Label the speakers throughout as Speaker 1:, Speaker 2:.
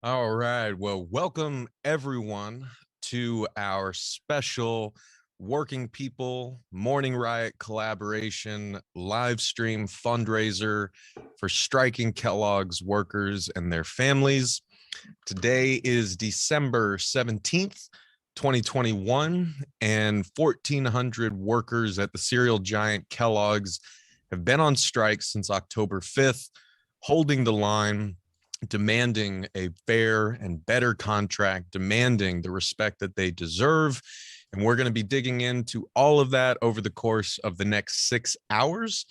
Speaker 1: All right. Well, welcome everyone to our special Working People Morning Riot collaboration live stream fundraiser for striking Kellogg's workers and their families. Today is December 17th, 2021, and 1,400 workers at the cereal giant Kellogg's have been on strike since October 5th, holding the line, demanding a fair and better contract, demanding the respect that they deserve. And we're going to be digging into all of that over the course of the next 6 hours.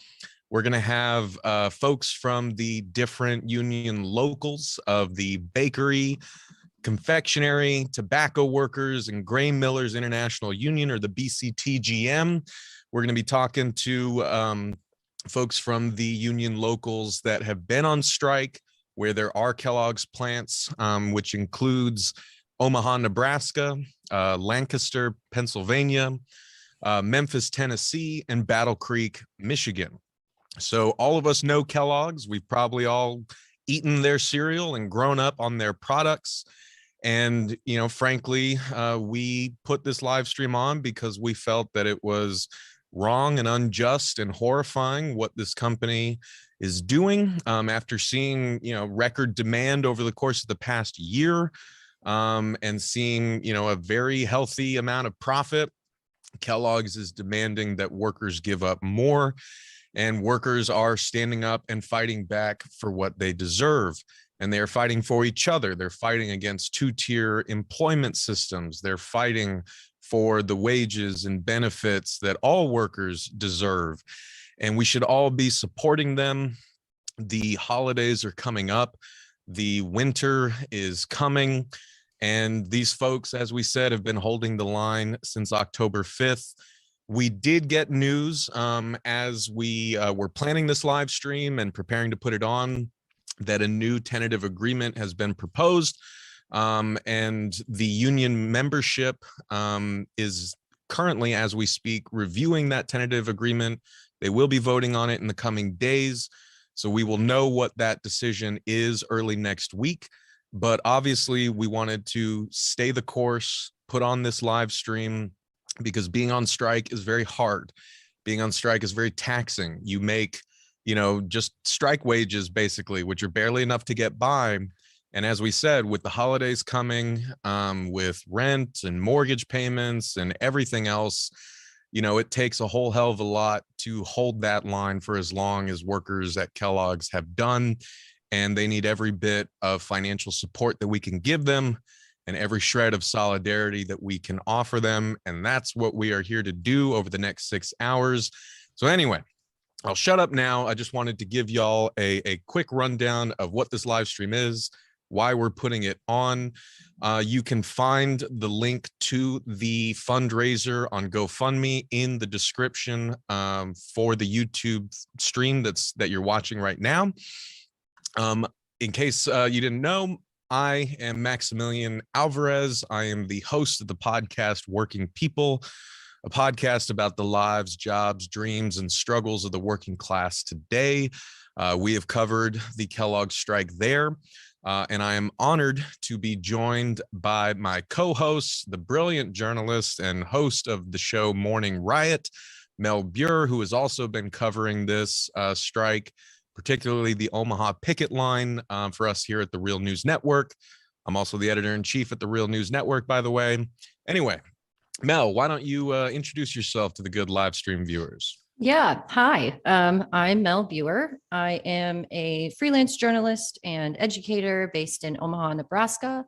Speaker 1: We're going to have folks from the different union locals of the bakery, confectionery, tobacco workers, and grain millers international union, or the BCTGM. We're going to be talking to folks from the union locals that have been on strike, where there are Kellogg's plants, which includes Omaha, Nebraska, Lancaster, Pennsylvania, Memphis, Tennessee, and Battle Creek, Michigan. So all of us know Kellogg's. We've probably all eaten their cereal and grown up on their products. And, you know, frankly, we put this live stream on because we felt that it was wrong and unjust and horrifying what this company is doing after seeing, you know, record demand over the course of the past year and seeing, you know, a very healthy amount of profit. Kellogg's is demanding that workers give up more, and workers are standing up and fighting back for what they deserve. And they're fighting for each other. They're fighting against two-tier employment systems. They're fighting for the wages and benefits that all workers deserve. And we should all be supporting them. The holidays are coming up. The winter is coming. And these folks, as we said, have been holding the line since October 5th. We did get news as we were planning this live stream and preparing to put it on, that a new tentative agreement has been proposed. And the union membership is currently, as we speak, reviewing that tentative agreement. They will be voting on it in the coming days. So we will know what that decision is early next week. But obviously, we wanted to stay the course, put on this live stream, because being on strike is very hard. Being on strike is very taxing. You make, you know, just strike wages, basically, which are barely enough to get by. And as we said, with the holidays coming, with rent and mortgage payments and everything else, you know, it takes a whole hell of a lot to hold that line for as long as workers at Kellogg's have done. And they need every bit of financial support that we can give them and every shred of solidarity that we can offer them. And that's what we are here to do over the next 6 hours. So anyway, I'll shut up now. I just wanted to give y'all a quick rundown of what this live stream is, why we're putting it on. You can find the link to the fundraiser on GoFundMe in the description for the YouTube stream that you're watching right now. In case you didn't know, I am Maximilian Alvarez. I am the host of the podcast Working People, a podcast about the lives, jobs, dreams, and struggles of the working class today. We have covered the Kellogg strike there. And I am honored to be joined by my co-host, the brilliant journalist and host of the show Morning Riot, Mel Buer, who has also been covering this strike, particularly the Omaha picket line for us here at the Real News Network. I'm also the editor-in-chief at the Real News Network, by the way. Anyway, Mel, why don't you introduce yourself to the good live stream viewers?
Speaker 2: Yeah. Hi, I'm Mel Buer. I am a freelance journalist and educator based in Omaha, Nebraska.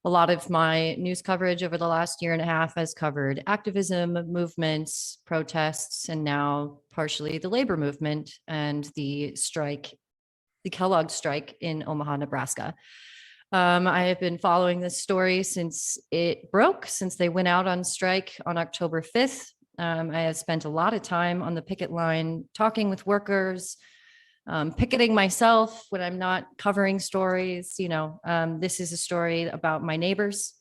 Speaker 2: A lot of my news coverage over the last year and a half has covered activism, movements, protests, and now partially the labor movement and the strike, the Kellogg strike in Omaha, Nebraska. I have been following this story since it broke, since they went out on strike on October 5th. I have spent a lot of time on the picket line, talking with workers, picketing myself when I'm not covering stories. This is a story about my neighbors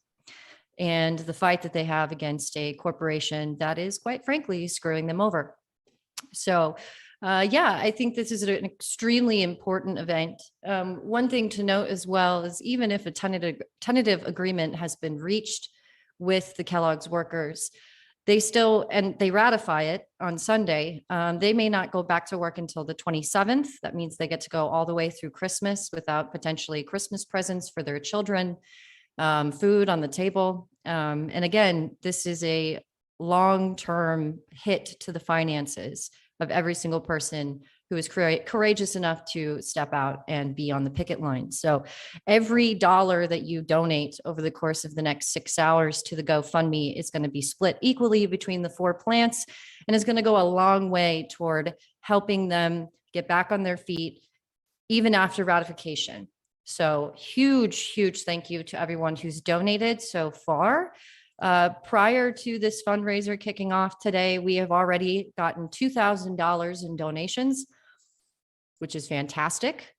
Speaker 2: and the fight that they have against a corporation that is, quite frankly, screwing them over. So, I think this is an extremely important event. One thing to note as well is even if a tentative agreement has been reached with the Kellogg's workers, they ratify it on Sunday. They may not go back to work until the 27th. That means they get to go all the way through Christmas without potentially Christmas presents for their children, food on the table. And again, this is a long-term hit to the finances of every single person who is courageous enough to step out and be on the picket line. So every dollar that you donate over the course of the next 6 hours to the GoFundMe is going to be split equally between the 4 plants and is going to go a long way toward helping them get back on their feet, even after ratification. So huge thank you to everyone who's donated so far. Prior to this fundraiser kicking off today, we have already gotten $2,000 in donations, which is fantastic.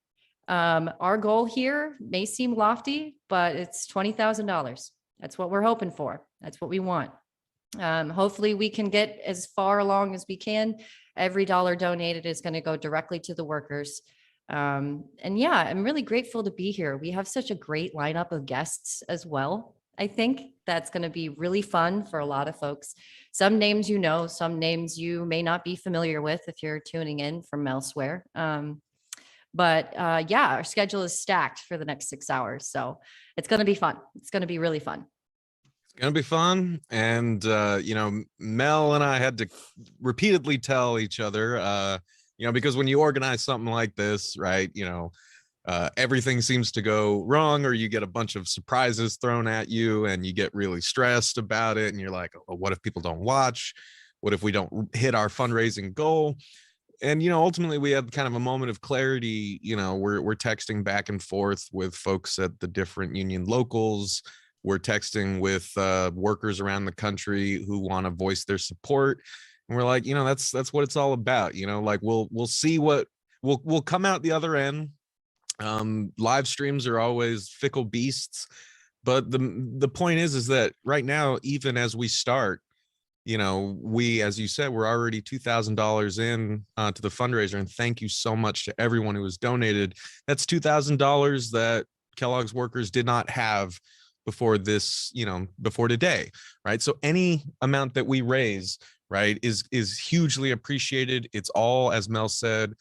Speaker 2: Our goal here may seem lofty, but it's $20,000. That's what we're hoping for. That's what we want. Hopefully we can get as far along as we can. Every dollar donated is going to go directly to the workers. I'm really grateful to be here. We have such a great lineup of guests as well. I think that's going to be really fun for a lot of folks. Some names some names you may not be familiar with if you're tuning in from elsewhere. Our schedule is stacked for the next 6 hours. So it's going to be fun. It's going to be really fun.
Speaker 1: It's going to be fun. And, Mel and I had to repeatedly tell each other, because when you organize something like this, right, everything seems to go wrong, or you get a bunch of surprises thrown at you and you get really stressed about it. And you're like, oh, what if people don't watch? What if we don't hit our fundraising goal? And, ultimately we had kind of a moment of clarity. We're texting back and forth with folks at the different union locals. We're texting with workers around the country who want to voice their support. And we're like, that's what it's all about. We'll see what we'll come out the other end. Live streams are always fickle beasts, but the point is that right now, even as we start, we, as you said, we're already $2,000 in to the fundraiser, and thank you so much to everyone who has donated. That's $2,000 that Kellogg's workers did not have before this, before today, right? So any amount that we raise, right, is hugely appreciated. It's all, as Mel said,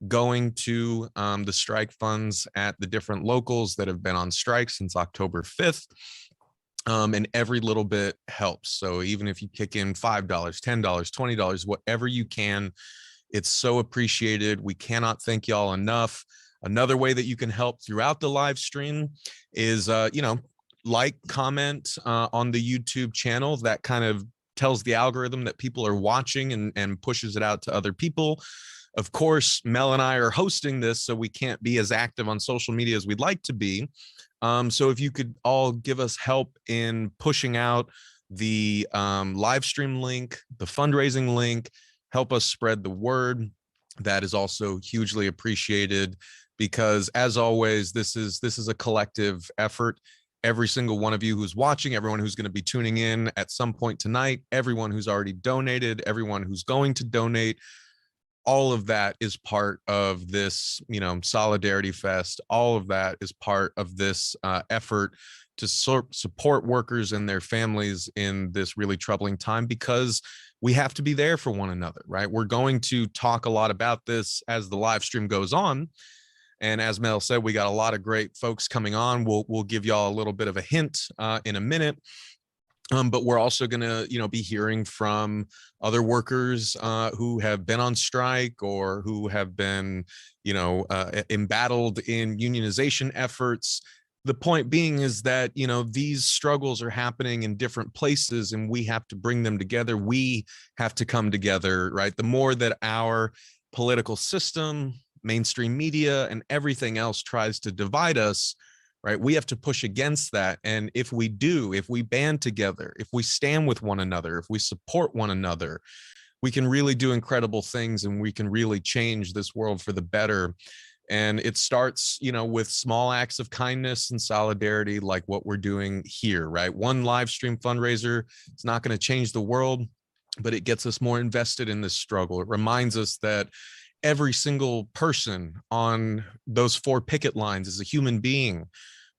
Speaker 1: going to the strike funds at the different locals that have been on strike since October 5th. And every little bit helps. So even if you kick in $5, $10, $20, whatever you can, it's so appreciated. We cannot thank y'all enough. Another way that you can help throughout the live stream is, like, comment on the YouTube channel. That kind of tells the algorithm that people are watching and pushes it out to other people. Of course, Mel and I are hosting this, so we can't be as active on social media as we'd like to be. So if you could all give us help in pushing out the live stream link, the fundraising link, help us spread the word, that is also hugely appreciated, because as always, this is a collective effort. every single one of you who's watching, everyone who's going to be tuning in at some point tonight, everyone who's already donated, everyone who's going to donate. All of that is part of this, Solidarity Fest. All of that is part of this effort to support workers and their families in this really troubling time, because we have to be there for one another, right? We're going to talk a lot about this as the live stream goes on. And as Mel said, we got a lot of great folks coming on. We'll give y'all a little bit of a hint in a minute. But we're also going to, be hearing from other workers who have been on strike or who have been, embattled in unionization efforts. The point being is that, these struggles are happening in different places and we have to bring them together. We have to come together, right? The more that our political system, mainstream media, and everything else tries to divide us, right, we have to push against that. And if we band together, if we stand with one another, if we support one another, we can really do incredible things and we can really change this world for the better. And it starts, with small acts of kindness and solidarity, like what we're doing here, right? One live stream fundraiser is not going to change the world, but it gets us more invested in this struggle. It reminds us that every single person on those 4 picket lines is a human being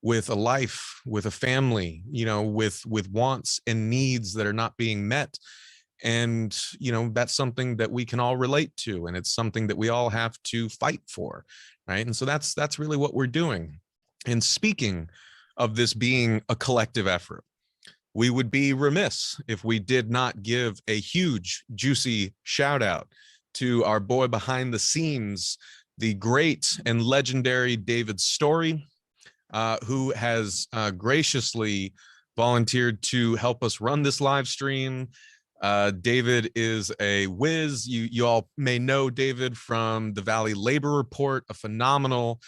Speaker 1: with a life, with a family, with wants and needs that are not being met. And, that's something that we can all relate to. And it's something that we all have to fight for, right? And so that's really what we're doing. And speaking of this being a collective effort, we would be remiss if we did not give a huge, juicy shout out to our boy behind the scenes, the great and legendary David Story, who has graciously volunteered to help us run this live stream. David is a whiz. You all may know David from the Valley Labor Report, a phenomenal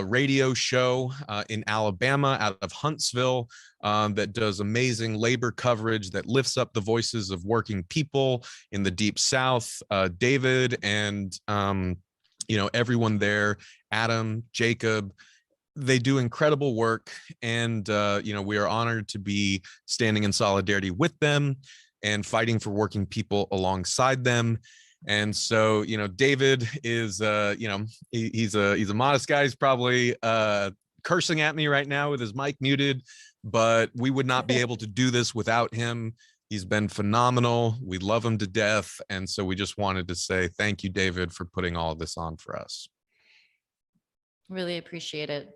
Speaker 1: radio show in Alabama out of Huntsville that does amazing labor coverage that lifts up the voices of working people in the Deep South. David and everyone there, Adam, Jacob, they do incredible work, and we are honored to be standing in solidarity with them and fighting for working people alongside them. And so, David is, he's a modest guy. He's probably cursing at me right now with his mic muted, but we would not be able to do this without him. He's been phenomenal. We love him to death. And so we just wanted to say thank you, David, for putting all of this on for us.
Speaker 2: Really appreciate it.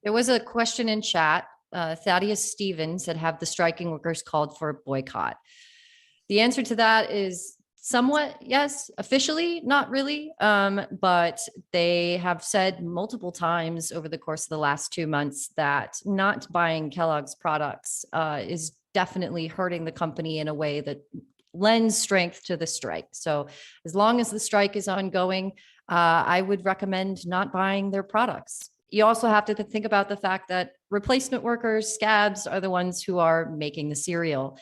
Speaker 2: There was a question in chat. Thaddeus Stevens said, have the striking workers called for a boycott? The answer to that is somewhat yes. Officially, not really. But they have said multiple times over the course of the last 2 months that not buying Kellogg's products is definitely hurting the company in a way that lends strength to the strike. So as long as the strike is ongoing, I would recommend not buying their products. You also have to think about the fact that replacement workers, scabs, are the ones who are making the cereal.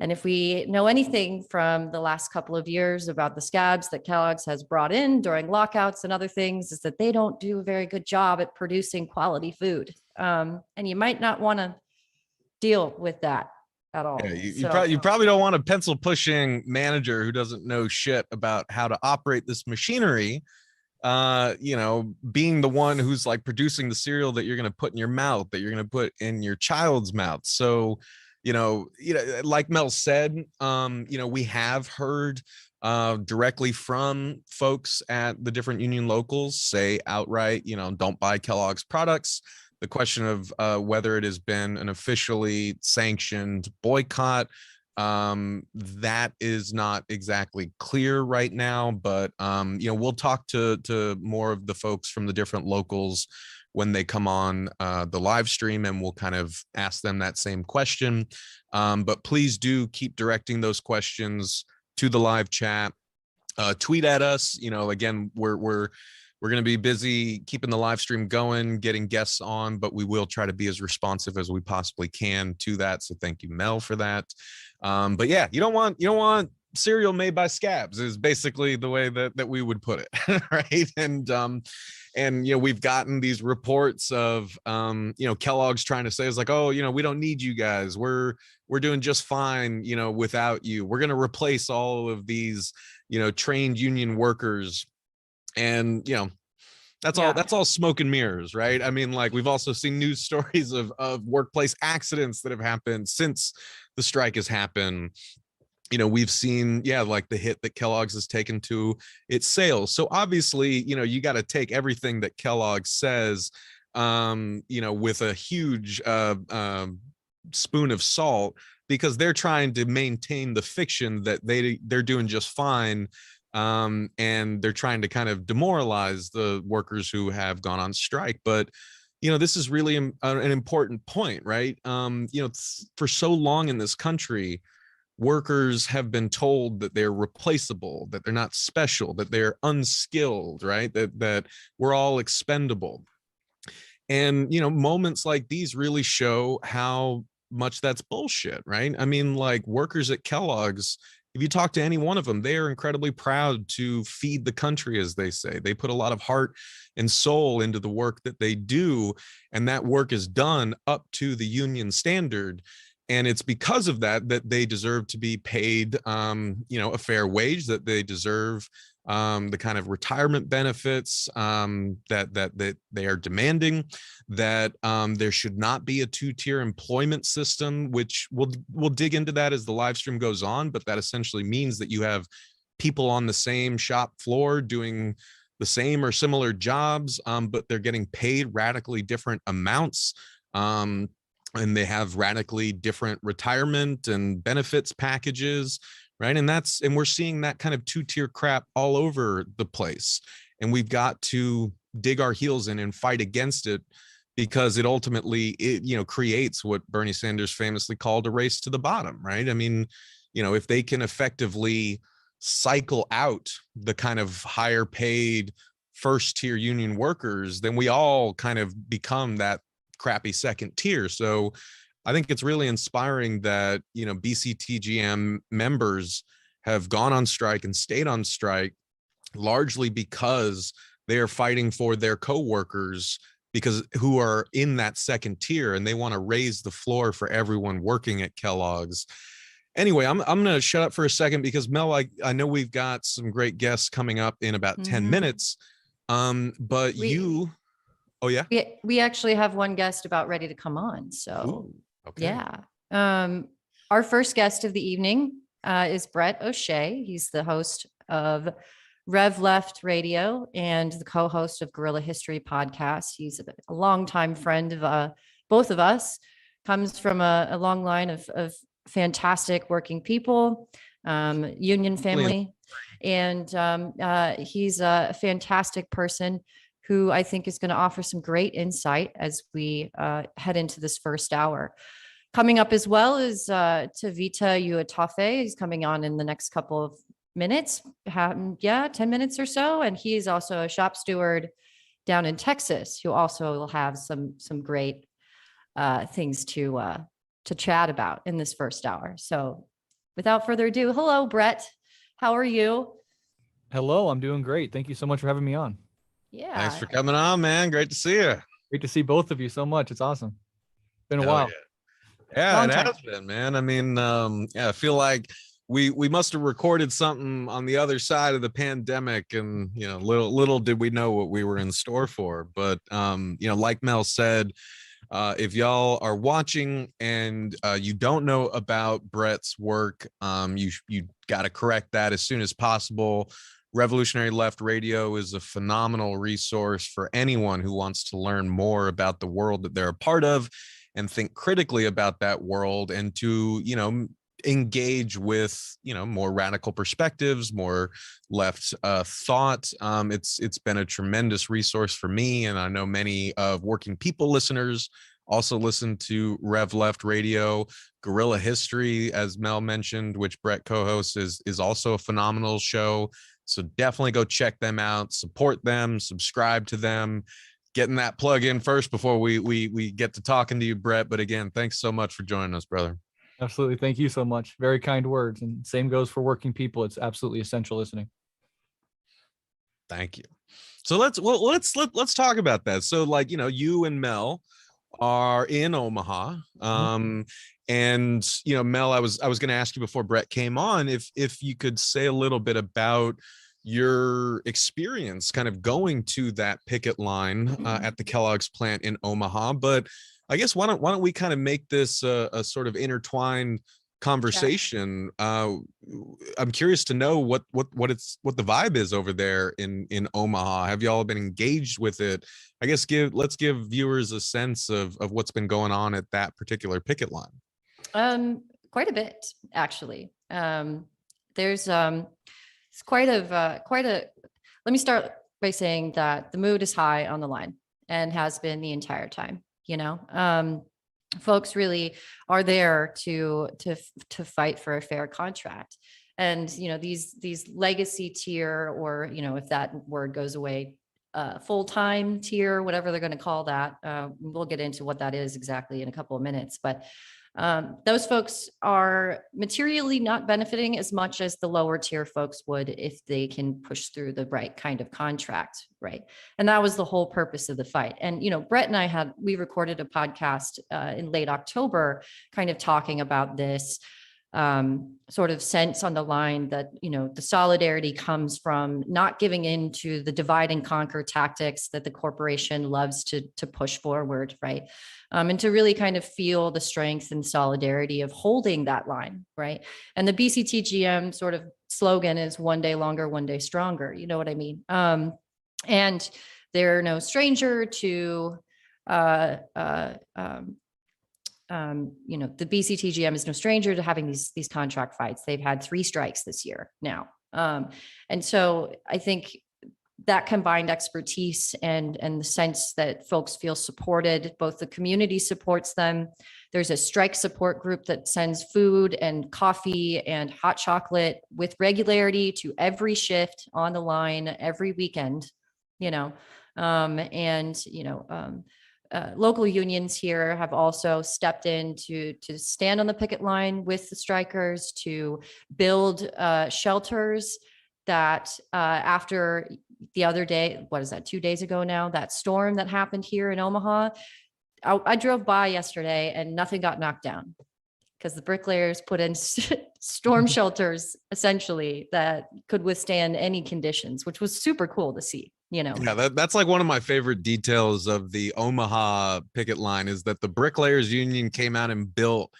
Speaker 2: And if we know anything from the last couple of years about the scabs that Kellogg's has brought in during lockouts and other things, is that they don't do a very good job at producing quality food. And you might not want to deal with that at all.
Speaker 1: Yeah, you probably don't want a pencil pushing manager who doesn't know shit about how to operate this machinery, being the one who's like producing the cereal that you're going to put in your mouth, that you're going to put in your child's mouth. So, like Mel said, we have heard directly from folks at the different union locals say outright, don't buy Kellogg's products. The question of whether it has been an officially sanctioned boycott, that is not exactly clear right now, but we'll talk to more of the folks from the different locals when they come on the live stream, and we'll kind of ask them that same question. But please do keep directing those questions to the live chat. Tweet at us. Again, we're going to be busy keeping the live stream going, getting guests on, but we will try to be as responsive as we possibly can to that. So thank you, Mel, for that. But yeah, you don't want cereal made by scabs is basically the way that we would put it. Right. And we've gotten these reports of Kellogg's trying to say, is like, oh, we don't need you guys, we're doing just fine without you, we're going to replace all of these trained union workers. And that's all smoke and mirrors, right? I mean, like, we've also seen news stories of workplace accidents that have happened since the strike has happened. We've seen, like the hit that Kellogg's has taken to its sales. So obviously, you got to take everything that Kellogg says, with a huge spoon of salt, because they're trying to maintain the fiction that they're doing just fine. And they're trying to kind of demoralize the workers who have gone on strike. But this is really an important point, right? For so long in this country, workers have been told that they're replaceable, that they're not special, that they're unskilled, right? That we're all expendable. And moments like these really show how much that's bullshit, right? I mean, like, workers at Kellogg's, if you talk to any one of them, they are incredibly proud to feed the country, as they say. They put a lot of heart and soul into the work that they do, and that work is done up to the union standard. And it's because of that they deserve to be paid, a fair wage, that they deserve the kind of retirement benefits that they are demanding, that there should not be a two-tier employment system, which we'll dig into that as the live stream goes on. But that essentially means that you have people on the same shop floor doing the same or similar jobs, but they're getting paid radically different amounts. And they have radically different retirement and benefits packages, right? And we're seeing that kind of two-tier crap all over the place. And we've got to dig our heels in and fight against it, because it ultimately, creates what Bernie Sanders famously called a race to the bottom, right? I mean, if they can effectively cycle out the kind of higher paid first tier union workers, then we all kind of become that crappy second tier. So I think it's really inspiring that BCTGM members have gone on strike and stayed on strike, largely because they are fighting for their coworkers, because who are in that second tier, and they want to raise the floor for everyone working at Kellogg's. Anyway, I'm going to shut up for a second, because Mel, I know we've got some great guests coming up in about 10 minutes. But oh yeah,
Speaker 2: we actually have one guest about ready to come on. So
Speaker 1: okay.
Speaker 2: Yeah. Our first guest of the evening is Brett O'Shea. He's the host of Rev Left Radio and the co-host of Guerrilla History Podcast. He's a longtime friend of both of us, comes from a long line of fantastic working people, union family. And he's a fantastic person who I think is going to offer some great insight as we head into this first hour. Coming up as well is Tavita Uatafe. He's coming on in the next couple of minutes, 10 minutes or so. And he is also a shop steward down in Texas, who also will have some great things to chat about in this first hour. So without further ado, hello, Brett. How are you?
Speaker 3: Hello, I'm doing great. Thank you so much for having me on.
Speaker 2: Yeah.
Speaker 1: Thanks for coming on, man. Great to see you.
Speaker 3: Great to see both of you so much. It's awesome. Been a while.
Speaker 1: Yeah, it has been, man. I mean, I feel like we must have recorded something on the other side of the pandemic, and little did we know what we were in store for. But like Mel said, if y'all are watching and you don't know about Brett's work, you got to correct that as soon as possible. Revolutionary Left Radio is a phenomenal resource for anyone who wants to learn more about the world that they're a part of and think critically about that world, and to, engage with, more radical perspectives, more left thought. It's been a tremendous resource for me, and I know many of Working People listeners also listen to Rev Left Radio. Guerrilla History, as Mel mentioned, which Brett co-hosts, is also a phenomenal show. So definitely go check them out, support them, subscribe to them. Getting that plug in first before we get to talking to you, Brett. But again, thanks so much for joining us, brother.
Speaker 3: Absolutely. Thank you so much. Very kind words. And same goes for working people. It's absolutely essential listening.
Speaker 1: Thank you. So let's talk about that. So like, you and Mel are in Omaha. And Mel, I was going to ask you before Brett came on if you could say a little bit about your experience kind of going to that picket line at the Kellogg's plant in Omaha. But I guess why don't we kind of make this a sort of intertwined conversation. I'm curious to know what the vibe is over there in Omaha. Have y'all been engaged with it? I guess let's give viewers a sense of what's been going on at that particular picket line.
Speaker 2: Quite a bit, actually. There's it's quite a. Let me start by saying that the mood is high on the line and has been the entire time. Folks really are there to fight for a fair contract. And, these legacy tier, or, if that word goes away, full-time tier, whatever they're going to call that. We'll get into what that is exactly in a couple of minutes, but those folks are materially not benefiting as much as the lower tier folks would if they can push through the right kind of contract, right? And that was the whole purpose of the fight. And Brett and we recorded a podcast in late October, kind of talking about this sort of sense on the line that the solidarity comes from not giving in to the divide and conquer tactics that the corporation loves to push forward, right? And to really kind of feel the strength and solidarity of holding that line, right? And the BCTGM sort of slogan is "one day longer, one day stronger." You know what I mean? And they're no stranger to the BCTGM is no stranger to having these contract fights. They've had 3 strikes this year now. And so I think that combined expertise and the sense that folks feel supported, both the community supports them. There's a strike support group that sends food and coffee and hot chocolate with regularity to every shift on the line every weekend, local unions here have also stepped in to stand on the picket line with the strikers, to build shelters that after the other day, 2 days ago now, that storm that happened here in Omaha, I drove by yesterday and nothing got knocked down because the bricklayers put in storm shelters essentially that could withstand any conditions, which was super cool to see. Yeah,
Speaker 1: that's like one of my favorite details of the Omaha picket line is that the Bricklayers Union came out and built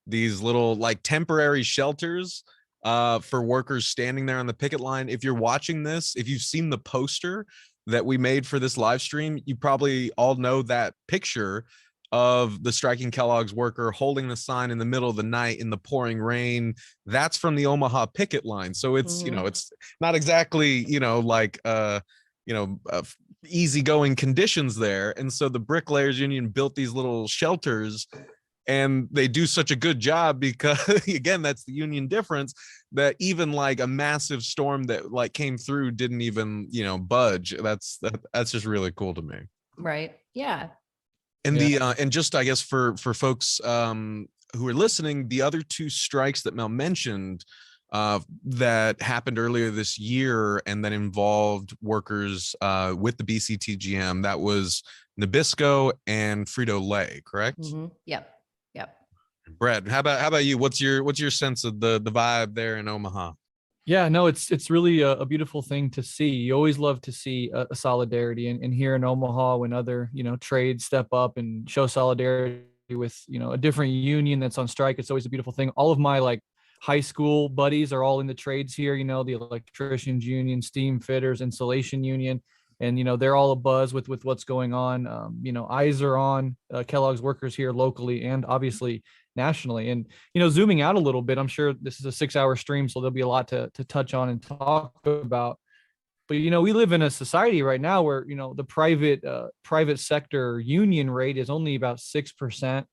Speaker 1: these little like temporary shelters for workers standing there on the picket line. If you're watching this, if you've seen the poster that we made for this live stream, you probably all know that picture of the striking Kellogg's worker holding the sign in the middle of the night in the pouring rain. That's from the Omaha picket line. So it's, it's not exactly, easygoing conditions there. And so the Bricklayers Union built these little shelters, and they do such a good job because again, that's the union difference, that even like a massive storm that like came through didn't even, budge. That's just really cool to me.
Speaker 2: Right. Yeah.
Speaker 1: And and just, I guess for folks who are listening, the other 2 strikes that Mel mentioned that happened earlier this year and that involved workers with the BCTGM, that was Nabisco and Frito-Lay, correct?
Speaker 2: Mm-hmm. Yep.
Speaker 1: Brett, how about you? What's your sense of the vibe there in Omaha?
Speaker 3: Yeah, no, it's really a beautiful thing to see. You always love to see a solidarity, and here in Omaha, when other trades step up and show solidarity with a different union that's on strike, it's always a beautiful thing. All of my high school buddies are all in the trades here, the electricians union, steam fitters, insulation union, and they're all abuzz with what's going on. Eyes are on Kellogg's workers here locally and obviously nationally. And zooming out a little bit, I'm sure this is a 6-hour stream, so there'll be a lot to touch on and talk about. But we live in a society right now where the private sector union rate is only about 6%.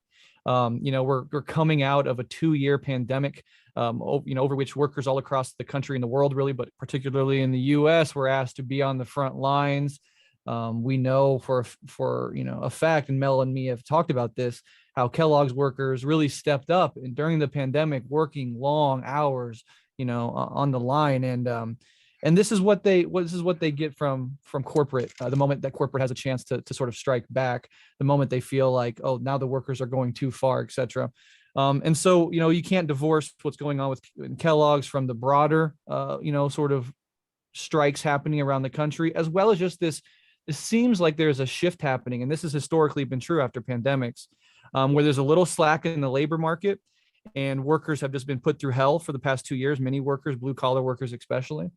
Speaker 3: We're coming out of a 2-year pandemic, over which workers all across the country and the world really, but particularly in the US, were asked to be on the front lines. We know for a fact, and Mel and me have talked about this, how Kellogg's workers really stepped up and during the pandemic, working long hours, on the line. And this is what they get from corporate. The moment that corporate has a chance to sort of strike back, the moment they feel like, oh, now the workers are going too far, et cetera. And so, you can't divorce what's going on with Kellogg's from the broader, sort of strikes happening around the country, as well as just this. It seems like there's a shift happening, and this has historically been true after pandemics, where there's a little slack in the labor market, and workers have just been put through hell for the past 2 years. Many workers, blue collar workers especially,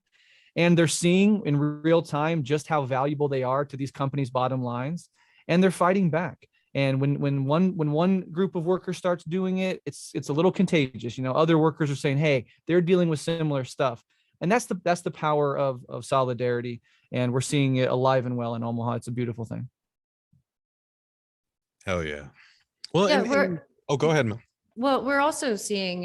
Speaker 3: and they're seeing in real time just how valuable they are to these companies' bottom lines, and they're fighting back. And when one group of workers starts doing it, it's a little contagious. Other workers are saying, hey, they're dealing with similar stuff. And that's the power of solidarity. And we're seeing it alive and well in Omaha. It's a beautiful thing.
Speaker 1: Hell yeah. Well,
Speaker 2: Yeah,
Speaker 1: go ahead, Mel.
Speaker 2: Well, we're also seeing,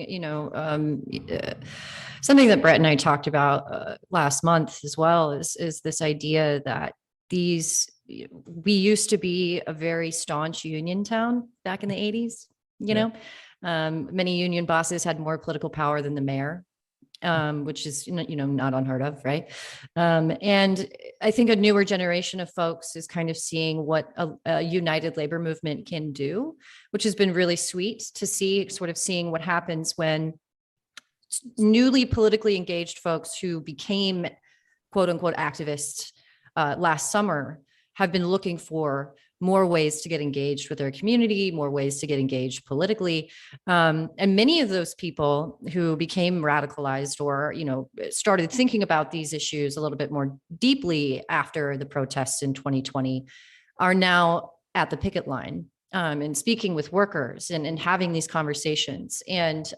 Speaker 2: something that Brett and I talked about last month as well is this idea that we used to be a very staunch union town back in the 80s. Many union bosses had more political power than the mayor, which is, not unheard of, right? And I think a newer generation of folks is kind of seeing what a united labor movement can do, which has been really sweet to see, sort of seeing what happens when newly politically engaged folks who became quote unquote activists last summer have been looking for more ways to get engaged with their community, more ways to get engaged politically. And many of those people who became radicalized or, started thinking about these issues a little bit more deeply after the protests in 2020 are now at the picket line and speaking with workers and having these conversations and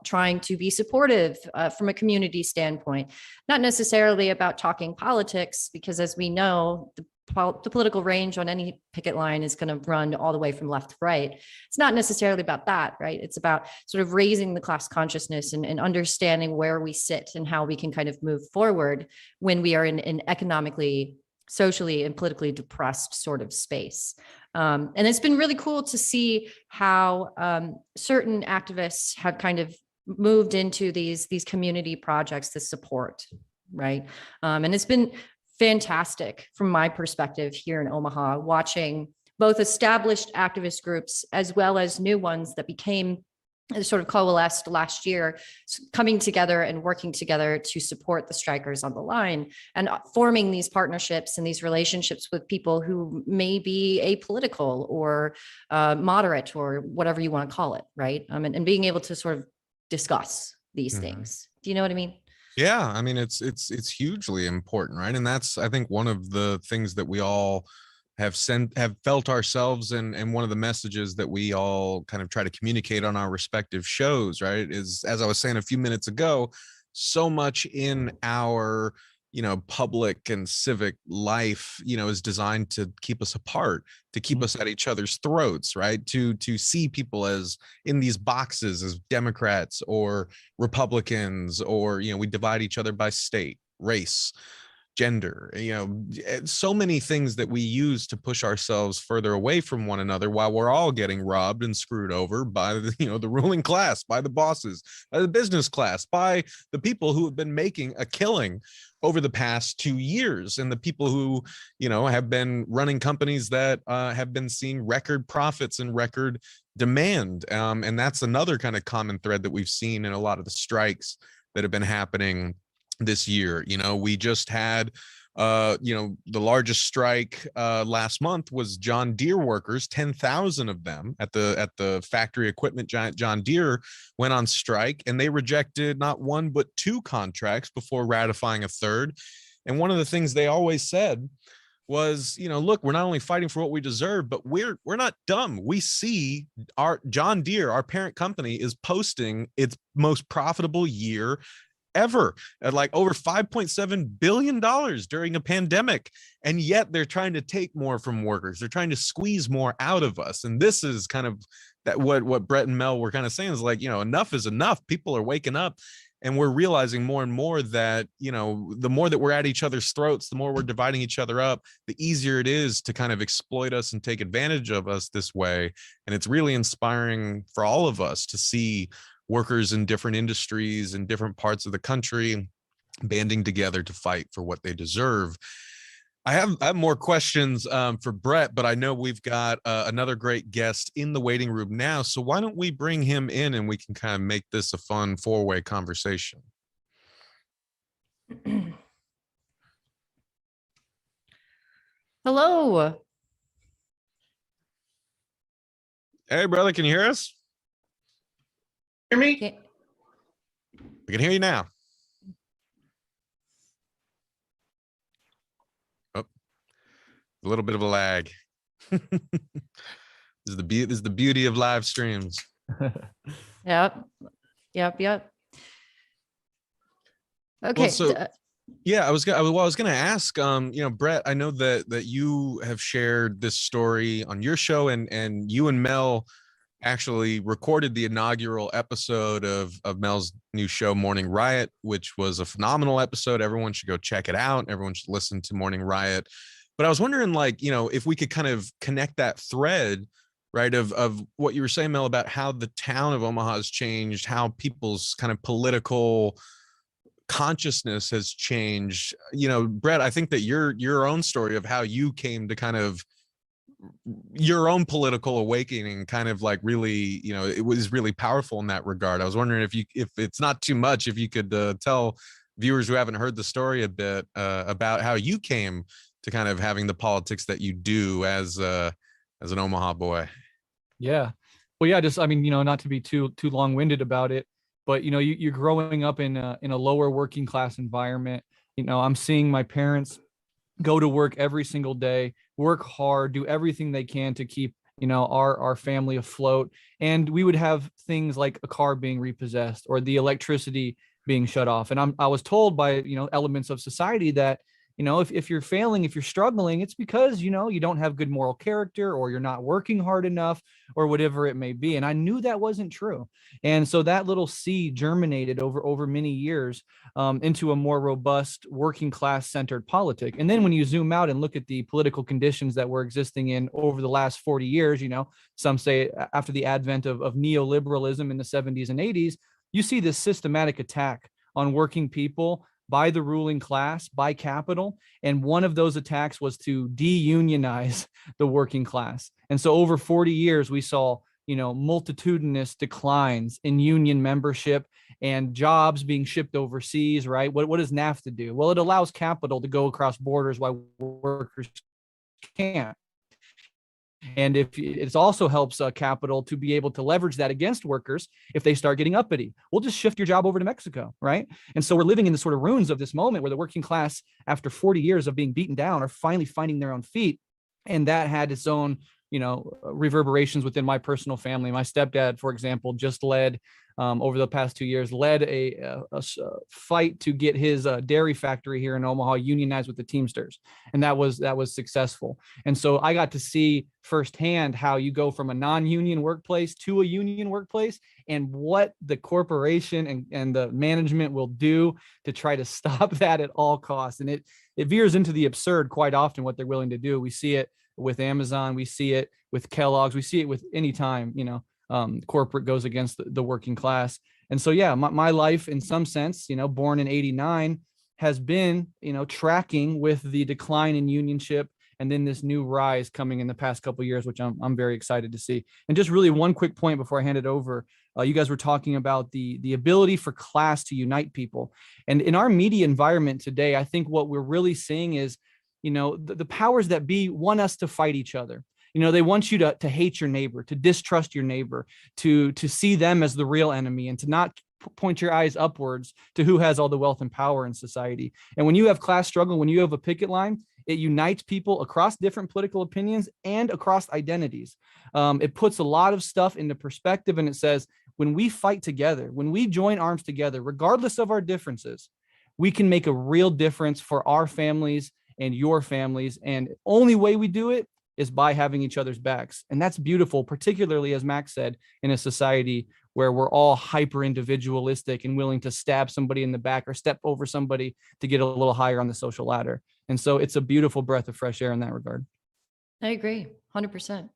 Speaker 2: trying to be supportive from a community standpoint, not necessarily about talking politics, because as we know, the political range on any picket line is going to run all the way from left to right. It's not necessarily about that, right? It's about sort of raising the class consciousness and understanding where we sit and how we can kind of move forward when we are in an economically, socially, and politically depressed sort of space. And it's been really cool to see how certain activists have kind of moved into these community projects to support, right? And it's been fantastic from my perspective here in Omaha, watching both established activist groups as well as new ones that became sort of coalesced last year, coming together and working together to support the strikers on the line and forming these partnerships and these relationships with people who may be apolitical or moderate or whatever you want to call it, right? And being able to sort of discuss these things. Do you know what I mean?
Speaker 1: Yeah, I mean, it's hugely important, right? And that's, I think, one of the things that we all have felt ourselves, and one of the messages that we all kind of try to communicate on our respective shows, right, is, as I was saying a few minutes ago, so much in our public and civic life, is designed to keep us apart, to keep us at each other's throats, right? To see people as in these boxes as Democrats or Republicans, or, we divide each other by state, race, gender, so many things that we use to push ourselves further away from one another, while we're all getting robbed and screwed over by the ruling class, by the bosses, by the business class, by the people who have been making a killing over the past 2 years, and the people who have been running companies that have been seeing record profits and record demand, and that's another kind of common thread that we've seen in a lot of the strikes that have been happening this year. We just had the largest strike last month was John Deere workers. 10,000 of them at the factory equipment giant John Deere went on strike, and they rejected not one but 2 contracts before ratifying a third. And one of the things they always said was, look, we're not only fighting for what we deserve, but we're not dumb. We see our John Deere, our parent company, is posting its most profitable year ever, at like over $5.7 billion during a pandemic. And yet they're trying to take more from workers. They're trying to squeeze more out of us. And this is kind of that what Brett and Mel were kind of saying is like, enough is enough. People are waking up. And we're realizing more and more that, the more that we're at each other's throats, the more we're dividing each other up, the easier it is to kind of exploit us and take advantage of us this way. And it's really inspiring for all of us to see workers in different industries in different parts of the country banding together to fight for what they deserve. I have more questions for Brett, but I know we've got another great guest in the waiting room now. So why don't we bring him in and we can kind of make this a fun four-way conversation.
Speaker 2: Hello.
Speaker 1: Hey, brother, can you hear us?
Speaker 4: Hear me?
Speaker 2: Okay.
Speaker 1: We can hear you now. Oh, a little bit of a lag. This is the beauty of live streams.
Speaker 2: Yep. Okay.
Speaker 1: so- Yeah, I was gonna ask, Brett, I know that you have shared this story on your show, and you and Mel actually recorded the inaugural episode of Mel's new show, Morning Riot, which was a phenomenal episode. Everyone should go check it out. Everyone should listen to Morning Riot. But I was wondering, if we could kind of connect that thread, right, of what you were saying, Mel, about how the town of Omaha has changed, how people's kind of political consciousness has changed. Brett, I think that your own story of how you came to kind of your own political awakening kind of really, it was really powerful in that regard. I was wondering if it's not too much, if you could tell viewers who haven't heard the story a bit about how you came to kind of having the politics that you do as an Omaha boy.
Speaker 3: Yeah. Well, yeah, just, not to be too long-winded about it, but, you're growing up in a lower working class environment. I'm seeing my parents go to work every single day, work hard, do everything they can to keep, our family afloat. And we would have things like a car being repossessed or the electricity being shut off. And I was told by, elements of society that, if you're failing, if you're struggling, it's because, you don't have good moral character, or you're not working hard enough, or whatever it may be. And I knew that wasn't true. And so that little seed germinated over many years into a more robust working class centered politic. And then when you zoom out and look at the political conditions that we're existing in over the last 40 years, some say after the advent of neoliberalism in the 70s and 80s, you see this systematic attack on working people by the ruling class, by capital. And one of those attacks was to de-unionize the working class. And so over 40 years, we saw, multitudinous declines in union membership and jobs being shipped overseas, right? What does NAFTA do? Well, it allows capital to go across borders while workers can't. And it also helps capital to be able to leverage that against workers if they start getting uppity. We'll just shift your job over to Mexico, right? And so we're living in the sort of ruins of this moment where the working class, after 40 years of being beaten down, are finally finding their own feet. And that had its own, reverberations within my personal family. My stepdad, for example, just led over the past 2 years, led a fight to get his dairy factory here in Omaha unionized with the Teamsters. And that was successful. And so I got to see firsthand how you go from a non-union workplace to a union workplace, and what the corporation and the management will do to try to stop that at all costs. And it veers into the absurd quite often, what they're willing to do. We see it with Amazon, we see it with Kellogg's, we see it with any time, corporate goes against the working class. And so, yeah, my life in some sense, born in '89, has been, tracking with the decline in unionship, and then this new rise coming in the past couple of years, which I'm very excited to see. And just really one quick point before I hand it over. You guys were talking about the ability for class to unite people. And in our media environment today, I think what we're really seeing is, the powers that be want us to fight each other. They want you to hate your neighbor, to distrust your neighbor, to see them as the real enemy, and to not point your eyes upwards to who has all the wealth and power in society. And when you have class struggle, when you have a picket line, it unites people across different political opinions and across identities. It puts a lot of stuff into perspective, and it says, when we fight together, when we join arms together, regardless of our differences, we can make a real difference for our families and your families. And only way we do it is by having each other's backs. And that's beautiful, particularly, as Max said, in a society where we're all hyper individualistic and willing to stab somebody in the back or step over somebody to get a little higher on the social ladder. And so it's a beautiful breath of fresh air in that regard.
Speaker 2: I agree, 100%.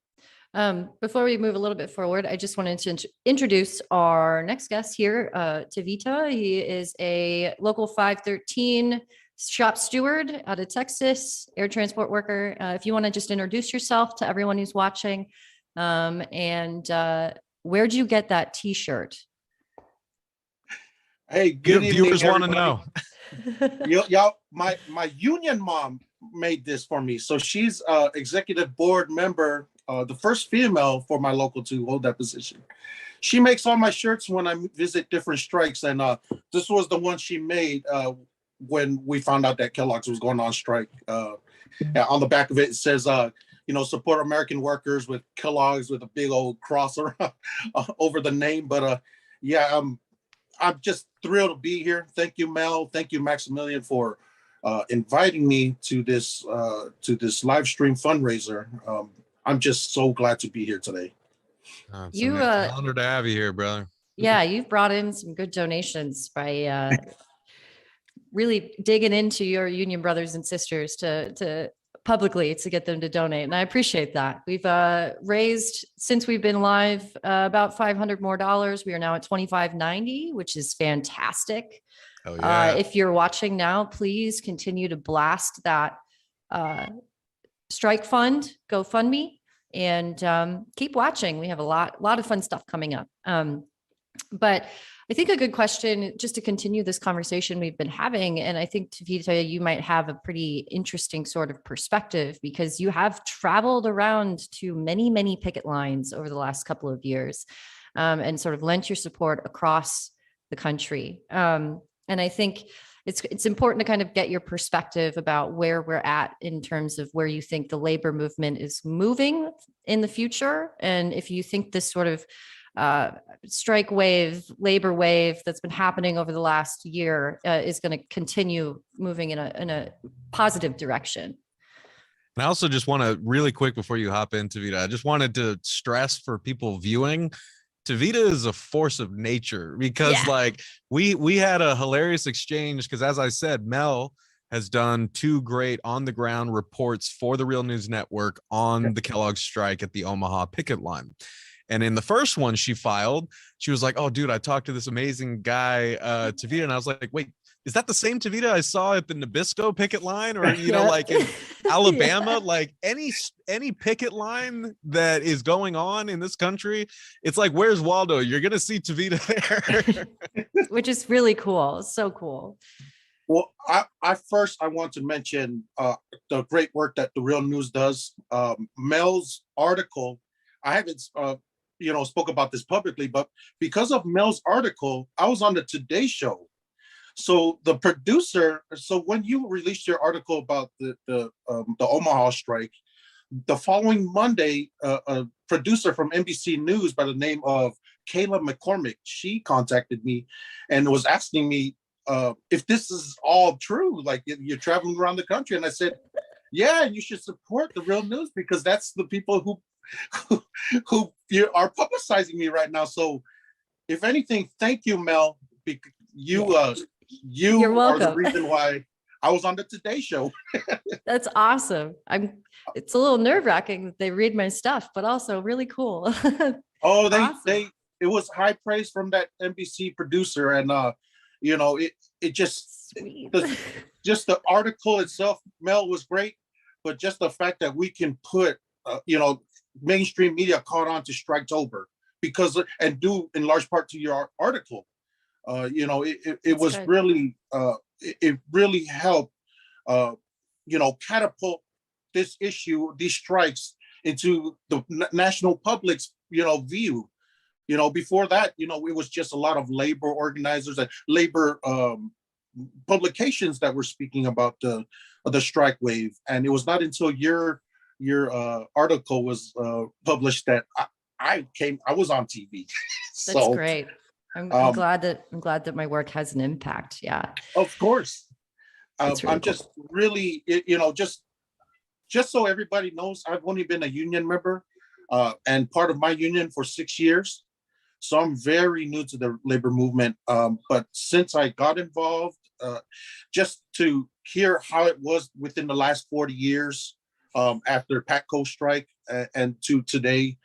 Speaker 2: Before we move a little bit forward, I just wanted to introduce our next guest here, Tavita. He is a local 513 shop steward out of Texas, air transport worker. If you want to just introduce yourself to everyone who's watching, and where'd you get that T-shirt?
Speaker 4: Hey, good
Speaker 1: Your
Speaker 4: evening,
Speaker 1: viewers want to
Speaker 4: everybody.
Speaker 1: know.
Speaker 4: Y'all, my union mom made this for me. So she's executive board member, the first female for my local to hold that position. She makes all my shirts when I visit different strikes, and this was the one she made when we found out that Kellogg's was going on strike. On the back of it, it says, support American workers with Kellogg's with a big old cross around, over the name. But I'm just thrilled to be here. Thank you, Mel. Thank you, Maximilian, for inviting me to this live stream fundraiser. I'm just so glad to be here today.
Speaker 1: It's
Speaker 2: You,
Speaker 1: an honor to have you here, brother.
Speaker 2: Yeah, you've brought in some good donations by really digging into your union brothers and sisters to publicly to get them to donate. And I appreciate that. We've raised, since we've been live, about $500 more. We are now at $25.90, which is fantastic.
Speaker 1: Oh, yeah.
Speaker 2: If you're watching now, please continue to blast that strike fund, GoFundMe, and keep watching. We have a lot of fun stuff coming up. But I think a good question, just to continue this conversation we've been having, and I think, Tavita, you might have a pretty interesting sort of perspective because you have traveled around to many, many picket lines over the last couple of years, and sort of lent your support across the country. And I think it's important to kind of get your perspective about where we're at in terms of where you think the labor movement is moving in the future. And if you think this sort of strike wave, labor wave that's been happening over the last year is going to continue moving in a positive direction.
Speaker 1: And I also just want to really quick before you hop in, Tavita, I just wanted to stress for people viewing, Tavita is a force of nature because like we had a hilarious exchange because, as I said, Mel has done 2 great on the ground reports for the Real News Network on the Kellogg strike at the Omaha picket line. And in the first one she filed, she was like, "Oh, dude, I talked to this amazing guy, Tavita," and I was like, "Wait, is that the same Tavita I saw at the Nabisco picket line, or like in Alabama, like any picket line that is going on in this country? It's like, where's Waldo? You're gonna see Tavita there,"
Speaker 2: which is really cool. So cool.
Speaker 4: Well, I want to mention the great work that the Real News does. Mel's article, I haven't spoke about this publicly, but because of Mel's article, I was on the Today Show. So the producer, when you released your article about the Omaha strike, the following Monday, a producer from NBC News by the name of Kayla McCormick, she contacted me and was asking me if this is all true, like you're traveling around the country. And I said, yeah, you should support the Real News because that's the people who are publicizing me right now. So if anything, thank you, Mel. You're are the reason why I was on the Today Show.
Speaker 2: That's awesome. It's a little nerve-wracking that they read my stuff, but also really cool.
Speaker 4: Oh,
Speaker 2: awesome.
Speaker 4: It was high praise from that NBC producer, and it just just the article itself, Mel, was great, but just the fact that we can put mainstream media caught on to Striketober because, and due in large part to your article, it was good. Really it really helped catapult this issue, these strikes, into the national public's view. Before that, it was just a lot of labor organizers and labor publications that were speaking about the strike wave, and it was not until your article was published that I was on TV.
Speaker 2: That's great. I'm glad that my work has an impact. Yeah,
Speaker 4: of course.
Speaker 2: Really
Speaker 4: I'm just really, just so everybody knows, I've only been a union member and part of my union for 6 years. So I'm very new to the labor movement. But since I got involved, just to hear how it was within the last 40 years after Patco strike and to today,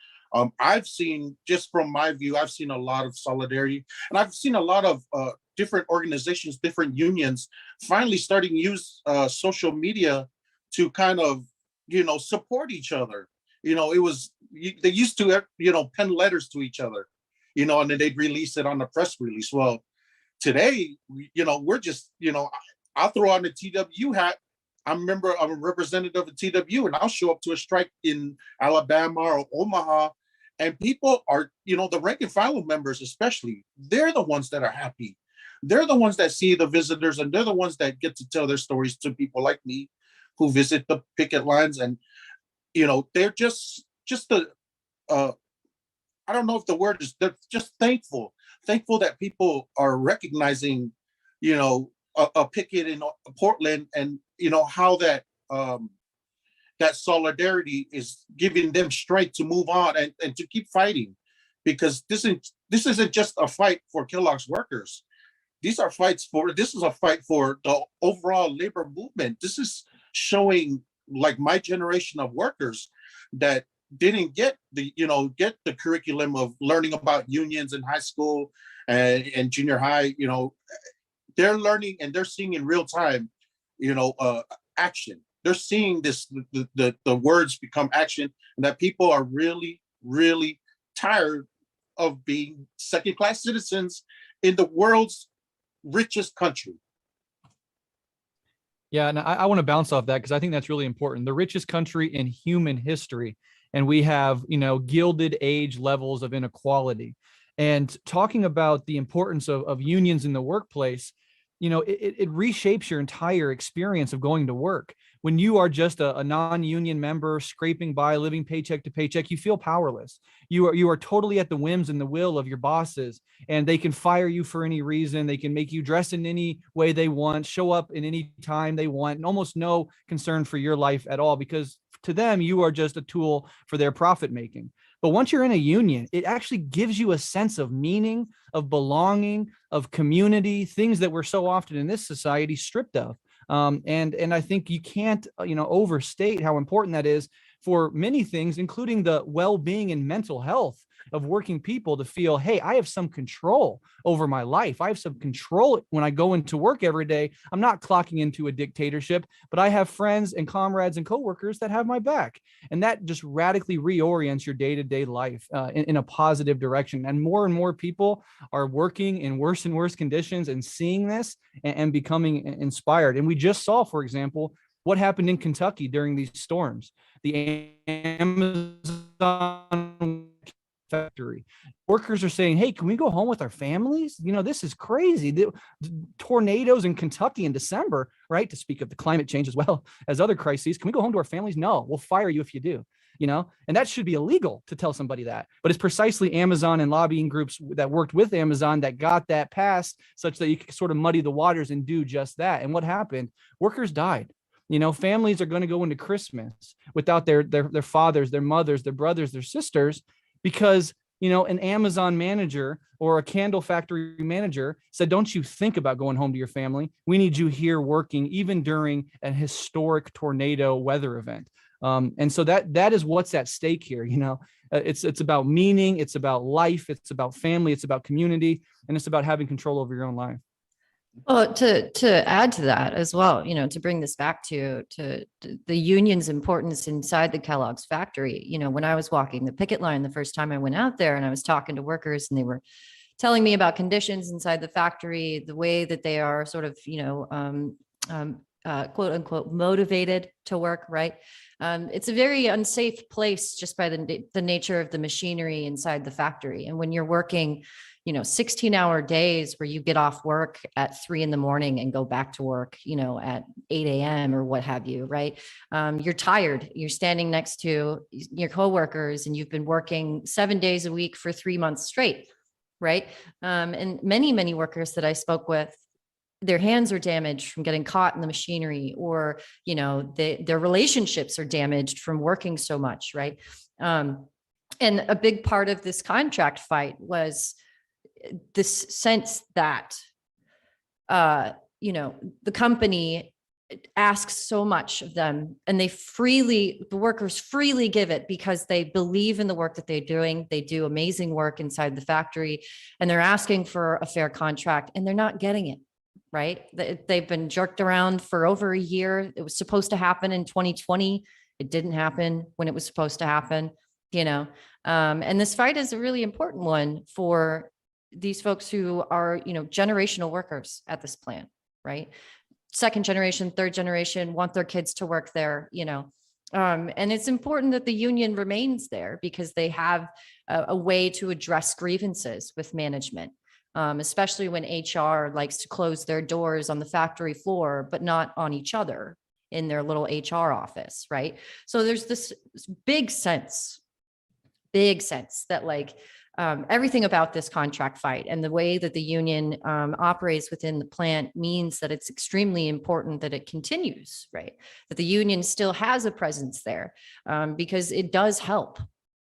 Speaker 4: I've seen, just from my view, I've seen a lot of solidarity, and I've seen a lot of different organizations, different unions finally starting to use social media to kind of, support each other. It was, they used to, pen letters to each other, and then they'd release it on the press release. Well, today, we're just, I'll throw on the TW hat. I'm a representative of TW, and I'll show up to a strike in Alabama or Omaha, and people are, the rank and file members especially, they're the ones that are happy. They're the ones that see the visitors, and they're the ones that get to tell their stories to people like me who visit the picket lines. And, they're just the, I don't know if the word is, they're just thankful that people are recognizing, a picket in Portland, and how that that solidarity is giving them strength to move on and to keep fighting, because this isn't just a fight for Kellogg's workers. This is a fight for the overall labor movement. This is showing, like, my generation of workers that didn't get the curriculum of learning about unions in high school and junior high. They're learning and they're seeing in real time, action. They're seeing the words become action, and that people are really, really tired of being second-class citizens in the world's richest country.
Speaker 3: Yeah, and I want to bounce off that because I think that's really important. The richest country in human history, and we have, Gilded Age levels of inequality. And talking about the importance of unions in the workplace, it reshapes your entire experience of going to work. When you are just a non-union member scraping by, living paycheck to paycheck, you feel powerless. You are totally at the whims and the will of your bosses, and they can fire you for any reason. They can make you dress in any way they want, show up in any time they want, and almost no concern for your life at all, because to them, you are just a tool for their profit making. But once you're in a union, it actually gives you a sense of meaning, of belonging, of community, things that we're so often in this society stripped of. And I think you can't, overstate how important that is for many things, including the well-being and mental health of working people, to feel, hey, I have some control over my life. I have some control when I go into work every day. I'm not clocking into a dictatorship, but I have friends and comrades and coworkers that have my back. And that just radically reorients your day-to-day life in a positive direction. And more people are working in worse and worse conditions and seeing this and becoming inspired. And we just saw, for example, what happened in Kentucky during these storms. The Amazon factory workers are saying, hey, can we go home with our families? This is crazy. The tornadoes in Kentucky in December, right? To speak of the climate change as well as other crises. Can we go home to our families? No, we'll fire you if you do. And that should be illegal to tell somebody that. But it's precisely Amazon and lobbying groups that worked with Amazon that got that passed, such that you can sort of muddy the waters and do just that. And what happened? Workers died. Families are going to go into Christmas without their fathers, their mothers, their brothers, their sisters, because, an Amazon manager or a candle factory manager said, don't you think about going home to your family. We need you here working even during an historic tornado weather event. And so that is what's at stake here. It's about meaning. It's about life. It's about family. It's about community. And it's about having control over your own life.
Speaker 2: Well, to add to that as well, to bring this back to the union's importance inside the Kellogg's factory. When I was walking the picket line the first time I went out there, and I was talking to workers, and they were telling me about conditions inside the factory, the way that they are sort of, quote unquote, motivated to work, right? It's a very unsafe place just by the nature of the machinery inside the factory. And when you're working 16-hour days where you get off work at 3 a.m. and go back to work, at 8 a.m. or what have you, right? You're tired. You're standing next to your coworkers, and you've been working 7 days a week for 3 months straight, right? And many workers that I spoke with, their hands are damaged from getting caught in the machinery, or, their relationships are damaged from working so much, right? And a big part of this contract fight was this sense that, the company asks so much of them, and the workers freely give it because they believe in the work that they're doing. They do amazing work inside the factory, and they're asking for a fair contract, and they're not getting it. Right. They've been jerked around for over a year. It was supposed to happen in 2020. It didn't happen when it was supposed to happen, and this fight is a really important one for these folks who are, generational workers at this plant, right? Second generation, third generation, want their kids to work there, and it's important that the union remains there because they have a way to address grievances with management. Especially when HR likes to close their doors on the factory floor, but not on each other in their little HR office, right? So there's this big sense that everything about this contract fight and the way that the union operates within the plant means that it's extremely important that it continues, right? That the union still has a presence there because it does help,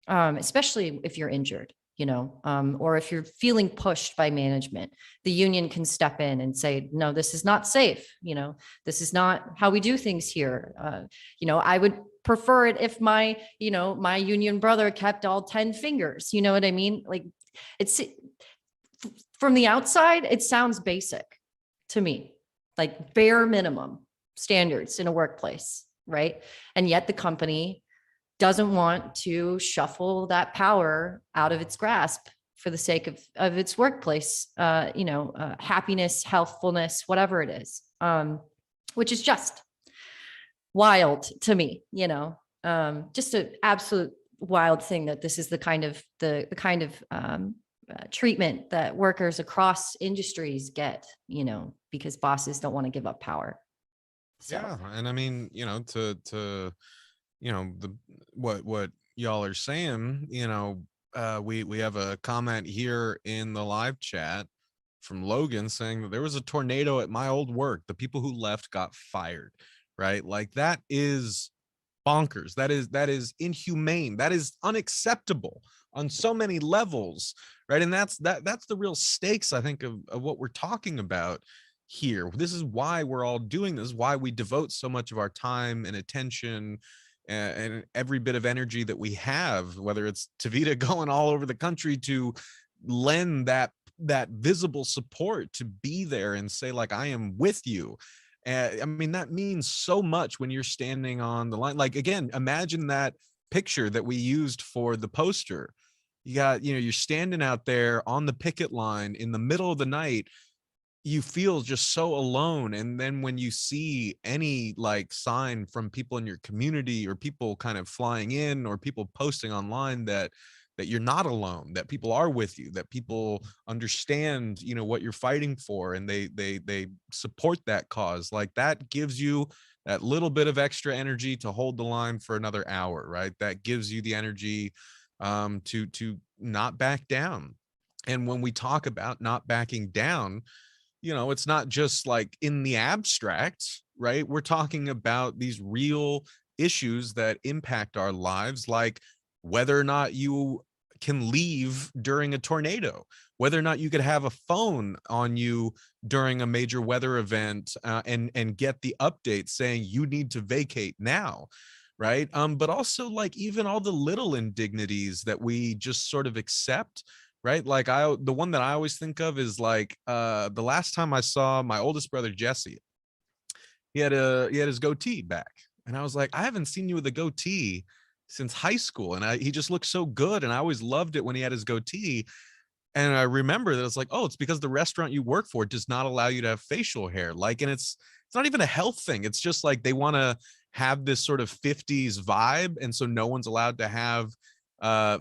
Speaker 2: especially if you're injured. Or if you're feeling pushed by management, the union can step in and say, no, this is not safe. This is not how we do things here. I would prefer it if my union brother kept all 10 fingers. You know what I mean? Like, it's from the outside, it sounds basic to me, like bare minimum standards in a workplace, right? And yet the company doesn't want to shuffle that power out of its grasp for the sake of its workplace, happiness, healthfulness, whatever it is, which is just wild to me, just an absolute wild thing that this is the kind of treatment that workers across industries get, because bosses don't want to give up power. So.
Speaker 1: Yeah, and I mean, what y'all are saying, we have a comment here in the live chat from Logan saying that there was a tornado at my old work. The people who left got fired, right? Like, that is bonkers. That is inhumane. That is unacceptable on so many levels, right? And that's the real stakes, I think, of what we're talking about here. This is why we're all doing this, why we devote so much of our time and attention and every bit of energy that we have, whether it's Tavita going all over the country to lend that visible support, to be there and say, like, I am with you. I mean, that means so much when you're standing on the line. Like, again, imagine that picture that we used for the poster. You got, you're standing out there on the picket line in the middle of the night. You feel just so alone. And then when you see any sign from people in your community, or people kind of flying in, or people posting online that you're not alone, that people are with you, that people understand, what you're fighting for, and they support that cause, like, that gives you that little bit of extra energy to hold the line for another hour, right? That gives you the energy to not back down. And when we talk about not backing down, it's not just like in the abstract, right? We're talking about these real issues that impact our lives, like whether or not you can leave during a tornado, whether or not you could have a phone on you during a major weather event and get the update saying you need to vacate now, right? But also, like, even all the little indignities that we just sort of accept, right? Like, the one that I always think of is the last time I saw my oldest brother Jesse, he had his goatee back, and I was like, I haven't seen you with a goatee since high school, and he just looked so good, and I always loved it when he had his goatee. And I remember that it's like, oh, it's because the restaurant you work for does not allow you to have facial hair. Like, and it's not even a health thing. It's just like they want to have this sort of 50s vibe, and so no one's allowed to have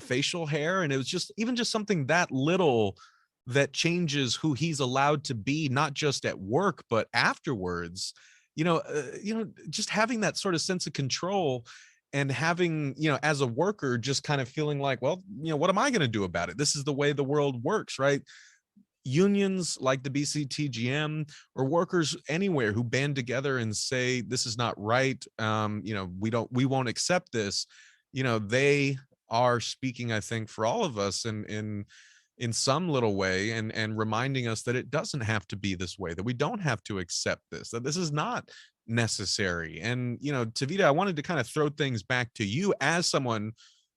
Speaker 1: facial hair. And it was just something that little that changes who he's allowed to be, not just at work but afterwards. Just having that sort of sense of control, and having, as a worker, just kind of feeling like, well, what am I going to do about it? This is the way the world works, right? Unions like the BCTGM, or workers anywhere who band together and say this is not right, we won't accept this, they are speaking, I think, for all of us in some little way, and reminding us that it doesn't have to be this way, that we don't have to accept this, that this is not necessary. And Tavita, I wanted to kind of throw things back to you as someone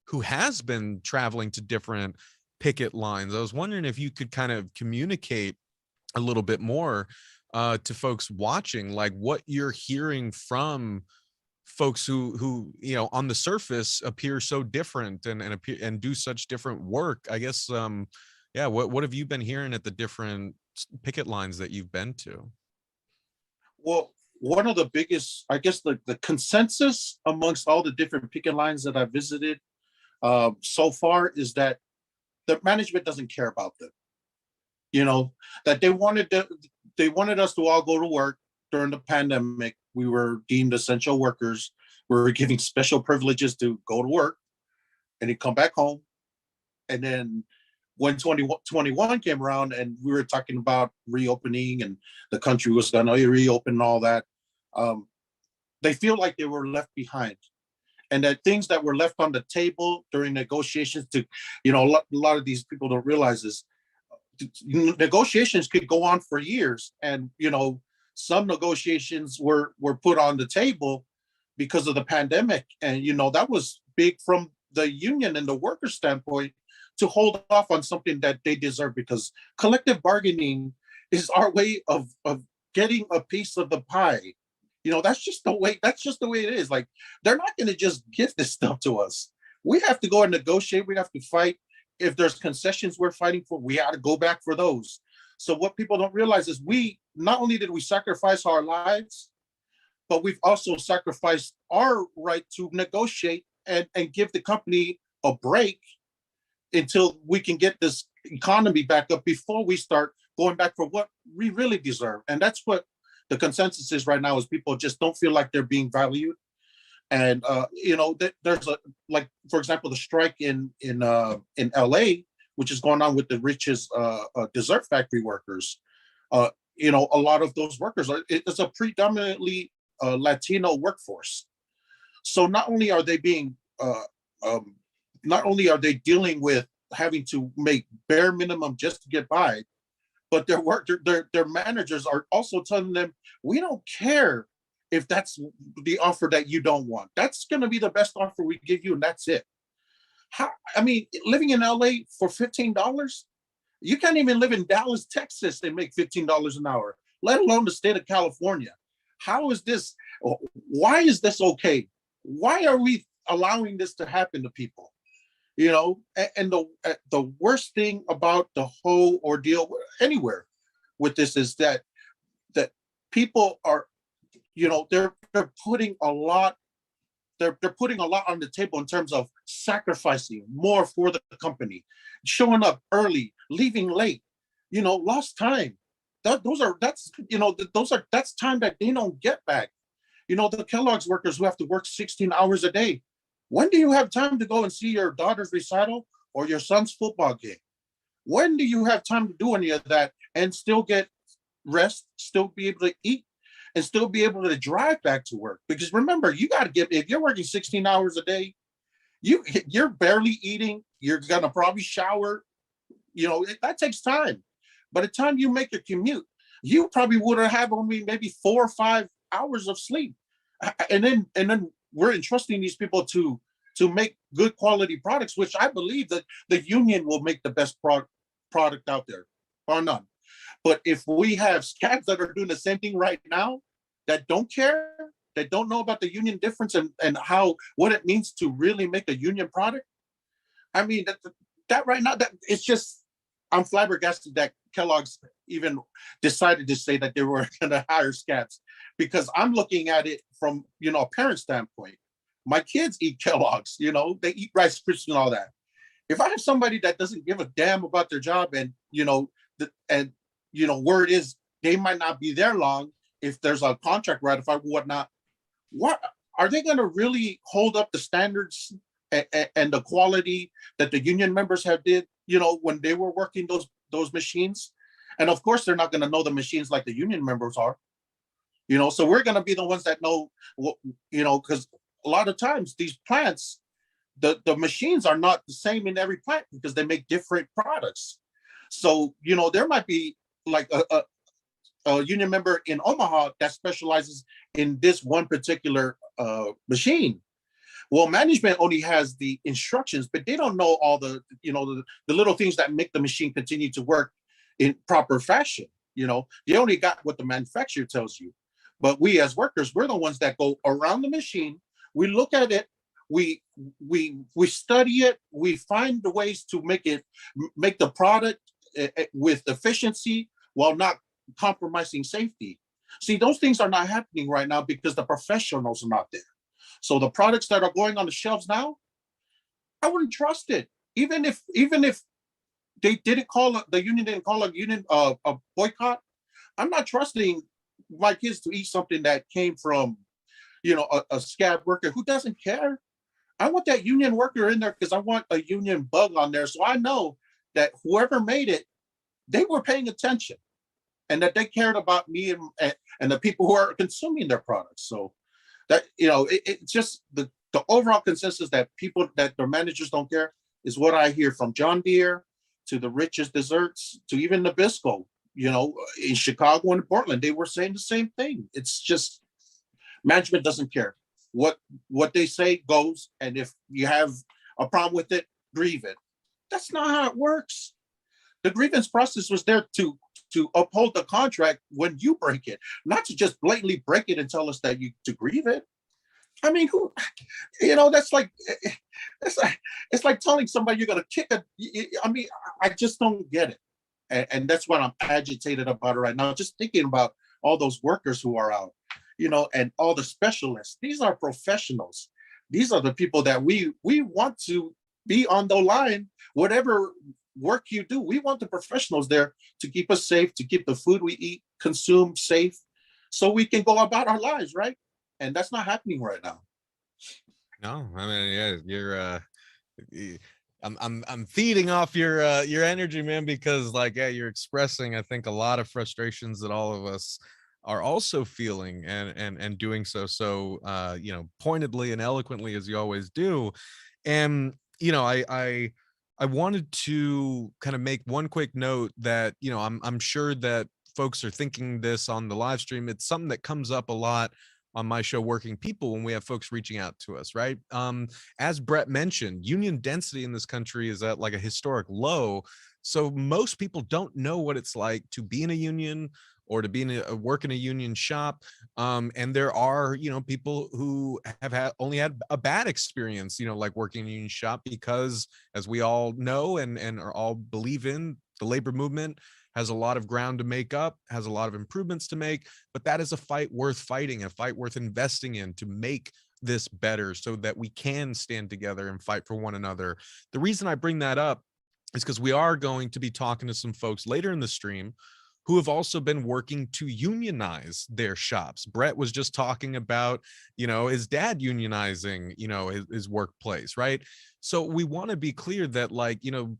Speaker 1: who has been traveling to different picket lines. I was wondering if you could kind of communicate a little bit more to folks watching, like what you're hearing from folks who on the surface appear so different and appear and do such different work. I guess yeah, what have you been hearing at the different picket lines that you've been to?
Speaker 4: Well, one of the biggest, I guess, the consensus amongst all the different picket lines that I visited so far is that the management doesn't care about them. That they wanted us to all go to work during the pandemic. We were deemed essential workers. We were giving special privileges to go to work and then come back home. And then when 2021 came around and we were talking about reopening and the country was going to reopen and all that, they feel like they were left behind. And that things that were left on the table during negotiations a lot of these people don't realize is negotiations could go on for years. And, some negotiations were put on the table because of the pandemic. And, that was big from the union and the worker standpoint to hold off on something that they deserve, because collective bargaining is our way of getting a piece of the pie. That's just the way it is. Like, they're not going to just give this stuff to us. We have to go and negotiate. We have to fight. If there's concessions we're fighting for, we got to go back for those. So what people don't realize is we not only did we sacrifice our lives, but we've also sacrificed our right to negotiate and give the company a break until we can get this economy back up before we start going back for what we really deserve. And that's what the consensus is right now, is people just don't feel like they're being valued. And there's like, for example, the strike in LA, which is going on with the Rich's dessert factory workers. A lot of those workers it's a predominantly Latino workforce. So not only are they dealing with having to make bare minimum just to get by, but their managers are also telling them, we don't care if that's the offer that you don't want. That's going to be the best offer we give you, and that's it. Living in LA for $15, you can't even live in Dallas, Texas, and make $15 an hour, let alone the state of California. How is this? Why is this okay? Why are we allowing this to happen to people? And the worst thing about the whole ordeal anywhere with this is that people are, they're putting a lot. They're putting a lot on the table in terms of sacrificing more for the company, showing up early, leaving late, lost time. That's time that they don't get back. The Kellogg's workers who have to work 16 hours a day. When do you have time to go and see your daughter's recital or your son's football game? When do you have time to do any of that and still get rest, still be able to eat, and still be able to drive back to work? Because remember, you got to if you're working 16 hours a day, you're barely eating, you're going to probably shower, that takes time. By the time you make your commute, you probably would have had only maybe 4 or 5 hours of sleep. And then we're entrusting these people to make good quality products, which I believe that the union will make the best product out there, or none. But if we have scabs that are doing the same thing right now, that don't care, that don't know about the union difference and what it means to really make a union product, that right now, that it's just, I'm flabbergasted that Kellogg's even decided to say that they were going to hire scabs, because I'm looking at it from, a parent standpoint. My kids eat Kellogg's, they eat Rice Krispies and all that. If I have somebody that doesn't give a damn about their job and, word is they might not be there long if there's a contract ratified, whatnot, what are they going to really hold up the standards and the quality that the union members have did, when they were working those machines? And of course, they're not going to know the machines like the union members are, so we're going to be the ones that know, because a lot of times these plants, the machines are not the same in every plant because they make different products. So, you know, there might be like a union member in Omaha that specializes in this one particular machine. Well, management only has the instructions, but they don't know all the, you know, the little things that make the machine continue to work in proper fashion. You know, you only got what the manufacturer tells you. But we as workers, we're the ones that go around the machine. We look at it, we study it, we find the ways to make the product with efficiency while not compromising safety. See, those things are not happening right now because the professionals are not there. So the products that are going on the shelves now, I wouldn't trust it. Even if they didn't call the union didn't call a union a boycott, I'm not trusting my kids to eat something that came from, you know, a scab worker who doesn't care. I want that union worker in there because I want a union bug on there, so I know that whoever made it, they were paying attention, and that they cared about me and the people who are consuming their products. So that, you know, it's just the overall consensus that the managers don't care is what I hear from John Deere to the Rich's Desserts to even Nabisco. You know, in Chicago and Portland, they were saying the same thing. It's just management doesn't care. What they say goes, and if you have a problem with it, grieve it. That's not how it works. The grievance process was there to uphold the contract when you break it, not to just blatantly break it and tell us that you to grieve it. I mean, who, you know, it's like telling somebody you're gonna kick a. I mean, I just don't get it, and that's what I'm agitated about right now. Just thinking about all those workers who are out, you know, and all the specialists. These are professionals. These are the people that we want to be on the line. Whatever work you do, we want the professionals there to keep us safe, to keep the food we eat, consume safe, so we can go about our lives, right? And that's not happening right now.
Speaker 1: No, I mean, yeah, you're I'm feeding off your energy, man, because like, yeah, you're expressing, I think, a lot of frustrations that all of us are also feeling and doing so you know, pointedly and eloquently, as you always do. And you know, I wanted to kind of make one quick note that, you know, I'm sure that folks are thinking this on the live stream. It's something that comes up a lot on my show, Working People, when we have folks reaching out to us, right? As Brett mentioned, union density in this country is at like a historic low. So most people don't know what it's like to be in a union or to be in work in a union shop. And there are, you know, people who have only had a bad experience, you know, like working in a union shop, because as we all know and are all believe in, the labor movement has a lot of ground to make up, has a lot of improvements to make, but that is a fight worth fighting, a fight worth investing in to make this better so that we can stand together and fight for one another. The reason I bring that up is because we are going to be talking to some folks later in the stream who have also been working to unionize their shops. Brett was just talking about, you know, his dad unionizing, you know, his workplace, right? So we want to be clear that, like, you know,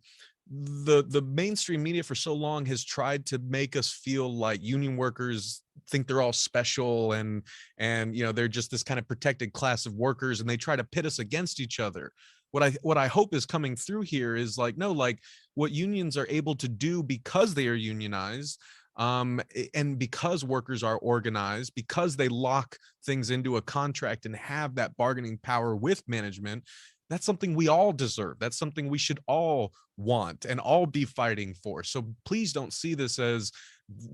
Speaker 1: the mainstream media for so long has tried to make us feel like union workers think they're all special and you know, they're just this kind of protected class of workers, and they try to pit us against each other. What I hope is coming through here is like, no, like what unions are able to do because they are unionized, and because workers are organized, because they lock things into a contract and have that bargaining power with management. That's something we all deserve. That's something we should all want and all be fighting for. So please don't see this as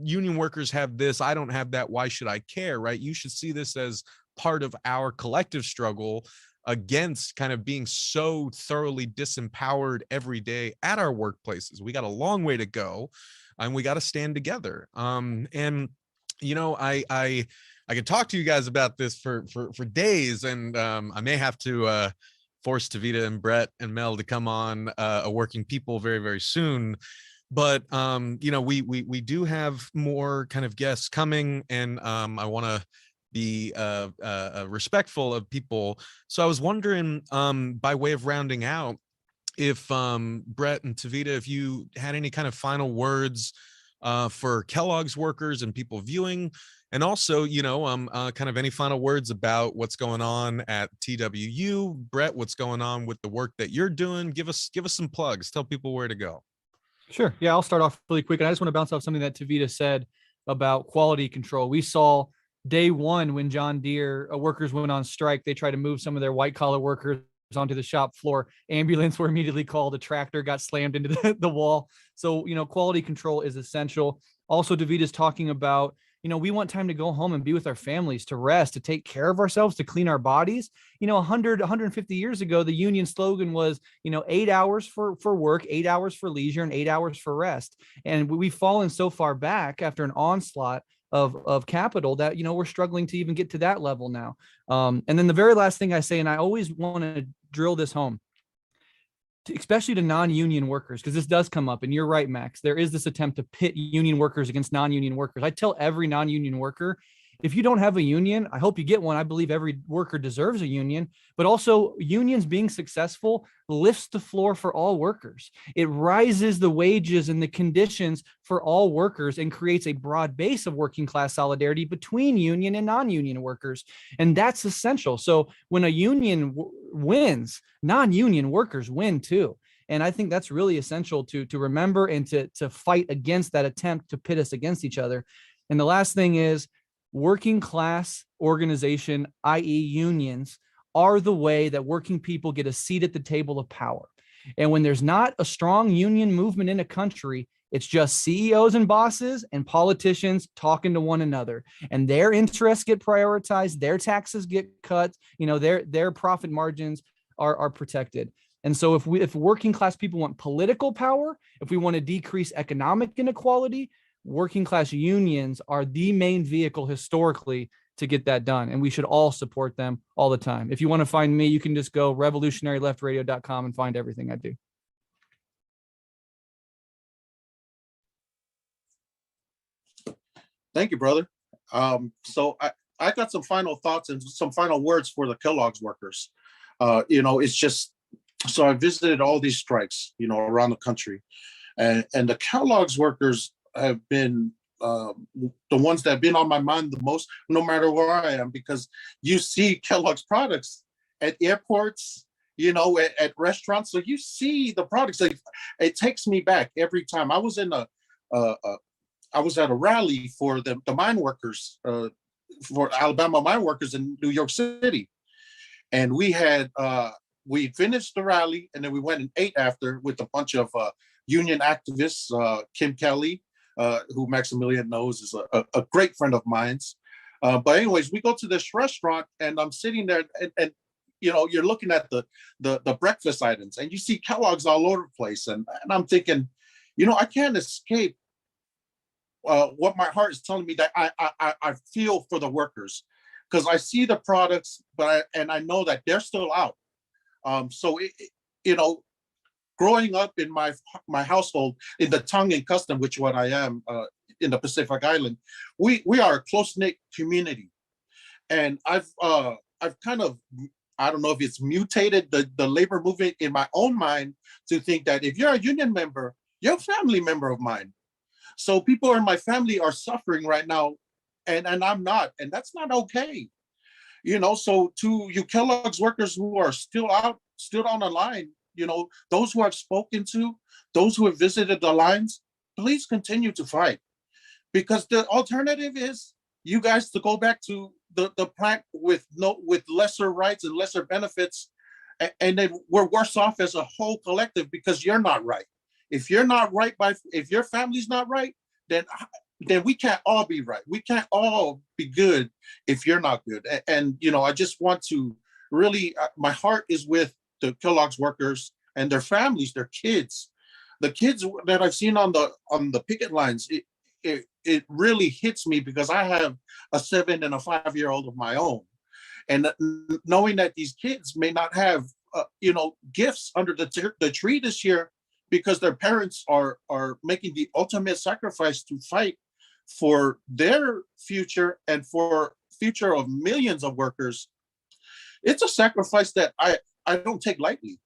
Speaker 1: union workers have this, I don't have that, why should I care, right? You should see this as part of our collective struggle against kind of being so thoroughly disempowered every day at our workplaces. We got a long way to go, and we got to stand together. And you know, I could talk to you guys about this for days, and I may have to force Tavita and Brett and Mel to come on a Working People very, very soon. But you know, we do have more kind of guests coming, and I want to be respectful of people. So I was wondering, by way of rounding out, if Brett and Tavita, if you had any kind of final words for Kellogg's workers and people viewing, And also, kind of any final words about what's going on at TWU, Brett, what's going on with the work that you're doing? Give us some plugs. Tell people where to go.
Speaker 3: Sure. Yeah, I'll start off really quick. And I just want to bounce off something that Tavita said about quality control. We saw day one when John Deere workers went on strike, they tried to move some of their white collar workers onto the shop floor. Ambulance were immediately called. A tractor got slammed into the wall. So, quality control is essential. Also, Davita's talking about, we want time to go home and be with our families, to rest, to take care of ourselves, to clean our bodies. 150 years ago, the union slogan was, 8 hours for work, 8 hours for leisure, and 8 hours for rest. And we've fallen so far back after an onslaught of capital that, we're struggling to even get to that level now. And then the very last thing I say, and I always want to drill this home, especially to non-union workers, because this does come up, and you're right, Max, there is this attempt to pit union workers against non-union workers. I tell every non-union worker, if you don't have a union, I hope you get one. I believe every worker deserves a union, but also unions being successful lifts the floor for all workers. It rises the wages and the conditions for all workers and creates a broad base of working class solidarity between union and non-union workers. And that's essential. So when a union wins, non-union workers win too. And I think that's really essential to remember and to fight against that attempt to pit us against each other. And the last thing is, working class organization, i.e. unions, are the way that working people get a seat at the table of power. And when there's not a strong union movement in a country, it's just CEOs and bosses and politicians talking to one another, and their interests get prioritized, their taxes get cut, their profit margins are protected. And so if working class people want political power, if we want to decrease economic inequality, working class unions are the main vehicle historically to get that done. And we should all support them all the time. If you want to find me, you can just go revolutionaryleftradio.com and find everything I do.
Speaker 4: Thank you, brother. So I got some final thoughts and some final words for the Kellogg's workers. It's just, so I visited all these strikes, around the country, and the Kellogg's workers have been the ones that have been on my mind the most, no matter where I am, because you see Kellogg's products at airports, at restaurants. So you see the products. Like, it takes me back every time. I was at a rally for the mine workers, for Alabama mine workers in New York City, and we finished the rally, and then we went and ate after with a bunch of union activists, Kim Kelly, who Maximilian knows is a great friend of mine's. But anyways, we go to this restaurant, and I'm sitting there, and you're looking at the breakfast items, and you see Kellogg's all over the place, and I'm thinking, I can't escape what my heart is telling me, that I feel for the workers, because I see the products, and I know that they're still out. So growing up in my household in the tongue and custom, which what I am in the Pacific Island, we are a close-knit community, and I've kind of, I don't know if it's mutated the labor movement in my own mind to think that if you're a union member, you're a family member of mine. So people in my family are suffering right now, and I'm not, and that's not okay. So to you Kellogg's workers who are still on the line, those who I've spoken to, those who have visited the lines, please continue to fight, because the alternative is you guys to go back to the plant with lesser rights and lesser benefits, and then we're worse off as a whole collective, because you're not right. If you're not right, if your family's not right, then we can't all be right. We can't all be good if you're not good. And I just want to really, my heart is with the Kellogg's workers and their families, their kids. The kids that I've seen on the picket lines, it really hits me, because I have a 7 and a 5-year-old of my own, and knowing that these kids may not have gifts under the tree this year, because their parents are making the ultimate sacrifice to fight for their future and for future of millions of workers. It's a sacrifice that I don't take lightly.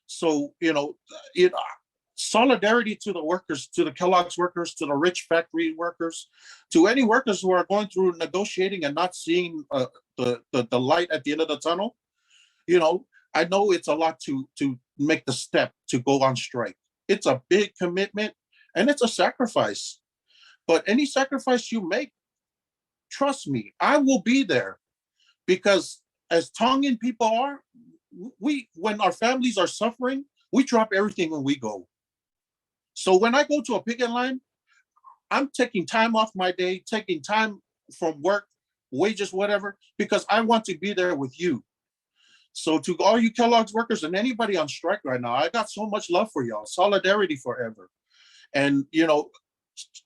Speaker 4: So solidarity to the workers, to the Kellogg's workers, to the rich factory workers, to any workers who are going through negotiating and not seeing the light at the end of the tunnel. You know, I know it's a lot to make the step to go on strike. It's a big commitment and it's a sacrifice. But any sacrifice you make, trust me, I will be there, because as Tongan people are, when our families are suffering, we drop everything when we go. So when I go to a picket line, I'm taking time off my day, taking time from work, wages, whatever, because I want to be there with you. So to all you Kellogg's workers and anybody on strike right now, I got so much love for y'all. Solidarity forever. And, you know,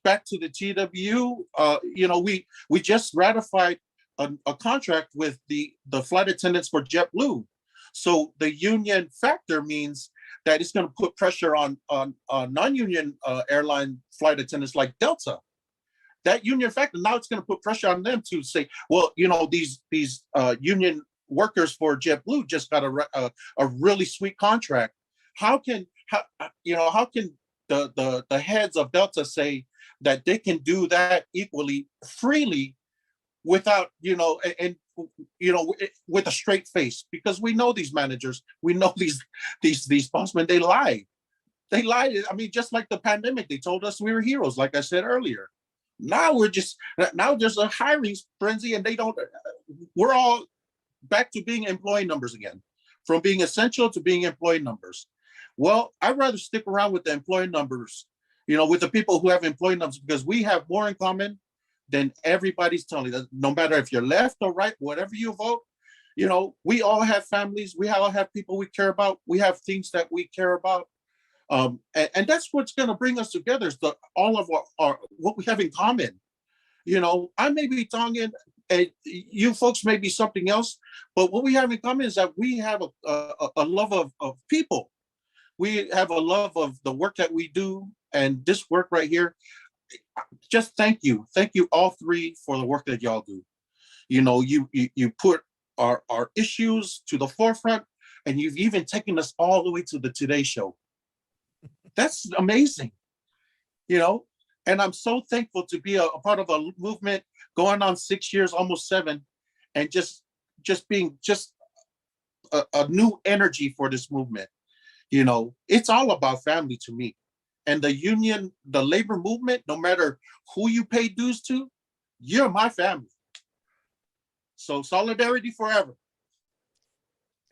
Speaker 4: back to the TWU, you know, we just ratified a contract with the flight attendants for JetBlue. So the union factor means that it's going to put pressure on non-union airline flight attendants like Delta. That union factor, now it's going to put pressure on them to say, well, you know, these union workers for JetBlue just got a really sweet contract. How can the heads of Delta say that they can do that equally freely without, you know, and you know, with a straight face? Because we know these managers, we know these bossmen, they lie. They lied. I mean, just like the pandemic, they told us we were heroes, like I said earlier. Now there's a hiring frenzy, and we're all back to being employee numbers again, from being essential to being employee numbers. Well, I'd rather stick around with the employee numbers, you know, with the people who have employee numbers, because we have more in common than everybody's telling us. No matter if you're left or right, whatever you vote, you know, we all have families, we all have people we care about, we have things that we care about. And that's what's going to bring us together, is all of our what we have in common. You know, I may be Tongan, and you folks may be something else, but what we have in common is that we have a love of people. We have a love of the work that we do, and this work right here. Just thank you all three for the work that y'all do. You know, you put our issues to the forefront, and you've even taken us all the way to the Today Show. That's amazing, you know. And I'm so thankful to be a part of a movement going on 6 years, almost 7, and just being a new energy for this movement. You know, it's all about family to me. And the union, the labor movement, no matter who you pay dues to, you're my family. So solidarity forever.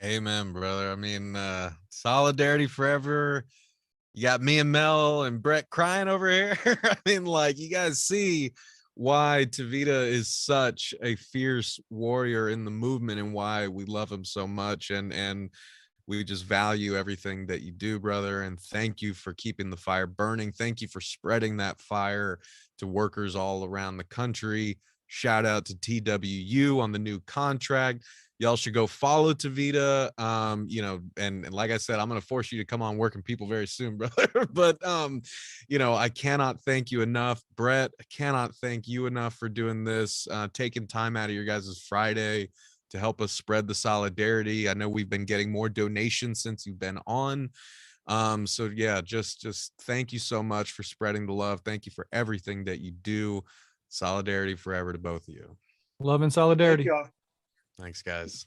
Speaker 1: Amen, brother. I mean, solidarity forever. You got me and Mel and Brett crying over here. I mean, like, you guys see why Tevita is such a fierce warrior in the movement, and why we love him so much. And we just value everything that you do, brother. And thank you for keeping the fire burning. Thank you for spreading that fire to workers all around the country. Shout out to TWU on the new contract. Y'all should go follow Tevita. You know, and like I said, I'm going to force you to come on Working People very soon, brother. But, you know, I cannot thank you enough. Brett, I cannot thank you enough for doing this, taking time out of your guys' Friday to help us spread the solidarity. I know we've been getting more donations since you've been on. So yeah, just thank you so much for spreading the love. Thank you for everything that you do. Solidarity forever to both of you.
Speaker 3: Love and solidarity.
Speaker 1: Thanks, guys.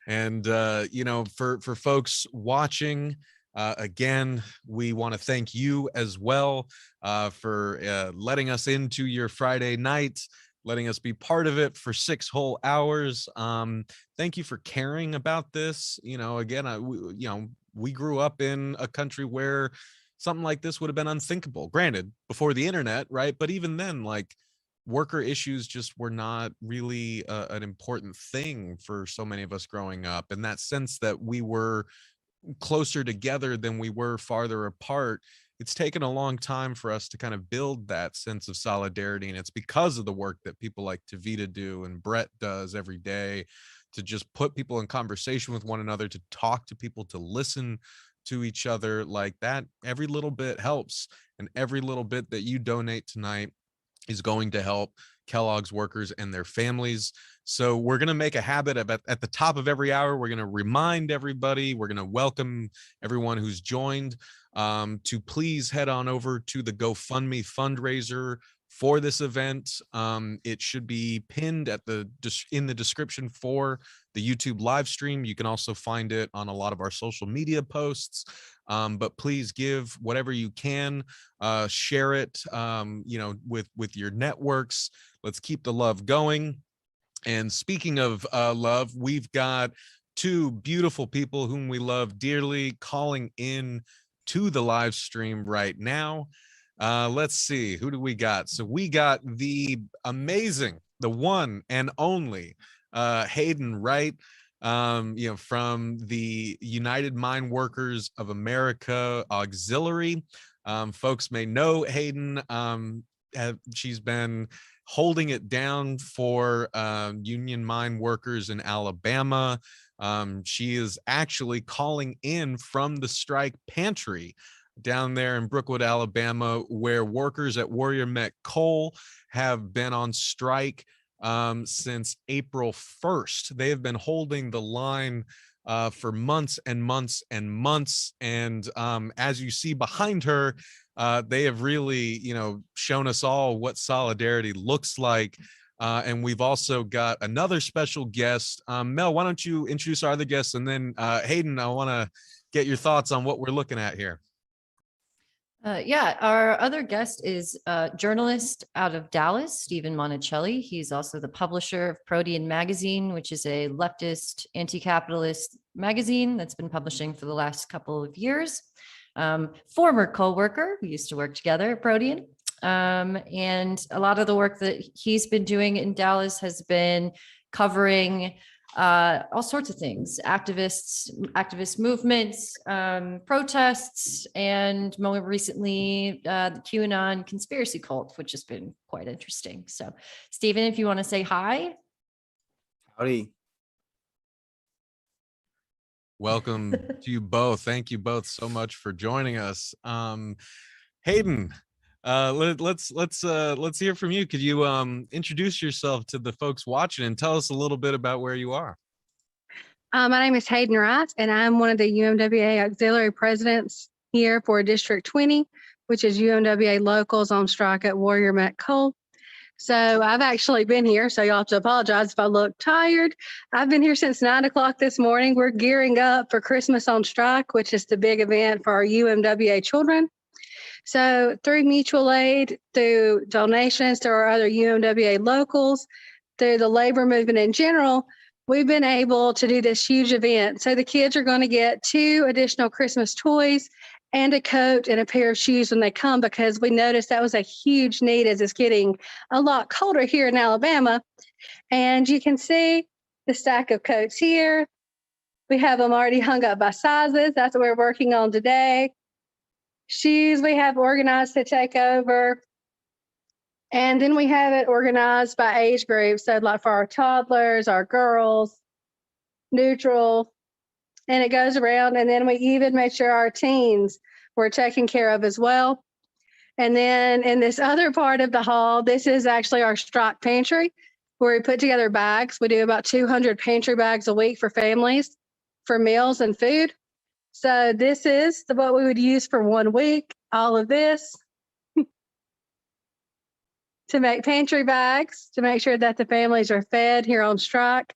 Speaker 1: And you know, for folks watching, again, we want to thank you as well for letting us into your Friday night, letting us be part of it for 6 whole hours. Thank you for caring about this. You know, again, we grew up in a country where something like this would have been unthinkable. Granted, before the internet, right? But even then, like, worker issues just were not really an important thing for so many of us growing up. In that sense, that we were closer together than we were farther apart. It's taken a long time for us to kind of build that sense of solidarity. And it's because of the work that people like Tevita do and Brett does every day, to just put people in conversation with one another, to talk to people, to listen to each other like that. Every little bit helps. And every little bit that you donate tonight is going to help Kellogg's workers and their families. So we're going to make a habit of at the top of every hour, we're going to remind everybody, we're going to welcome everyone who's joined to please head on over to the GoFundMe fundraiser for this event. It should be pinned in the description for the YouTube live stream. You can also find it on a lot of our social media posts. But please give whatever you can, share it, with your networks. Let's keep the love going. And speaking of love, we've got two beautiful people whom we love dearly calling in to the live stream right now. Let's see, who do we got? So we got the amazing, the one and only Hayden Wright, from the United Mine Workers of America Auxiliary. Folks may know Hayden. She's been holding it down for union mine workers in Alabama. She is actually calling in from the strike pantry down there in Brookwood, Alabama, where workers at Warrior Met Coal have been on strike since April 1st. They have been holding the line for months and months and months. And as you see behind her, they have really, shown us all what solidarity looks like. And we've also got another special guest. Mel, why don't you introduce our other guests? And then Hayden, I want to get your thoughts on what we're looking at here.
Speaker 2: Yeah, our other guest is a journalist out of Dallas, Stephen Monticelli. He's also the publisher of Protean Magazine, which is a leftist, anti-capitalist magazine that's been publishing for the last couple of years. Former co-worker, we used to work together at Protean. And a lot of the work that he's been doing in Dallas has been covering all sorts of things, activist movements, protests, and more recently, the QAnon conspiracy cult, which has been quite interesting. So, Stephen, if you want to say hi.
Speaker 5: Howdy.
Speaker 1: Welcome to you both. Thank you both so much for joining us. Hayden, let's hear from you. Could you introduce yourself to the folks watching and tell us a little bit about where you are?
Speaker 6: My name is Hayden Wright, and I'm one of the UMWA auxiliary presidents here for District 20, which is UMWA locals on strike at Warrior Met Coal. So I've actually been here, so you'll have to apologize if I look tired. I've been here since 9 o'clock this morning. We're gearing up for Christmas on Strike, which is the big event for our UMWA children. So through mutual aid, through donations to our other UMWA locals, through the labor movement in general, we've been able to do this huge event. So the kids are going to get 2 additional Christmas toys and a coat and a pair of shoes when they come, because we noticed that was a huge need as it's getting a lot colder here in Alabama. And you can see the stack of coats here. We have them already hung up by sizes. That's what we're working on today. Shoes we have organized to take over. And then we have it organized by age group. So like for our toddlers, our girls, neutral, and it goes around. And then we even make sure our teens were taken care of as well. And then in this other part of the hall, this is actually our strike pantry, where we put together bags. We do about 200 pantry bags a week for families for meals and food. So this is what we would use for 1 week, all of this to make pantry bags, to make sure that the families are fed here on strike.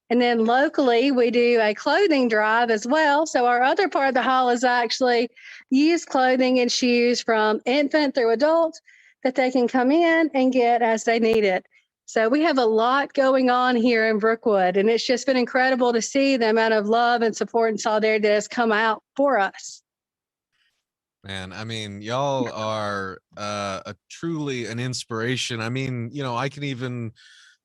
Speaker 6: And then locally, we do a clothing drive as well. So our other part of the hall is actually used clothing and shoes from infant through adult that they can come in and get as they need it. So we have a lot going on here in Brookwood, and it's just been incredible to see the amount of love and support and solidarity that has come out for us.
Speaker 1: Man, I mean, y'all are truly an inspiration. I mean, I can even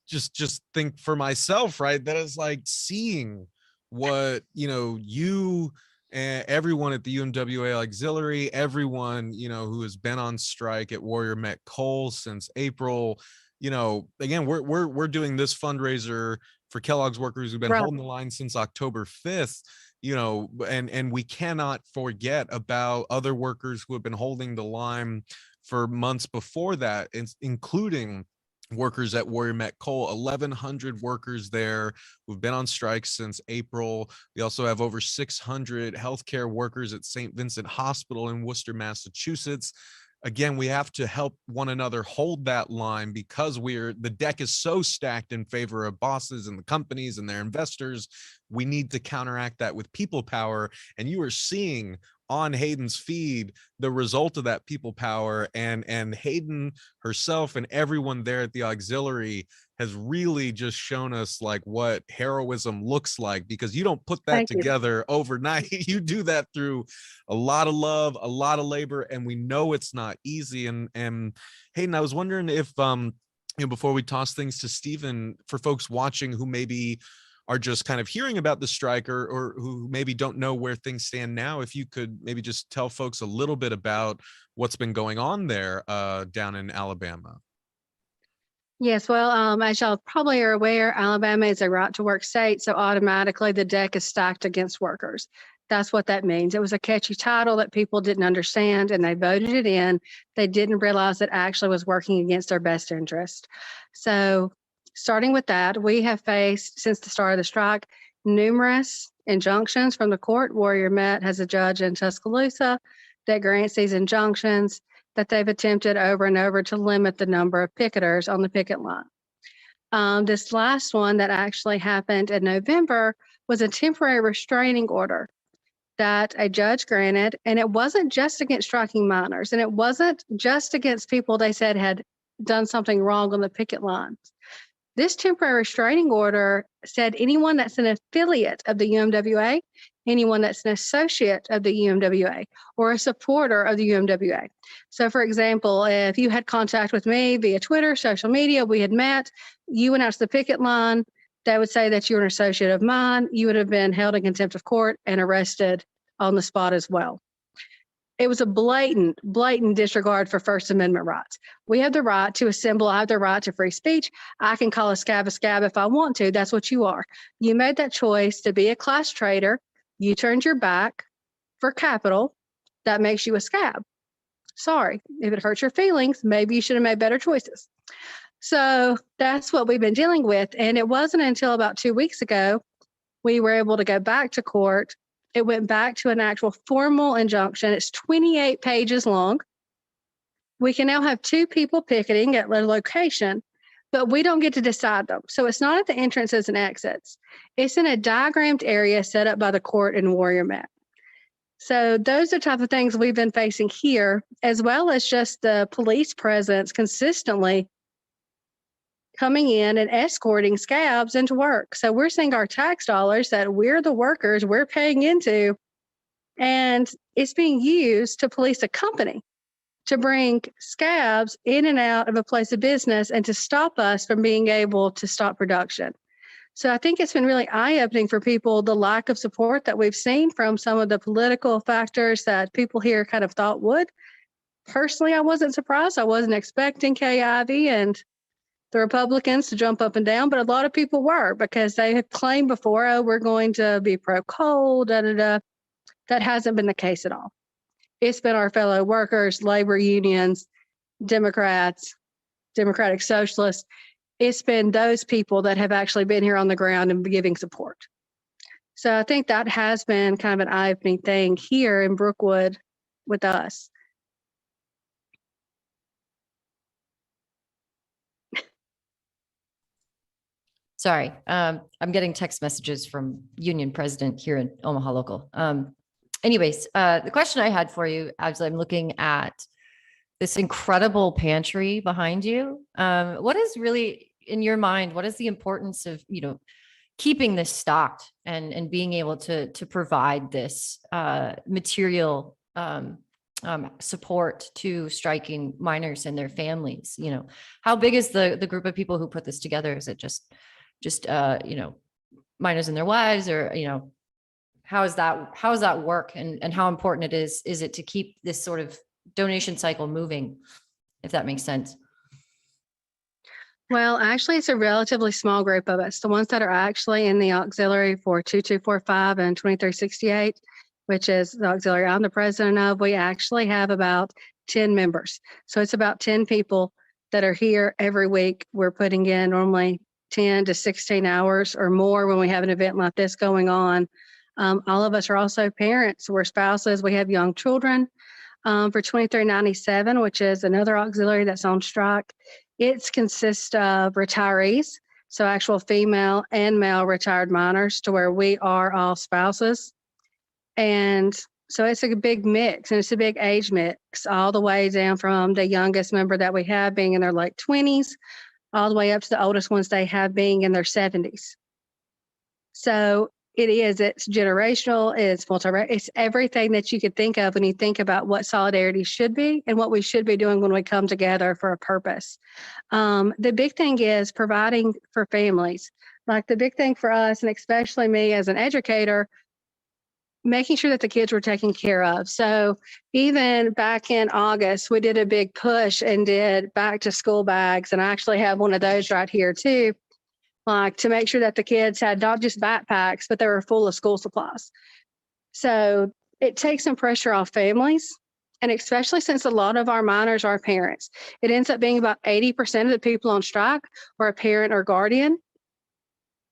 Speaker 1: just think for myself, right? That is like seeing what, you and everyone at the UMWA Auxiliary, everyone, who has been on strike at Warrior Met Coal since April, again, we're doing this fundraiser for Kellogg's workers who've been holding the line since October 5th, and we cannot forget about other workers who have been holding the line for months before that, including workers at Warrior Met Coal, 1,100 workers there who've been on strike since April. We also have over 600 healthcare workers at St. Vincent Hospital in Worcester, Massachusetts. Again, we have to help one another hold that line because the deck is so stacked in favor of bosses and the companies and their investors. We need to counteract that with people power. And you are seeing on Hayden's feed the result of that people power, and Hayden herself and everyone there at the auxiliary has really just shown us like what heroism looks like, because you don't put that
Speaker 6: Thank you.
Speaker 1: together overnight. You do that through a lot of love, a lot of labor, and we know it's not easy. And Hayden, I was wondering if before we toss things to Stephen, for folks watching who maybe are just kind of hearing about the strike or who maybe don't know where things stand now, if you could maybe just tell folks a little bit about what's been going on there down in Alabama.
Speaker 6: Yes, well, as y'all probably are aware, Alabama is a right to work state, so automatically the deck is stacked against workers. That's what that means. It was a catchy title that people didn't understand, and they voted it in. They didn't realize it actually was working against their best interest. So starting with that, we have faced, since the start of the strike, numerous injunctions from the court. Warrior Met has a judge in Tuscaloosa that grants these injunctions that they've attempted over and over to limit the number of picketers on the picket line. This last one that actually happened in November was a temporary restraining order that a judge granted, and it wasn't just against striking miners, and it wasn't just against people they said had done something wrong on the picket lines. This temporary restraining order said anyone that's an affiliate of the UMWA, anyone that's an associate of the UMWA, or a supporter of the UMWA. So, for example, if you had contact with me via Twitter, social media, we had met, you went out to the picket line, they would say that you're an associate of mine, you would have been held in contempt of court and arrested on the spot as well. It was a blatant disregard for First Amendment rights. We have the right to assemble. I have the right to free speech. I can call a scab if I want to. That's what you are. You made that choice to be a class traitor. You turned your back for capital. That makes you a scab. Sorry. If it hurts your feelings, maybe you should have made better choices. So that's what we've been dealing with. And it wasn't until about 2 weeks ago we were able to go back to court. It went back to an actual formal injunction. It's 28 pages long. We can now have 2 people picketing at a location, but we don't get to decide them. So it's not at the entrances and exits. It's in a diagrammed area set up by the court in Warrior Met. So those are the type of things we've been facing here, as well as just the police presence consistently coming in and escorting scabs into work. So we're seeing our tax dollars that we're the workers, we're paying into, and it's being used to police a company to bring scabs in and out of a place of business and to stop us from being able to stop production. So I think it's been really eye-opening for people, the lack of support that we've seen from some of the political factors that people here kind of thought would. Personally, I wasn't surprised. I wasn't expecting Kay Ivey and the Republicans to jump up and down, but a lot of people were, because they had claimed before, oh, we're going to be pro-coal, That hasn't been the case at all. It's been our fellow workers, labor unions, Democrats, Democratic Socialists. It's been those people that have actually been here on the ground and giving support. So I think that has been kind of an eye-opening thing here in Brookwood with us.
Speaker 2: Sorry, I'm getting text messages from union president here in Omaha local. Anyways, the question I had for you, as I'm looking at this incredible pantry behind you, what is really in your mind, what is the importance of, keeping this stocked and being able to provide this material support to striking miners and their families? How big is the group of people who put this together? Is it just miners and their wives, or how does that work, and how important is it to keep this sort of donation cycle moving, if that makes sense?
Speaker 6: Well, actually, it's a relatively small group of us. The ones that are actually in the auxiliary for 2245 and 2368, which is the auxiliary I'm the president of, we actually have about 10 members. So it's about 10 people that are here every week. We're putting in normally 10 to 16 hours or more when we have an event like this going on. All of us are also parents. We're spouses. We have young children. For 2397, which is another auxiliary that's on strike, it consists of retirees, so actual female and male retired miners, to where we are all spouses. And so it's a big mix, and it's a big age mix, all the way down from the youngest member that we have being in their late 20s, all the way up to the oldest ones they have being in their 70s. So it's generational, it's everything that you could think of when you think about what solidarity should be and what we should be doing when we come together for a purpose. The big thing is providing for families. Like the big thing for us, and especially me as an educator, making sure that the kids were taken care of. So even back in August, we did a big push and did back to school bags. And I actually have one of those right here too, like to make sure that the kids had not just backpacks, but they were full of school supplies. So it takes some pressure off families. And especially since a lot of our miners are parents, it ends up being about 80% of the people on strike are a parent or guardian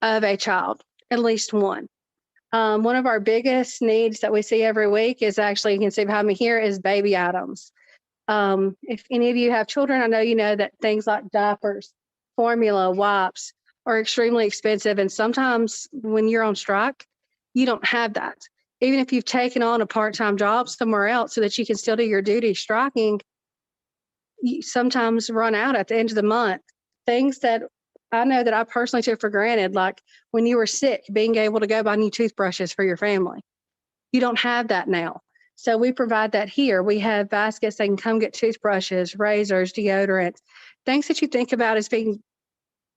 Speaker 6: of a child, at least one. One of our biggest needs that we see every week is actually, you can see behind me here, is baby items. If any of you have children, I know you know that things like diapers, formula, wipes are extremely expensive. And sometimes when you're on strike, you don't have that. Even if you've taken on a part-time job somewhere else so that you can still do your duty striking, you sometimes run out at the end of the month. Things that I know that I personally took for granted, like when you were sick, being able to go buy new toothbrushes for your family. You don't have that now. So we provide that here. We have baskets that can come get toothbrushes, razors, deodorant, things that you think about as being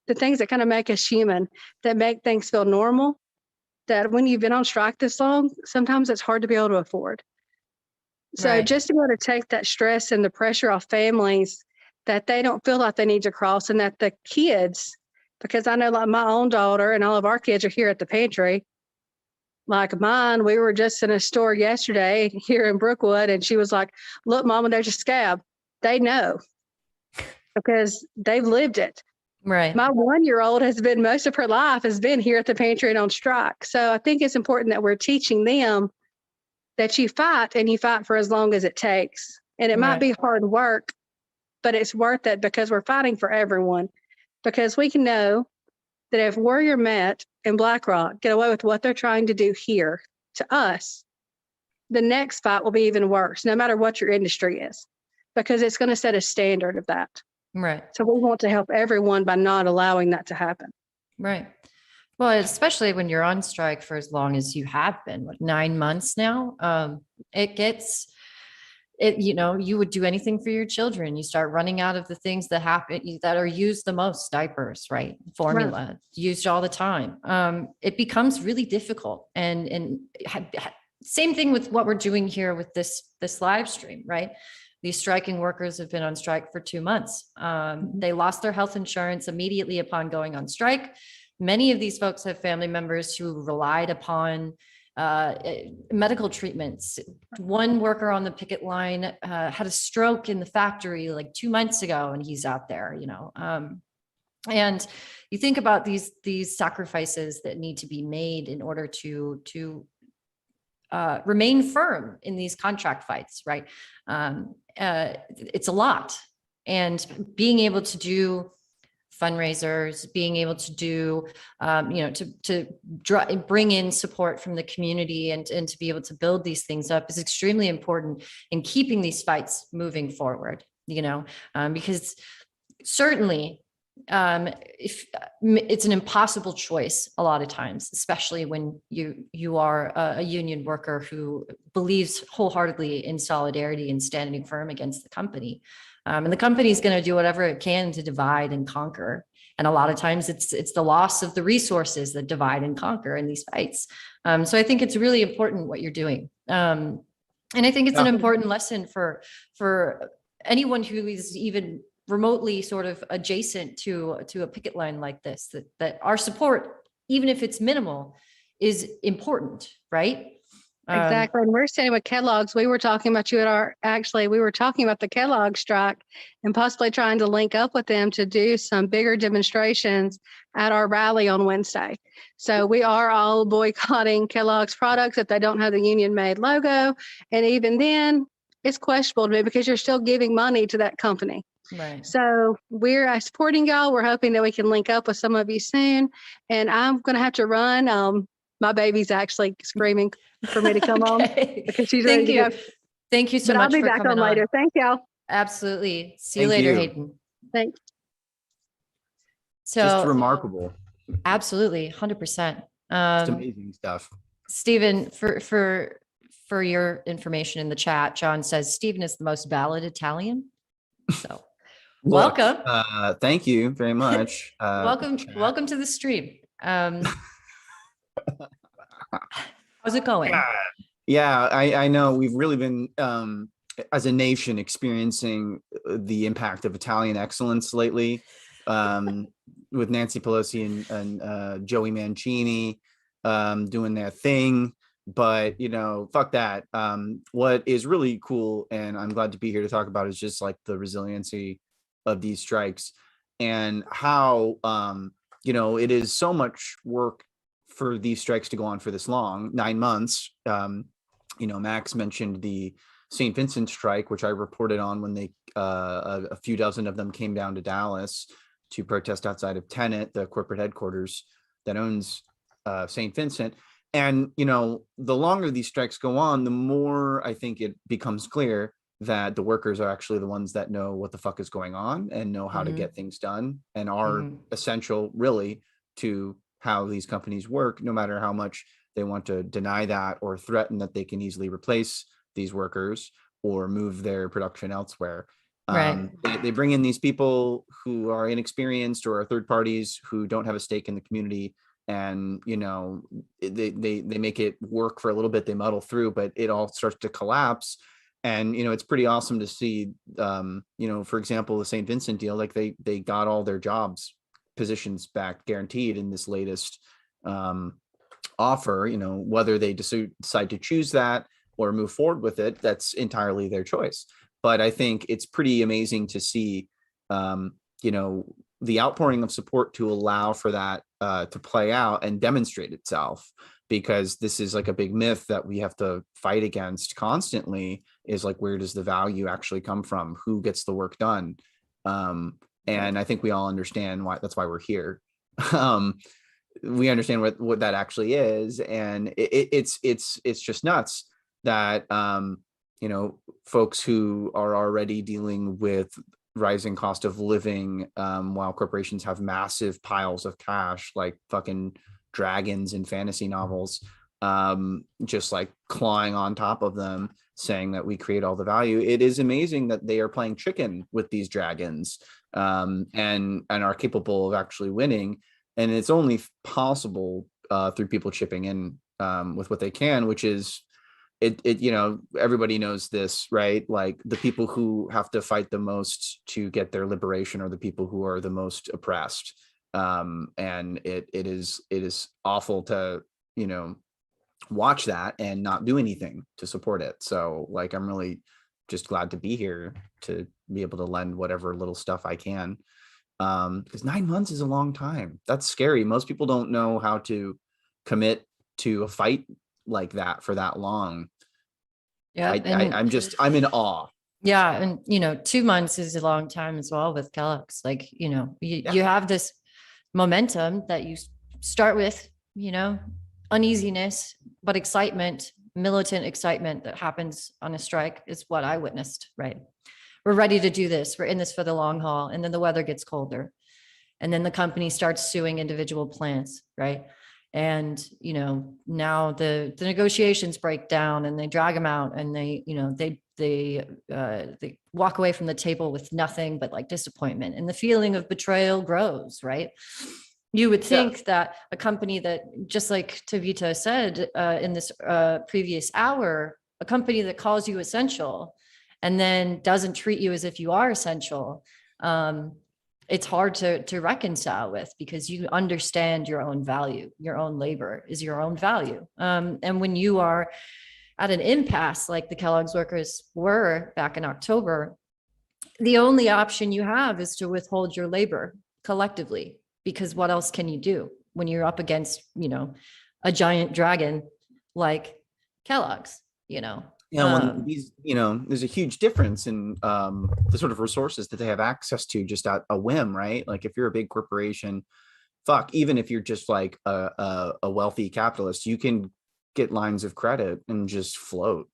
Speaker 6: the things that kind of make us human, that make things feel normal, that when you've been on strike this long, sometimes it's hard to be able to afford. So
Speaker 2: Right.
Speaker 6: just to be able to take that stress and the pressure off families, that they don't feel like they need to cross, and that the kids, because I know like my own daughter and all of our kids are here at the pantry. Like mine, we were just in a store yesterday here in Brookwood, and she was like, "Look, Mama, there's a scab." They know because they've lived it.
Speaker 2: Right.
Speaker 6: My 1-year-old has been, most of her life has been here at the pantry and on strike. So I think it's important that we're teaching them that you fight, and you fight for as long as it takes. And it might
Speaker 2: Right.
Speaker 6: be hard work, but it's worth it because we're fighting for everyone. Because we can know that if Warrior Met and BlackRock get away with what they're trying to do here to us, the next fight will be even worse, no matter what your industry is, because it's going to set a standard of that.
Speaker 2: Right.
Speaker 6: So we want to help everyone by not allowing that to happen.
Speaker 2: Right. Well, especially when you're on strike for as long as you have been, what, 9 months now, you would do anything for your children. You start running out of the things that that are used the most, diapers, right? Formula, used all the time. It becomes really difficult. And same thing with what we're doing here with this live stream, right? These striking workers have been on strike for 2 months. They lost their health insurance immediately upon going on strike. Many of these folks have family members who relied upon medical treatments. One worker on the picket line had a stroke in the factory like 2 months ago, and he's out there, and you think about these sacrifices that need to be made in order to remain firm in these contract fights, right? It's a lot. And being able to do fundraisers, being able to do, bring in support from the community and to be able to build these things up is extremely important in keeping these fights moving forward, because certainly if it's an impossible choice a lot of times, especially when you are a union worker who believes wholeheartedly in solidarity and standing firm against the company. And the company is going to do whatever it can to divide and conquer. And a lot of times it's the loss of the resources that divide and conquer in these fights. So I think it's really important what you're doing. And I think it's an important lesson for anyone who is even remotely sort of adjacent to a picket line like this, that our support, even if it's minimal, is important, right?
Speaker 6: Exactly. And we're standing with Kellogg's. We were talking about we were talking about the Kellogg strike and possibly trying to link up with them to do some bigger demonstrations at our rally on Wednesday. So we are all boycotting Kellogg's products if they don't have the union made logo. And even then, it's questionable to me because you're still giving money to that company.
Speaker 2: Right.
Speaker 6: So we're supporting y'all. We're hoping that we can link up with some of you soon. And I'm going to have to run. My baby's actually screaming for me to come on
Speaker 2: Okay.
Speaker 6: because she's ready
Speaker 2: Thank
Speaker 6: to
Speaker 2: you.
Speaker 6: go.
Speaker 2: Thank you so
Speaker 6: But I'll
Speaker 2: much
Speaker 6: be
Speaker 2: for
Speaker 6: back
Speaker 2: coming
Speaker 6: on later. Thank y'all.
Speaker 2: Absolutely. See you
Speaker 5: Thank
Speaker 2: later,
Speaker 5: you.
Speaker 2: Hayden.
Speaker 6: Thanks.
Speaker 2: So
Speaker 5: Just remarkable.
Speaker 2: absolutely, 100%.
Speaker 5: It's amazing stuff.
Speaker 2: Stephen, for your information in the chat, John says Stephen is the most valid Italian. So
Speaker 5: Look,
Speaker 2: welcome.
Speaker 5: Thank you very much.
Speaker 2: welcome to the stream. How's it going?
Speaker 5: Yeah, I know we've really been as a nation experiencing the impact of Italian excellence lately, with Nancy Pelosi and Joey Mancini doing their thing. But fuck that. What is really cool, and I'm glad to be here to talk about, is just like the resiliency of these strikes and how it is so much work for these strikes to go on for this long, 9 months. Max mentioned the St. Vincent strike, which I reported on when they a few dozen of them came down to Dallas to protest outside of Tenet, the corporate headquarters that owns St. Vincent. And the longer these strikes go on, the more I think it becomes clear that the workers are actually the ones that know what the fuck is going on and know how to get things done and are essential really to how these companies work, no matter how much they want to deny that or threaten that they can easily replace these workers or move their production elsewhere.
Speaker 2: Right.
Speaker 5: They bring in these people who are inexperienced or are third parties who don't have a stake in the community, and they make it work for a little bit. They muddle through, but it all starts to collapse. And it's pretty awesome to see. For example, the St. Vincent deal, like they got all their jobs positions back guaranteed in this latest offer. Whether they decide to choose that or move forward with it, that's entirely their choice. But I think it's pretty amazing to see the outpouring of support to allow for that to play out and demonstrate itself, because this is like a big myth that we have to fight against constantly, is like, where does the value actually come from? Who gets the work done? And I think we all understand why. That's why we're here. We understand what that actually is, and it's just nuts that folks who are already dealing with rising cost of living, while corporations have massive piles of cash like fucking dragons in fantasy novels, just like clawing on top of them, saying that we create all the value. It is amazing that they are playing chicken with these dragons, and are capable of actually winning. And it's only possible through people chipping in with what they can, which is everybody knows this, right? Like, the people who have to fight the most to get their liberation are the people who are the most oppressed. And it is awful to watch that and not do anything to support it. So like, I'm really just glad to be here to be able to lend whatever little stuff I can, because 9 months is a long time. That's scary. Most people don't know how to commit to a fight like that for that long.
Speaker 2: Yeah.
Speaker 5: I'm in awe.
Speaker 2: Yeah. And, 2 months is a long time as well with Kellogg's. Like, you have this momentum that you start with, uneasiness, but excitement, militant excitement that happens on a strike is what I witnessed, right? We're ready to do this. We're in this for the long haul. And then the weather gets colder. And then the company starts suing individual plants, right? And, now the negotiations break down and they drag them out, and they walk away from the table with nothing but like disappointment, and the feeling of betrayal grows, right? You would think that a company that, just like Tavita said in this previous hour, a company that calls you essential and then doesn't treat you as if you are essential, it's hard to reconcile with, because you understand your own value. Your own labor is your own value. And when you are at an impasse like the Kellogg's workers were back in October, the only option you have is to withhold your labor collectively, because what else can you do when you're up against, a giant dragon like Kellogg's,
Speaker 5: Yeah, when these, there's a huge difference in the sort of resources that they have access to just at a whim, right? Like if you're a big corporation, fuck, even if you're just like a wealthy capitalist, you can get lines of credit and just float.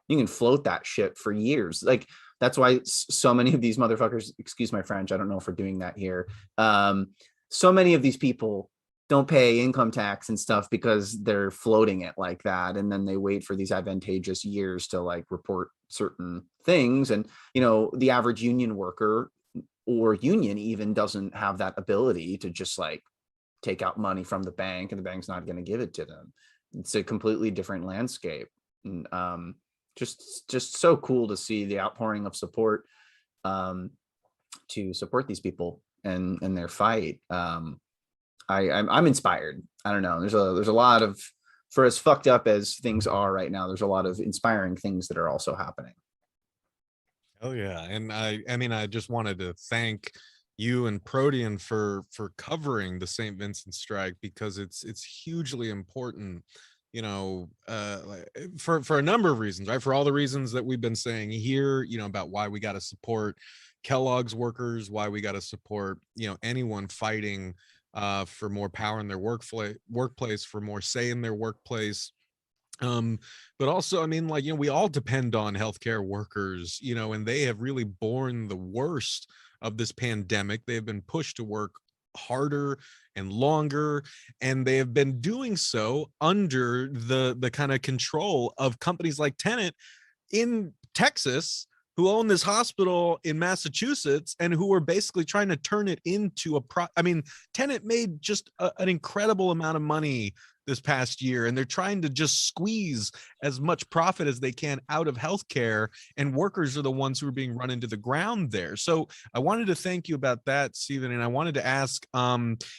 Speaker 5: You can float that shit for years. Like that's why so many of these motherfuckers, excuse my French, I don't know if we're doing that here. So many of these people don't pay income tax and stuff because they're floating it like that, and then they wait for these advantageous years to like report certain things. And the average union worker or union even doesn't have that ability to just like take out money from the bank, and the bank's not going to give it to them. It's a completely different landscape. And just so cool to see the outpouring of support to support these people and their fight. I'm inspired. I don't know. There's a lot of, for as fucked up as things are right now, there's a lot of inspiring things that are also happening.
Speaker 1: Oh yeah, and I mean, I just wanted to thank you and Protean for covering the St. Vincent strike, because it's hugely important, for a number of reasons, right? For all the reasons that we've been saying here, about why we got to support Kellogg's workers, why we got to support, anyone fighting for more power in their workplace, for more say in their workplace. But also, I mean, like, we all depend on healthcare workers, and they have really borne the worst of this pandemic. They have been pushed to work harder and longer, and they have been doing so under the kind of control of companies like Tenet in Texas, who own this hospital in Massachusetts, and who are basically trying to turn it into Tenet made just an incredible amount of money this past year, and they're trying to just squeeze as much profit as they can out of healthcare, and workers are the ones who are being run into the ground there. So I wanted to thank you about that, Stephen, and I wanted to ask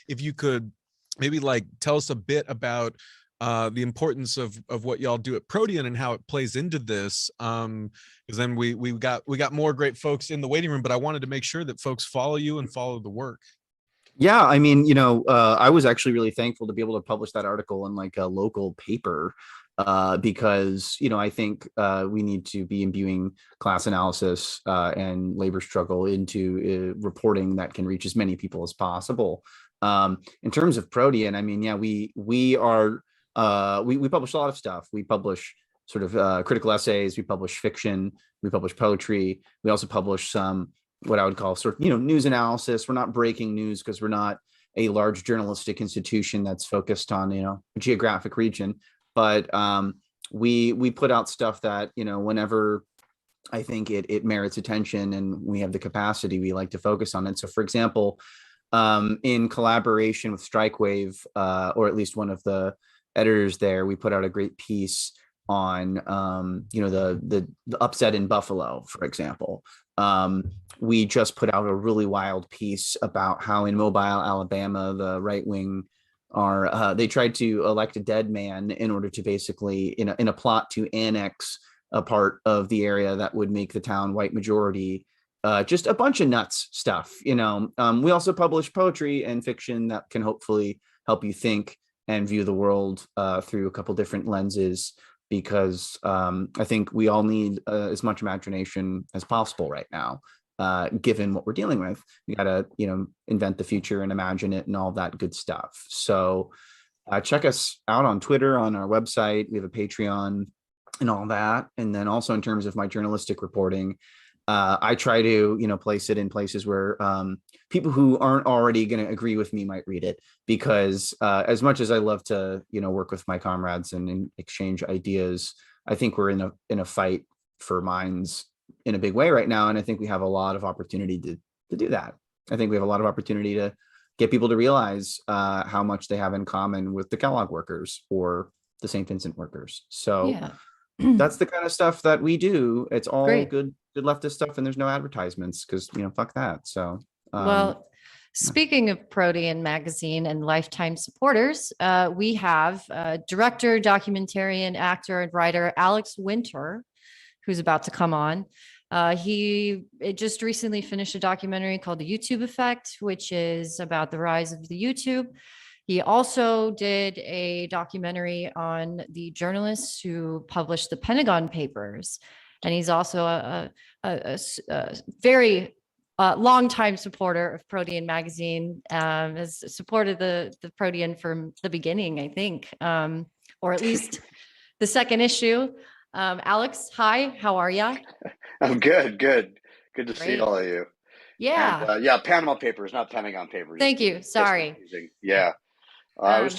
Speaker 1: if you could maybe like tell us a bit about the importance of what y'all do at Protean and how it plays into this, because then we got more great folks in the waiting room, but I wanted to make sure that folks follow you and follow the work.
Speaker 5: Yeah, I mean, I was actually really thankful to be able to publish that article in like a local paper, because I think we need to be imbuing class analysis and labor struggle into reporting that can reach as many people as possible. In terms of Protean, I mean, yeah, we are. We publish a lot of stuff. We publish sort of critical essays. We publish fiction. We publish poetry. We also publish some what I would call sort of news analysis. We're not breaking news because we're not a large journalistic institution that's focused on a geographic region. But we put out stuff that whenever I think it merits attention and we have the capacity, we like to focus on it. So, for example, in collaboration with StrikeWave, or at least one of the editors there, we put out a great piece on the upset in Buffalo, for example. We just put out a really wild piece about how in Mobile, Alabama, the right wing they tried to elect a dead man in order to basically in a plot to annex a part of the area that would make the town white majority. Just a bunch of nuts stuff. We also publish poetry and fiction that can hopefully help you think and view the world through a couple different lenses, because I think we all need as much imagination as possible right now, given what we're dealing with. We got to, invent the future and imagine it and all that good stuff. So check us out on Twitter, on our website. We have a Patreon and all that. And then also in terms of my journalistic reporting, I try to, place it in places where people who aren't already going to agree with me might read it, because as much as I love to, work with my comrades and exchange ideas, I think we're in a fight for minds in a big way right now. And I think we have a lot of opportunity to do that. I think we have a lot of opportunity to get people to realize how much they have in common with the Kellogg workers or the St. Vincent workers. So
Speaker 2: Yeah.
Speaker 5: that's the kind of stuff that we do. It's all
Speaker 2: Great.
Speaker 5: good leftist stuff, and there's no advertisements because fuck that. So
Speaker 2: Well, Speaking of Protean Magazine and lifetime supporters, we have director, documentarian, actor, and writer Alex Winter, who's about to come on. He just recently finished a documentary called The YouTube Effect, which is about the rise of the YouTube. He also did a documentary on the journalists who published the Pentagon Papers. And he's also a very longtime supporter of Protean Magazine, has supported the Protean from the beginning, I think, or at least the second issue. Alex, hi, how are you?
Speaker 7: I'm good. Good to see
Speaker 2: Great.
Speaker 7: all of you.
Speaker 2: Yeah.
Speaker 7: And, yeah, Panama Papers, not Pentagon Papers.
Speaker 2: Thank you.
Speaker 7: Just
Speaker 2: Sorry.
Speaker 7: confusing. Yeah. I'm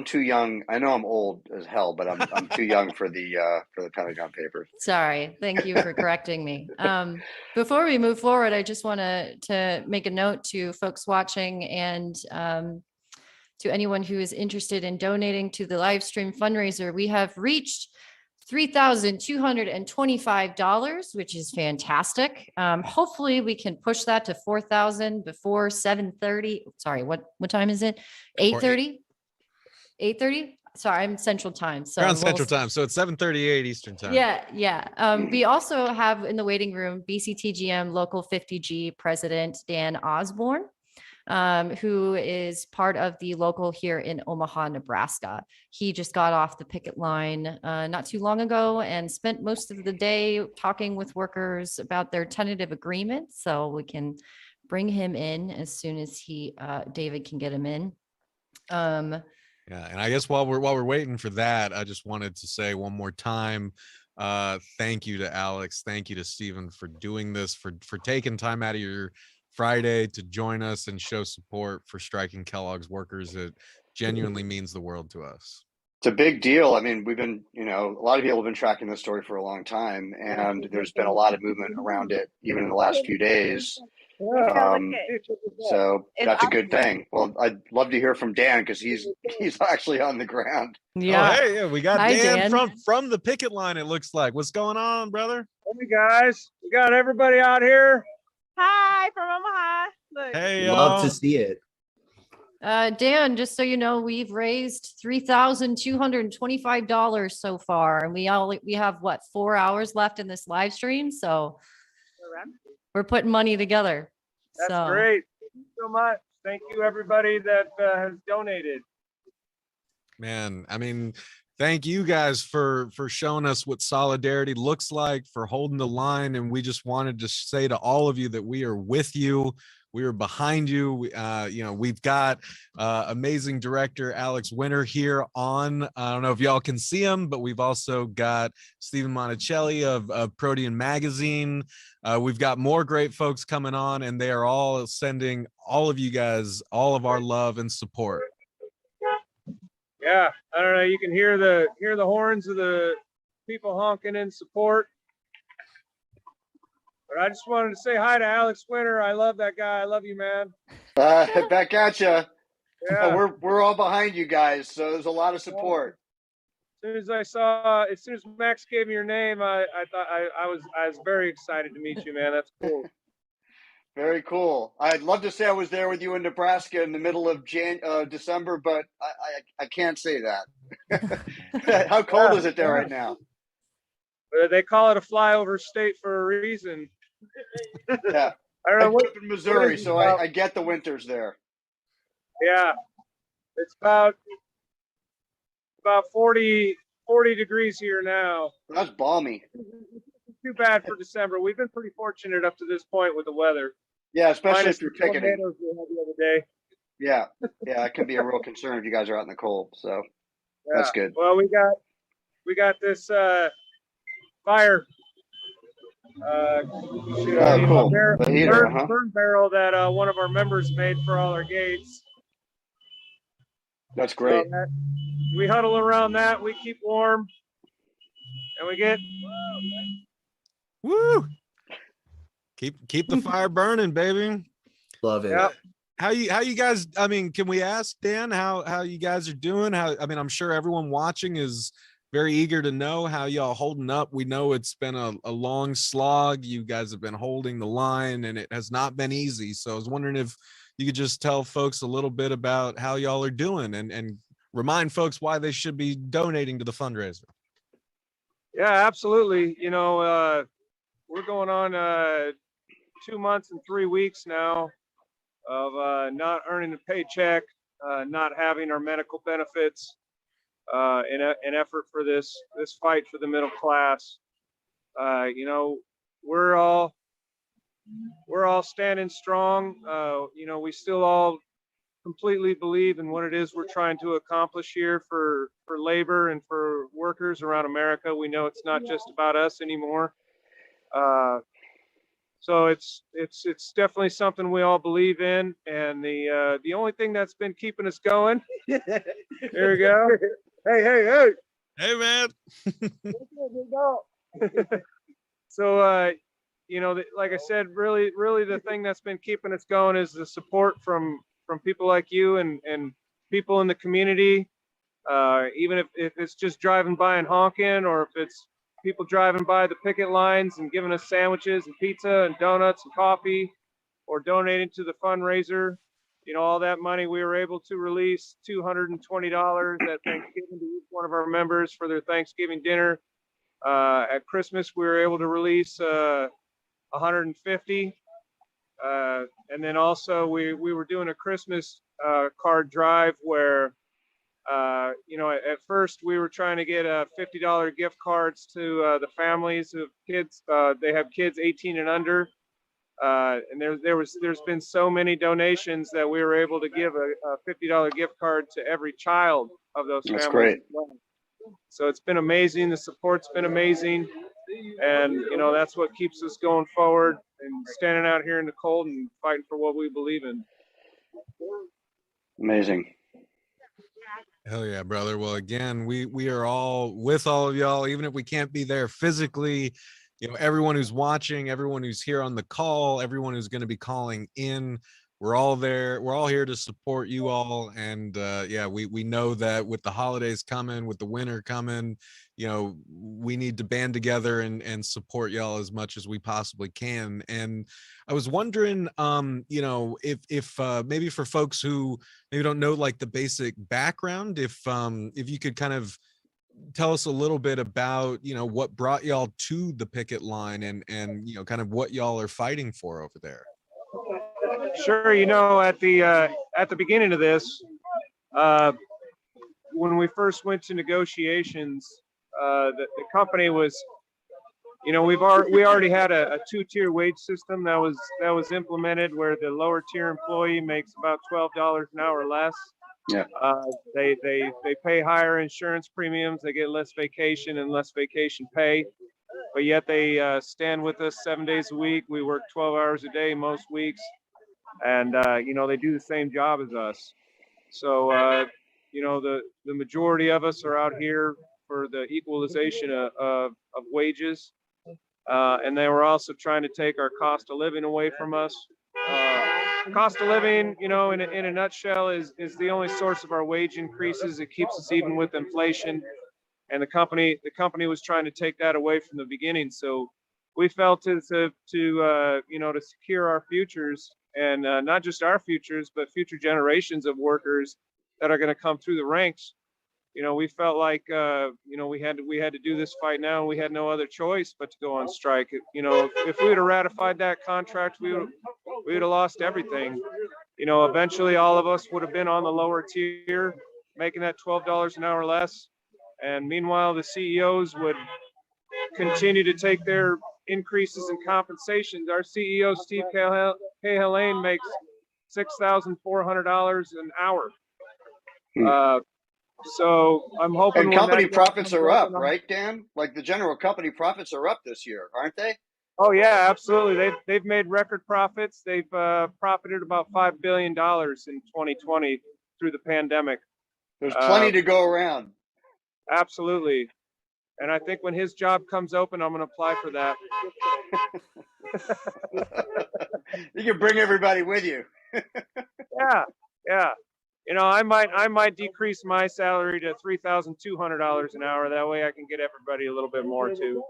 Speaker 7: too young. I know I'm old as hell, but I'm too young for the Pentagon Papers.
Speaker 2: Sorry. Thank you for correcting me. Before we move forward, I just want to make a note to folks watching and to anyone who is interested in donating to the live stream fundraiser. We have reached $3,225, which is fantastic. Hopefully we can push that to 4,000 before 7:30. Sorry, what time is it? 8:30? 8:30? Sorry, I'm Central Time. So
Speaker 1: Around Central Time. So it's 7:38 Eastern Time.
Speaker 2: Yeah. We also have in the waiting room BCTGM Local 50G President Dan Osborne, who is part of the local here in Omaha, Nebraska. He just got off the picket line not too long ago and spent most of the day talking with workers about their tentative agreement. So we can bring him in as soon as David can get him in.
Speaker 1: Yeah, and I guess while we're waiting for that, I just wanted to say one more time, thank you to Alex, thank you to Stephen for doing this, for taking time out of your Friday to join us and show support for striking Kellogg's workers. It genuinely means the world to us.
Speaker 7: It's a big deal. I mean, we've been, a lot of people have been tracking this story for a long time, and there's been a lot of movement around it, even in the last few days. So that's a good thing. Well, I'd love to hear from Dan because he's actually on the ground.
Speaker 2: Yeah.
Speaker 1: Oh, hey, yeah, we got
Speaker 2: Hi,
Speaker 1: Dan,
Speaker 2: Dan.
Speaker 1: from the picket line. It looks like. What's going on, brother?
Speaker 8: Hey guys, we got everybody out here. Hi from Omaha. Look.
Speaker 1: Hey,
Speaker 5: Love to
Speaker 1: y'all.
Speaker 5: see it.
Speaker 2: Dan, just so you know, we've raised $3,225 so far, and we have what, 4 hours left in this live stream. So we're putting money together.
Speaker 8: That's
Speaker 2: So
Speaker 8: great. Thank you so much. Thank you everybody that has donated.
Speaker 1: Man, I mean, thank you guys for showing us what solidarity looks like, for holding the line. And we just wanted to say to all of you that we are with you. We are behind you. We've got amazing director Alex Winter here on. I don't know if y'all can see him, but we've also got Stephen Monticelli of Protean Magazine. We've got more great folks coming on, and they are all sending all of you guys all of our love and support.
Speaker 8: Yeah, I don't know. You can hear the horns of the people honking in support. But I just wanted to say hi to Alex Winter. I love that guy. I love you, man.
Speaker 7: Back at you.
Speaker 8: Yeah.
Speaker 7: We're all behind you guys, so there's a lot of support.
Speaker 8: As soon as Max gave me your name, I thought I was very excited to meet you, man. That's cool.
Speaker 7: Very cool. I'd love to say I was there with you in Nebraska in the middle of December, but I can't say that. How cold is it there right now?
Speaker 8: They call it a flyover state for a reason.
Speaker 7: Yeah.
Speaker 8: I don't
Speaker 7: I
Speaker 8: know
Speaker 7: grew
Speaker 8: what
Speaker 7: up in Missouri, so I get the winters there.
Speaker 8: Yeah, it's about 40 degrees here now.
Speaker 7: That's balmy.
Speaker 8: Too bad for December. We've been pretty fortunate up to this point with the weather.
Speaker 7: Yeah, especially
Speaker 8: Minus
Speaker 7: if you're
Speaker 8: the
Speaker 7: picketing.
Speaker 8: tornadoes we had the other day.
Speaker 7: Yeah, it can be a real concern if you guys are out in the cold. So
Speaker 8: Yeah.
Speaker 7: that's good.
Speaker 8: Well, we got this fire.
Speaker 7: Cool. The heater, huh?
Speaker 8: Burn barrel that one of our members made for all our gates.
Speaker 7: That's great.
Speaker 8: So we huddle around that. We keep warm, and we get.
Speaker 1: Woo! Keep the fire burning, baby.
Speaker 5: Love it.
Speaker 8: Yep.
Speaker 1: How you guys, I mean, can we ask Dan how you guys are doing? I'm sure everyone watching is very eager to know how y'all holding up. We know it's been a long slog. You guys have been holding the line, and it has not been easy. So I was wondering if you could just tell folks a little bit about how y'all are doing and remind folks why they should be donating to the fundraiser.
Speaker 8: Yeah, absolutely. We're going on 2 months and 3 weeks now of not earning a paycheck, not having our medical benefits, in effort for this fight for the middle class. We're all standing strong. We still all completely believe in what it is we're trying to accomplish here for labor and for workers around America. We know it's not just about us anymore. So it's definitely something we all believe in. And the only thing that's been keeping us going. There we go. Hey.
Speaker 1: Hey, man.
Speaker 8: So, like I said, really the thing that's been keeping us going is the support from people like you and people in the community. Even if it's just driving by and honking, or if it's people driving by the picket lines and giving us sandwiches and pizza and donuts and coffee, or donating to the fundraiser. All that money we were able to release $220 at Thanksgiving to each one of our members for their Thanksgiving dinner. At Christmas, we were able to release $150. And then also we were doing a Christmas card drive where, at first we were trying to get $50 gift cards to the families of kids. They have kids 18 and under. And there's been so many donations that we were able to give a $50 gift card to every child of those families.
Speaker 7: That's great.
Speaker 8: So it's been amazing. The support's been amazing. And, that's what keeps us going forward and standing out here in the cold and fighting for what we believe in.
Speaker 7: Amazing.
Speaker 1: Hell yeah, brother. Well, again, we are all with all of y'all, even if we can't be there physically. Everyone who's watching, everyone who's here on the call, everyone who's going to be calling in, we're all there. We're all here to support you all. And we know that with the holidays coming, with the winter coming, we need to band together and support y'all as much as we possibly can. And I was wondering, if maybe for folks who maybe don't know like the basic background, if you could kind of tell us a little bit about, what brought y'all to the picket line and kind of what y'all are fighting for over there.
Speaker 8: Sure. At the beginning of this, when we first went to negotiations, the company was, we already had a 2-tier wage system that was implemented where the lower tier employee makes about $12 an hour less.
Speaker 7: Yeah.
Speaker 8: They pay higher insurance premiums. They get less vacation and less vacation pay, but yet they stand with us 7 days a week. We work 12 hours a day most weeks, and they do the same job as us. So the majority of us are out here for the equalization of wages, and they were also trying to take our cost of living away from us. Cost of living, in a nutshell, is the only source of our wage increases. It keeps us even with inflation, and the company was trying to take that away from the beginning. So we felt to secure our futures, and not just our futures, but future generations of workers that are going to come through the ranks. We felt like we had to do this fight now. We had no other choice but to go on strike. If we would have ratified that contract, we would have lost everything. Eventually all of us would have been on the lower tier, making that $12 an hour less. And meanwhile, the CEOs would continue to take their increases in compensations. Our CEO, Steve Cahillane, makes $6,400 an hour. So I'm hoping.
Speaker 7: And company profits are up, right, Dan? Like the general company profits are up this year, aren't they?
Speaker 8: Oh yeah, absolutely. They've made record profits. They've profited about $5 billion in 2020 through the pandemic.
Speaker 7: There's plenty to go around.
Speaker 8: Absolutely. And I think when his job comes open, I'm going to apply for that.
Speaker 7: You can bring everybody with you.
Speaker 8: Yeah. I might decrease my salary to $3,200 an hour. That way I can get everybody a little bit more too.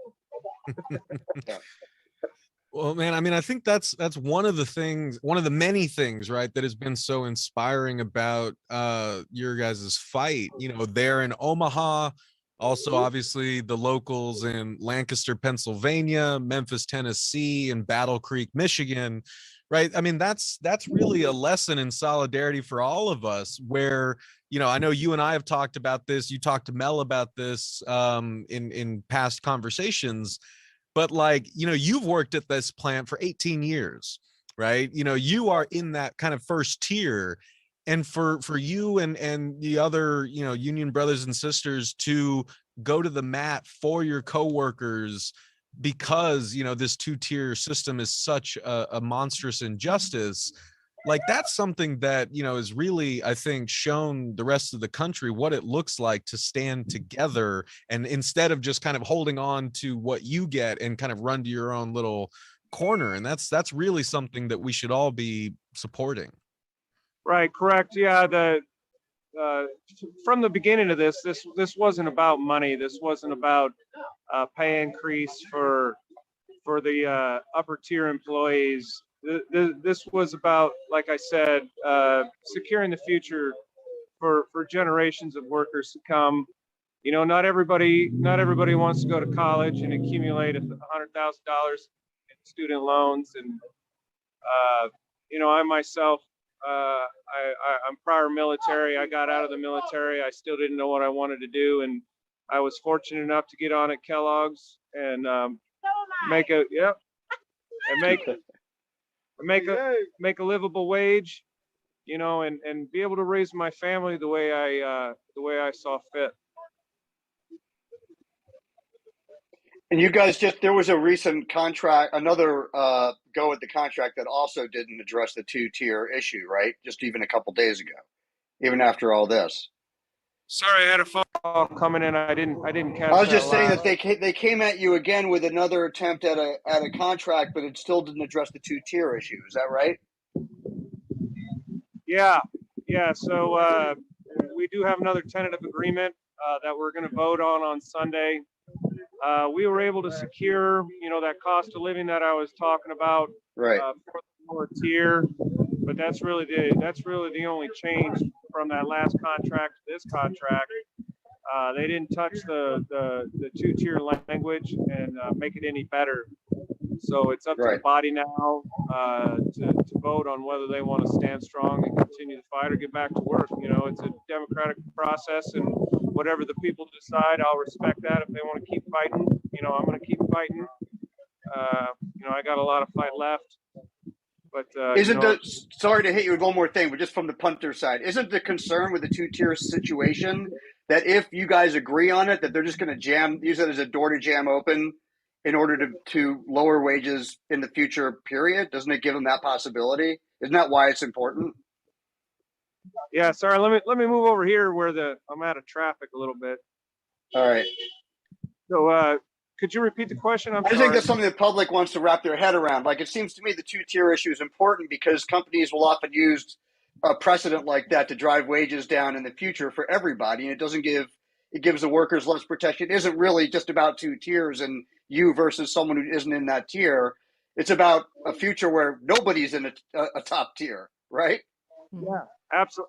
Speaker 1: Well, man, I mean, I think that's one of the things, one of the many things, right, that has been so inspiring about your guys' fight, you know, there in Omaha, also obviously the locals in Lancaster, Pennsylvania, Memphis, Tennessee, and Battle Creek, Michigan, right? I mean, that's really a lesson in solidarity for all of us where, you know, I know you and I have talked about this, you talked to Mel about this in past conversations, but like, you know, you've worked at this plant for 18 years, right? You know, you are in that kind of first tier. And for you and the other, you know, union brothers and sisters to go to the mat for your coworkers because, you know, this two-tier system is such a monstrous injustice, like that's something that, you know, is really, I think, shown the rest of the country what it looks like to stand together, and instead of just kind of holding on to what you get and kind of run to your own little corner. And that's really something that we should all be supporting.
Speaker 8: Right, correct. Yeah, from the beginning of this wasn't about money. This wasn't about pay increase for the upper tier employees. This was about, like I said, securing the future for generations of workers to come. You know, not everybody wants to go to college and accumulate $100,000 in student loans. And you know, I myself, I'm prior military. I got out of the military. I still didn't know what I wanted to do, and I was fortunate enough to get on at Kellogg's and make a make a livable wage, you know, and be able to raise my family the way I saw fit.
Speaker 7: And you guys there was a recent contract, another go at the contract that also didn't address the two-tier issue, right? Just even a couple days ago, even after all this.
Speaker 8: Sorry, I had a phone call coming in. I didn't catch.
Speaker 7: I was just saying that they came at you again with another attempt at a contract, but it still didn't address the two-tier issue. Is that right?
Speaker 8: Yeah. So we do have another tentative agreement that we're going to vote on Sunday. We were able to secure, you know, that cost of living that I was talking about,
Speaker 7: right,
Speaker 8: for the lower tier. But that's really the only change from that last contract to this contract. They didn't touch the two-tier language and make it any better. So it's up to the body now to vote on whether they want to stand strong and continue the fight or get back to work. You know, it's a democratic process, and whatever the people decide, I'll respect that. If they want to keep fighting, you know, I'm going to keep fighting. You know, I got a lot of fight left. But
Speaker 7: sorry to hit you with one more thing, but just from the punter side, isn't the concern with the two-tier situation that if you guys agree on it, that they're just going to use it as a door to jam open in order to lower wages in the future period? Doesn't it give them that possibility? Isn't that why it's important?
Speaker 8: Yeah, sorry, let me move over here where I'm out of traffic a little bit.
Speaker 7: All right.
Speaker 8: So could you repeat the question?
Speaker 7: I think that's something the public wants to wrap their head around. Like, it seems to me the two-tier issue is important because companies will often use a precedent like that to drive wages down in the future for everybody. And it gives the workers less protection. It isn't really just about two tiers and you versus someone who isn't in that tier. It's about a future where nobody's in a top tier, right?
Speaker 8: Yeah,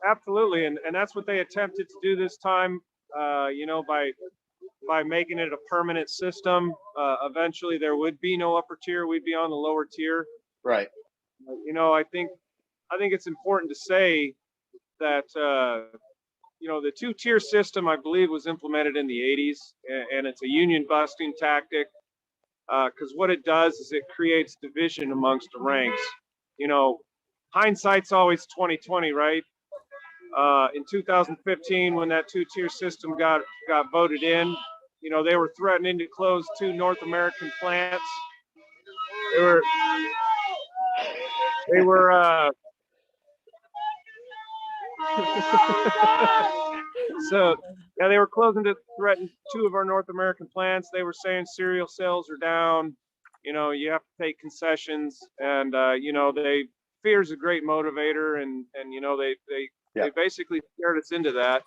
Speaker 8: absolutely. And that's what they attempted to do this time, you know, by making it a permanent system. Eventually there would be no upper tier. We'd be on the lower tier.
Speaker 7: Right.
Speaker 8: You know, I think it's important to say that, you know, the two-tier system, I believe, was implemented in the 80s, and it's a union busting tactic, because what it does is it creates division amongst the ranks. You know, hindsight's always 20/20, right? In 2015, when that two-tier system got voted in, you know, they were threatening to close 2 North American plants. They were so yeah, they were closing to threaten 2 of our North American plants. They were saying cereal sales are down. You know, you have to take concessions, and you know, fear's a great motivator, and you know, they basically scared us into that.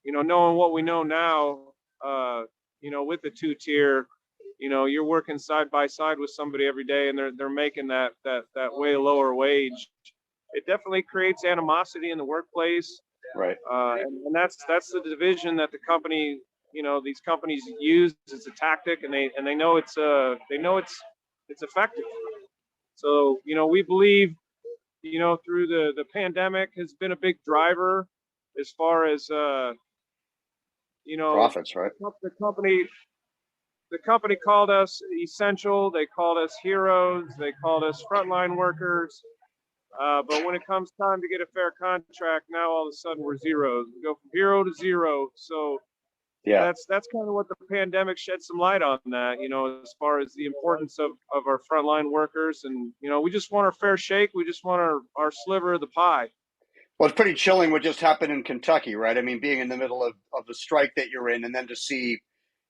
Speaker 8: You know, knowing what we know now, you know, with the two-tier, you're working side by side with somebody every day, and they're making that way lower wage. It definitely creates animosity in the workplace.
Speaker 7: Right.
Speaker 8: And that's the division that the company, these companies use as a tactic, and they know it's effective. So, we believe, through the pandemic has been a big driver as far as,
Speaker 7: Profits, right?
Speaker 8: The company called us essential. They called us heroes. They called us frontline workers. But when it comes time to get a fair contract, now all of a sudden we're zeros. We go from hero to zero. So
Speaker 7: Yeah.
Speaker 8: that's kind of what the pandemic shed some light on that, as far as the importance of our frontline workers. And, we just want our fair shake. We just want our sliver of the pie.
Speaker 7: Well, it's pretty chilling what just happened in Kentucky, right? I mean, being in the middle of the strike that you're in, and then to see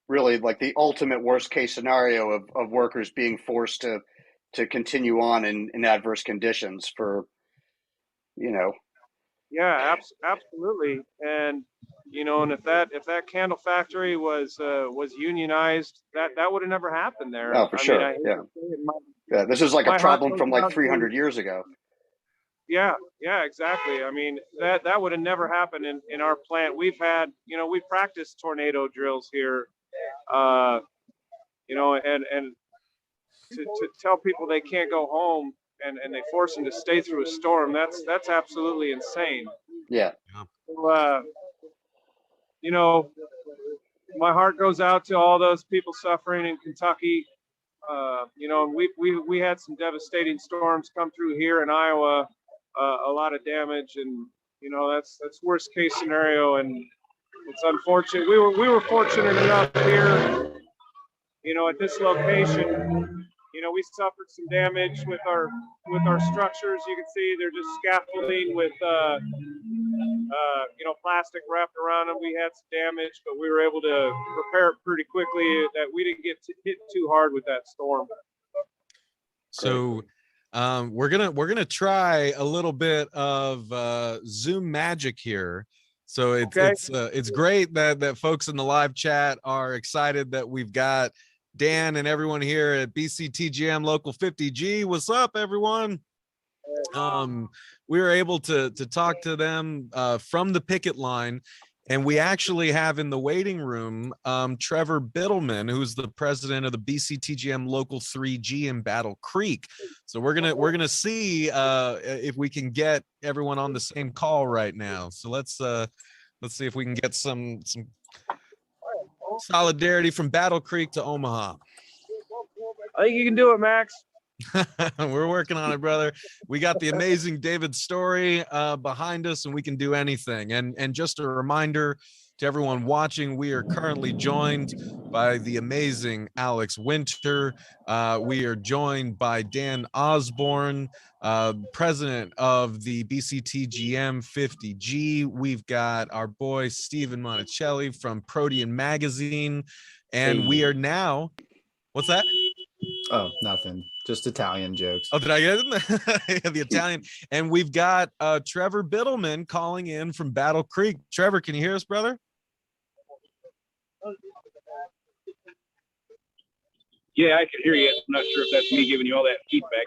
Speaker 7: really like the ultimate worst case scenario of workers being forced to continue on in adverse conditions for,
Speaker 8: Yeah, absolutely. And, and if that candle factory was unionized, that would have never happened there.
Speaker 7: Oh, for sure.
Speaker 8: I hate
Speaker 7: Yeah.
Speaker 8: to say it,
Speaker 7: Yeah. This is like a
Speaker 8: my heart
Speaker 7: problem
Speaker 8: goes
Speaker 7: from like
Speaker 8: out to-
Speaker 7: 300 years ago.
Speaker 8: Yeah, exactly. I mean, that would have never happened in our plant. We've practiced tornado drills here, and to tell people they can't go home and they force them to stay through a storm, that's absolutely insane.
Speaker 7: Yeah.
Speaker 8: So, my heart goes out to all those people suffering in Kentucky. We had some devastating storms come through here in Iowa. A lot of damage, and that's worst case scenario, and it's unfortunate. We were fortunate enough here, at this location. We suffered some damage with our structures. You can see they're just scaffolding with plastic wrapped around them. We had some damage, but we were able to repair it pretty quickly. That we didn't get hit too hard with that storm.
Speaker 1: So we're gonna try a little bit of Zoom magic here. So it's great that folks in the live chat are excited that we've got Dan and everyone here at BCTGM Local 50G. What's up, everyone? We were able to talk to them from the picket line, and we actually have in the waiting room Trevor Biddleman, who's the president of the BCTGM Local 3G in Battle Creek. So we're gonna see if we can get everyone on the same call right now. So let's see if we can get some solidarity from Battle Creek to Omaha.
Speaker 8: I think you can do it, Max.
Speaker 1: We're working on it, brother. We got the amazing David Story behind us, and we can do anything. And just a reminder to everyone watching, we are currently joined by the amazing Alex Winter. We are joined by Dan Osborne, president of the BCTGM 50G. We've got our boy Stephen Monticelli from Protean Magazine, and we are now. What's that?
Speaker 5: Oh, nothing. Just Italian jokes.
Speaker 1: Oh, did I get it? The Italian. And we've got Trevor Biddleman calling in from Battle Creek. Trevor, can you hear us, brother?
Speaker 9: Yeah, I can hear you. I'm not sure if that's me giving you all that feedback.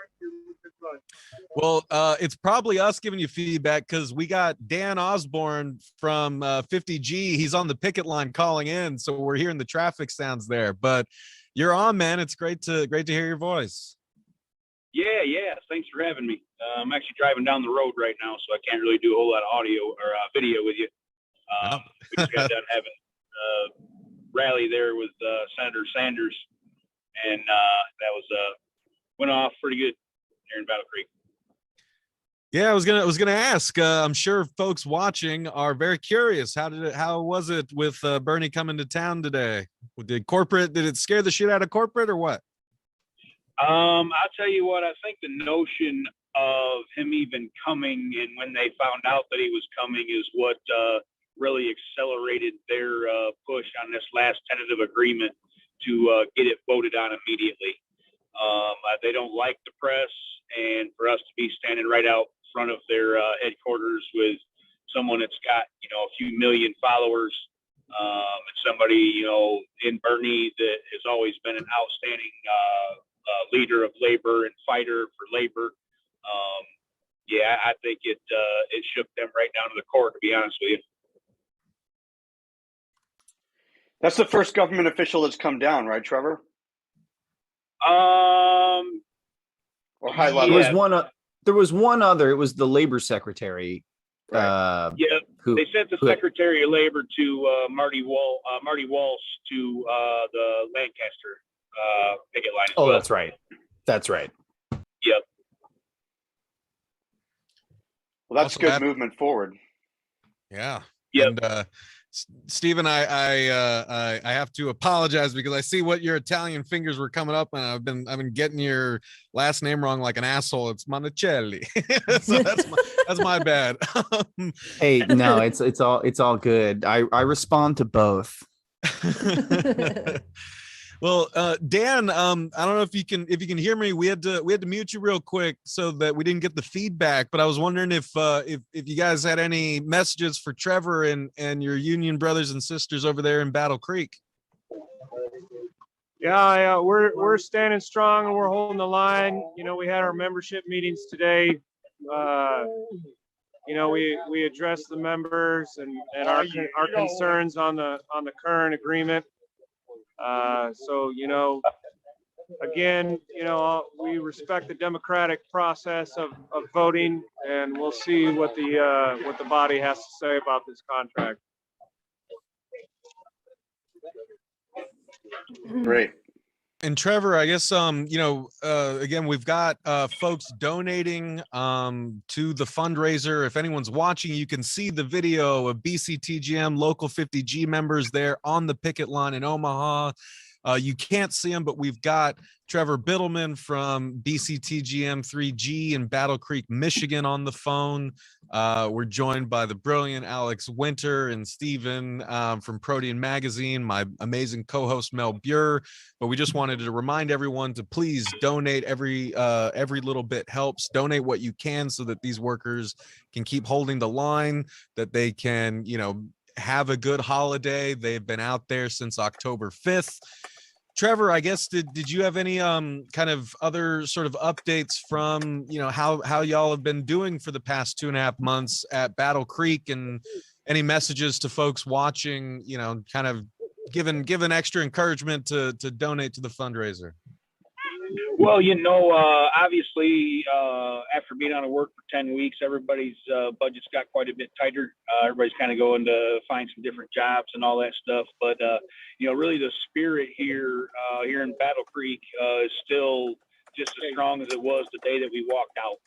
Speaker 1: Well, it's probably us giving you feedback because we got Dan Osborne from 50G. He's on the picket line calling in, so we're hearing the traffic sounds there. But you're on, man. It's great to hear your voice.
Speaker 9: Yeah. Thanks for having me. I'm actually driving down the road right now, so I can't really do a whole lot of audio or video with you. We just got done having a rally there with Senator Sanders, and that was went off pretty good here in Battle Creek.
Speaker 1: Yeah, I was gonna ask. I'm sure folks watching are very curious. How was it with Bernie coming to town today? Did it scare the shit out of corporate or what?
Speaker 9: I'll tell you what, I think the notion of him even coming, and when they found out that he was coming, is what really accelerated their push on this last tentative agreement to get it voted on immediately. They don't like the press, and for us to be standing right out front of their headquarters with someone that's got, a few million followers, and somebody, you know, in Bernie that has always been an outstanding leader of labor and fighter for labor. Yeah, I think it shook them right down to the core, to be honest with you.
Speaker 7: That's the first government official that's come down, right, Trevor? Or high level?
Speaker 5: There was one other. It was the labor secretary.
Speaker 9: Right.
Speaker 5: Who
Speaker 9: they sent the Secretary of Labor to Marty Walsh to the Lancaster picket line as well.
Speaker 5: That's right. That's right.
Speaker 9: Yep.
Speaker 7: Well, that's good movement forward.
Speaker 1: Yeah.
Speaker 9: Yep.
Speaker 1: And Stephen, I have to apologize because I see what your Italian fingers were coming up, and I've been getting your last name wrong like an asshole. It's Monticelli. So that's my bad.
Speaker 5: Hey, no, it's all good. I respond to both.
Speaker 1: Well, Dan, I don't know if you can hear me. We had to mute you real quick so that we didn't get the feedback. But I was wondering if you guys had any messages for Trevor and your union brothers and sisters over there in Battle Creek.
Speaker 8: Yeah, we're standing strong and we're holding the line. You know, we had our membership meetings today. You know, we addressed the members and our concerns on the current agreement. So, you know, again, you know, we respect the democratic process of voting, and we'll see what the body has to say about this contract.
Speaker 7: Great.
Speaker 1: And Trevor, I guess, you know, again, we've got folks donating to the fundraiser. If anyone's watching, you can see the video of BCTGM Local 50G members there on the picket line in Omaha. You can't see them, but we've got Trevor Biddleman from BCTGM 3G in Battle Creek, Michigan on the phone. We're joined by the brilliant Alex Winter and Stephen from Protean Magazine, my amazing co-host Mel Buer. But we just wanted to remind everyone to please donate. Every little bit helps. Donate what you can so that these workers can keep holding the line, that they can, you know, have a good holiday. They've been out there since October 5th. Trevor, I guess, did you have any kind of other sort of updates from, you know, how y'all have been doing for the past 2.5 months at Battle Creek, and any messages to folks watching, you know, kind of given extra encouragement to donate to the fundraiser?
Speaker 9: Well, you know, obviously, after being out of work for 10 weeks, everybody's budget's got quite a bit tighter. Everybody's kind of going to find some different jobs and all that stuff. But, you know, really the spirit here in Battle Creek is still just as strong as it was the day that we walked out.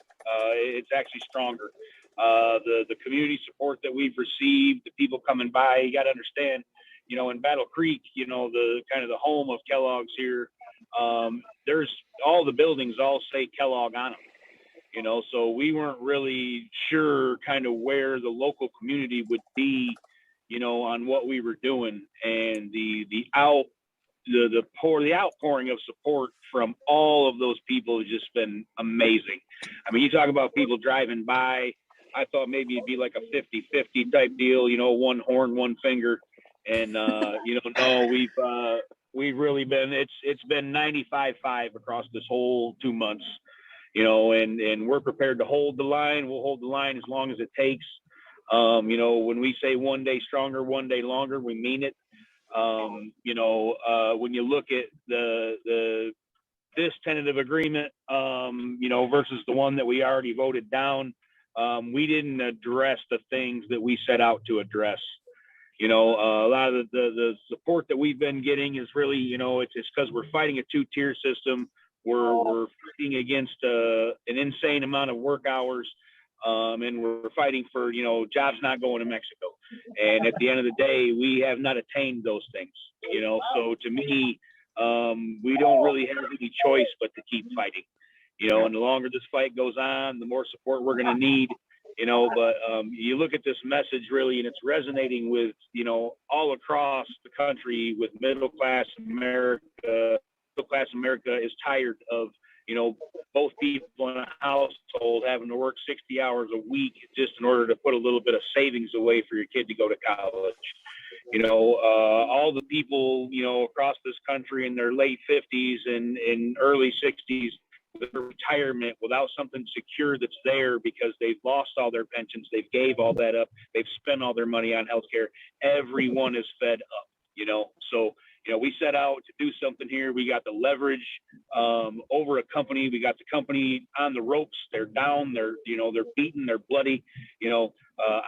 Speaker 9: It's actually stronger. The community support that we've received, the people coming by, you got to understand, you know, in Battle Creek, you know, the kind of the home of Kellogg's here. There's all the buildings all say Kellogg on them, you know, so we weren't really sure kind of where the local community would be, you know, on what we were doing, and the outpouring of support from all of those people has just been amazing. I mean, you talk about people driving by, I thought maybe it'd be like a 50-50 type deal, you know, one horn, one finger. And, you know, no, we've really been, it's been 95-5 across this whole 2 months, you know, and we're prepared to hold the line. We'll hold the line as long as it takes. You know, when we say one day stronger, one day longer, we mean it. You know, when you look at this tentative agreement, you know, versus the one that we already voted down, we didn't address the things that we set out to address. You know, a lot of the support that we've been getting is really, you know, it's because we're fighting a 2-tier system. We're fighting against an insane amount of work hours, and we're fighting for, you know, jobs not going to Mexico. And at the end of the day, we have not attained those things, you know. So to me, we don't really have any choice but to keep fighting, you know. And the longer this fight goes on, the more support we're going to need. You know, but you look at this message really, and it's resonating with, you know, all across the country with middle class America. Middle class America is tired of, you know, both people in a household having to work 60 hours a week just in order to put a little bit of savings away for your kid to go to college. All the people, across this country in their late 50s and early 60s with retirement without something secure that's there because they've lost all their pensions, they've gave all that up, they've spent all their money on healthcare. Everyone is fed up, So, we set out to do something here. We got the leverage over a company. We got the company on the ropes. They're down. They're beaten. They're bloody.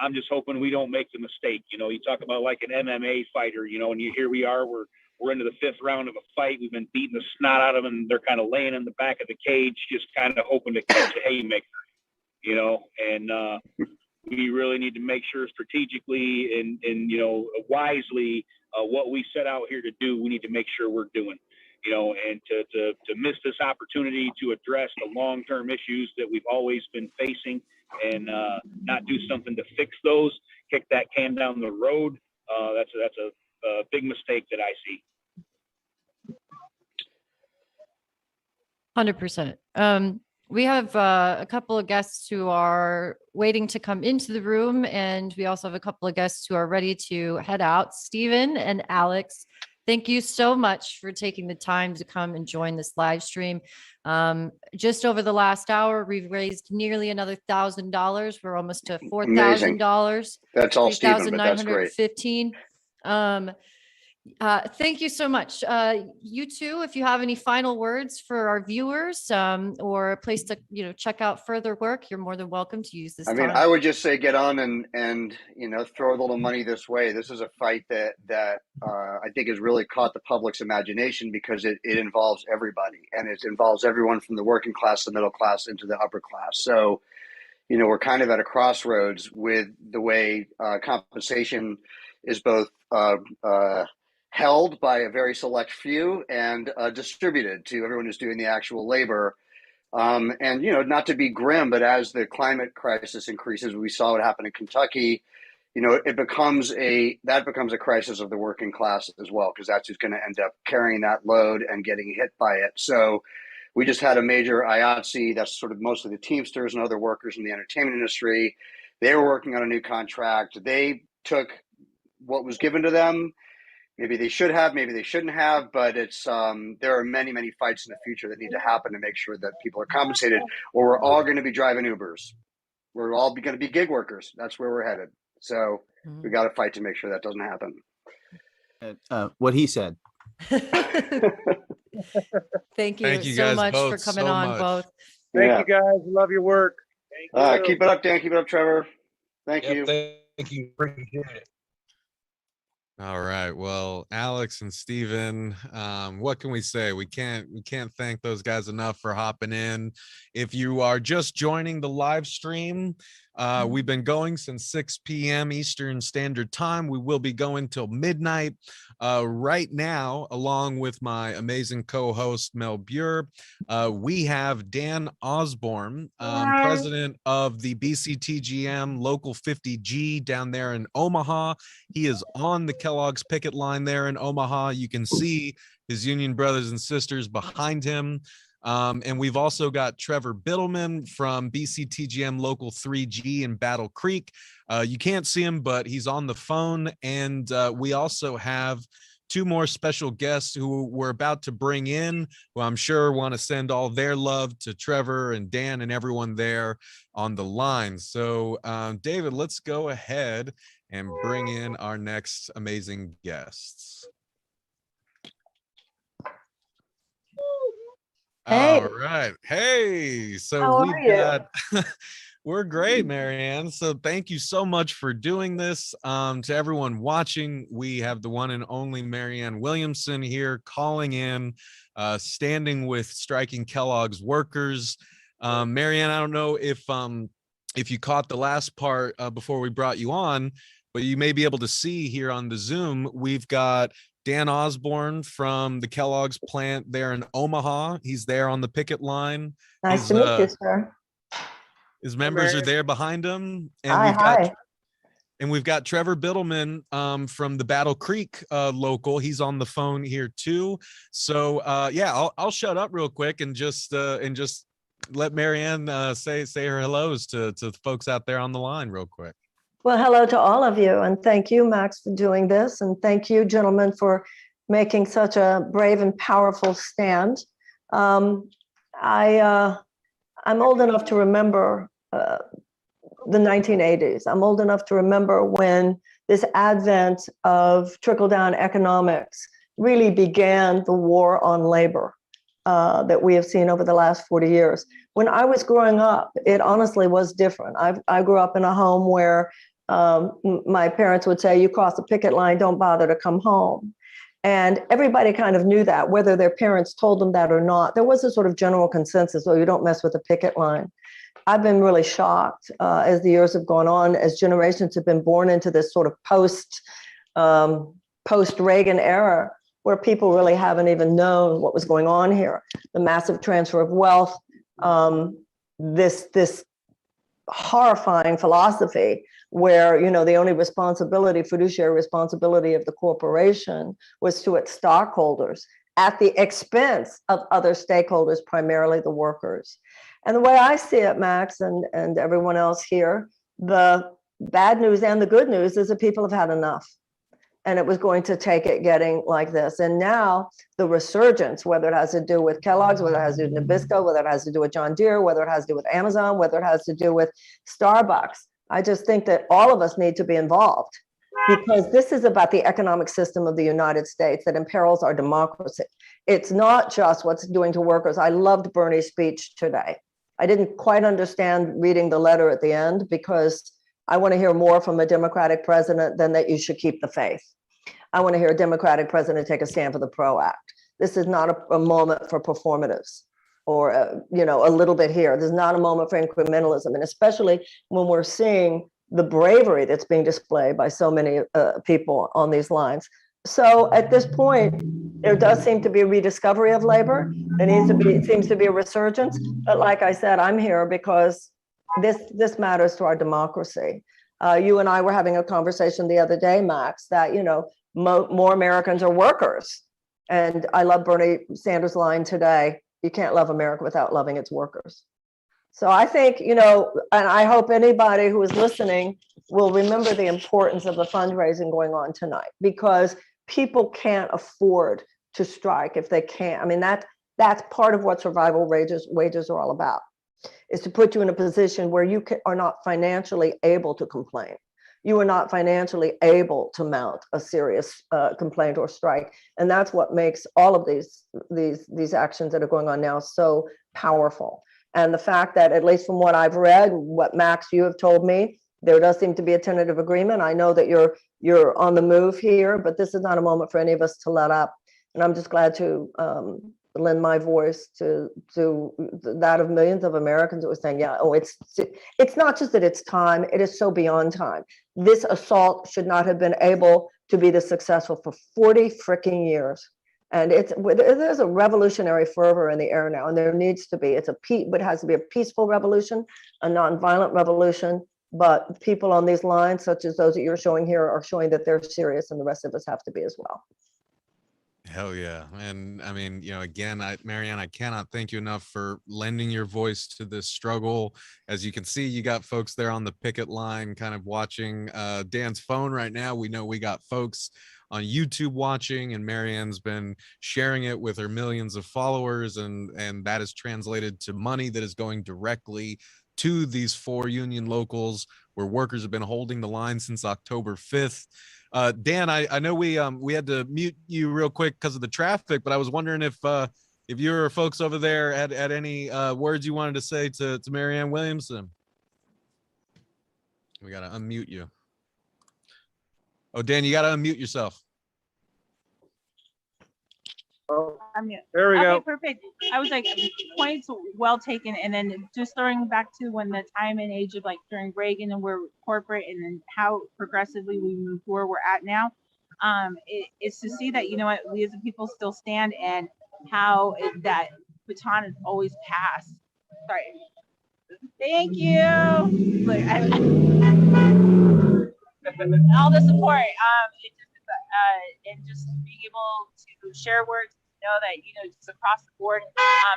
Speaker 9: I'm just hoping we don't make the mistake. You talk about like an MMA fighter, and here we are. We're into the 5th round of a fight. We've been beating the snot out of them, and they're kind of laying in the back of the cage, just kind of hoping to catch a haymaker, and we really need to make sure strategically and wisely what we set out here to do, we need to make sure we're doing, and to miss this opportunity to address the long-term issues that we've always been facing and not do something to fix those, kick that can down the road. That's a big mistake that I see.
Speaker 2: 100%. We have a couple of guests who are waiting to come into the room, and we also have a couple of guests who are ready to head out. Stephen and Alex, thank you so much for taking the time to come and join this live stream. Just over the last hour, we've raised nearly another $1,000. We're almost to $4,000.
Speaker 7: That's all Stephen, but that's great.
Speaker 2: Thank you so much. You two, if you have any final words for our viewers or a place to check out further work, you're more than welcome to use this time.
Speaker 7: I would just say get on and throw a little money this way. This is a fight that I think has really caught the public's imagination because it involves everybody, and it involves everyone from the working class, the middle class, into the upper class. So we're kind of at a crossroads with the way compensation is both held by a very select few and distributed to everyone who's doing the actual labor. And not to be grim, but as the climate crisis increases, we saw what happened in Kentucky. It becomes a crisis of the working class as well, because that's who's going to end up carrying that load and getting hit by it. So we just had a major IATSE, that's sort of mostly the Teamsters and other workers in the entertainment industry. They were working on a new contract. They took what was given to them. Maybe they should have, maybe they shouldn't have, but it's there are many, many fights in the future that need to happen to make sure that people are compensated, or we're all going to be driving Ubers. We're all going to be gig workers. That's where we're headed. So we got to fight to make sure that doesn't happen.
Speaker 5: What he said.
Speaker 2: Thank you,
Speaker 1: you
Speaker 2: so
Speaker 1: guys
Speaker 2: much
Speaker 1: both
Speaker 2: for coming
Speaker 1: so
Speaker 2: on
Speaker 1: much.
Speaker 2: both.
Speaker 8: Thank you guys. Love your work.
Speaker 7: Keep it up, Dan. Keep it up, Trevor. Thank you.
Speaker 9: Thank you. Appreciate it.
Speaker 1: All right. Well, Alex and Stephen, what can we say? We can't thank those guys enough for hopping in. If you are just joining the live stream, we've been going since 6 p.m. Eastern Standard Time. We will be going till midnight. Right now, along with my amazing co-host Mel Buer, we have Dan Osborne, president of the BCTGM Local 50G down there in Omaha. He is on the Kellogg's picket line there in Omaha. You can see his union brothers and sisters behind him. And we've also got Trevor Biddleman from BCTGM Local 3G in Battle Creek. You can't see him, but he's on the phone. And we also have two more special guests who we're about to bring in, who I'm sure want to send all their love to Trevor and Dan and everyone there on the line. So, David, let's go ahead and bring in our next amazing guests.
Speaker 10: Hey.
Speaker 1: All right. Hey, so
Speaker 10: How are you?
Speaker 1: got we're great, Marianne. So thank you so much for doing this. To everyone watching, we have the one and only Marianne Williamson here calling in, standing with striking Kellogg's workers. Marianne, I don't know if you caught the last part before we brought you on, but you may be able to see here on the Zoom, we've got Dan Osborne from the Kellogg's plant there in Omaha. He's there on the picket line.
Speaker 10: Nice to meet you, sir.
Speaker 1: His members are there behind him. And
Speaker 10: Hi.
Speaker 1: we've got Trevor Biddleman from the Battle Creek local. He's on the phone here too. So yeah, I'll shut up real quick and just let Marianne say her hellos to the folks out there on the line real quick.
Speaker 10: Well, hello to all of you, and thank you, Max, for doing this, and thank you, gentlemen, for making such a brave and powerful stand. I'm old enough to remember the 1980s. I'm old enough to remember when this advent of trickle-down economics really began the war on labor that we have seen over the last 40 years. When I was growing up, it honestly was different. I grew up in a home where my parents would say, you cross the picket line, don't bother to come home. And everybody kind of knew that, whether their parents told them that or not. There was a sort of general consensus, oh, you don't mess with the picket line. I've been really shocked as the years have gone on, as generations have been born into this sort of post-Reagan era, where people really haven't even known what was going on here. The massive transfer of wealth, this horrifying philosophy where, you know, the only responsibility, fiduciary responsibility of the corporation was to its stockholders at the expense of other stakeholders, primarily the workers. And the way I see it, Max, and everyone else here, the bad news and the good news is that people have had enough. And it was going to take it getting like this. And now the resurgence, whether it has to do with Kellogg's, whether it has to do with Nabisco, whether it has to do with John Deere, whether it has to do with Amazon, whether it has to do with Starbucks, I just think that all of us need to be involved, because this is about the economic system of the United States that imperils our democracy. It's not just what's doing to workers. I loved Bernie's speech today. I didn't quite understand reading the letter at the end, because I want to hear more from a Democratic president than that you should keep the faith. I want to hear a Democratic president take a stand for the PRO Act. This is not a moment for performatives or, a little bit here. This is not a moment for incrementalism, and especially when we're seeing the bravery that's being displayed by so many people on these lines. So at this point, there does seem to be a rediscovery of labor. It seems to be a resurgence. But like I said, I'm here because this matters to our democracy. You and I were having a conversation the other day, Max, that, more Americans are workers. And I love Bernie Sanders' line today, you can't love America without loving its workers. So I think, and I hope anybody who is listening will remember the importance of the fundraising going on tonight, because people can't afford to strike if they can't. I mean, that's part of what survival wages are all about, is to put you in a position where you are not financially able to complain. You are not financially able to mount a serious complaint or strike. And that's what makes all of these actions that are going on now so powerful. And the fact that, at least from what I've read, what Max, you have told me, there does seem to be a tentative agreement. I know that you're on the move here, but this is not a moment for any of us to let up. And I'm just glad to lend my voice to that of millions of Americans that were saying, it's not just that it's time, it is so beyond time. This assault should not have been able to be this successful for 40 freaking years. And there's a revolutionary fervor in the air now, and there needs to be. It has to be a peaceful revolution, a nonviolent revolution. But people on these lines, such as those that you're showing here, are showing that they're serious, and the rest of us have to be as well.
Speaker 1: Hell yeah. And I mean, again, Marianne, I cannot thank you enough for lending your voice to this struggle. As you can see, you got folks there on the picket line kind of watching Dan's phone right now. We know we got folks on YouTube watching, and Marianne's been sharing it with her millions of followers, and that is translated to money that is going directly to these 4 union locals where workers have been holding the line since October 5th. Dan, I know we had to mute you real quick because of the traffic, but I was wondering if your folks over there had any words you wanted to say to Marianne Williamson. We got to unmute you. Oh, Dan, you got to unmute yourself.
Speaker 8: There we go.
Speaker 11: Perfect. I was like, points well taken. And then just throwing back to when the time and age of like during Reagan and we're corporate, and then how progressively we move forward we're at now. It's to see that, what, we as a people still stand, and how that baton is always passed. Sorry. Thank you. Look, all the support. And just being able to share words, know that, just across the board,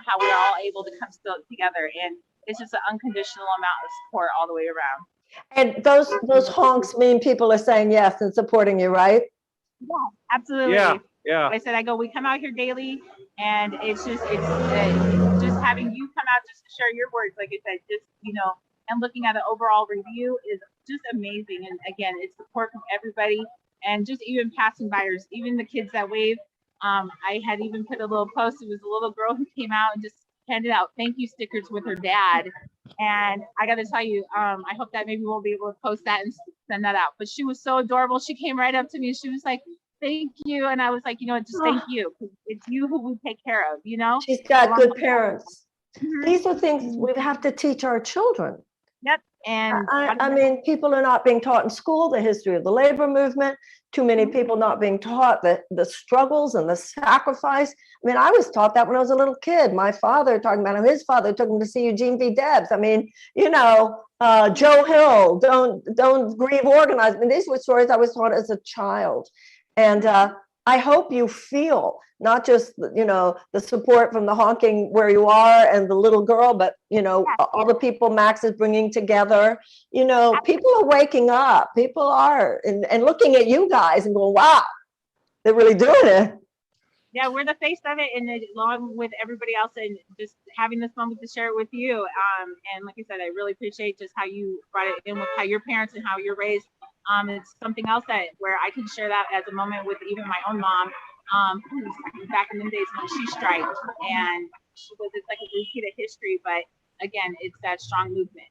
Speaker 11: how we are all able to come still together. And it's just an unconditional amount of support all the way around.
Speaker 10: And those honks mean people are saying yes and supporting you, right?
Speaker 11: Yeah, absolutely.
Speaker 8: Yeah.
Speaker 11: Like I said, we come out here daily, and it's just just having you come out just to share your words. Like I said, just and looking at the overall review is just amazing. And again, it's support from everybody, and just even passing buyers, even the kids that wave. I had even put a little post. It was a little girl who came out and just handed out thank you stickers with her dad. And I got to tell you, I hope that maybe we'll be able to post that and send that out. But she was so adorable. She came right up to me and she was like, thank you. And I was like, just thank you. It's you who we take care of,
Speaker 10: She's got good parents.
Speaker 11: Mhm.
Speaker 10: These are things we have to teach our children.
Speaker 11: Yep. And
Speaker 10: I mean, people are not being taught in school the history of the labor movement. Too many people not being taught the struggles and the sacrifice. I mean, I was taught that when I was a little kid. My father talking about how his father took him to see Eugene V. Debs. I mean, Joe Hill, don't grieve, organize. I mean, these were stories I was taught as a child. And I hope you feel not just, the support from the honking where you are and the little girl, but, all the people Max is bringing together. People are waking up. People are and looking at you guys and going, wow, they're really doing it.
Speaker 11: Yeah, we're the face of it, and along with everybody else, and just having this moment to share it with you. And like I said, I really appreciate just how you brought it in with how your parents and how you're raised. It's something else where I can share that as a moment with even my own mom, who's back in the days when she striked, and it's like a repeat of history, but again, it's that strong movement.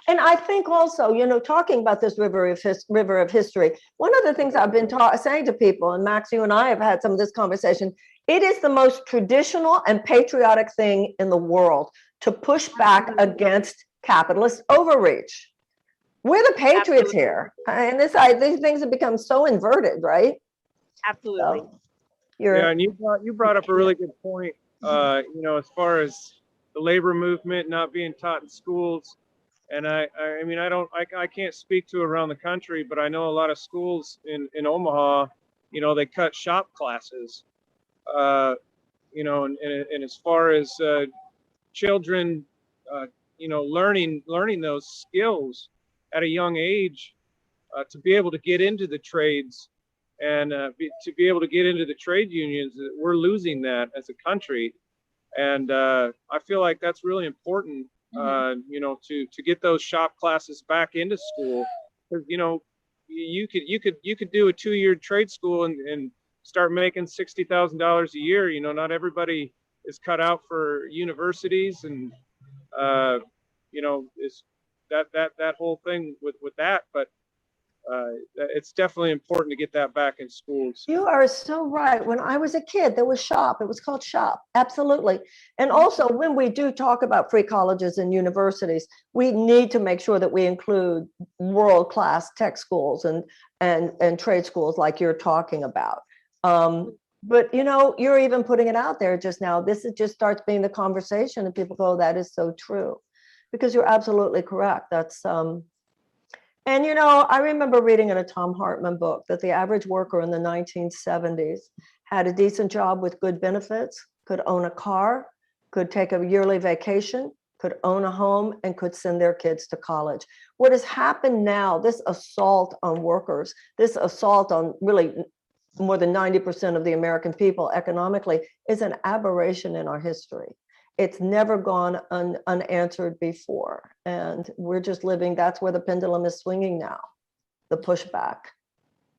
Speaker 10: And I think also, talking about this river of history, one of the things I've been saying to people, and Max, you and I have had some of this conversation, it is the most traditional and patriotic thing in the world to push back against capitalist overreach. We're the patriots here. And these things have become so inverted, right?
Speaker 11: Absolutely.
Speaker 10: So,
Speaker 8: and you brought up a really good point, as far as the labor movement not being taught in schools. And I can't speak to around the country, but I know a lot of schools in Omaha, they cut shop classes, and as far as children, learning those skills at a young age, to be able to get into the trades and to be able to get into the trade unions, we're losing that as a country. And I feel like that's really important. To get those shop classes back into school, because you could do a 2-year trade school and start making $60,000 a year. Not everybody is cut out for universities, and is that whole thing with that. But it's definitely important to get that back in schools.
Speaker 10: You are so right. When I was a kid, there was shop. It was called shop. Absolutely. And also, when we do talk about free colleges and universities, we need to make sure that we include world-class tech schools and trade schools like you're talking about. But you're even putting it out there just now. Just starts being the conversation, and people go, "That is so true," because you're absolutely correct. That's And I remember reading in a Tom Hartman book that the average worker in the 1970s had a decent job with good benefits, could own a car, could take a yearly vacation, could own a home, and could send their kids to college. What has happened now, this assault on workers, this assault on really more than 90% of the American people economically, is an aberration in our history. It's never gone unanswered before. And we're just living, that's where the pendulum is swinging now, the pushback.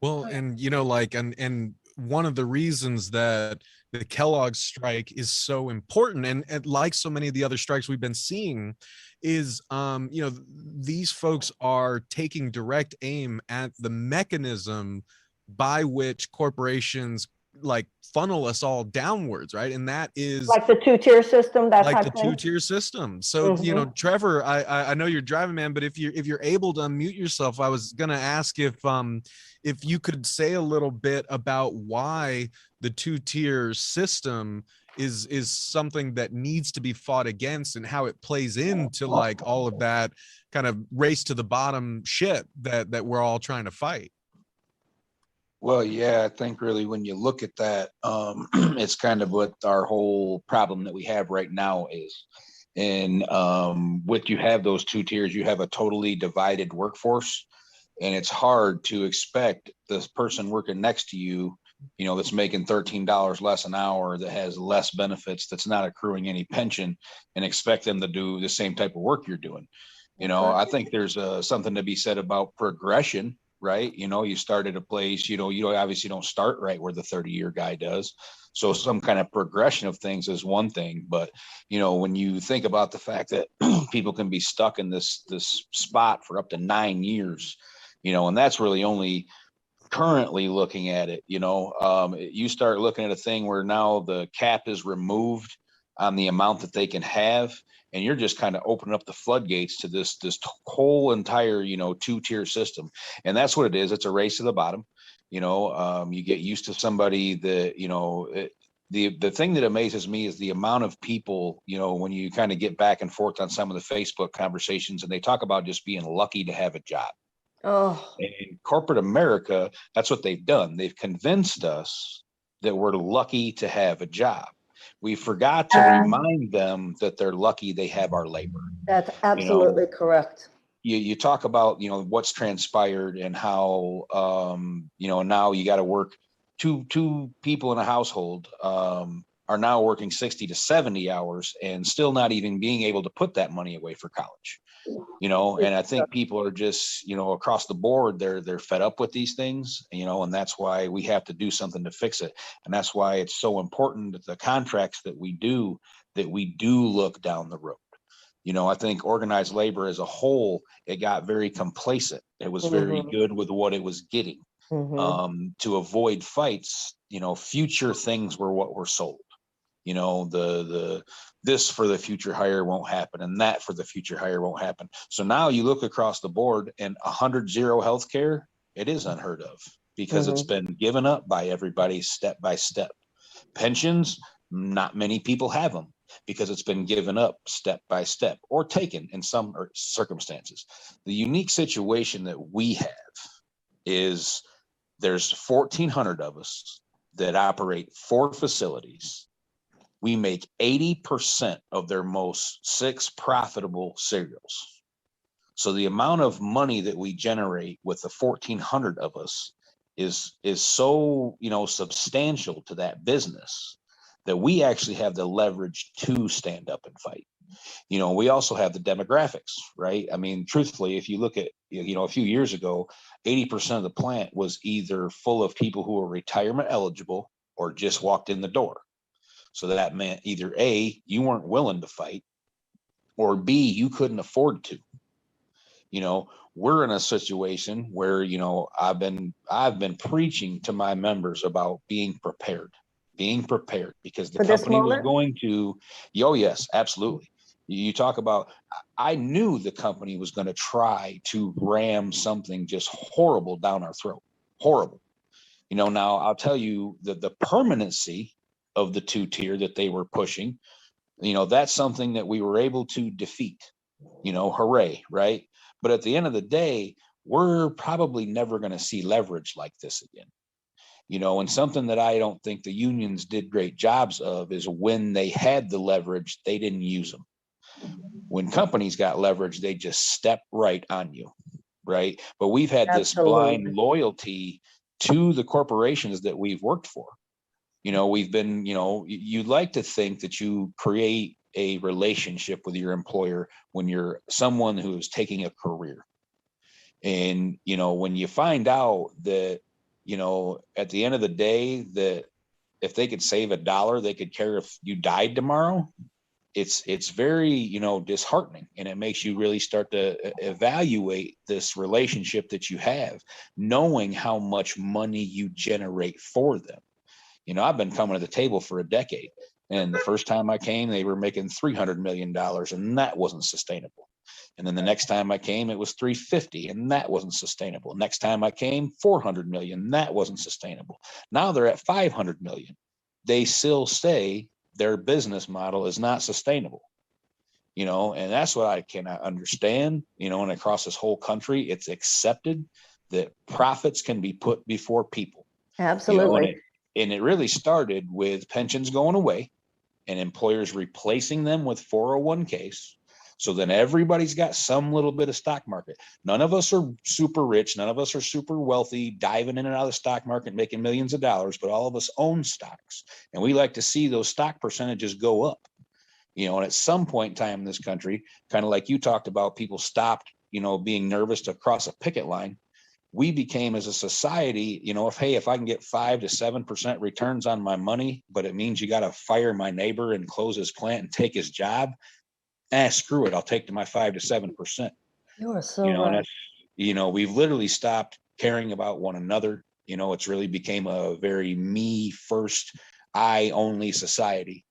Speaker 1: Well, and and one of the reasons that the Kellogg strike is so important, and like so many of the other strikes we've been seeing, is these folks are taking direct aim at the mechanism by which corporations funnel us all downwards, right? And that is
Speaker 10: like the two-tier system. That's
Speaker 1: like the two-tier system. So Trevor, I know you're driving, man, but if you're able to unmute yourself, I was gonna ask if you could say a little bit about why the two-tier system is something that needs to be fought against, and how it plays into all of that kind of race to the bottom shit that we're all trying to fight.
Speaker 12: Well, yeah, I think really when you look at that, it's kind of what our whole problem that we have right now is. And with you have those two tiers, you have a totally divided workforce, and it's hard to expect this person working next to you, you know, that's making $13 less an hour, that has less benefits, that's not accruing any pension, and expect them to do the same type of work you're doing. You know, I think there's something to be said about progression, right? You know, you start at a place, you obviously don't start right where the 30-year guy does. So some kind of progression of things is one thing, but you know, when you think about the fact that people can be stuck in this spot for up to 9 years, you know, and that's really only currently looking at it, you know, you start looking at a thing where now the cap is removed on the amount that they can have, and you're just kind of opening up the floodgates to this whole entire, you know, two-tier system. And that's what it is. It's a race to the bottom. You know, you get used to somebody that, you know, the thing that amazes me is the amount of people, you know, when you kind of get back and forth on some of the Facebook conversations, and they talk about just being lucky to have a job.
Speaker 10: Oh,
Speaker 12: In corporate America, that's what they've done. They've convinced us that we're lucky to have a job. We forgot to remind them that they're lucky they have our labor.
Speaker 10: that's absolutely correct.
Speaker 12: You talk about, you know, what's transpired and how, you know, now you got to work two people in a household are now working 60 to 70 hours and still not even being able to put that money away for college. You know, and I think people are just, you know, across the board, they're fed up with these things, you know, and that's why we have to do something to fix it. And that's why it's so important that the contracts that we do look down the road. You know, I think organized labor as a whole, it got very complacent. It was very good with what it was getting. To avoid fights, you know, future things were what were sold. You know, this for the future hire won't happen, and that for the future hire won't happen. So now you look across the board, and 100-0 healthcare, it is unheard of because it's been given up by everybody step by step. Pensions, not many people have them because it's been given up step by step or taken in some circumstances. The unique situation that we have is there's 1,400 of us that operate 4 facilities. We make 80% of their most 6 profitable cereals. So the amount of money that we generate with the 1,400 of us is so, you know, substantial to that business that we actually have the leverage to stand up and fight. You know, we also have the demographics, right? I mean, truthfully, if you look at, you know, a few years ago, 80% of the plant was either full of people who were retirement eligible or just walked in the door. So that meant either A, you weren't willing to fight, or B, you couldn't afford to. You know, we're in a situation where, you know, I've been preaching to my members about being prepared because the company was going to, oh yes, absolutely. You talk about, I knew the company was going to try to ram something just horrible down our throat, horrible. You know, now I'll tell you that the permanency of the 2-tier that they were pushing, you know, that's something that we were able to defeat, you know, hooray, right? But at the end of the day, we're probably never going to see leverage like this again. You know, and something that I don't think the unions did great jobs of is when they had the leverage, they didn't use them. When companies got leverage, they just step right on you, right? But we've had this blind loyalty to the corporations that we've worked for. You know, we've been, you know, you'd like to think that you create a relationship with your employer when you're someone who's taking a career. And, you know, when you find out that, you know, at the end of the day, that if they could save $1, they could care if you died tomorrow. It's very, you know, disheartening, and it makes you really start to evaluate this relationship that you have, knowing how much money you generate for them. You know, I've been coming to the table for a decade, and the first time I came, they were making $300 million, and that wasn't sustainable. And then the next time I came, it was 350, and that wasn't sustainable. Next time I came, 400 million, that wasn't sustainable. Now they're at 500 million. They still say their business model is not sustainable. You know, and that's what I cannot understand. You know, and across this whole country, it's accepted that profits can be put before people.
Speaker 10: Absolutely.
Speaker 12: You know, and it really started with pensions going away. and employers replacing them with 401ks. So then everybody's got some little bit of stock market. None of us are super rich. None of us are super wealthy, diving in and out of the stock market, making millions of dollars, but all of us own stocks. And we like to see those stock percentages go up. And at some point in time in this country, kind of like you talked about, people stopped, being nervous to cross a picket line. We became, as a society, if I can get 5 to 7% returns on my money, but it means you got to fire my neighbor and close his plant and take his job, screw it, I'll take to my 5 to 7%.
Speaker 10: You are so
Speaker 12: And
Speaker 10: right.
Speaker 12: that's, we've literally stopped caring about one another. It's really became a very me first, I only society.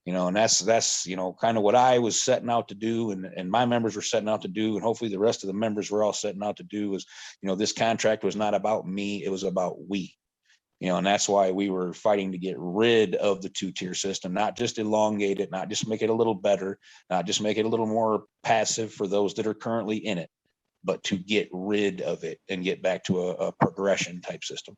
Speaker 12: And that's kind of what I was setting out to do, and my members were setting out to do, and hopefully the rest of the members were all setting out to do is, this contract was not about me, it was about we. And that's why we were fighting to get rid of the 2-tier system, not just elongate it, not just make it a little better, not just make it a little more passive for those that are currently in it, but to get rid of it and get back to a progression type system.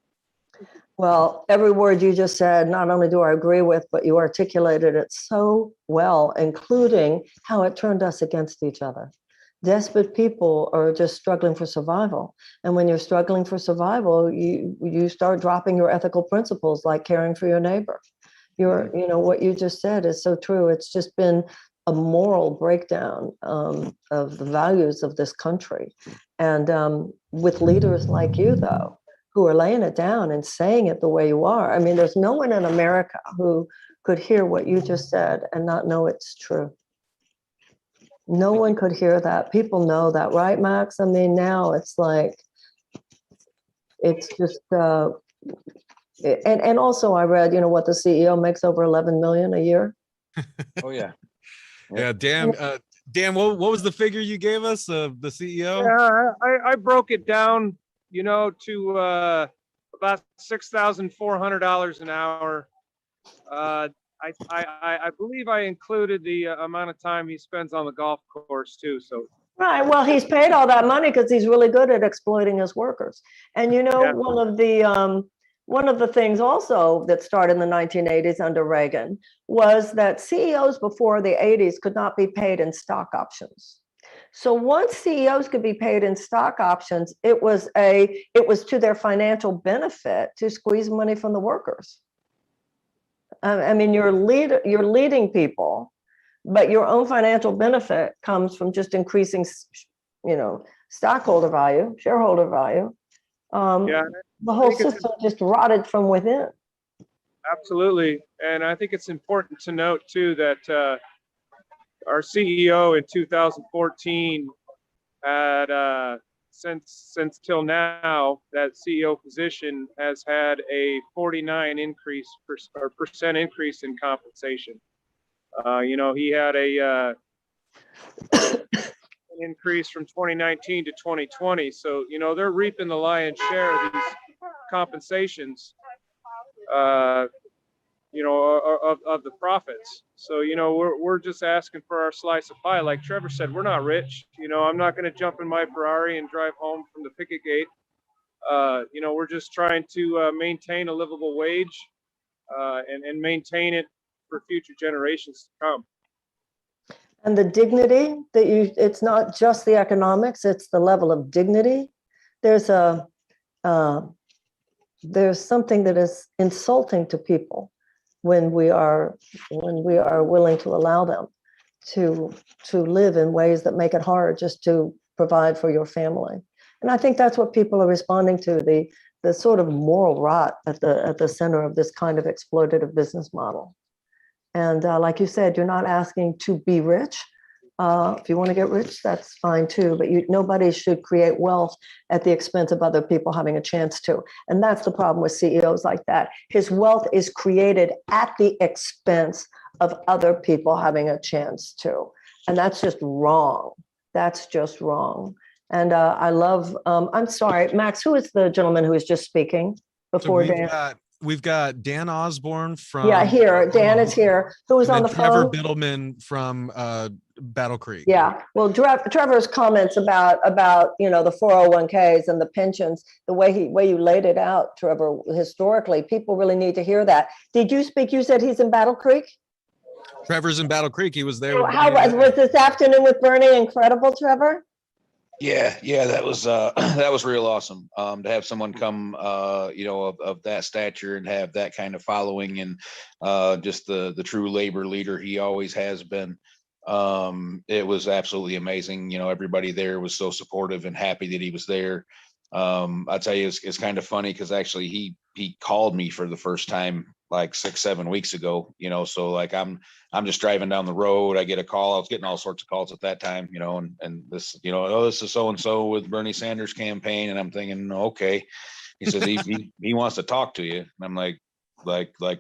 Speaker 10: Well, every word you just said, not only do I agree with, but you articulated it so well, including how it turned us against each other. Desperate people are just struggling for survival. And when you're struggling for survival, you start dropping your ethical principles, like caring for your neighbor. What you just said is so true. It's just been a moral breakdown of the values of this country. And with leaders like you, though, who are laying it down and saying it the way you are. I mean, there's no one in America who could hear what you just said and not know it's true. No one could hear that. People know that, right, Max? I mean, now it's like, it's just, and also I read, what the CEO makes over 11 million a year.
Speaker 12: Oh yeah.
Speaker 1: Yeah, Dan, what was the figure you gave us of the CEO?
Speaker 8: Yeah, I broke it down, to about $6,400 an hour. I believe I included the amount of time he spends on the golf course too. So
Speaker 10: Right. Well, he's paid all that money because he's really good at exploiting his workers. And
Speaker 8: Yeah.
Speaker 10: one of the things also that started in the 1980s under Reagan was that CEOs before the 80s could not be paid in stock options. So once CEOs could be paid in stock options, it was to their financial benefit to squeeze money from the workers. I mean, you're leading people, but your own financial benefit comes from just increasing, stockholder value, shareholder value. The whole system just rotted from within.
Speaker 8: Absolutely. And I think it's important to note too that our CEO in 2014 had since till now, that CEO position has had a 49% increase in compensation. He had an increase from 2019 to 2020. So, they're reaping the lion's share of these compensations, of the profits. So, we're just asking for our slice of pie. Like Trevor said, we're not rich. I'm not going to jump in my Ferrari and drive home from the picket gate. We're just trying to maintain a livable wage and maintain it for future generations to come.
Speaker 10: And the dignity that it's not just the economics, it's the level of dignity. There's something that is insulting to people when we are willing to allow them to live in ways that make it hard just to provide for your family. And I think that's what people are responding to, the sort of moral rot at the center of this kind of exploitative business model. And like you said, you're not asking to be rich. If you want to get rich, that's fine too, but nobody should create wealth at the expense of other people having a chance to. And that's the problem with CEOs like that. His wealth is created at the expense of other people having a chance to. And that's just wrong. That's just wrong. And I love, I'm sorry, Max, who is the gentleman who was just speaking before Dan?
Speaker 1: We've got Dan Osborne from
Speaker 10: here. Dan is here. Who was on the
Speaker 1: Trevor
Speaker 10: phone?
Speaker 1: Biddleman from Battle Creek.
Speaker 10: Yeah. Well, Trevor's comments about the 401ks and the pensions, the way you laid it out, Trevor, historically, people really need to hear that. Did you speak? You said he's in Battle Creek?
Speaker 1: Trevor's in Battle Creek. He was there.
Speaker 10: So
Speaker 1: with
Speaker 10: how
Speaker 1: Bernie.
Speaker 10: was this afternoon with Bernie incredible, Trevor?
Speaker 12: Yeah, that was that was real awesome. To have someone come, of that stature and have that kind of following, and just the true labor leader he always has been. It was absolutely amazing. Everybody there was so supportive and happy that he was there. I'll tell you, it's kind of funny because actually he called me for the first time like 6-7 weeks ago. So like I'm just driving down the road. I get a call. I was getting all sorts of calls at that time, and this, oh, this is so and so with Bernie Sanders campaign, and I'm thinking, okay. He says he wants to talk to you, and I'm like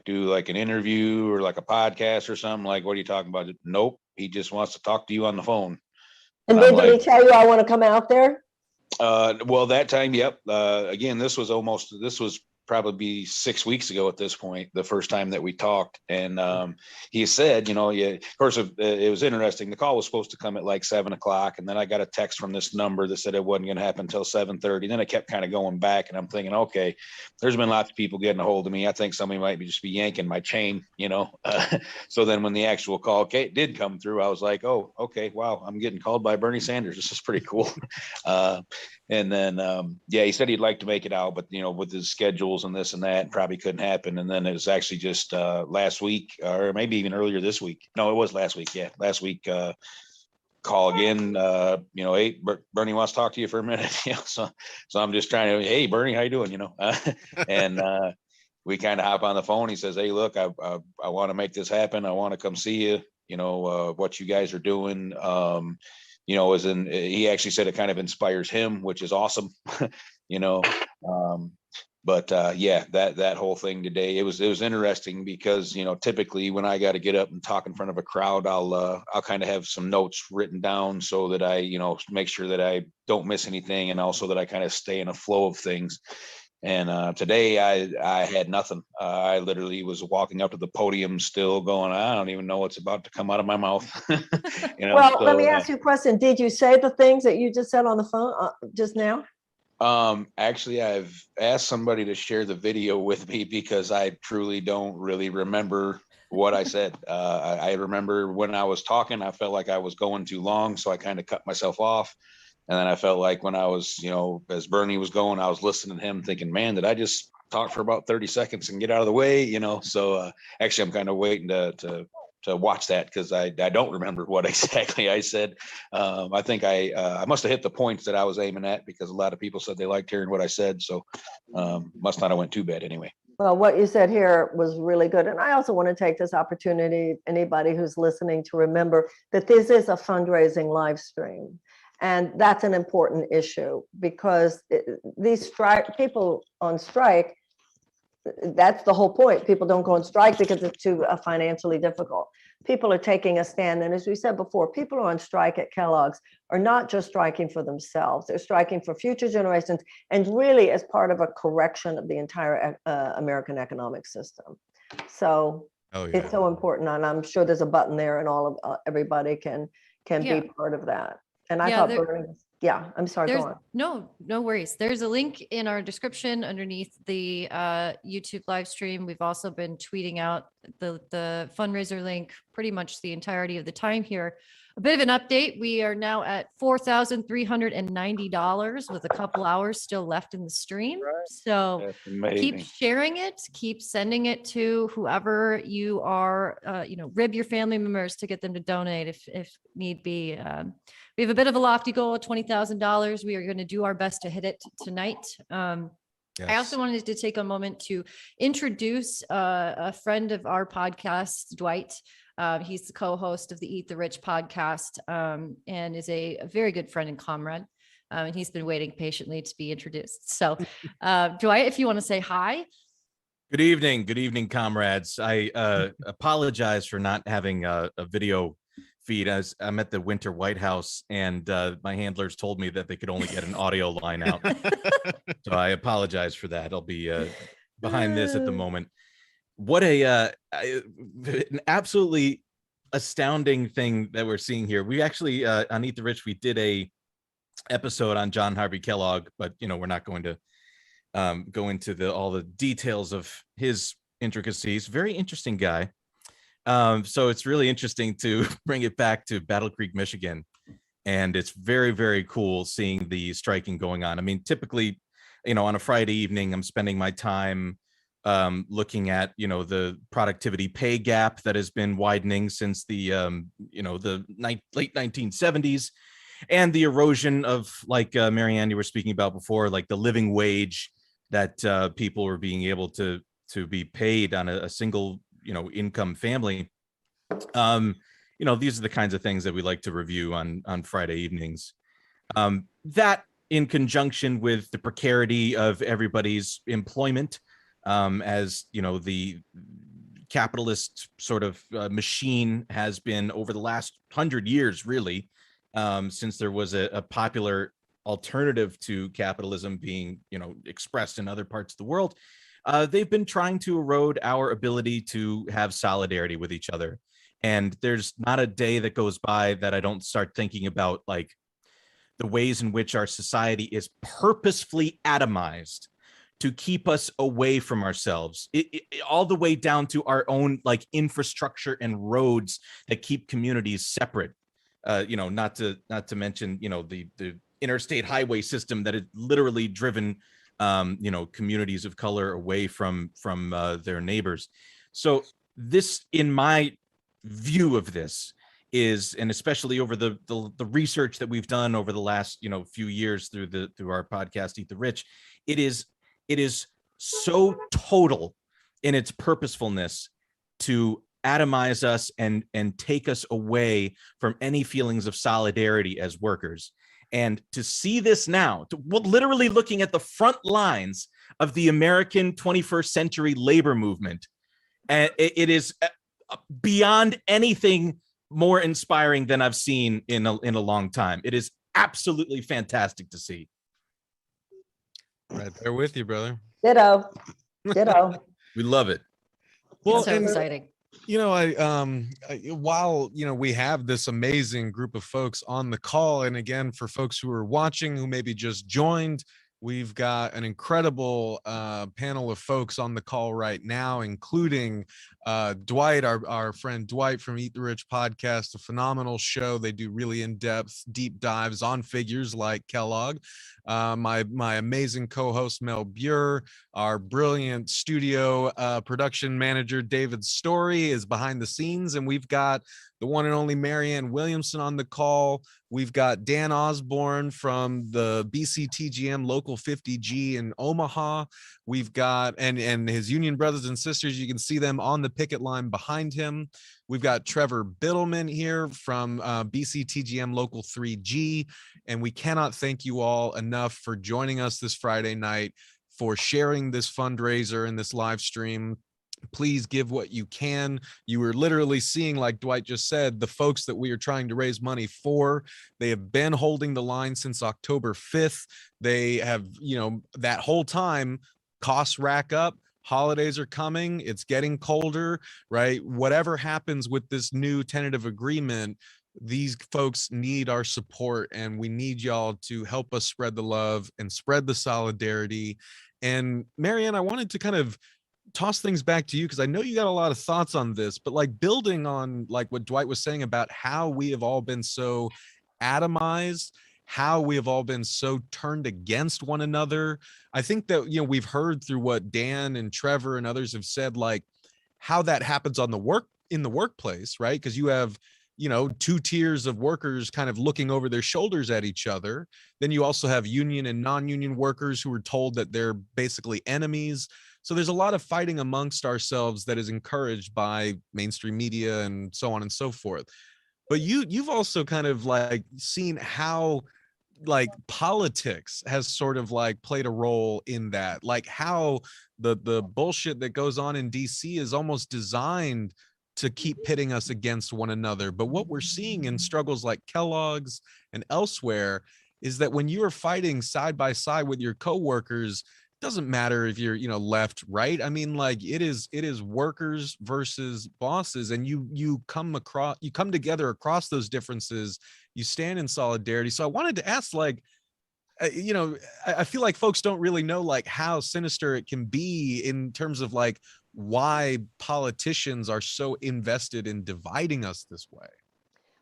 Speaker 12: do like an interview or like a podcast or something. Like, what are you talking about? Nope, he just wants to talk to you on the phone.
Speaker 10: And then did he tell you I want to come out there?
Speaker 12: Well, that time, yep. Again, this was probably 6 weeks ago at this point, the first time that we talked. And he said, of course, it was interesting. The call was supposed to come at like 7:00. And then I got a text from this number that said it wasn't going to happen until 7:30. Then I kept kind of going back, and I'm thinking, okay, there's been lots of people getting a hold of me. I think somebody might just be yanking my chain, So then when the actual call did come through, I was like, oh, okay, wow, I'm getting called by Bernie Sanders. This is pretty cool. And then, he said he'd like to make it out, but with his schedules and this and that, probably couldn't happen. And then it was actually just last week, or maybe even earlier this week. No, it was last week. Yeah, last week. Call again. Hey, Bernie wants to talk to you for a minute. So I'm just trying to. Hey, Bernie, how you doing? And we kind of hop on the phone. He says, hey, look, I want to make this happen. I want to come see you. What you guys are doing. He actually said it kind of inspires him, which is awesome. That whole thing today, it was interesting because, typically when I got to get up and talk in front of a crowd, I'll kind of have some notes written down so that I, make sure that I don't miss anything. And also that I kind of stay in a flow of things. And today I had nothing. I literally was walking up to the podium still going, I don't even know what's about to come out of my mouth.
Speaker 10: Well, let me ask you a question. Did you say the things that you just said on the phone just now?
Speaker 12: Actually, I've asked somebody to share the video with me because I truly don't really remember what I said. I remember when I was talking, I felt like I was going too long, so I kind of cut myself off. And then I felt like when I was, as Bernie was going, I was listening to him thinking, man, did I just talk for about 30 seconds and get out of the way? So actually, I'm kind of waiting to watch that because I don't remember what exactly I said. I think I must have hit the points that I was aiming at because a lot of people said they liked hearing what I said. So must not have went too bad anyway.
Speaker 10: Well, what you said here was really good. And I also want to take this opportunity, anybody who's listening, to remember that this is a fundraising live stream. And that's an important issue because these people on strike, that's the whole point. People don't go on strike because it's too financially difficult. People are taking a stand. And as we said before, people who are on strike at Kellogg's are not just striking for themselves. They're striking for future generations and really as part of a correction of the entire American economic system. So it's so important. And I'm sure there's a button there and all of everybody can be part of that. And I thought Bernie, I'm sorry, go on.
Speaker 2: No worries. There's a link in our description underneath the YouTube live stream. We've also been tweeting out the fundraiser link pretty much the entirety of the time here. A bit of an update. We are now at $4,390 with a couple hours still left in the stream. So keep sharing it, keep sending it to whoever you are, rib your family members to get them to donate if need be. We have a bit of a lofty goal of $20,000. We are going to do our best to hit it tonight. I also wanted to take a moment to introduce a friend of our podcast, Dwight. He's the co-host of the Eat the Rich podcast and is a very good friend and comrade. And he's been waiting patiently to be introduced. So Dwight, if you want to say hi.
Speaker 1: Good evening, comrades. I apologize for not having a video feed. I'm at the Winter White House and my handlers told me that they could only get an audio line out. So I apologize for that. I'll be behind this at the moment. What an absolutely astounding thing that we're seeing here. We actually on Eat the Rich, we did a episode on John Harvey Kellogg, but we're not going to go into all the details of his intricacies. Very interesting guy.
Speaker 13: So it's really interesting to bring it back to Battle Creek, Michigan. And it's very, very cool seeing the striking going on. I mean, typically, on a Friday evening, I'm spending my time looking at, the productivity pay gap that has been widening since the, late 1970s, and the erosion of, like Marianne, you were speaking about before, like the living wage that people were being able to be paid on a single, income family. These are the kinds of things that we like to review on Friday evenings. That in conjunction with the precarity of everybody's employment, as the capitalist sort of machine has been over the last 100 years, really, since there was a popular alternative to capitalism being, expressed in other parts of the world. They've been trying to erode our ability to have solidarity with each other. And there's not a day that goes by that I don't start thinking about, like, the ways in which our society is purposefully atomized to keep us away from ourselves, all the way down to our own, like, infrastructure and roads that keep communities separate. Not to mention, the interstate highway system that has literally driven, communities of color away from their neighbors. So this, in my view of this, is, and especially over the research that we've done over the last few years through our podcast Eat the Rich, it is so total in its purposefulness to atomize us and take us away from any feelings of solidarity as workers. And to see this now, literally looking at the front lines of the American 21st century labor movement, it is beyond anything more inspiring than I've seen in a long time. It is absolutely fantastic to see.
Speaker 1: Right there with you, brother.
Speaker 10: Ditto. Ditto.
Speaker 13: We love it.
Speaker 2: Well, so exciting.
Speaker 1: While we have this amazing group of folks on the call, and again, for folks who are watching who maybe just joined, we've got an incredible panel of folks on the call right now, including Dwight, our friend Dwight from Eat the Rich podcast, a phenomenal show. They do really in-depth, deep dives on figures like Kellogg. My amazing co-host Mel Buer, our brilliant studio production manager David Story is behind the scenes, and we've got the one and only Marianne Williamson on the call. We've got Dan Osborne from the BCTGM Local 50G in Omaha. We've got, and his union brothers and sisters, you can see them on the picket line behind him. We've got Trevor Biddleman here from BCTGM Local 3G. And we cannot thank you all enough for joining us this Friday night, for sharing this fundraiser and this live stream. Please give what you can. You were literally seeing, like Dwight just said, the folks that we are trying to raise money for. They have been holding the line since October 5th. They have, that whole time, costs rack up. Holidays are coming. It's getting colder, right? Whatever happens with this new tentative agreement, these folks need our support, and we need y'all to help us spread the love and spread the solidarity. And Marianne, I wanted to kind of toss things back to you, because I know you got a lot of thoughts on this, but like building on like what Dwight was saying about how we have all been so atomized, how we have all been so turned against one another. I think that, we've heard through what Dan and Trevor and others have said, like how that happens in the workplace, right? Because you have, two tiers of workers kind of looking over their shoulders at each other. Then you also have union and non-union workers who are told that they're basically enemies. So there's a lot of fighting amongst ourselves that is encouraged by mainstream media and so on and so forth. But you've also kind of like seen how like politics has sort of like played a role in that, like how the bullshit that goes on in DC is almost designed to keep pitting us against one another. But what we're seeing in struggles like Kellogg's and elsewhere is that when you are fighting side by side with your coworkers, it doesn't matter if you're, left, right. I mean, like it is workers versus bosses, and you come together across those differences. You stand in solidarity. So I wanted to ask, like, I feel like folks don't really know like how sinister it can be in terms of like why politicians are so invested in dividing us this way.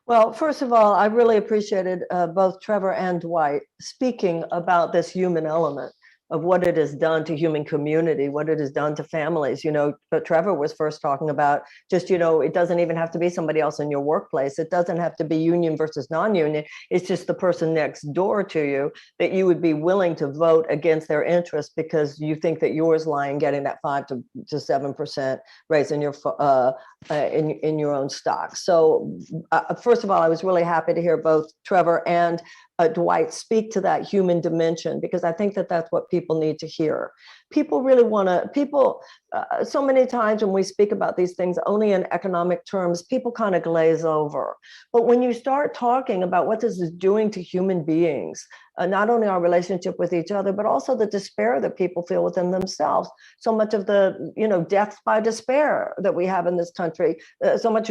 Speaker 10: Well, first of all, I really appreciated both Trevor and Dwight speaking about this human element of what it has done to human community, what it has done to families. But Trevor was first talking about just, it doesn't even have to be somebody else in your workplace. It doesn't have to be union versus non-union. It's just the person next door to you that you would be willing to vote against their interests because you think that yours lying getting that 5 to 7% raise in your in your own stock. So first of all, I was really happy to hear both Trevor and Dwight speak to that human dimension, because I think that that's what people need to hear. People really want to, so many times when we speak about these things only in economic terms, people kind of glaze over. But when you start talking about what this is doing to human beings, not only our relationship with each other, but also the despair that people feel within themselves. So much of the, deaths by despair that we have in this country, so much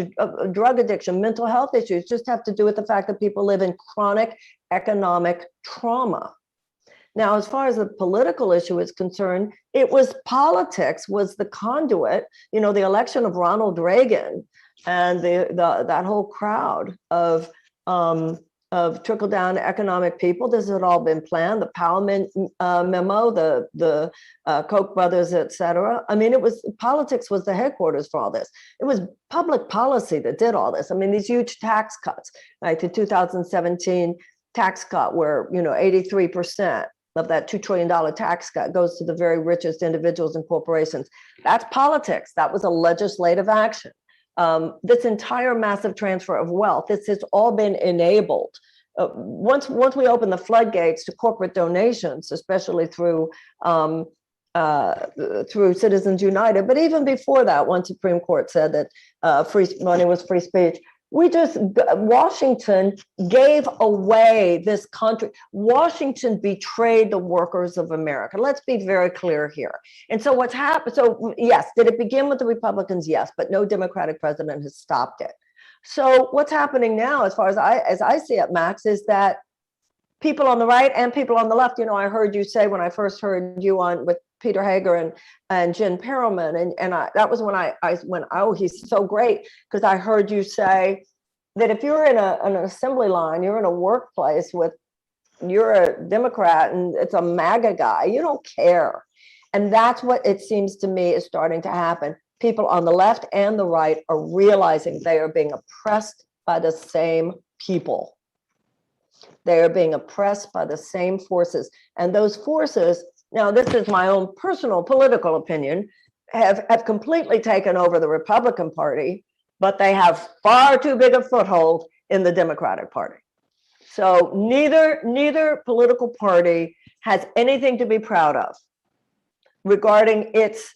Speaker 10: drug addiction, mental health issues just have to do with the fact that people live in chronic economic trauma. Now, as far as the political issue is concerned, it was politics was the conduit, the election of Ronald Reagan and that whole crowd of trickle-down economic people. This had all been planned. The Powell memo, the Koch brothers, et cetera. I mean, politics was the headquarters for all this. It was public policy that did all this. I mean, these huge tax cuts, like the 2017 tax cut, where 83% of that $2 trillion tax cut goes to the very richest individuals and corporations. That's politics. That was a legislative action. This entire massive transfer of wealth, this has all been enabled. Once we open the floodgates to corporate donations, especially through Citizens United, but even before that, one Supreme Court said that free money was free speech. Washington gave away this country. Washington betrayed the workers of America. Let's be very clear here. And so what's happened, so yes, did it begin with the Republicans? Yes, but no Democratic president has stopped it. So what's happening now, as far as I see it, Max, is that people on the right and people on the left, I heard you say when I first heard you on with Peter Hager and Jen Perelman, and that was when I went, oh, he's so great, because I heard you say that if you're in an assembly line, you're in a workplace you're a Democrat and it's a MAGA guy, you don't care. And that's what it seems to me is starting to happen. People on the left and the right are realizing they are being oppressed by the same people. They are being oppressed by the same forces. And those forces, now this is my own personal political opinion, have completely taken over the Republican Party, but they have far too big a foothold in the Democratic Party. So neither political party has anything to be proud of regarding its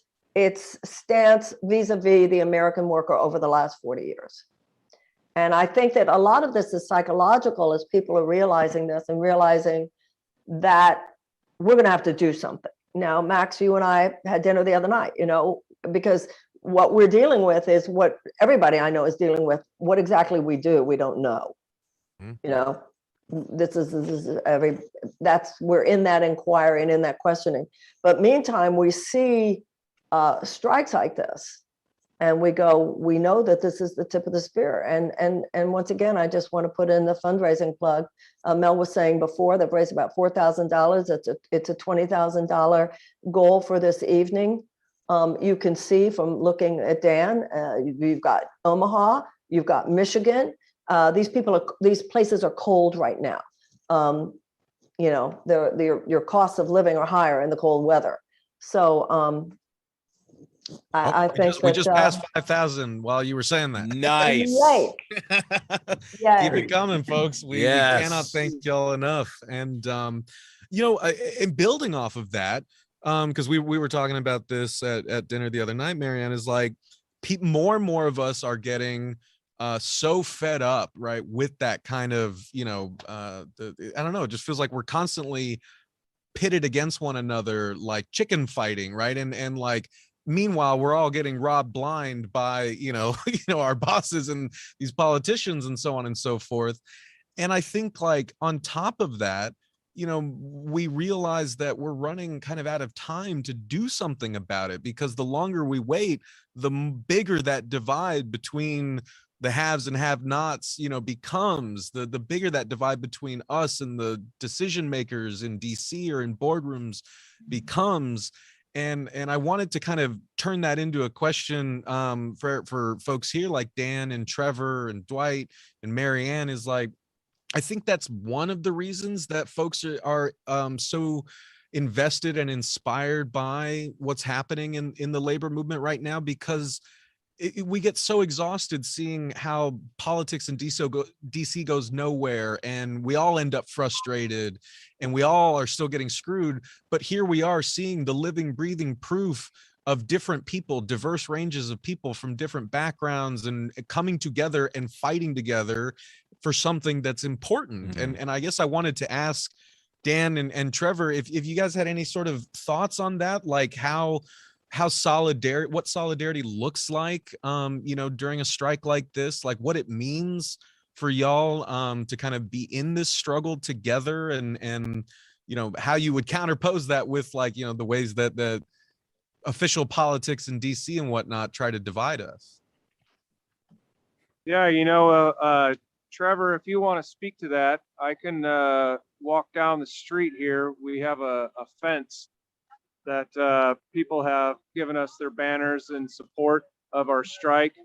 Speaker 10: stance vis-a-vis the American worker over the last 40 years. And I think that a lot of this is psychological as people are realizing this and realizing that we're going to have to do something. Now, Max, you and I had dinner the other night, because what we're dealing with is what everybody I know is dealing with. What exactly we do, we don't know. This is we're in that inquiry and in that questioning. But meantime, we see strikes like this, and we know that this is the tip of the spear. And once again, I just want to put in the fundraising plug. Mel was saying before they've raised about $4,000. It's a $20,000 goal for this evening. You can see from looking at Dan, you've got Omaha, you've got Michigan. These places are cold right now. Your costs of living are higher in the cold weather. So I think
Speaker 1: we just passed 5,000 while you were saying that.
Speaker 13: Nice.
Speaker 1: Keep it coming, folks. We cannot thank y'all enough. And in building off of that, because we were talking about this at dinner the other night, Marianne, is like more and more of us are getting so fed up, right, with that kind of, I don't know, it just feels like we're constantly pitted against one another, like chicken fighting, right? And like, meanwhile, we're all getting robbed blind by, our bosses and these politicians and so on and so forth. And I think, like, on top of that, you know, we realize that we're running kind of out of time to do something about it, because the longer we wait, the bigger that divide between the haves and have-nots, you know, becomes. The bigger that divide between us and the decision makers in DC or in boardrooms becomes. And I wanted to kind of turn that into a question for folks here like Dan and Trevor and Dwight and Marianne, is like, I think that's one of the reasons that folks are so invested and inspired by what's happening in the labor movement right now, because we get so exhausted seeing how politics in DC goes nowhere, and we all end up frustrated, and we all are still getting screwed. But here we are seeing the living, breathing proof of different people, diverse ranges of people from different backgrounds, and coming together and fighting together for something that's important. And I guess I wanted to ask Dan and Trevor if you guys had any sort of thoughts on that, like what solidarity looks like, you know, during a strike like this, like what it means for y'all to kind of be in this struggle together, and you know, how you would counterpose that with, like, you know, the ways that the official politics in DC and whatnot try to divide us.
Speaker 8: Yeah, you know, Trevor, if you want to speak to that, I can walk down the street here. We have a fence that people have given us their banners in support of our strike.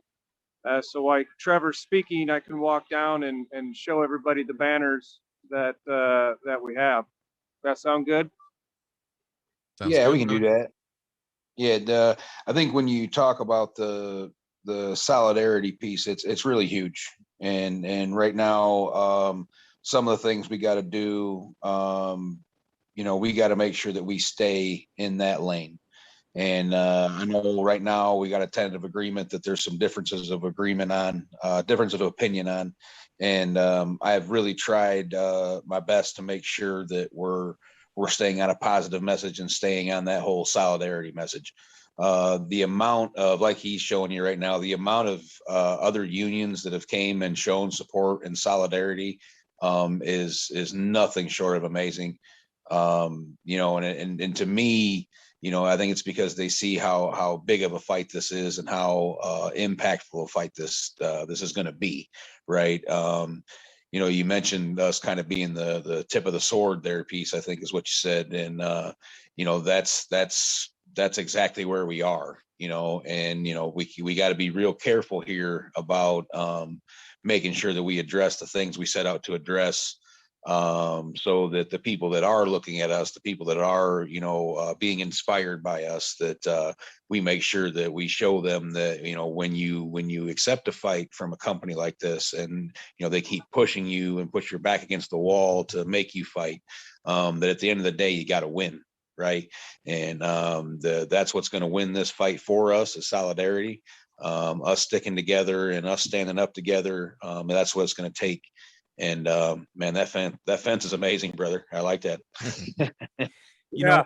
Speaker 8: So while Trevor's speaking, I can walk down and show everybody the banners that we have. That sound good?
Speaker 12: Yeah, we can do that. Yeah, I think when you talk about the solidarity piece, it's really huge. And right now, some of the things we got to do, you know, we got to make sure that we stay in that lane. And I know right now we got a tentative agreement that there's some differences of agreement on, difference of opinion on. And I have really tried my best to make sure that we're staying on a positive message and staying on that whole solidarity message. The amount of, like he's showing you right now, the amount of other unions that have came and shown support and solidarity is nothing short of amazing. You know, and to me, you know, I think it's because they see how big of a fight this is and how impactful a fight this is going to be, right? You know, you mentioned us kind of being the tip of the sword there piece, I think is what you said, and you know, that's exactly where we are, you know, and you know, we got to be real careful here about making sure that we address the things we set out to address. So that the people that are looking at us, the people that are, you know, being inspired by us, that we make sure that we show them that, you know, when you accept a fight from a company like this, and, you know, they keep pushing you and push your back against the wall to make you fight, that at the end of the day, you got to win. Right. And that's what's going to win this fight for us is solidarity, us sticking together and us standing up together. And that's what it's going to take. And man, that fence is amazing, brother. I like that.
Speaker 13: You know,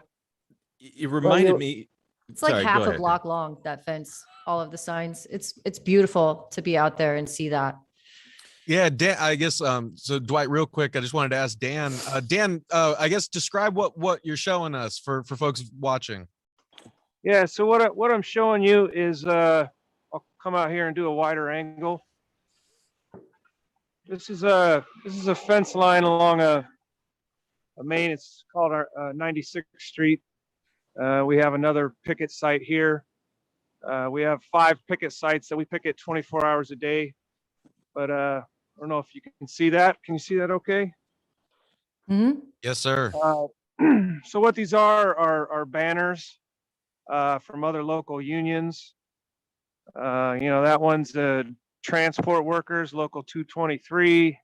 Speaker 13: it reminded me.
Speaker 2: It's like
Speaker 13: Sorry,
Speaker 2: half
Speaker 13: go
Speaker 2: a
Speaker 13: ahead.
Speaker 2: block long, that fence, all of the signs. It's beautiful to be out there and see that.
Speaker 1: Yeah, Dan, I guess, so Dwight, real quick, I just wanted to ask Dan, I guess describe what you're showing us for folks watching.
Speaker 8: Yeah, so what I'm showing you is, I'll come out here and do a wider angle. This is a fence line along a main, it's called our 96th Street. We have another picket site here. We have 5 picket sites that we picket 24 hours a day. But I don't know if you can see that. Can you see that okay?
Speaker 2: Mm-hmm.
Speaker 1: Yes, sir.
Speaker 8: So what these are banners from other local unions. You know, that one's the transport workers, local 223.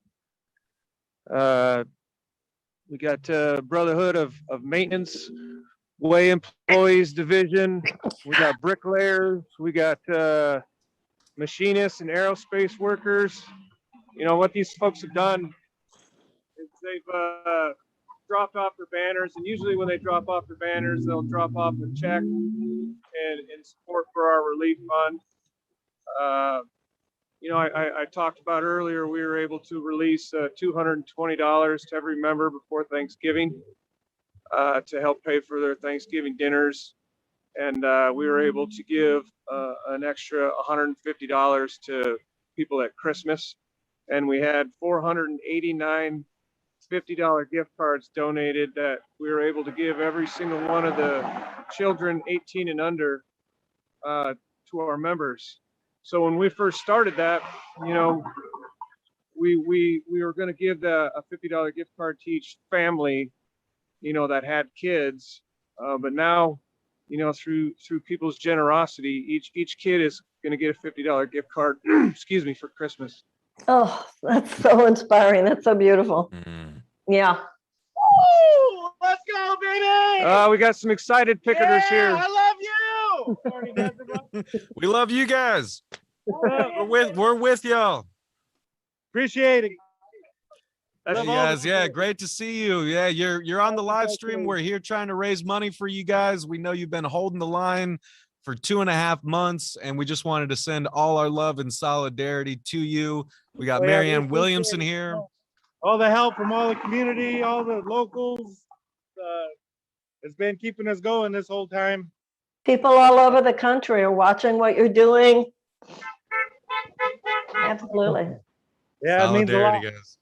Speaker 8: We got Brotherhood of Maintenance Way Employees Division. We got bricklayers. We got machinists and aerospace workers. You know, what these folks have done is they've dropped off their banners, and usually when they drop off their banners, they'll drop off a check in support for our relief fund. I talked about earlier, we were able to release $220 to every member before Thanksgiving to help pay for their Thanksgiving dinners. And we were able to give an extra $150 to people at Christmas. And we had 489 $50 gift cards donated that we were able to give every single one of the children 18 and under to our members. So when we first started that, we were going to give a $50 gift card to each family, that had kids. But now, through people's generosity, each kid is going to get a $50 gift card, excuse me, for Christmas.
Speaker 10: Oh, that's so inspiring. That's so beautiful. Yeah.
Speaker 8: Woo! Let's go, baby! We got some excited picketers here.
Speaker 14: I love you.
Speaker 1: We love you guys. We're with y'all.
Speaker 14: Appreciate it.
Speaker 1: Hey guys, yeah, great to see you. Yeah, you're on the live stream. We're here trying to raise money for you guys. We know you've been holding the line for 2.5 months, and we just wanted to send all our love and solidarity to you. We got Marianne Williamson here.
Speaker 14: All the help from all the community, all the locals. It's been keeping us going this whole time.
Speaker 10: People all over the country are watching what you're doing. Absolutely.
Speaker 14: Yeah, it means a lot.
Speaker 1: Solidarity, guys.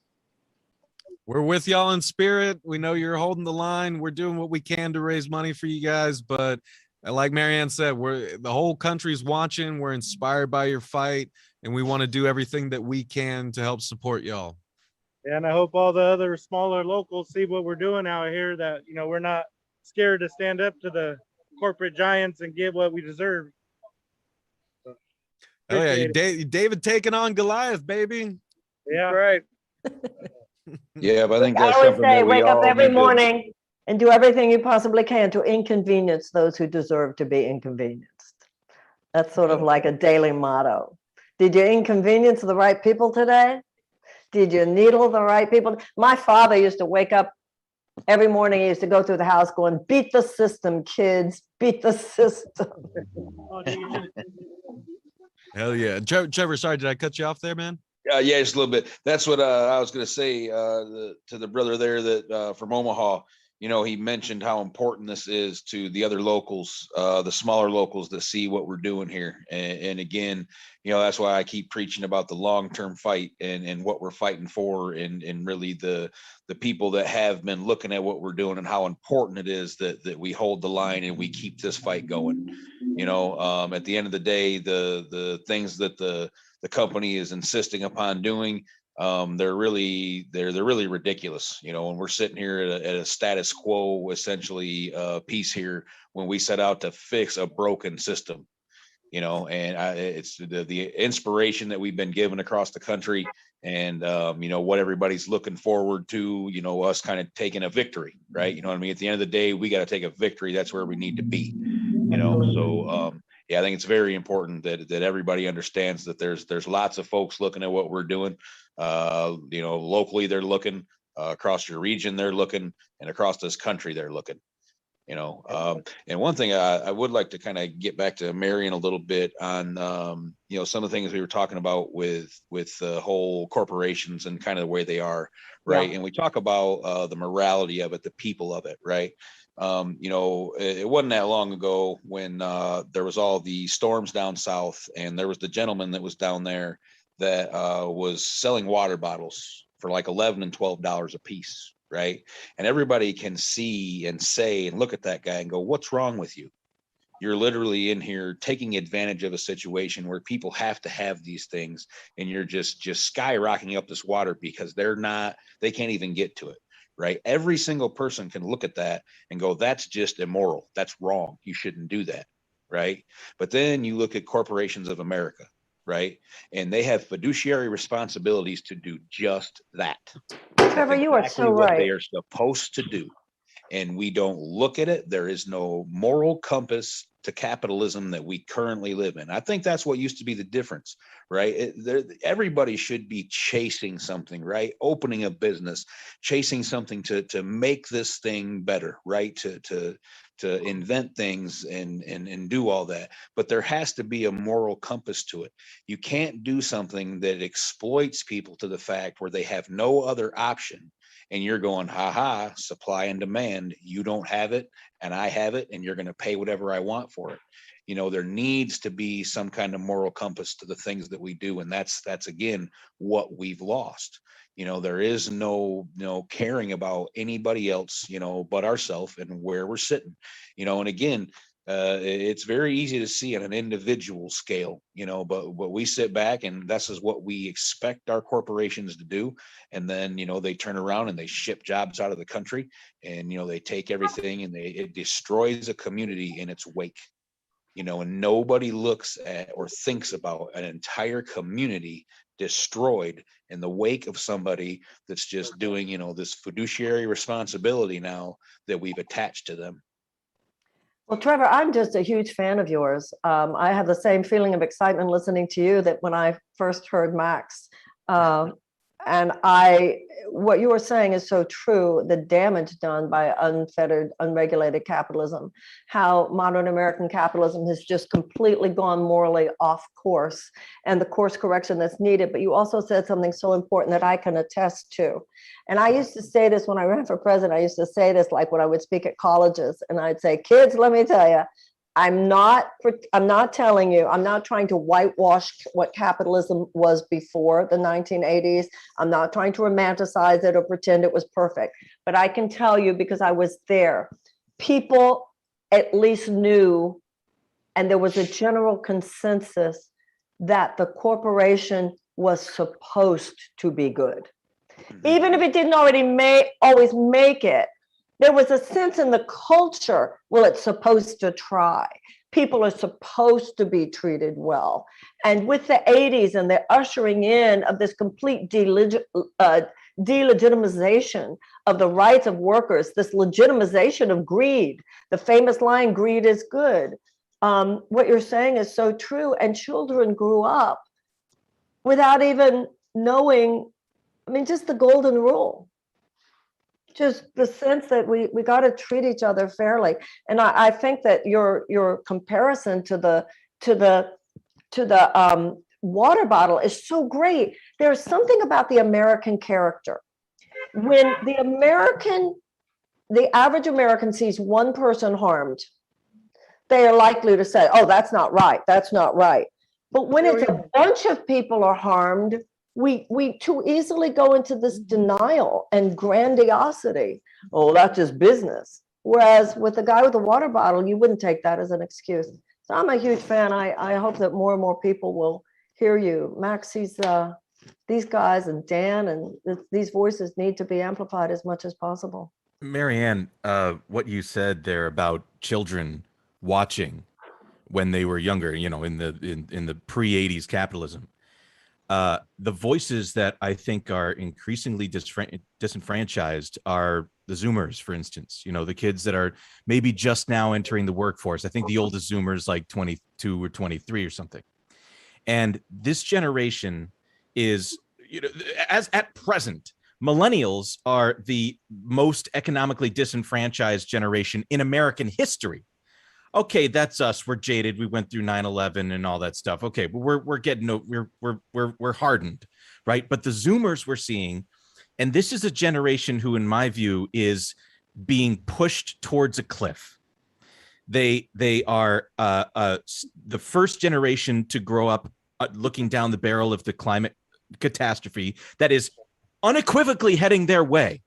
Speaker 1: We're with y'all in spirit. We know you're holding the line. We're doing what we can to raise money for you guys, but like Marianne said, the whole country's watching. We're inspired by your fight, and we want to do everything that we can to help support y'all.
Speaker 14: And I hope all the other smaller locals see what we're doing out here, that, we're not scared to stand up to the corporate giants and get what we deserve. So,
Speaker 1: oh yeah, David taking on Goliath, baby.
Speaker 14: Yeah, right.
Speaker 12: Yeah, but I think that's
Speaker 10: I always
Speaker 12: something
Speaker 10: say,
Speaker 12: that we
Speaker 10: wake up
Speaker 12: all
Speaker 10: every
Speaker 12: need to-
Speaker 10: morning and do everything you possibly can to inconvenience those who deserve to be inconvenienced. That's sort of like a daily motto. Did you inconvenience the right people today? Did you needle the right people? My father used to wake up every morning. He used to go through the house going, beat the system, kids, beat the system.
Speaker 1: Hell yeah. Trevor, sorry, did I cut you off there, man?
Speaker 12: Yeah, just a little bit. That's what I was going to say to the brother there that from Omaha. He mentioned how important this is to the other locals, the smaller locals that see what we're doing here. And again, that's why I keep preaching about the long-term fight and what we're fighting for, and really the people that have been looking at what we're doing and how important it is that we hold the line and we keep this fight going. At the end of the day, the things that the company is insisting upon doing, they're really ridiculous. When we're sitting here at a status quo, essentially piece here, when we set out to fix a broken system, and it's the inspiration that we've been given across the country, and what everybody's looking forward to, us kind of taking a victory, right? At the end of the day, we got to take a victory. That's where we need to be, so yeah, I think it's very important that everybody understands that there's lots of folks looking at what we're doing. Locally they're looking, across your region they're looking, and across this country they're looking. And one thing I would like to kind of get back to Marion a little bit on, some of the things we were talking about with the whole corporations and kind of the way they are, right? Yeah. And we talk about the morality of it, the people of it, right? It wasn't that long ago when there was all the storms down south, and there was the gentleman that was down there that was selling water bottles for like $11 and $12 a piece, right? And everybody can see and say and look at that guy and go, what's wrong with you? You're literally in here taking advantage of a situation where people have to have these things, and you're just skyrocketing up this water because they can't even get to it. Right? Every single person can look at that and go, that's just immoral. That's wrong. You shouldn't do that. Right? But then you look at corporations of America, right? And they have fiduciary responsibilities to do just that.
Speaker 10: Trevor, you are so
Speaker 12: what
Speaker 10: right.
Speaker 12: They are supposed to do. And we don't look at it. There is no moral compass to capitalism that we currently live in. I think that's what used to be the difference, right? Everybody should be chasing something, right? Opening a business, chasing something to make this thing better, right? To invent things and do all that. But there has to be a moral compass to it. You can't do something that exploits people to the fact where they have no other option. And you're going, ha, supply and demand. You don't have it and I have it, and you're going to pay whatever I want for it. You know, there needs to be some kind of moral compass to the things that we do. And that's again, what we've lost. You know, there is no caring about anybody else, you know, but ourselves and where we're sitting, you know. And again, it's very easy to see on an individual scale, you know, but we sit back and this is what we expect our corporations to do. And then, you know, they turn around and they ship jobs out of the country, and, you know, they take everything and it destroys a community in its wake, you know. And nobody looks at or thinks about an entire community destroyed in the wake of somebody that's just doing, you know, this fiduciary responsibility now that we've attached to them.
Speaker 10: Well, Trevor, I'm just a huge fan of yours. I have the same feeling of excitement listening to you that when I first heard Max. And what you were saying is so true, the damage done by unfettered, unregulated capitalism, how modern American capitalism has just completely gone morally off course, and the course correction that's needed. But you also said something so important that I can attest to. And I used to say this when I ran for president. I used to say this like when I would speak at colleges, and I'd say, kids, let me tell you, I'm not telling you, I'm not trying to whitewash what capitalism was before the 1980s. I'm not trying to romanticize it or pretend it was perfect. But I can tell you, because I was there, people at least knew, and there was a general consensus that the corporation was supposed to be good. Even if it didn't always make it, there was a sense in the culture, well, it's supposed to try. People are supposed to be treated well. And with the 80s and the ushering in of this complete delegitimization of the rights of workers, this legitimization of greed, the famous line, greed is good. What you're saying is so true. And children grew up without even knowing, I mean, just the golden rule. Just the sense that we got to treat each other fairly. And I think that your comparison to the water bottle is so great. There's something about the American character. When the average American sees one person harmed, they are likely to say, oh, that's not right. That's not right. But when it's a bunch of people are harmed, we too easily go into this denial and grandiosity. Oh, that's just business. Whereas with the guy with the water bottle, you wouldn't take that as an excuse. So I'm a huge fan. I hope that more and more people will hear you. Max, these guys and Dan and these voices need to be amplified as much as possible.
Speaker 13: Marianne, what you said there about children watching when they were younger, you know, in the pre-80s capitalism. The voices that I think are increasingly disenfranchised are the Zoomers, for instance, you know, the kids that are maybe just now entering the workforce. I think the oldest Zoomers like 22 or 23 or something. And this generation is, you know, as at present, millennials are the most economically disenfranchised generation in American history. Okay, that's us. We're jaded. We went through 9/11 and all that stuff. Okay, but we're hardened, right? But the Zoomers we're seeing, and this is a generation who, in my view, is being pushed towards a cliff. They are the first generation to grow up looking down the barrel of the climate catastrophe that is unequivocally heading their way,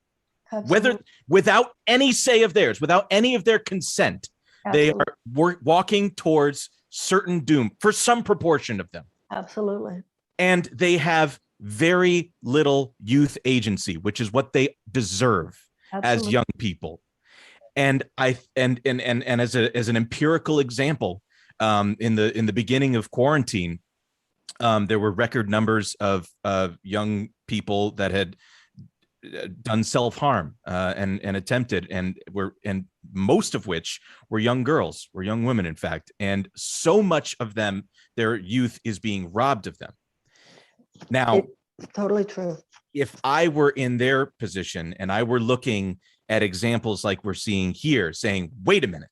Speaker 13: whether without any say of theirs, without any of their consent. They are walking towards certain doom for some proportion of them.
Speaker 10: Absolutely. And
Speaker 13: they have very little youth agency, which is what they deserve as young people. And as an empirical example, in the beginning of quarantine, there were record numbers of young people that had done self-harm and attempted, and most of which were young girls, were young women, in fact. And so much of them, their youth is being robbed of them. Now,
Speaker 10: it's totally true.
Speaker 13: If I were in their position and I were looking at examples like we're seeing here, saying, wait a minute,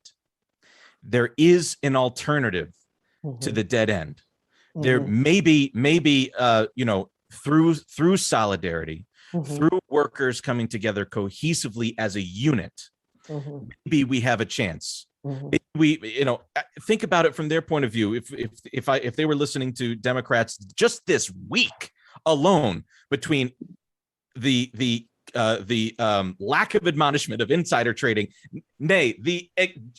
Speaker 13: there is an alternative to the dead end. There may be, you know, through solidarity, through workers coming together cohesively as a unit, maybe we have a chance. We, you know, think about it from their point of view. If they were listening to Democrats just this week alone, between the lack of admonishment of insider trading, nay, the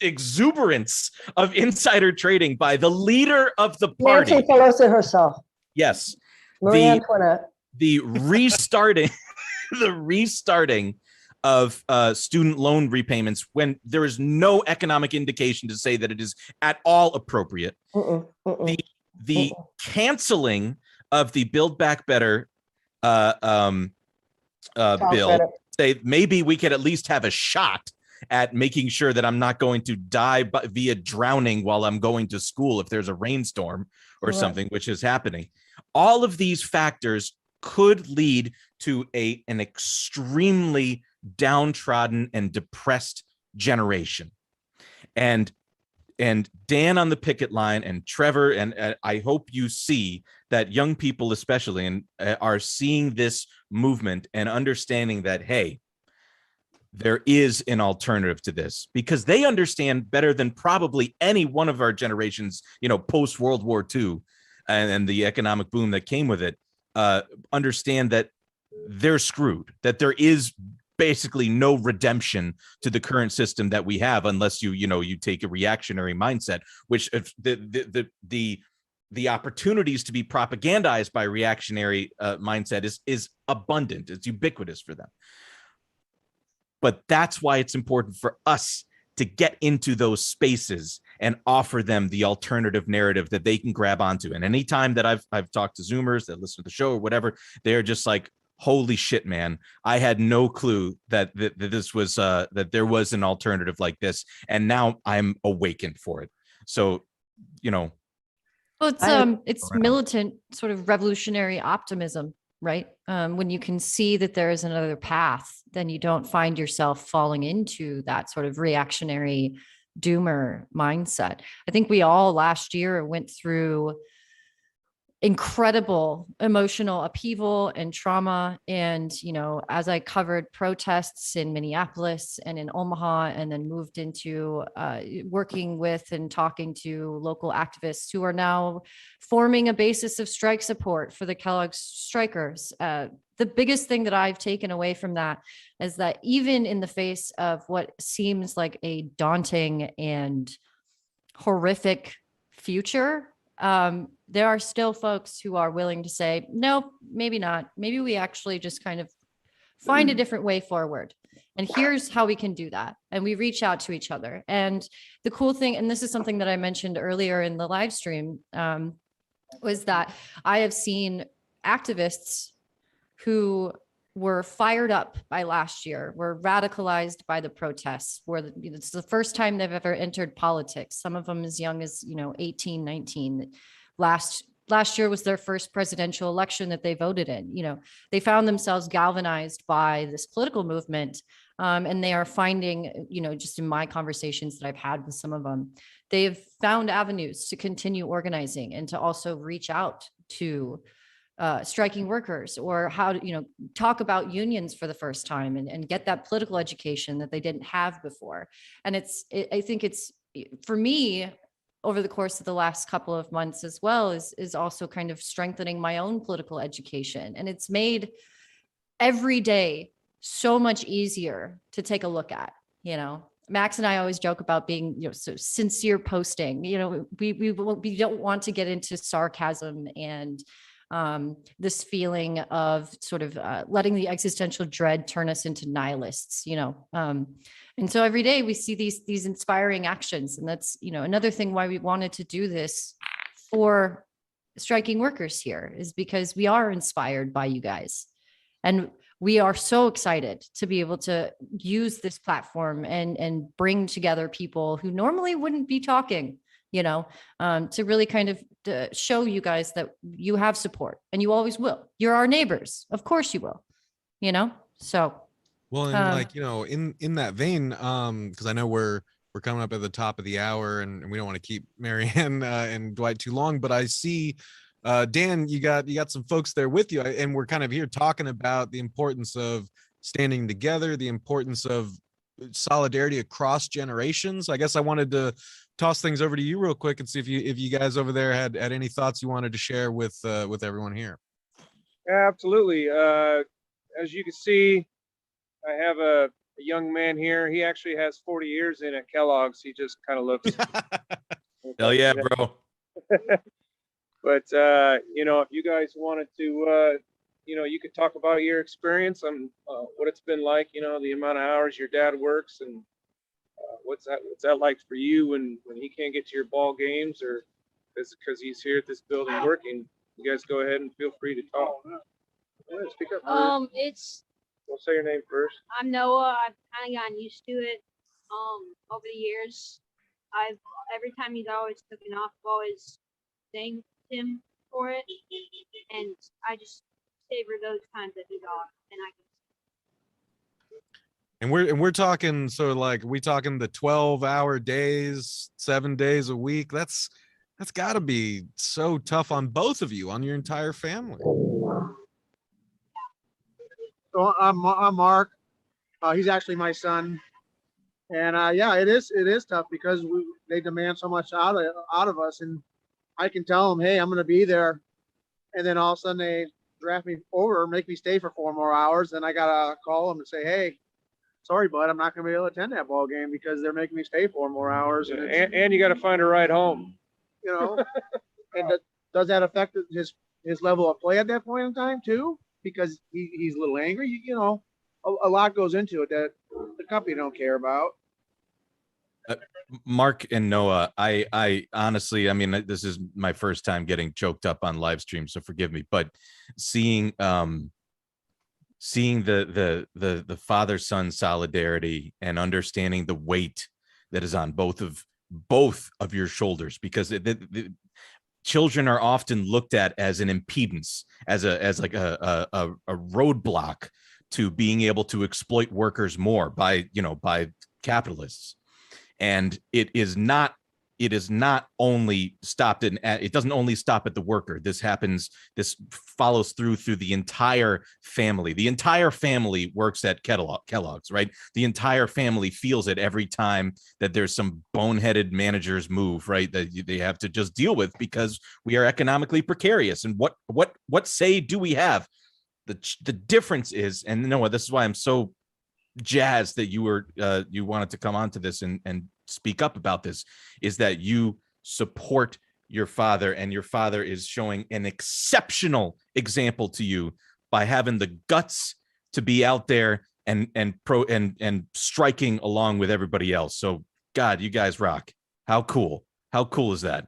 Speaker 13: exuberance of insider trading by the leader of the party,
Speaker 10: Nancy Pelosi herself.
Speaker 13: yes,
Speaker 10: Marie Antoinette.
Speaker 13: the restarting, the restarting of student loan repayments when there is no economic indication to say that it is at all appropriate. The canceling of the Build Back Better bill, say maybe we could at least have a shot at making sure that I'm not going to die via drowning while I'm going to school if there's a rainstorm or something, which is happening. All of these factors could lead to an extremely downtrodden and depressed generation. And Dan on the picket line and Trevor, and I hope you see that young people especially are seeing this movement and understanding that, hey, there is an alternative to this, because they understand better than probably any one of our generations, you know, post World War II and the economic boom that came with it, understand that they're screwed, that there is basically no redemption to the current system that we have, unless you take a reactionary mindset, which the opportunities to be propagandized by reactionary mindset is abundant. It's ubiquitous for them. But that's why it's important for us to get into those spaces and offer them the alternative narrative that they can grab onto. And anytime that I've talked to Zoomers that listen to the show or whatever, they're just like, holy shit, man, I had no clue that this was that there was an alternative like this, and now I'm awakened for it. So, you know,
Speaker 2: well, it's militant sort of revolutionary optimism, right? When you can see that there is another path, then you don't find yourself falling into that sort of reactionary doomer mindset. I think we all last year went through incredible emotional upheaval and trauma. And, you know, as I covered protests in Minneapolis and in Omaha, and then moved into working with and talking to local activists who are now forming a basis of strike support for the Kellogg's strikers. The biggest thing that I've taken away from that is that even in the face of what seems like a daunting and horrific future, there are still folks who are willing to say, no, maybe not. Maybe we actually just kind of find a different way forward. And here's how we can do that. And we reach out to each other. And the cool thing, and this is something that I mentioned earlier in the live stream, was that I have seen activists who were fired up by last year, were radicalized by the protests, it's the first time they've ever entered politics. Some of them as young as, 18, 19. Last year was their first presidential election that they voted in. They found themselves galvanized by this political movement. And they are finding, just in my conversations that I've had with some of them, they've found avenues to continue organizing and to also reach out to striking workers, or how to, talk about unions for the first time and get that political education that they didn't have before. And I think it's, for me, over the course of the last couple of months as well, is also kind of strengthening my own political education. And it's made every day so much easier to take a look at. Max and I always joke about being, so sincere posting. We don't want to get into sarcasm and this feeling of sort of letting the existential dread turn us into nihilists, and so every day we see these inspiring actions. And that's, another thing why we wanted to do this for striking workers here, is because we are inspired by you guys. And we are so excited to be able to use this platform and bring together people who normally wouldn't be talking, to really kind of show you guys that you have support, and you always will. You're our neighbors. Of course you will, so.
Speaker 1: Well, and in that vein, because I know we're we're coming up at the top of the hour, and we don't want to keep Marianne and Dwight too long, but I see Dan, you got some folks there with you, and we're kind of here talking about the importance of standing together, the importance of solidarity across generations. I guess I wanted to toss things over to you real quick and see if you guys over there had any thoughts you wanted to share with everyone here.
Speaker 8: Absolutely. As you can see, I have a young man here. He actually has 40 years in at Kellogg's. He just kind of looks.
Speaker 13: Hell yeah, bro.
Speaker 8: But you know, if you guys wanted to, you know, you could talk about your experience on what it's been like. You know, the amount of hours your dad works, and what's that like for you when he can't get to your ball games, or because he's here at this building working. You guys go ahead and feel free to talk. Go ahead, speak up. We'll say your name first.
Speaker 15: I'm Noah. I've kind of gotten used to it. Over the years, every time he's always taken off, I've always thanked him for it, and I just savor those times that he's off, and
Speaker 1: we're talking, so like, we talking the 12-hour days, 7 days a week. That's got to be so tough on both of you, on your entire family.
Speaker 16: So I'm Mark. He's actually my son, and yeah, it is tough because they demand so much out of us, and I can tell them, hey, I'm going to be there, and then all of a sudden they draft me over, make me stay for 4 more hours, and I gotta call them and say, hey, sorry, bud, I'm not going to be able to attend that ball game because they're making me stay 4 more hours,
Speaker 8: and you got to find a ride home.
Speaker 16: You know, and does that affect his level of play at that point in time too? Because he's a little angry. You know, a lot goes into it that the company don't care about.
Speaker 13: Mark and Noah, I honestly, I mean, this is my first time getting choked up on live stream, so forgive me, but seeing the father-son solidarity and understanding the weight that is on both of your shoulders, because the children are often looked at as an impedance, as like a roadblock to being able to exploit workers more by capitalists. And it is not only stopped it doesn't only stop at the worker. This follows through the entire family. The entire family works at Kellogg's, right? The entire family feels it every time that there's some boneheaded manager's move, right? That they have to just deal with because we are economically precarious. And what say do we have? The difference is, and Noah, this is why I'm so jazzed that you wanted to come onto this and speak up about this, is that you support your father, and your father is showing an exceptional example to you by having the guts to be out there and striking along with everybody else. So God, you guys rock. How cool is that?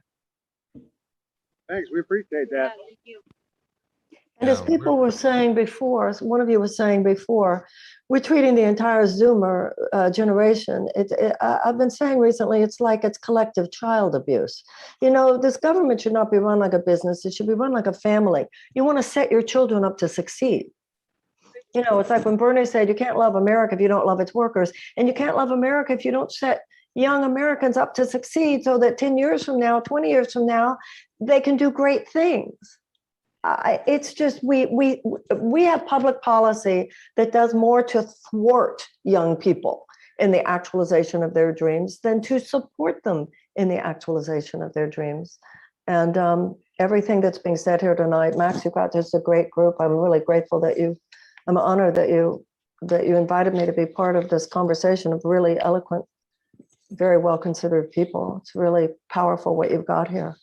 Speaker 16: Thanks, we appreciate that.
Speaker 15: thank you.
Speaker 10: And as people were saying before, as one of you was saying before, we're treating the entire Zoomer generation. I've been saying recently, it's like it's collective child abuse. You know, this government should not be run like a business. It should be run like a family. You want to set your children up to succeed. You know, it's like when Bernie said, you can't love America if you don't love its workers. And you can't love America if you don't set young Americans up to succeed so that 10 years from now, 20 years from now, they can do great things. It's just we have public policy that does more to thwart young people in the actualization of their dreams than to support them in the actualization of their dreams. And everything that's being said here tonight, Max, you've got just a great group. I'm really grateful I'm honored that you invited me to be part of this conversation of really eloquent, very well considered people. It's really powerful what you've got here.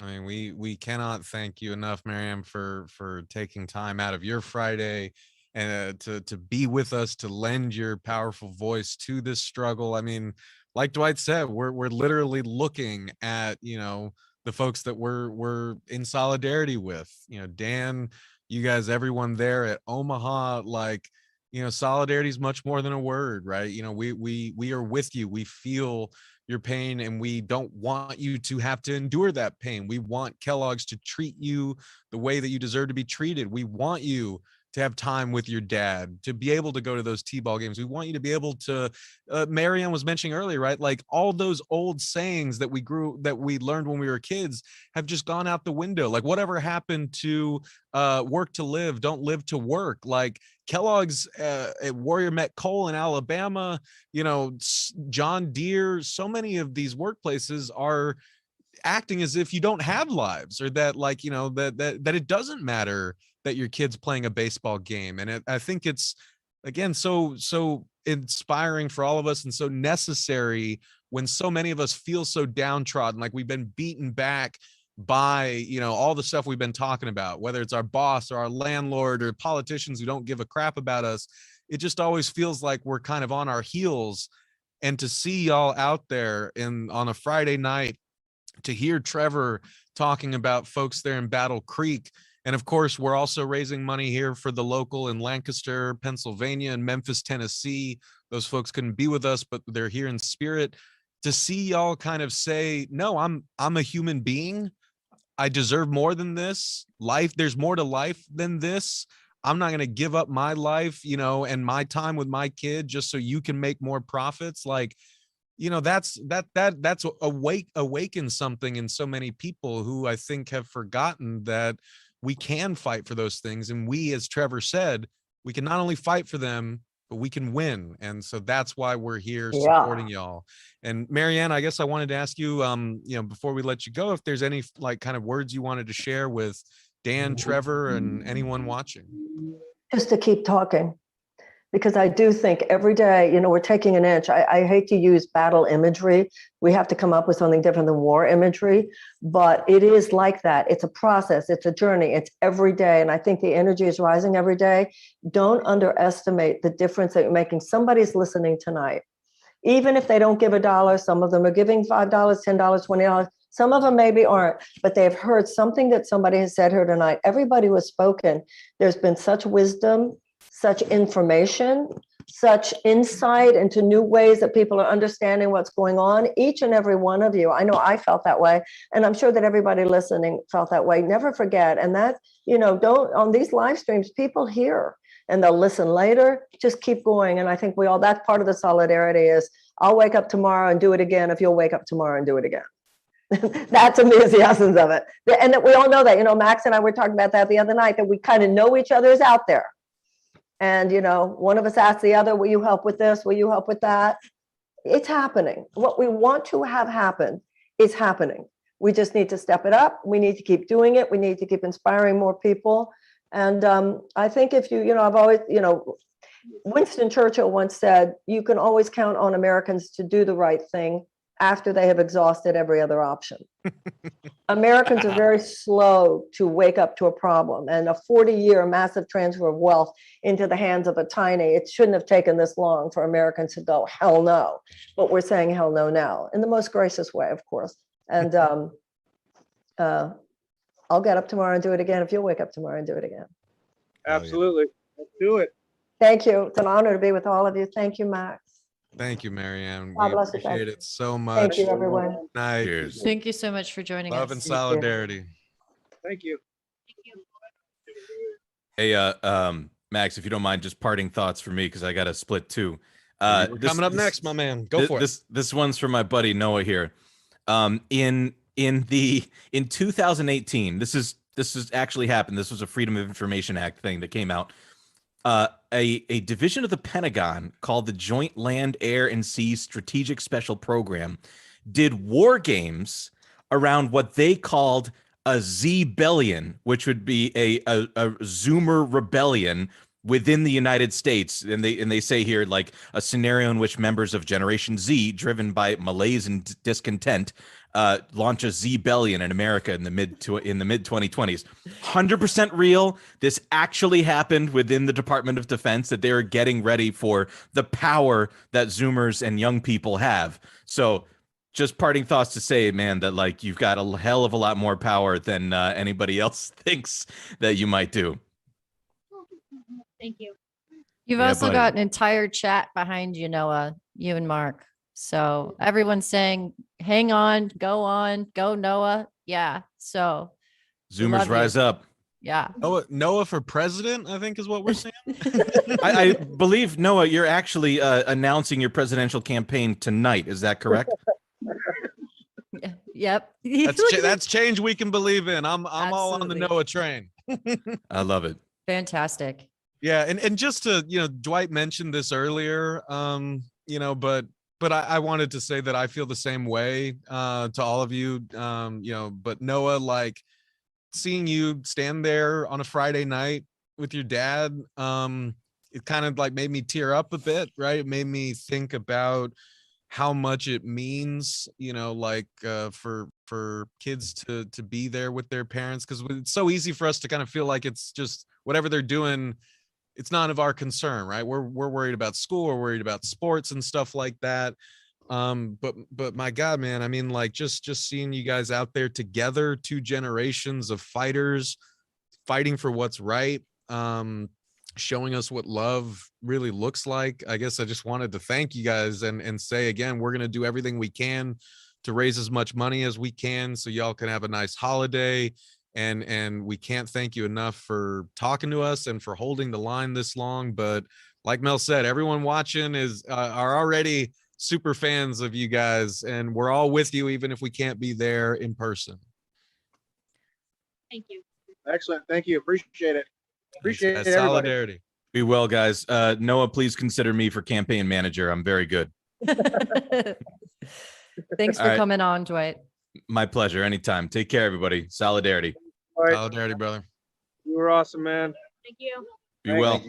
Speaker 1: I mean, we cannot thank you enough, Miriam, for taking time out of your Friday and to be with us, to lend your powerful voice to this struggle. I mean, like Dwight said, we're literally looking at, you know, the folks that we're in solidarity with. You know, Dan, you guys, everyone there at Omaha, like, you know, solidarity is much more than a word, right? You know, we are with you. We feel your pain, and we don't want you to have to endure that pain. We want Kellogg's to treat you the way that you deserve to be treated. We want you to have time with your dad, to be able to go to those T-ball games. We want you to be able to, Marianne was mentioning earlier, right? Like all those old sayings that we learned when we were kids have just gone out the window. Like whatever happened to work to live, don't live to work. Like Kellogg's at Warrior Met Coal in Alabama, you know, John Deere, so many of these workplaces are acting as if you don't have lives, or that like, you know, that it doesn't matter that your kid's playing a baseball game. And I think it's, again, so inspiring for all of us and so necessary when so many of us feel so downtrodden, like we've been beaten back by, you know, all the stuff we've been talking about, whether it's our boss or our landlord or politicians who don't give a crap about us. It just always feels like we're kind of on our heels. And to see y'all out there on a Friday night, to hear Trevor talking about folks there in Battle Creek. And of course, we're also raising money here for the local in Lancaster, Pennsylvania, and Memphis, Tennessee. Those folks couldn't be with us, but they're here in spirit. To see y'all kind of say, no, I'm a human being. I deserve more than this. Life, there's more to life than this. I'm not going to give up my life, you know, and my time with my kid just so you can make more profits. Like, you know, that's awakens something in so many people who I think have forgotten that we can fight for those things. And we, as Trevor said, we can not only fight for them, but we can win. And so that's why we're here supporting y'all. And Marianne, I guess I wanted to ask you, you know, before we let you go, if there's any like kind of words you wanted to share with Dan, Trevor, and anyone watching.
Speaker 10: Just to keep talking, because I do think every day, you know, we're taking an inch. I hate to use battle imagery. We have to come up with something different than war imagery, but it is like that. It's a process. It's a journey. It's every day. And I think the energy is rising every day. Don't underestimate the difference that you're making. Somebody's listening tonight. Even if they don't give $1, some of them are giving $5, $10, $20. Some of them maybe aren't, but they've heard something that somebody has said here tonight. Everybody who has spoken, there's been such wisdom, such information, such insight into new ways that people are understanding what's going on. Each and every one of you, I know I felt that way, and I'm sure that everybody listening felt that way. Never forget. And that, you know, don't, on these live streams, people hear and they'll listen later. Just keep going. And I think we all, that's part of the solidarity is I'll wake up tomorrow and do it again if you'll wake up tomorrow and do it again. That's in the essence of it. And that we all know that, you know, Max and I were talking about that the other night, that we kind of know each other is out there. And, you know, one of us asks the other, will you help with this? Will you help with that? It's happening. What we want to have happen is happening. We just need to step it up. We need to keep doing it. We need to keep inspiring more people. And I think if you know, I've always, you know, Winston Churchill once said, you can always count on Americans to do the right thing after they have exhausted every other option. Americans are very slow to wake up to a problem, and a 40-year massive transfer of wealth into the hands of a tiny, it shouldn't have taken this long for Americans to go, hell no. But we're saying hell no now in the most gracious way, of course. And I'll get up tomorrow and do it again if you'll wake up tomorrow and do it again.
Speaker 8: Absolutely. Let's do it.
Speaker 10: Thank you. It's an honor to be with all of you. Thank you, Max.
Speaker 1: Thank you, Marianne.
Speaker 10: God
Speaker 1: We
Speaker 10: bless you.
Speaker 1: appreciate it so much.
Speaker 10: Thank you, everyone.
Speaker 1: Night.
Speaker 13: Cheers.
Speaker 2: Thank you so much for joining
Speaker 1: Love
Speaker 2: us.
Speaker 1: and solidarity.
Speaker 8: Thank you.
Speaker 13: Hey, Max, if you don't mind, just parting thoughts for me, because I got to split too.
Speaker 1: We're coming up next, my man. Go for it.
Speaker 13: This one's for my buddy Noah here. In 2018, this is actually happened. This was a Freedom of Information Act thing that came out. A division of the Pentagon called the Joint Land, Air, and Sea Strategic Special Program did war games around what they called a Z-bellion, which would be a Zoomer rebellion within the United States. And they say here, like, a scenario in which members of Generation Z, driven by malaise and discontent, launch a Z-bellion in America in the mid 2020s. 100% real. This actually happened within the Department of Defense, that they were getting ready for the power that Zoomers and young people have. So just parting thoughts to say, man, that like you've got a hell of a lot more power than anybody else thinks that you might do.
Speaker 15: Thank you.
Speaker 2: You've
Speaker 13: Yeah,
Speaker 2: also
Speaker 13: buddy.
Speaker 2: got an entire chat behind you, Noah, you and Mark. So everyone's saying, hang on, go Noah. Yeah. So we
Speaker 13: Zoomers
Speaker 2: love you.
Speaker 13: rise up.
Speaker 2: Yeah.
Speaker 1: Noah for president, I think is what we're saying.
Speaker 13: I believe, Noah, you're actually announcing your presidential campaign tonight. Is that correct?
Speaker 2: Yep.
Speaker 1: That's change we can believe in. I'm all on the
Speaker 2: Absolutely.
Speaker 1: Noah train.
Speaker 13: I love it.
Speaker 2: Fantastic.
Speaker 1: Yeah, and just to, Dwight mentioned this earlier, but I wanted to say that I feel the same way to all of you, but Noah, like seeing you stand there on a Friday night with your dad, it kind of like made me tear up a bit, right? It made me think about how much it means, for kids to be there with their parents, because it's so easy for us to kind of feel like it's just whatever they're doing, it's none of our concern, right? We're worried about school, we're worried about sports and stuff like that. But my God, man, I mean, like just seeing you guys out there together, 2 generations of fighters fighting for what's right, showing us what love really looks like. I guess I just wanted to thank you guys and say again, we're going to do everything we can to raise as much money as we can so y'all can have a nice holiday. And we can't thank you enough for talking to us and for holding the line this long. But like Mel said, everyone watching are already super fans of you guys, and we're all with you, even if we can't be there in person.
Speaker 15: Thank you.
Speaker 16: Excellent. Thank you. Appreciate it. Appreciate
Speaker 1: Thanks,
Speaker 16: it,
Speaker 1: guys.
Speaker 16: everybody.
Speaker 1: Solidarity.
Speaker 13: Be well, guys. Noah, please consider me for campaign manager. I'm very good.
Speaker 2: Thanks
Speaker 13: All
Speaker 2: for
Speaker 13: right.
Speaker 2: coming on, Dwight.
Speaker 13: My pleasure. Anytime. Take care, everybody. Solidarity.
Speaker 8: All right.
Speaker 1: Solidarity, brother.
Speaker 8: You were awesome, man.
Speaker 15: Thank you.
Speaker 13: Be well.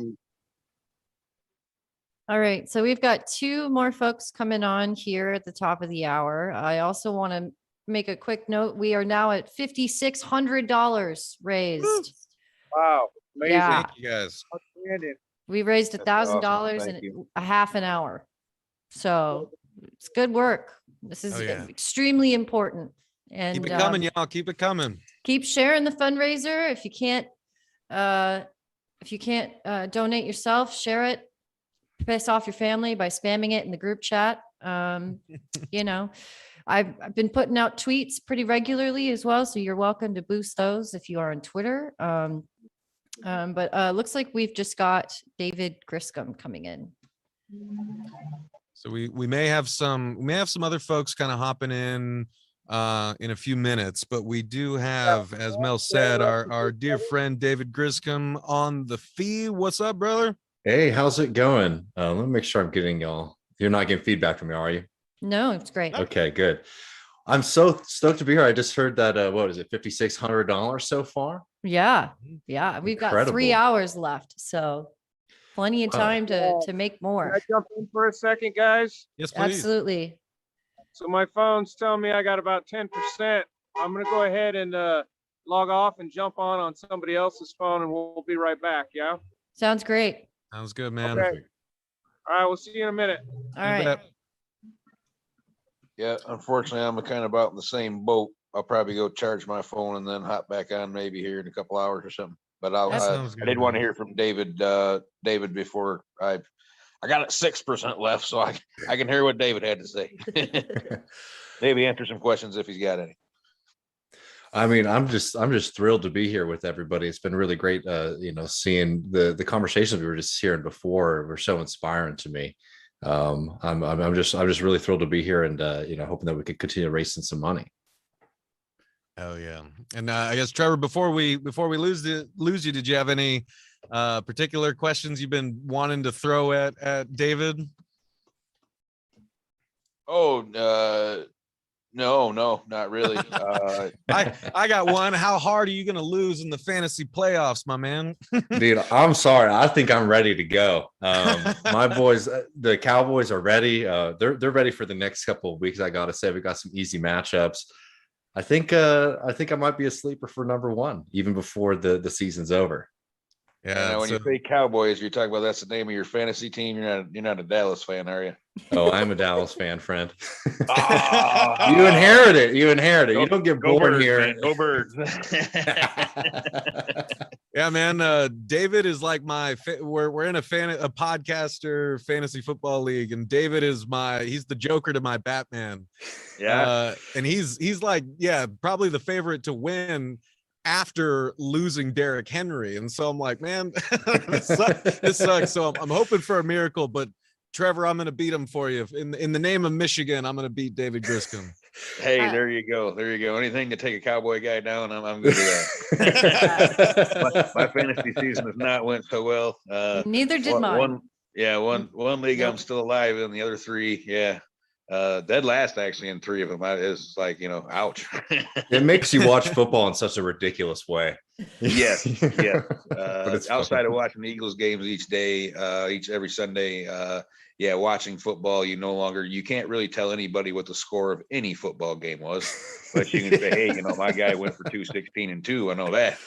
Speaker 2: All right. So we've got 2 more folks coming on here at the top of the hour. I also want to make a quick note. We are now at $5,600 raised.
Speaker 8: Wow. Amazing.
Speaker 2: Yeah.
Speaker 1: Thank you guys.
Speaker 8: Outstanding.
Speaker 2: We raised
Speaker 12: That's
Speaker 2: $1,000
Speaker 12: awesome.
Speaker 2: in
Speaker 12: Thank you.
Speaker 2: a half an hour. So it's good work. This is
Speaker 1: Oh, yeah.
Speaker 2: extremely important. And
Speaker 1: Keep it coming, y'all. Keep it coming.
Speaker 2: keep sharing the fundraiser. If you can't donate yourself, share it. Piss off your family by spamming it in the group chat. I've been putting out tweets pretty regularly as well, so you're welcome to boost those if you are on Twitter. But looks like we've just got David Griscom coming in.
Speaker 1: So we may have some other folks kind of hopping in a few minutes, but we do have, as Mel said, our dear friend David Griscom on the feed. What's up, brother?
Speaker 17: Hey, how's it going? Let me make sure I'm getting y'all. You're not getting feedback from me, are you?
Speaker 2: No, it's great.
Speaker 17: Okay, good. I'm so stoked to be here. I just heard that, what is it, $5,600 so far?
Speaker 2: Yeah. We've got 3
Speaker 17: Incredible.
Speaker 2: hours left, so plenty of
Speaker 17: Wow.
Speaker 2: time to make
Speaker 8: Can
Speaker 2: more.
Speaker 8: I jump in for a second, guys?
Speaker 1: Yes, please.
Speaker 2: Absolutely.
Speaker 8: So my phone's telling me I got about 10%. I'm gonna go ahead and log off and jump on somebody else's phone, and we'll be right back. Yeah.
Speaker 2: Sounds great.
Speaker 1: Sounds good, man.
Speaker 8: Okay. All right. We'll see you in a minute.
Speaker 2: All right.
Speaker 12: Yeah, unfortunately, I'm kind of about in the same boat. I'll probably go charge my phone and then hop back on maybe here in a couple hours or something. But
Speaker 1: That sounds
Speaker 12: I
Speaker 1: good,
Speaker 12: did want to
Speaker 1: man.
Speaker 12: hear from David. David before I got 6% left, so I can hear what David had to say. Maybe answer some questions if he's got any.
Speaker 17: I mean, I'm just thrilled to be here with everybody. It's been really great, seeing the conversations we were just hearing before were so inspiring to me. I'm just really thrilled to be here and hoping that we could continue raising some money.
Speaker 1: Oh yeah. And I guess Trevor, before we lose you, did you have any particular questions you've been wanting to throw at David?
Speaker 12: Oh, no, not really.
Speaker 1: I got one. How hard are you going to lose in the fantasy playoffs, my man?
Speaker 17: Dude, I'm sorry. I think I'm ready to go. My boys, the Cowboys are ready. They're ready for the next couple of weeks. I gotta say, we got some easy matchups. I think I might be a sleeper for number 1 even before the season's over.
Speaker 12: Yeah. When you say Cowboys, you're talking about that's the name of your fantasy team. You're not a Dallas fan, are you?
Speaker 17: Oh, I'm a Dallas fan, friend. You inherit it. You don't get born
Speaker 12: birds,
Speaker 17: here.
Speaker 12: man. Go Birds.
Speaker 1: Yeah, man. David is like we're in a podcaster fantasy football league, and David is he's the Joker to my Batman.
Speaker 12: Yeah.
Speaker 1: And he's like, yeah, probably the favorite to win. after losing Derrick Henry. And so I'm like, man, this sucks. So I'm hoping for a miracle, but Trevor, I'm going to beat him for you. In the name of Michigan, I'm going to beat David Griscom.
Speaker 12: Hey, there you go. There you go. Anything to take a Cowboy guy down, I'm good with that. my fantasy season has not went so well.
Speaker 2: Neither did mine.
Speaker 12: One league I'm still alive in, the other three, dead last actually in three of them. It's like, ouch.
Speaker 17: It makes you watch football in such a ridiculous way.
Speaker 12: Yes.
Speaker 17: But it's
Speaker 12: Outside
Speaker 17: fun.
Speaker 12: of watching the Eagles games each day, every Sunday, watching football, you can't really tell anybody what the score of any football game was, but you can say, hey, my guy went for 216-2. I know that.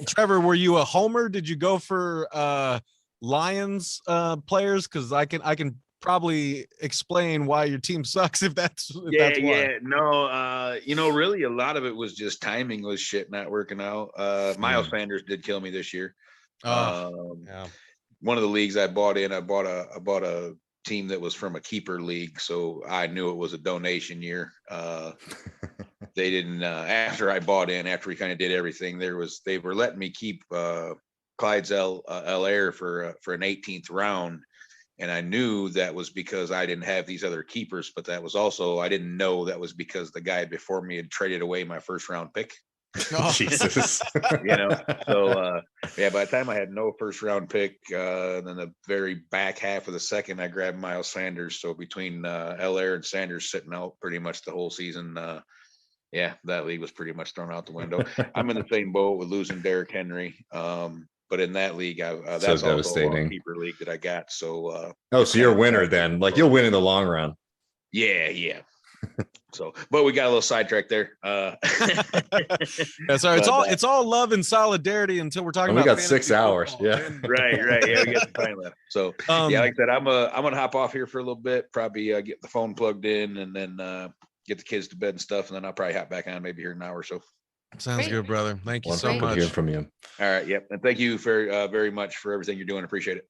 Speaker 1: Trevor, were you a homer? Did you go for Lions players? Because I can probably explain why your team sucks if that's why.
Speaker 12: No, really a lot of it was just timing was shit not working out. Miles Sanders did kill me this year. One of the leagues I bought in, I bought a team that was from a keeper league, so I knew it was a donation year. They didn't after I bought in, after we kind of did everything, they were letting me keep Clydesdale for an 18th round. And I knew that was because I didn't have these other keepers, but that was also, I didn't know that was because the guy before me had traded away my first round pick.
Speaker 17: Jesus.
Speaker 12: So by the time I had no first round pick, then the very back half of the second, I grabbed Miles Sanders. So between Allaire and Sanders sitting out pretty much the whole season, that league was pretty much thrown out the window. I'm in the same boat with losing Derrick Henry. But in that league, that's also
Speaker 17: devastating.
Speaker 12: a keeper league that I got. So,
Speaker 17: so you're a winner then. Like you'll win in the long run.
Speaker 12: Yeah. So, but we got a little sidetracked there.
Speaker 1: Sorry, it's all love and solidarity until we're talking
Speaker 17: we
Speaker 1: about.
Speaker 17: got 6 hours.
Speaker 1: Football.
Speaker 17: Yeah.
Speaker 12: Right. Yeah, we got some time left. So, like I said, I'm gonna hop off here for a little bit. Probably get the phone plugged in, and then get the kids to bed and stuff, and then I'll probably hop back on maybe here in an hour or so.
Speaker 1: Sounds good, brother. Thank you so
Speaker 17: Wonderful
Speaker 1: much.
Speaker 17: hearing from you.
Speaker 12: All right. Yep. And thank you for very much for everything you're doing. Appreciate it.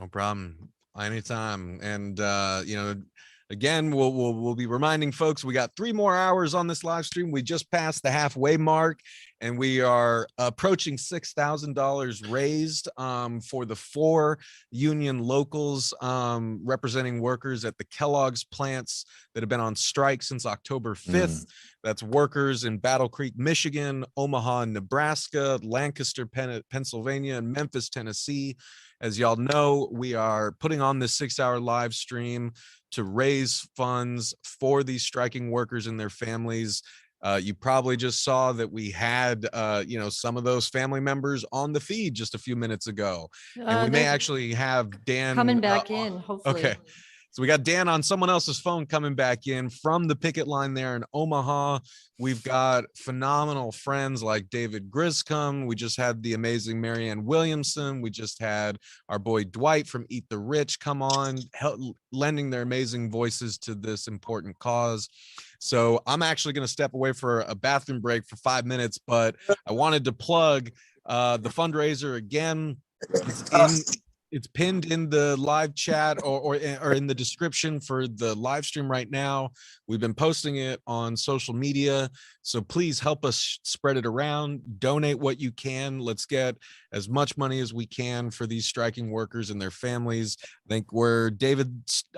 Speaker 1: No problem. Anytime. And again, we'll be reminding folks we got 3 more hours on this live stream. We just passed the halfway mark, and we are approaching $6,000 raised for the 4 union locals representing workers at the Kellogg's plants that have been on strike since October 5th. That's workers in Battle Creek, Michigan, Omaha, Nebraska, Lancaster, Pennsylvania, and Memphis, Tennessee. As y'all know, we are putting on this 6-hour live stream to raise funds for these striking workers and their families. You probably just saw that we had, some of those family members on the feed just a few minutes ago. And we may actually have Dan
Speaker 2: coming back in, hopefully.
Speaker 1: Okay. So we got Dan on someone else's phone coming back in from the picket line there in Omaha. We've got phenomenal friends like David Griscom. We just had the amazing Marianne Williamson. We just had our boy Dwight from Eat the Rich come on, lending their amazing voices to this important cause. So I'm actually going to step away for a bathroom break for 5 minutes, but I wanted to plug the fundraiser again. It's pinned in the live chat or in the description for the live stream right now. We've been posting it on social media. So please help us spread it around. Donate what you can. Let's get as much money as we can for these striking workers and their families. I think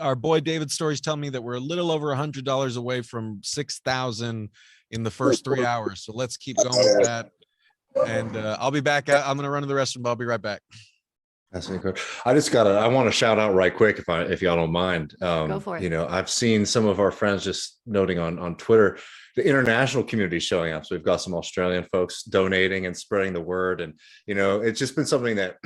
Speaker 1: our boy David Stories tell me that we're a little over $100 away from 6,000 in the first 3 hours. So let's keep going with that. And I'll be back. I'm going to run to the restroom, but I'll be right back.
Speaker 17: That's good. I want to shout out right quick if y'all don't mind.
Speaker 2: Go for it.
Speaker 17: I've seen some of our friends just noting on Twitter, the international community showing up. So we've got some Australian folks donating and spreading the word. And, it's just been something that,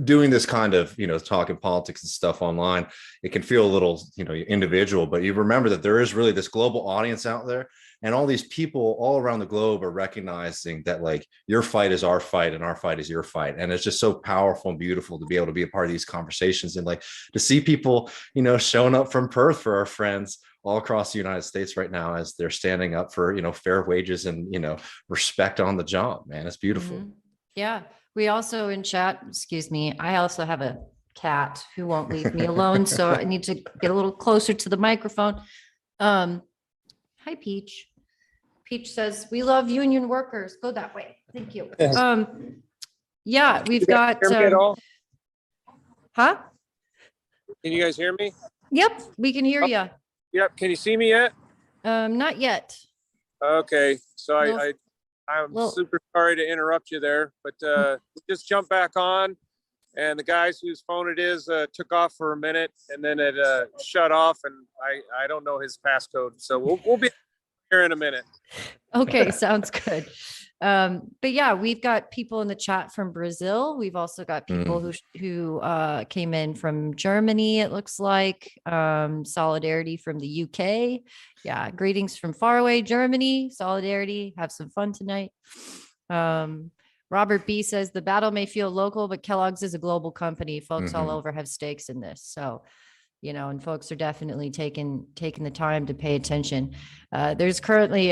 Speaker 17: doing this kind of, talking politics and stuff online, it can feel a little, individual, but you remember that there is really this global audience out there. And all these people all around the globe are recognizing that like your fight is our fight and our fight is your fight. And it's just so powerful and beautiful to be able to be a part of these conversations and like to see people, showing up from Perth for our friends all across the United States right now as they're standing up for, fair wages and, respect on the job, man. It's beautiful.
Speaker 2: Mm-hmm. Yeah. We also in chat, excuse me, I also have a cat who won't leave me alone. So I need to get a little closer to the microphone. Hi, Peach. Peach says, we love union workers. Go that way. Thank you. Yeah, we've got,
Speaker 8: Hear me at all?
Speaker 2: huh?
Speaker 8: Can you guys hear me?
Speaker 2: Yep, we can hear you.
Speaker 8: Yep. Can you see me yet?
Speaker 2: Not yet.
Speaker 8: Okay. So
Speaker 2: Well,
Speaker 8: I'm
Speaker 2: well-
Speaker 8: super sorry to interrupt you there, but we just jumped back on, and the guys whose phone it is took off for a minute, and then it shut off, and I don't know his passcode, so we'll be here in a minute.
Speaker 2: Okay, sounds good. But yeah, we've got people in the chat from Brazil. We've also got people who came in from Germany, it looks like. Solidarity from the UK. Yeah, greetings from faraway Germany. Solidarity, have some fun tonight. Robert B says the battle may feel local, but Kellogg's is a global company. Folks all over have stakes in this. So, you know, and folks are definitely taking the time to pay attention. There's currently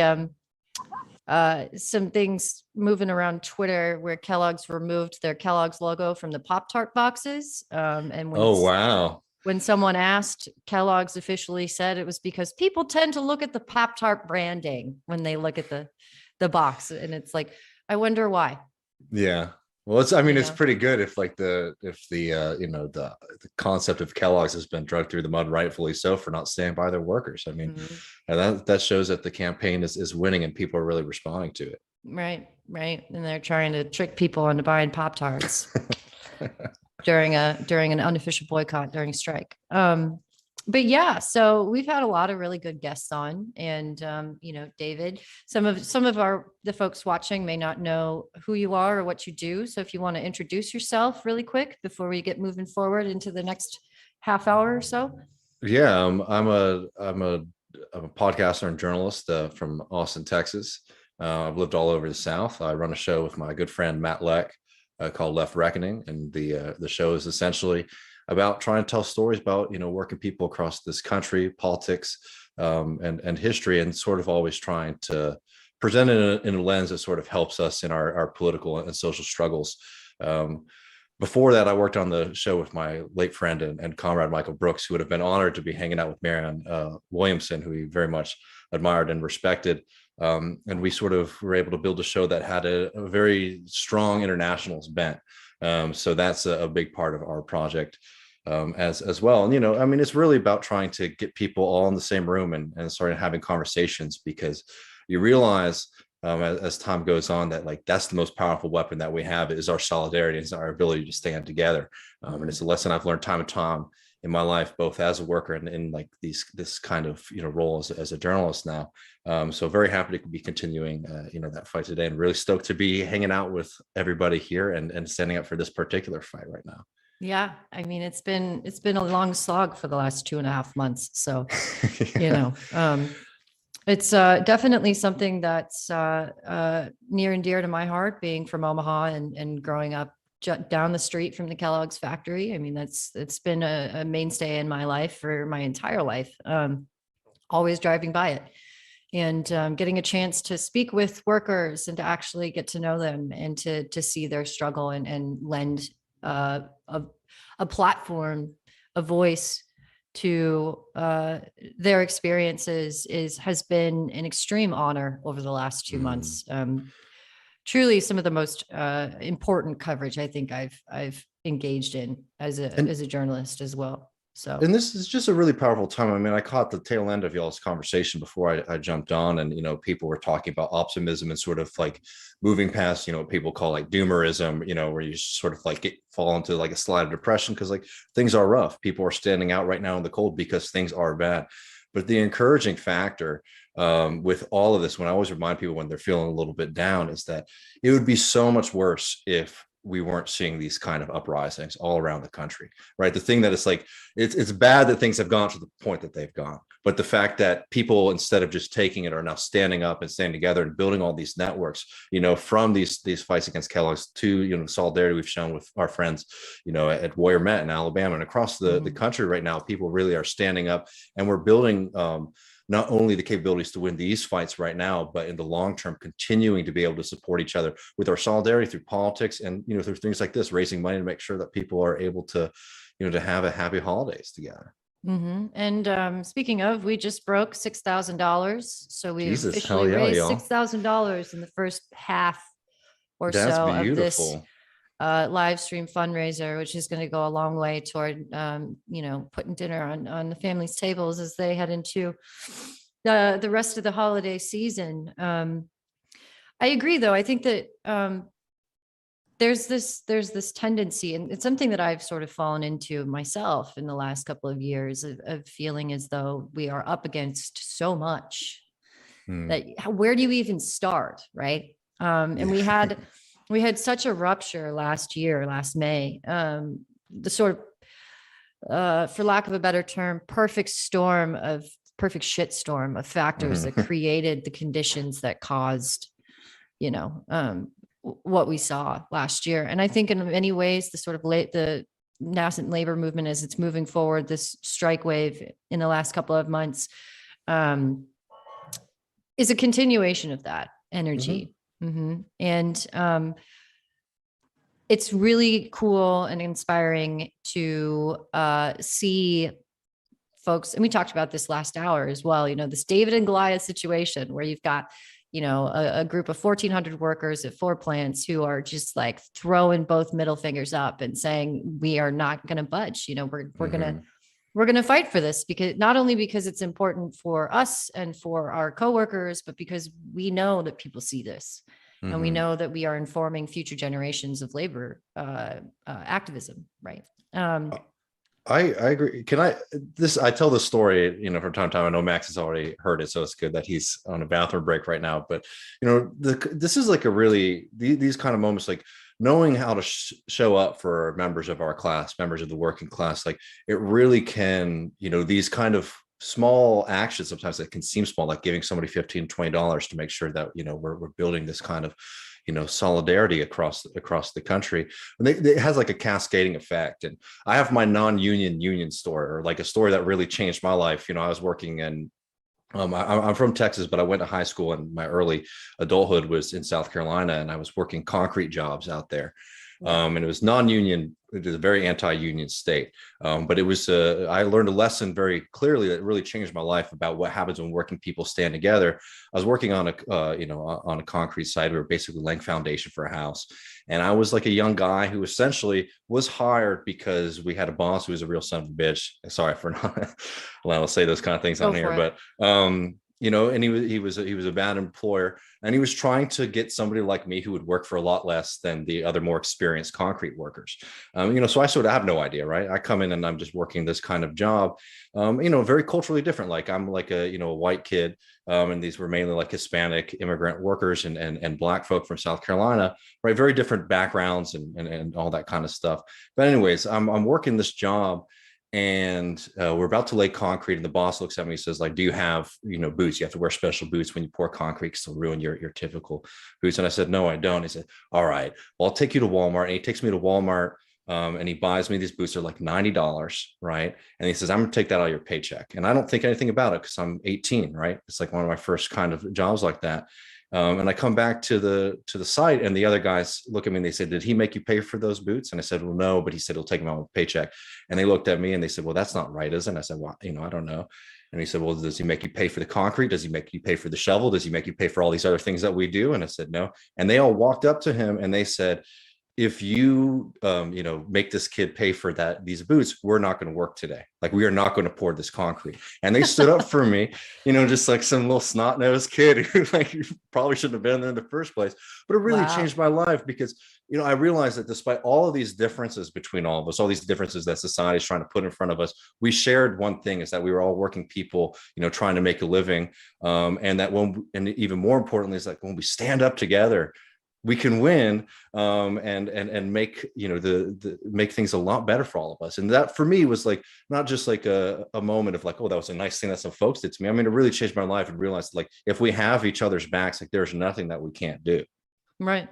Speaker 2: some things moving around Twitter where Kellogg's removed their Kellogg's logo from the Pop-Tart boxes. And when,
Speaker 17: Oh, wow.
Speaker 2: when someone asked, Kellogg's officially said it was because people tend to look at the Pop-Tart branding when they look at the box. And it's like, I wonder why.
Speaker 17: Yeah. Well, it's, I mean, it's
Speaker 2: Yeah.
Speaker 17: pretty good if the you know, the concept of Kellogg's has been dragged through the mud, rightfully so, for not standing by their workers. I mean, and that shows that the campaign is winning and people are really responding to it.
Speaker 2: Right. And they're trying to trick people into buying Pop-Tarts during an unofficial boycott during a strike. But yeah, so we've had a lot of really good guests on, and you know, David, some of the folks watching may not know who you are or what you do. So if you want to introduce yourself really quick before we get moving forward into the next half hour or so.
Speaker 17: Yeah, I'm a podcaster and journalist from Austin, Texas. I've lived all over the South. I run a show with my good friend Matt Leck called Left Reckoning, and the show is essentially about trying to tell stories about, you know, working people across this country, politics, and history, and sort of always trying to present it in a lens that sort of helps us in our political and social struggles. Before that, I worked on the show with my late friend and comrade Michael Brooks, who would have been honored to be hanging out with Marianne Williamson, who he very much admired and respected. And we sort of were able to build a show that had a very strong internationals bent. So that's a big part of our project as well. And, you know, I mean, it's really about trying to get people all in the same room and starting having conversations, because you realize as time goes on that, like, that's the most powerful weapon that we have is our solidarity, is our ability to stand together. And it's a lesson I've learned time and time in my life, both as a worker and in like this kind of, you know, role as a journalist now. So very happy to be continuing, you know, that fight today, and really stoked to be hanging out with everybody here and standing up for this particular fight right now.
Speaker 2: Yeah, I mean, it's been a long slog for the last 2.5 months. So, you know, it's definitely something that's near and dear to my heart, being from Omaha and growing up down the street from the Kellogg's factory. I mean, it's been a mainstay in my life for my entire life. Always driving by it and getting a chance to speak with workers and to actually get to know them and to see their struggle and lend a platform, a voice to their experiences has been an extreme honor over the last 2 months. Truly some of the most important coverage I think I've engaged in as a journalist as well. So,
Speaker 17: and this is just a really powerful time. I mean, I caught the tail end of y'all's conversation before I jumped on, and, you know, people were talking about optimism and sort of like moving past, you know, what people call like doomerism, you know, where you sort of like fall into like a slide of depression because like things are rough. People are standing out right now in the cold because things are bad. But the encouraging factor with all of this, when I always remind people when they're feeling a little bit down, is that it would be so much worse if we weren't seeing these kind of uprisings all around the country, right? The thing that it's like, it's bad that things have gone to the point that they've gone, but the fact that people, instead of just taking it, are now standing up and standing together and building all these networks, you know, from these fights against Kellogg's to, you know, the solidarity we've shown with our friends, you know, at Warrior Met in Alabama and across the country right now, people really are standing up, and we're building not only the capabilities to win these fights right now, but in the long term, continuing to be able to support each other with our solidarity through politics and, you know, through things like this, raising money to make sure that people are able to, you know, to have a happy holidays together.
Speaker 2: And speaking of, we just broke $6,000. So we
Speaker 17: Jesus,
Speaker 2: officially
Speaker 17: hell yeah,
Speaker 2: raised
Speaker 17: y'all.
Speaker 2: $6,000 in the first half or
Speaker 17: That's
Speaker 2: so of this
Speaker 17: beautiful.
Speaker 2: live stream fundraiser, which is going to go a long way toward, putting dinner on the family's tables as they head into the rest of the holiday season. I agree, though. I think that there's this tendency, and it's something that I've sort of fallen into myself in the last couple of years of feeling as though we are up against so much that where do you even start, right? And we had such a rupture last May, the sort of, for lack of a better term, perfect shitstorm of factors that created the conditions that caused, what we saw last year. And I think in many ways, the sort of the nascent labor movement, as it's moving forward, this strike wave in the last couple of months, is a continuation of that energy. And it's really cool and inspiring to see folks, and we talked about this last hour as well, this David and Goliath situation where you've got, a group of 1,400 workers at 4 plants who are just like throwing both middle fingers up and saying, we are not going to budge. We're going to fight for this, because not only because it's important for us and for our coworkers, but because we know that people see this. And we know that we are informing future generations of labor activism, right?
Speaker 17: I agree. I tell this story, from time to time. I know Max has already heard it, so it's good that he's on a bathroom break right now. But, this is like these kind of moments, like knowing how to show up for members of our class, members of the working class, like it really can, these kind of small actions sometimes that can seem small, like giving somebody $15, $20 to make sure that, we're building this kind of, solidarity across the country. And it has like a cascading effect. And I have my non-union story, or like a story that really changed my life. I was working in, I'm from Texas, but I went to high school, and my early adulthood was in South Carolina, and I was working concrete jobs out there. And it was non-union. It is a very anti-union state. But it was, I learned a lesson very clearly that really changed my life about what happens when working people stand together. I was working on a concrete site. We were basically laying foundation for a house. And I was like a young guy who essentially was hired because we had a boss who was a real son of a bitch. Sorry for not allowing to say those kind of things on here, but and he was a bad employer, and he was trying to get somebody like me who would work for a lot less than the other more experienced concrete workers. So I sort of have no idea, right? I come in and I'm just working this kind of job, very culturally different. Like I'm like a white kid, and these were mainly like Hispanic immigrant workers and Black folk from South Carolina, right? Very different backgrounds and all that kind of stuff. But anyways, I'm working this job. And we're about to lay concrete, and the boss looks at me and says, like, do you have, boots? You have to wear special boots when you pour concrete because they'll ruin your typical boots. And I said, no, I don't. He said, all right, well, I'll take you to Walmart. And he takes me to Walmart, and he buys me these boots. They're like $90, right? And he says, I'm going to take that out of your paycheck. And I don't think anything about it because I'm 18, right? It's like one of my first kind of jobs like that. And I come back to the site, and the other guys look at me and they said, did he make you pay for those boots? And I said, well, no, but he said he'll take them out of my paycheck. And they looked at me and they said, well, that's not right, is it? And I said, well, I don't know. And he said, well, does he make you pay for the concrete? Does he make you pay for the shovel? Does he make you pay for all these other things that we do? And I said, no. And they all walked up to him and they said, if you, make this kid pay for these boots, we're not going to work today. Like, we are not going to pour this concrete. And they stood up for me, just like some little snot-nosed kid who like probably shouldn't have been there in the first place. But it really changed my life because, I realized that despite all of these differences between all of us, all these differences that society is trying to put in front of us, we shared one thing, is that we were all working people, trying to make a living. And that and even more importantly, is like when we stand up together, we can win, and make, make things a lot better for all of us. And that for me was like, not just like a moment of like, oh, that was a nice thing that some folks did to me. I mean, it really changed my life, and realized like, if we have each other's backs, like there's nothing that we can't do.
Speaker 2: Right.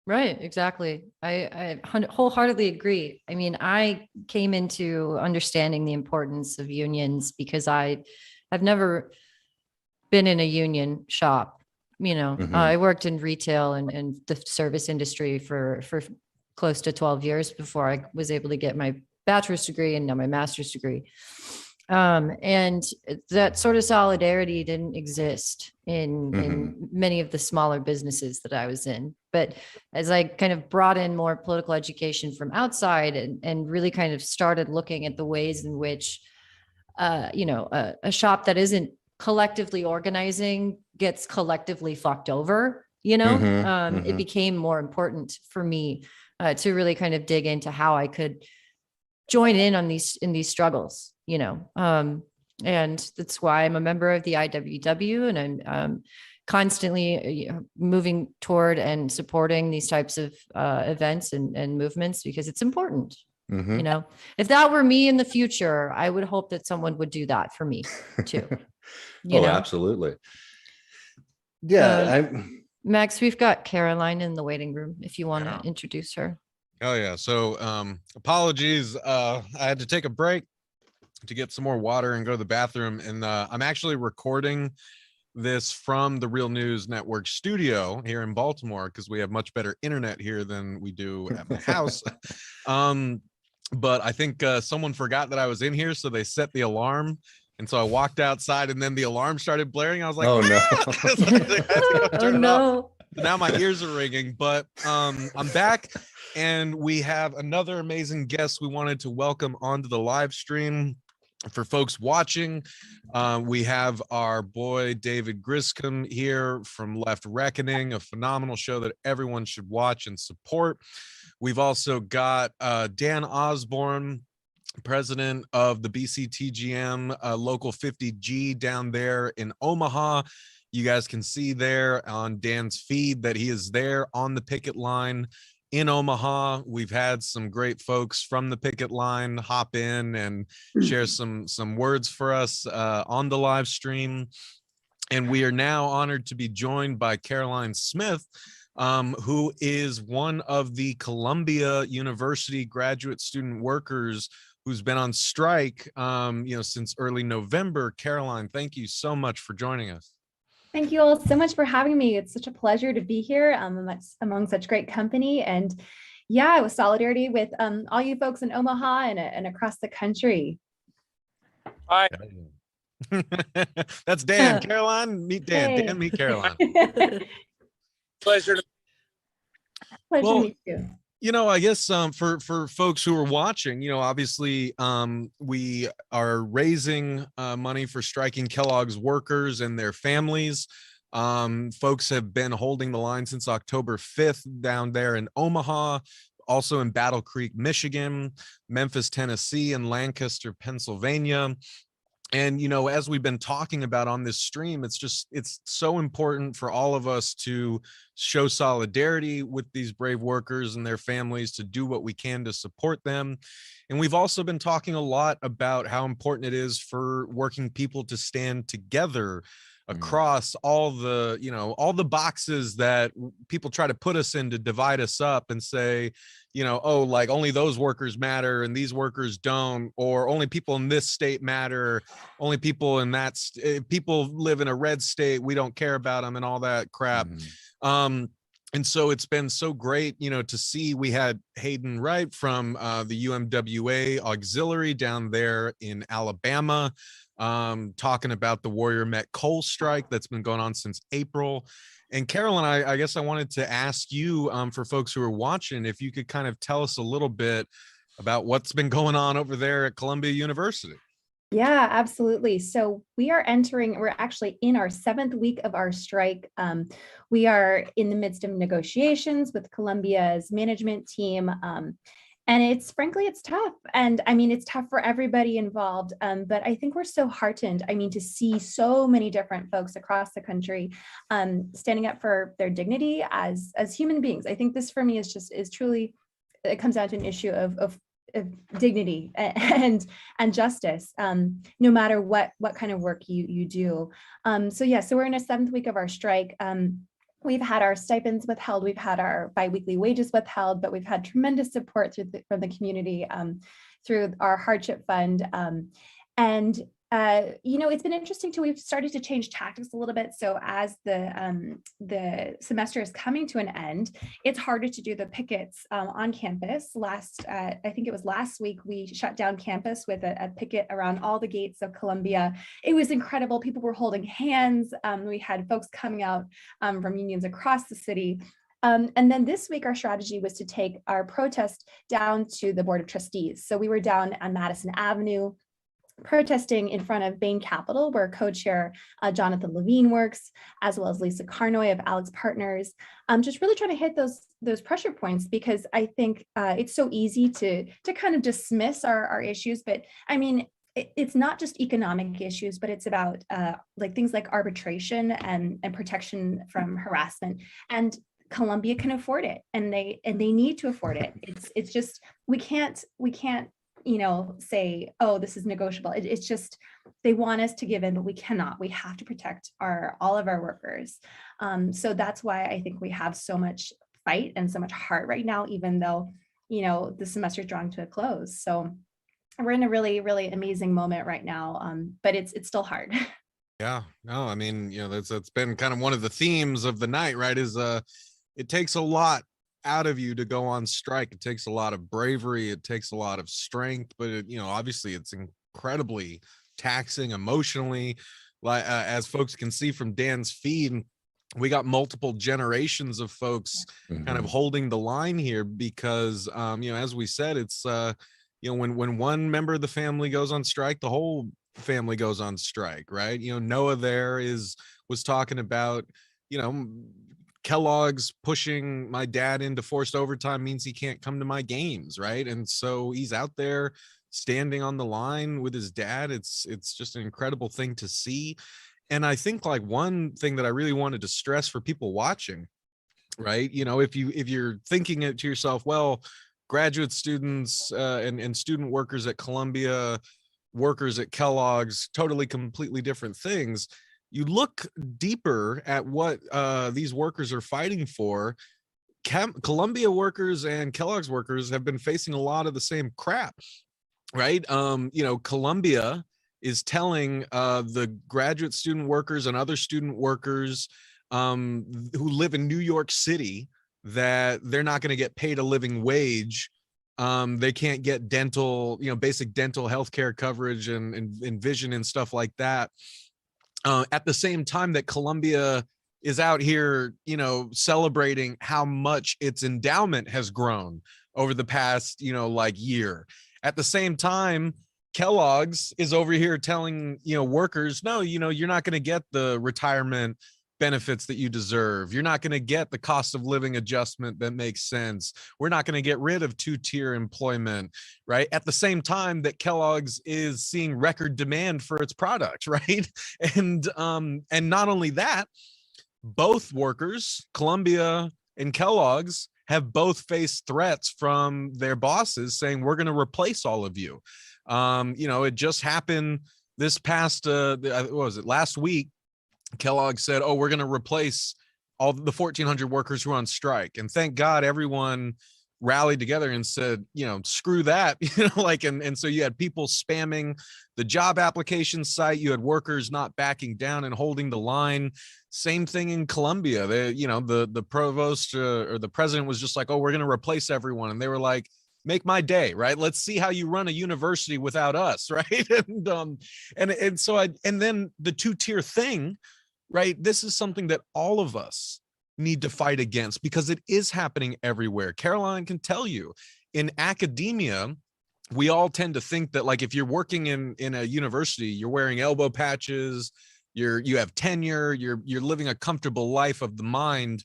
Speaker 2: Exactly. I wholeheartedly agree. I mean, I came into understanding the importance of unions because I've never been in a union shop. I worked in retail and the service industry for close to 12 years before I was able to get my bachelor's degree and now my master's degree. And that sort of solidarity didn't exist in many of the smaller businesses that I was in. But as I kind of brought in more political education from outside and really kind of started looking at the ways in which, a shop that isn't collectively organizing gets collectively fucked over, it became more important for me to really kind of dig into how I could join in on these struggles, and that's why I'm a member of the IWW, and I'm constantly moving toward and supporting these types of events and movements because it's important. If that were me in the future, I would hope that someone would do that for me too.
Speaker 17: Absolutely. Yeah.
Speaker 2: Max, we've got Caroline in the waiting room if you want to introduce her.
Speaker 1: Oh yeah. So apologies. I had to take a break to get some more water and go to the bathroom. And I'm actually recording this from the Real News Network studio here in Baltimore because we have much better internet here than we do at my house. But I think someone forgot that I was in here, so they set the alarm. And so I walked outside and then the alarm started blaring. I was like,
Speaker 17: oh no.
Speaker 2: Oh no.
Speaker 1: Now my ears are ringing, but I'm back and we have another amazing guest we wanted to welcome onto the live stream. For folks watching, we have our boy David Griscom here from Left Reckoning, a phenomenal show that everyone should watch and support. We've also got Dan Osborne, president of the BCTGM Local 50G down there in Omaha. You guys can see there on Dan's feed that he is there on the picket line in Omaha. We've had some great folks from the picket line hop in and share some words for us on the live stream. And we are now honored to be joined by Caroline Smith, who is one of the Columbia University graduate student workers who's been on strike, since early November. Caroline, thank you so much for joining us.
Speaker 18: Thank you all so much for having me. It's such a pleasure to be here among such great company. And yeah, with solidarity with all you folks in Omaha and across the country.
Speaker 8: Hi.
Speaker 1: That's Dan. Caroline, meet Dan.
Speaker 18: Hey.
Speaker 1: Dan, meet Caroline.
Speaker 8: Pleasure to
Speaker 18: Pleasure to meet you.
Speaker 1: I guess for folks who are watching, obviously we are raising money for striking Kellogg's workers and their families. Folks have been holding the line since October 5th down there in Omaha, also in Battle Creek, Michigan, Memphis, Tennessee, and Lancaster, Pennsylvania. And, as we've been talking about on this stream, it's so important for all of us to show solidarity with these brave workers and their families, to do what we can to support them. And we've also been talking a lot about how important it is for working people to stand together across all the boxes that people try to put us in to divide us up and say, like only those workers matter and these workers don't, or only people in this state matter, only people in that people live in a red state, we don't care about them, and all that crap. And so it's been so great, to see. We had Hayden Wright from the UMWA Auxiliary down there in Alabama, talking about the Warrior Met coal strike that's been going on since April. And Caroline, I guess I wanted to ask you, for folks who are watching, if you could kind of tell us a little bit about what's been going on over there at Columbia University.
Speaker 18: Yeah, absolutely. So we're actually in our 7th week of our strike. We are in the midst of negotiations with Columbia's management team. And it's tough. And I mean, it's tough for everybody involved. But I think we're so heartened. To see so many different folks across the country standing up for their dignity as human beings. I think this for me is truly, it comes down to an issue of dignity and justice, no matter what kind of work you do. So we're in a 7th week of our strike. We've had our stipends withheld, we've had our biweekly wages withheld, but we've had tremendous support from the community through our hardship fund. And it's been interesting too. We've started to change tactics a little bit. So as the semester is coming to an end, it's harder to do the pickets on campus. I think it was last week, we shut down campus with a picket around all the gates of Columbia. It was incredible. People were holding hands. We had folks coming out from unions across the city. And then this week, our strategy was to take our protest down to the Board of Trustees. So we were down on Madison Avenue, protesting in front of Bain Capital, where co-chair Jonathan Levine works, as well as Lisa Carnoy of Alex Partners. Just really trying to hit those pressure points, because I think it's so easy to kind of dismiss our issues. But I mean, it's not just economic issues, but it's about like things like arbitration and protection from harassment. And Columbia can afford it, and they need to afford it. It's just we can't say, oh, this is negotiable. It's just they want us to give in, but we cannot. We have to protect all of our workers. So that's why I think we have so much fight and so much heart right now, even though the semester is drawing to a close. So we're in a really, really amazing moment right now, but it's still hard.
Speaker 1: Yeah, no, I mean, that's been kind of one of the themes of the night, right? Is it takes a lot out of you to go on strike. It takes a lot of bravery. It takes a lot of strength, but obviously it's incredibly taxing emotionally. Like as folks can see from Dan's feed, we got multiple generations of folks kind of holding the line here because, as we said, it's, when one member of the family goes on strike, the whole family goes on strike, right? Noah was talking about, Kellogg's pushing my dad into forced overtime means he can't come to my games, right? And so he's out there standing on the line with his dad. It's just an incredible thing to see. And I think like one thing that I really wanted to stress for people watching, right? If you're thinking it to yourself, well, graduate students and student workers at Columbia, workers at Kellogg's, totally completely different things. You look deeper at what these workers are fighting for. Columbia workers and Kellogg's workers have been facing a lot of the same crap, right? Columbia is telling the graduate student workers and other student workers who live in New York City that they're not going to get paid a living wage. They can't get dental, basic dental healthcare coverage and vision and stuff like that. At the same time that Columbia is out here, celebrating how much its endowment has grown over the past, year. At the same time, Kellogg's is over here telling, workers, no, you're not going to get the retirement benefits that you deserve. You're not going to get the cost of living adjustment that makes sense. We're not going to get rid of two-tier employment, right? At the same time that Kellogg's is seeing record demand for its product, right? And not only that, both workers, Columbia and Kellogg's, have both faced threats from their bosses saying, we're going to replace all of you. It just happened this past, what was it, last week. Kellogg said, oh, we're going to replace all the 1,400 workers who are on strike. And thank God everyone rallied together and said, screw that, and so you had people spamming the job application site. You had workers not backing down and holding the line. Same thing in Columbia. The provost or the president was just like, oh, we're going to replace everyone. And they were like, make my day, right? Let's see how you run a university without us, right? And then the two-tier thing, right? This is something that all of us need to fight against because it is happening everywhere. Caroline can tell you, in academia, we all tend to think that like if you're working in a university, you're wearing elbow patches, you have tenure, you're living a comfortable life of the mind.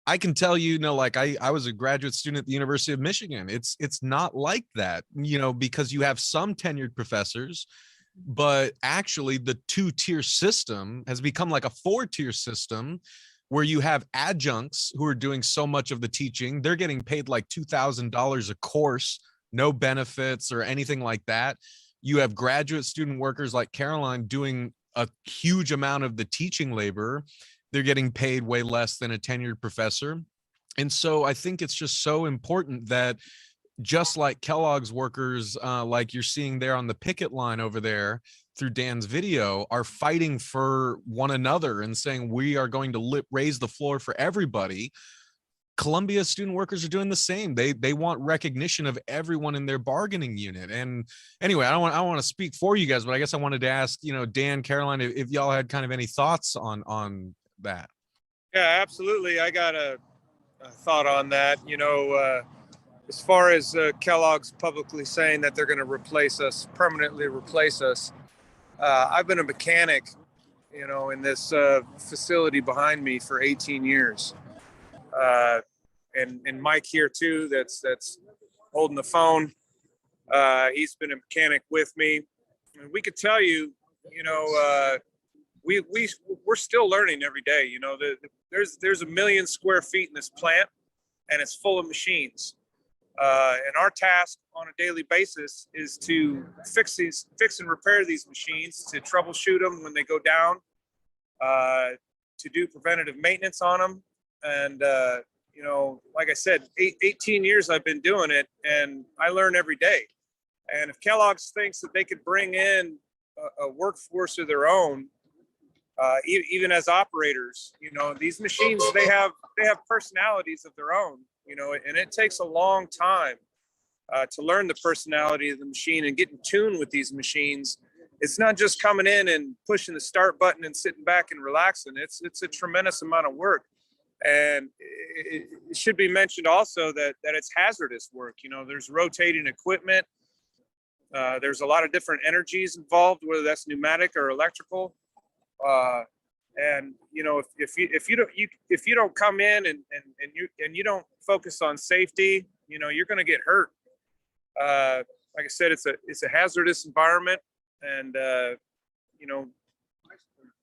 Speaker 1: I can tell you, I was a graduate student at the University of Michigan. It's not like that, because you have some tenured professors, but actually the two-tier system has become like a four-tier system where you have adjuncts who are doing so much of the teaching. They're getting paid like $2,000 a course, no benefits or anything like that. You have graduate student workers like Caroline doing a huge amount of the teaching labor. They're getting paid way less than a tenured professor. And so I think it's just so important that just like Kellogg's workers, like you're seeing there on the picket line over there, through Dan's video are fighting for one another and saying we are going to raise the floor for everybody. Columbia student workers are doing the same. They want recognition of everyone in their bargaining unit. And anyway, I don't want to speak for you guys, but I guess I wanted to ask, Dan, Caroline, if y'all had kind of any thoughts on that.
Speaker 8: Yeah, absolutely. I got a thought on that. As far as Kellogg's publicly saying that they're going to permanently replace us, I've been a mechanic, in this facility behind me for 18 years. And Mike here too, that's holding the phone. He's been a mechanic with me. And we could tell you, we're still learning every day. There's 1 million square feet in this plant, and it's full of machines. And our task on a daily basis is to fix and repair these machines, to troubleshoot them when they go down, to do preventative maintenance on them. And, like I said, 18 years I've been doing it, and I learn every day. And if Kellogg's thinks that they could bring in a workforce of their own, even as operators, these machines, they have personalities of their own, and it takes a long time to learn the personality of the machine and get in tune with these machines. It's not just coming in and pushing the start button and sitting back and relaxing. It's a tremendous amount of work. And it should be mentioned also that it's hazardous work. There's rotating equipment. There's a lot of different energies involved, whether that's pneumatic or electrical. And if you don't come in and you don't focus on safety, you're going to get hurt. Like I said, it's a hazardous environment, and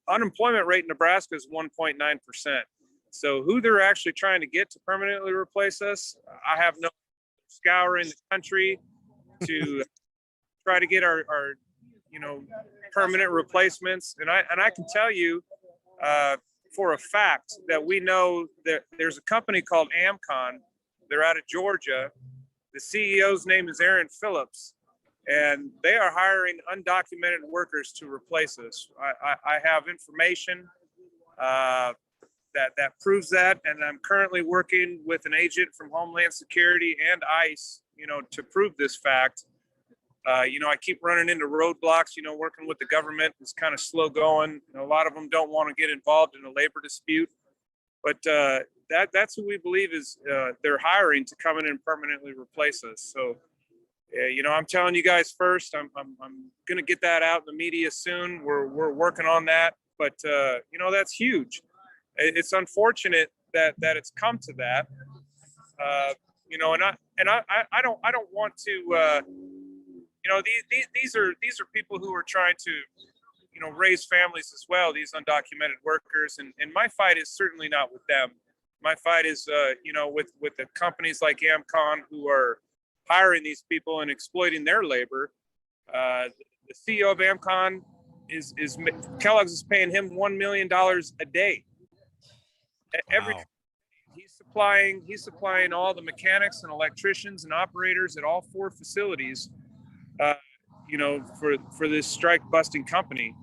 Speaker 8: unemployment rate in Nebraska is 1.9%. So who they're actually trying to get to permanently replace us, I have no scouring the country to try to get our permanent replacements. And I can tell you for a fact that we know that there's a company called Amcon. They're out of Georgia. The CEO's name is Aaron Phillips, and they are hiring undocumented workers to replace us. I have information that proves that, and I'm currently working with an agent from Homeland Security and ICE, to prove this fact. I keep running into roadblocks, working with the government is kind of slow going. A lot of them don't want to get involved in a labor dispute, but that's who we believe is they're hiring to come in and permanently replace us. So, I'm telling you guys first, I'm going to get that out in the media soon. We're working on that, but that's huge. It's unfortunate that it's come to that, and I don't want to, these are people who are trying to, raise families as well, these undocumented workers. And my fight is certainly not with them. My fight is, with the companies like Amcon who are hiring these people and exploiting their labor. The CEO of Amcon Kellogg's is paying him $1 million a day. Wow. He's supplying all the mechanics and electricians and operators at all 4 facilities, for this strike busting company.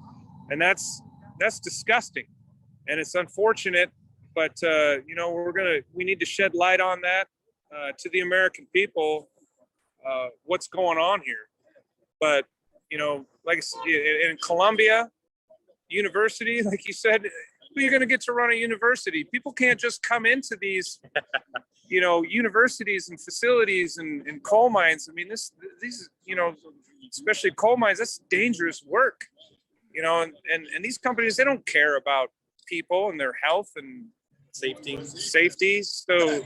Speaker 8: And that's disgusting, and it's unfortunate, but we need to shed light on that to the American people, what's going on here. But like in Columbia University, like you said, you're going to get to run a university. People can't just come into these universities and facilities and coal mines. I mean, these especially coal mines, that's dangerous work. And these companies, they don't care about people and their health and safety. So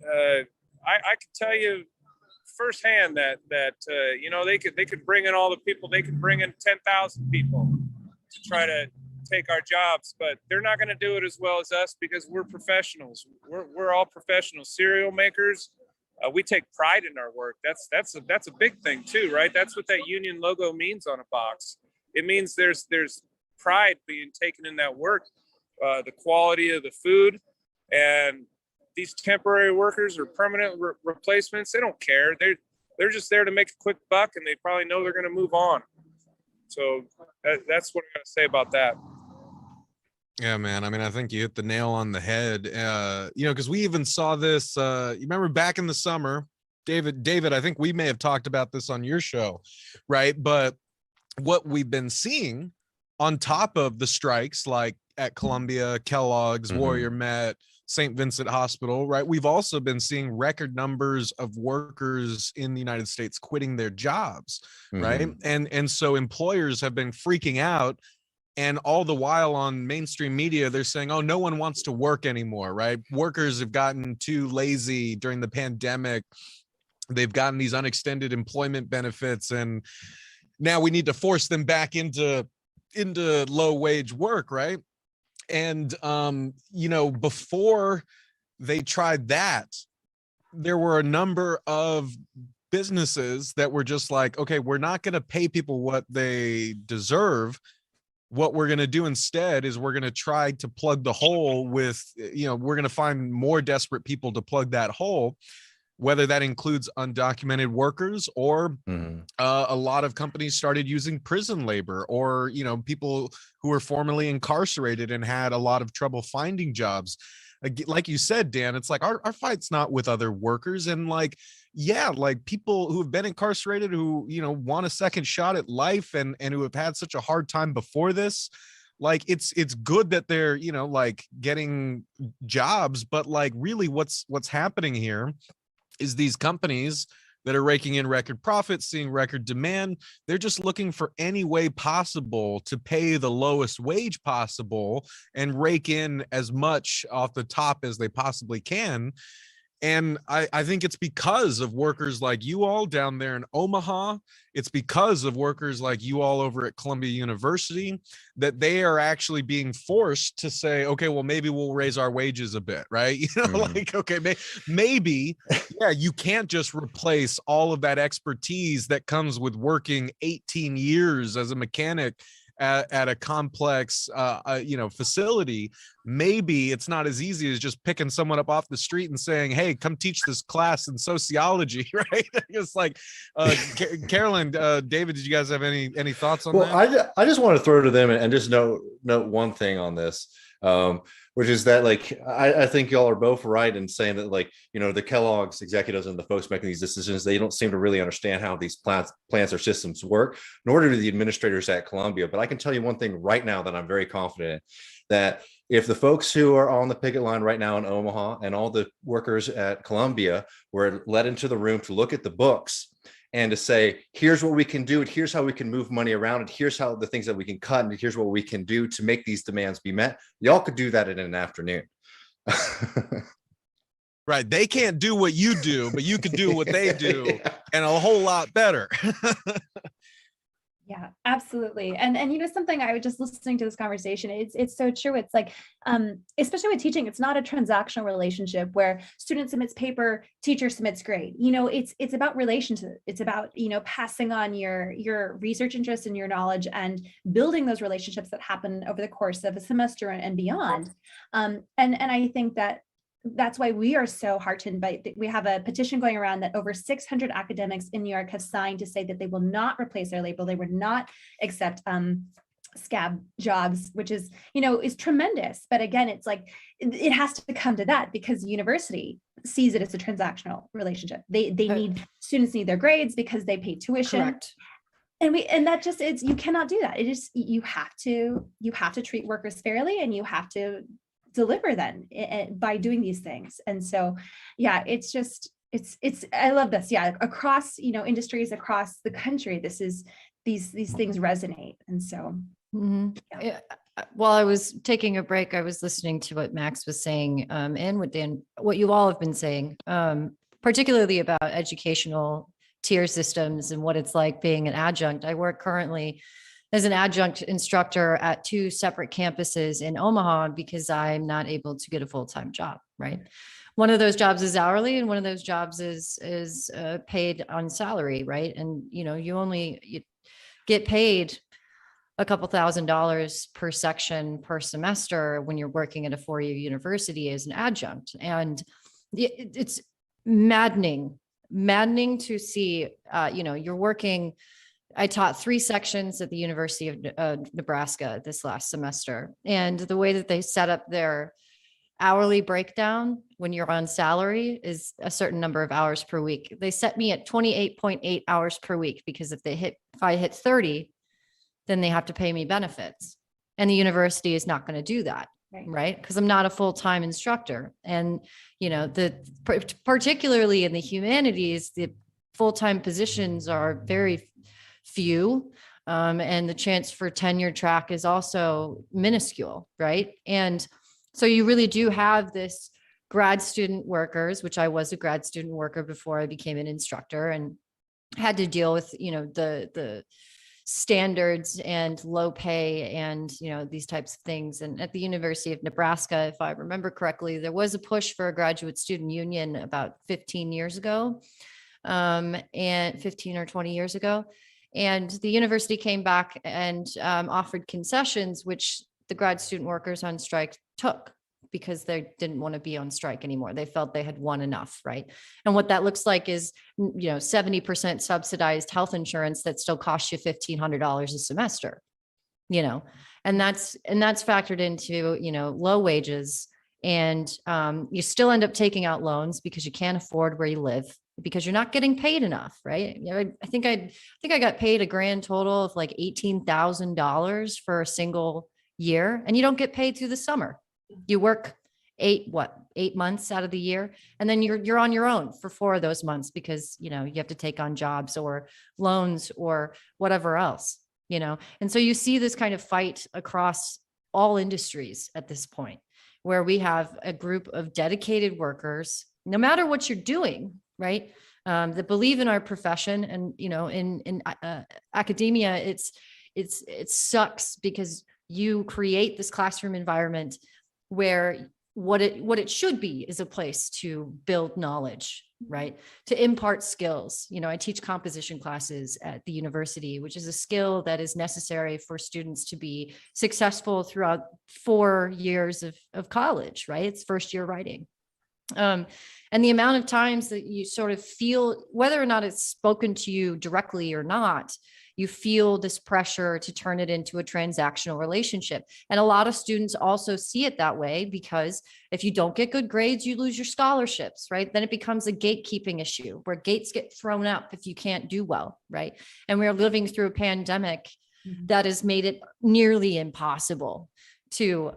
Speaker 8: I can tell you firsthand that they could bring in all the people. They could bring in 10,000 people to try to take our jobs, but they're not going to do it as well as us because we're professionals. We're all professional cereal makers. We take pride in our work. That's a big thing too, right? That's what that union logo means on a box. It means there's pride being taken in that work, the quality of the food, and these temporary workers or permanent replacements. They don't care. They're just there to make a quick buck, and they probably know they're going to move on. So that's what I'm going to say about that.
Speaker 1: Yeah, man. I mean, I think you hit the nail on the head. Because we even saw this. You remember back in the summer, David, I think we may have talked about this on your show, right? But what we've been seeing on top of the strikes, like at Columbia, Kellogg's, Warrior Met, St. Vincent Hospital, right? We've also been seeing record numbers of workers in the United States quitting their jobs, right? And so employers have been freaking out. And all the while on mainstream media, they're saying, oh, no one wants to work anymore, right? Workers have gotten too lazy during the pandemic. They've gotten these unextended employment benefits, and now we need to force them back into low wage work, right? And, before they tried that, there were a number of businesses that were just like, okay, we're not going to pay people what they deserve. What we're going to do instead is we're going to try to plug the hole with, we're going to find more desperate people to plug that hole, whether that includes undocumented workers or a lot of companies started using prison labor, or, people who were formerly incarcerated and had a lot of trouble finding jobs. Like you said, Dan, it's like our fight's not with other workers. And like, yeah, like people who have been incarcerated, who, want a second shot at life and who have had such a hard time before this, like it's good that they're, like getting jobs, but like really what's happening here is these companies that are raking in record profits, seeing record demand, they're just looking for any way possible to pay the lowest wage possible and rake in as much off the top as they possibly can. And I think it's because of workers like you all down there in Omaha. It's because of workers like you all over at Columbia University that they are actually being forced to say, okay, well, maybe we'll raise our wages a bit, right? Like, okay, maybe, yeah, you can't just replace all of that expertise that comes with working 18 years as a mechanic at a complex, facility. Maybe it's not as easy as just picking someone up off the street and saying, hey, come teach this class in sociology, right? It's like, Carolyn, David, did you guys have any thoughts on that?
Speaker 17: I just want to throw to them and just note one thing on this, which is that, like, I think y'all are both right in saying that, like, the Kellogg's executives and the folks making these decisions, they don't seem to really understand how these plants or systems work, nor do the administrators at Columbia. But I can tell you one thing right now that I'm very confident in, that if the folks who are on the picket line right now in Omaha and all the workers at Columbia were led into the room to look at the books and to say, here's what we can do, and here's how we can move money around, and here's how the things that we can cut, and here's what we can do to make these demands be met, y'all could do that in an afternoon.
Speaker 1: Right. They can't do what you do, but you could do what they do and a whole lot better.
Speaker 18: Yeah, absolutely. And something I was just listening to this conversation, it's so true. It's like, especially with teaching, it's not a transactional relationship where student submits paper, teacher submits grade. It's about relationship. It's about, passing on your research interest and your knowledge and building those relationships that happen over the course of a semester and beyond. And I think that's why we are so heartened by, we have a petition going around that over 600 academics in New York have signed to say that they will not replace their label. They would not accept scab jobs, which is tremendous. But again, it's like, it has to come to that because the university sees it as a transactional relationship. Students need their grades because they pay tuition.
Speaker 2: Correct.
Speaker 18: And that just is, you cannot do that. It is, you have to treat workers fairly, and you have to deliver then by doing these things. And so, yeah, it's I love this. Yeah. Across, industries across the country, these things resonate. And so,
Speaker 2: yeah. While I was taking a break, I was listening to what Max was saying, and what you all have been saying, particularly about educational tier systems and what it's like being an adjunct. I work currently as an adjunct instructor at 2 separate campuses in Omaha because I'm not able to get a full-time job, right? One of those jobs is hourly and one of those jobs is paid on salary, right? And, you get paid a couple $1,000s per section per semester when you're working at a 4-year university as an adjunct. And it's maddening to see, you're working I taught 3 sections at the University of Nebraska this last semester. And the way that they set up their hourly breakdown when you're on salary is a certain number of hours per week. They set me at 28.8 hours per week because if I hit 30, then they have to pay me benefits. And the university is not going to do that. Right. Because I'm not a full-time instructor. And, you know, particularly in the humanities, the full-time positions are very few. And the chance for tenure track is also minuscule. Right. And so you really do have this grad student workers, which I was a grad student worker before I became an instructor, and had to deal with, you know, the standards and low pay and, you know, these types of things. And at the University of Nebraska, if I remember correctly, there was a push for a graduate student union about 15 years ago, and 15 or 20 years ago. And the university came back and offered concessions, which the grad student workers on strike took because they didn't want to be on strike anymore. They felt they had won enough, right? And what that looks like is, you know, 70% subsidized health insurance that still costs you $1,500 a semester, you know, and that's factored into, you know, low wages, and you still end up taking out loans because you can't afford where you live because you're not getting paid enough, right? You know, I think I got paid a grand total of like $18,000 for a single year, and you don't get paid through the summer. You work 8 months out of the year, and then you're on your own for 4 of those months because, you know, you have to take on jobs or loans or whatever else, you know. And so you see this kind of fight across all industries at this point, where we have a group of dedicated workers, no matter what you're doing, right? That believe in our profession. And, you know, in academia, it sucks because you create this classroom environment where what it should be is a place to build knowledge, right? To impart skills. You know, I teach composition classes at the university, which is a skill that is necessary for students to be successful throughout 4 years of college, right? It's first year writing. And the amount of times that you sort of feel, whether or not it's spoken to you directly or not, you feel this pressure to turn it into a transactional relationship. And a lot of students also see it that way because if you don't get good grades, you lose your scholarships, right? Then it becomes a gatekeeping issue where gates get thrown up if you can't do well, right? And we're living through a pandemic that has made it nearly impossible to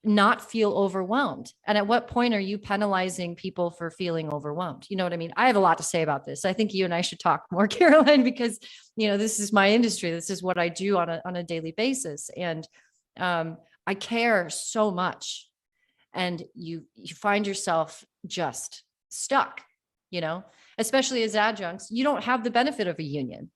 Speaker 2: not feel overwhelmed. And at what point are you penalizing people for feeling overwhelmed? You know what I mean? I have a lot to say about this. I think you and I should talk more, Caroline, because, you know, this is my industry. This is what I do on a daily basis. And I care so much. And you find yourself just stuck, you know, especially as adjuncts. You don't have the benefit of a union.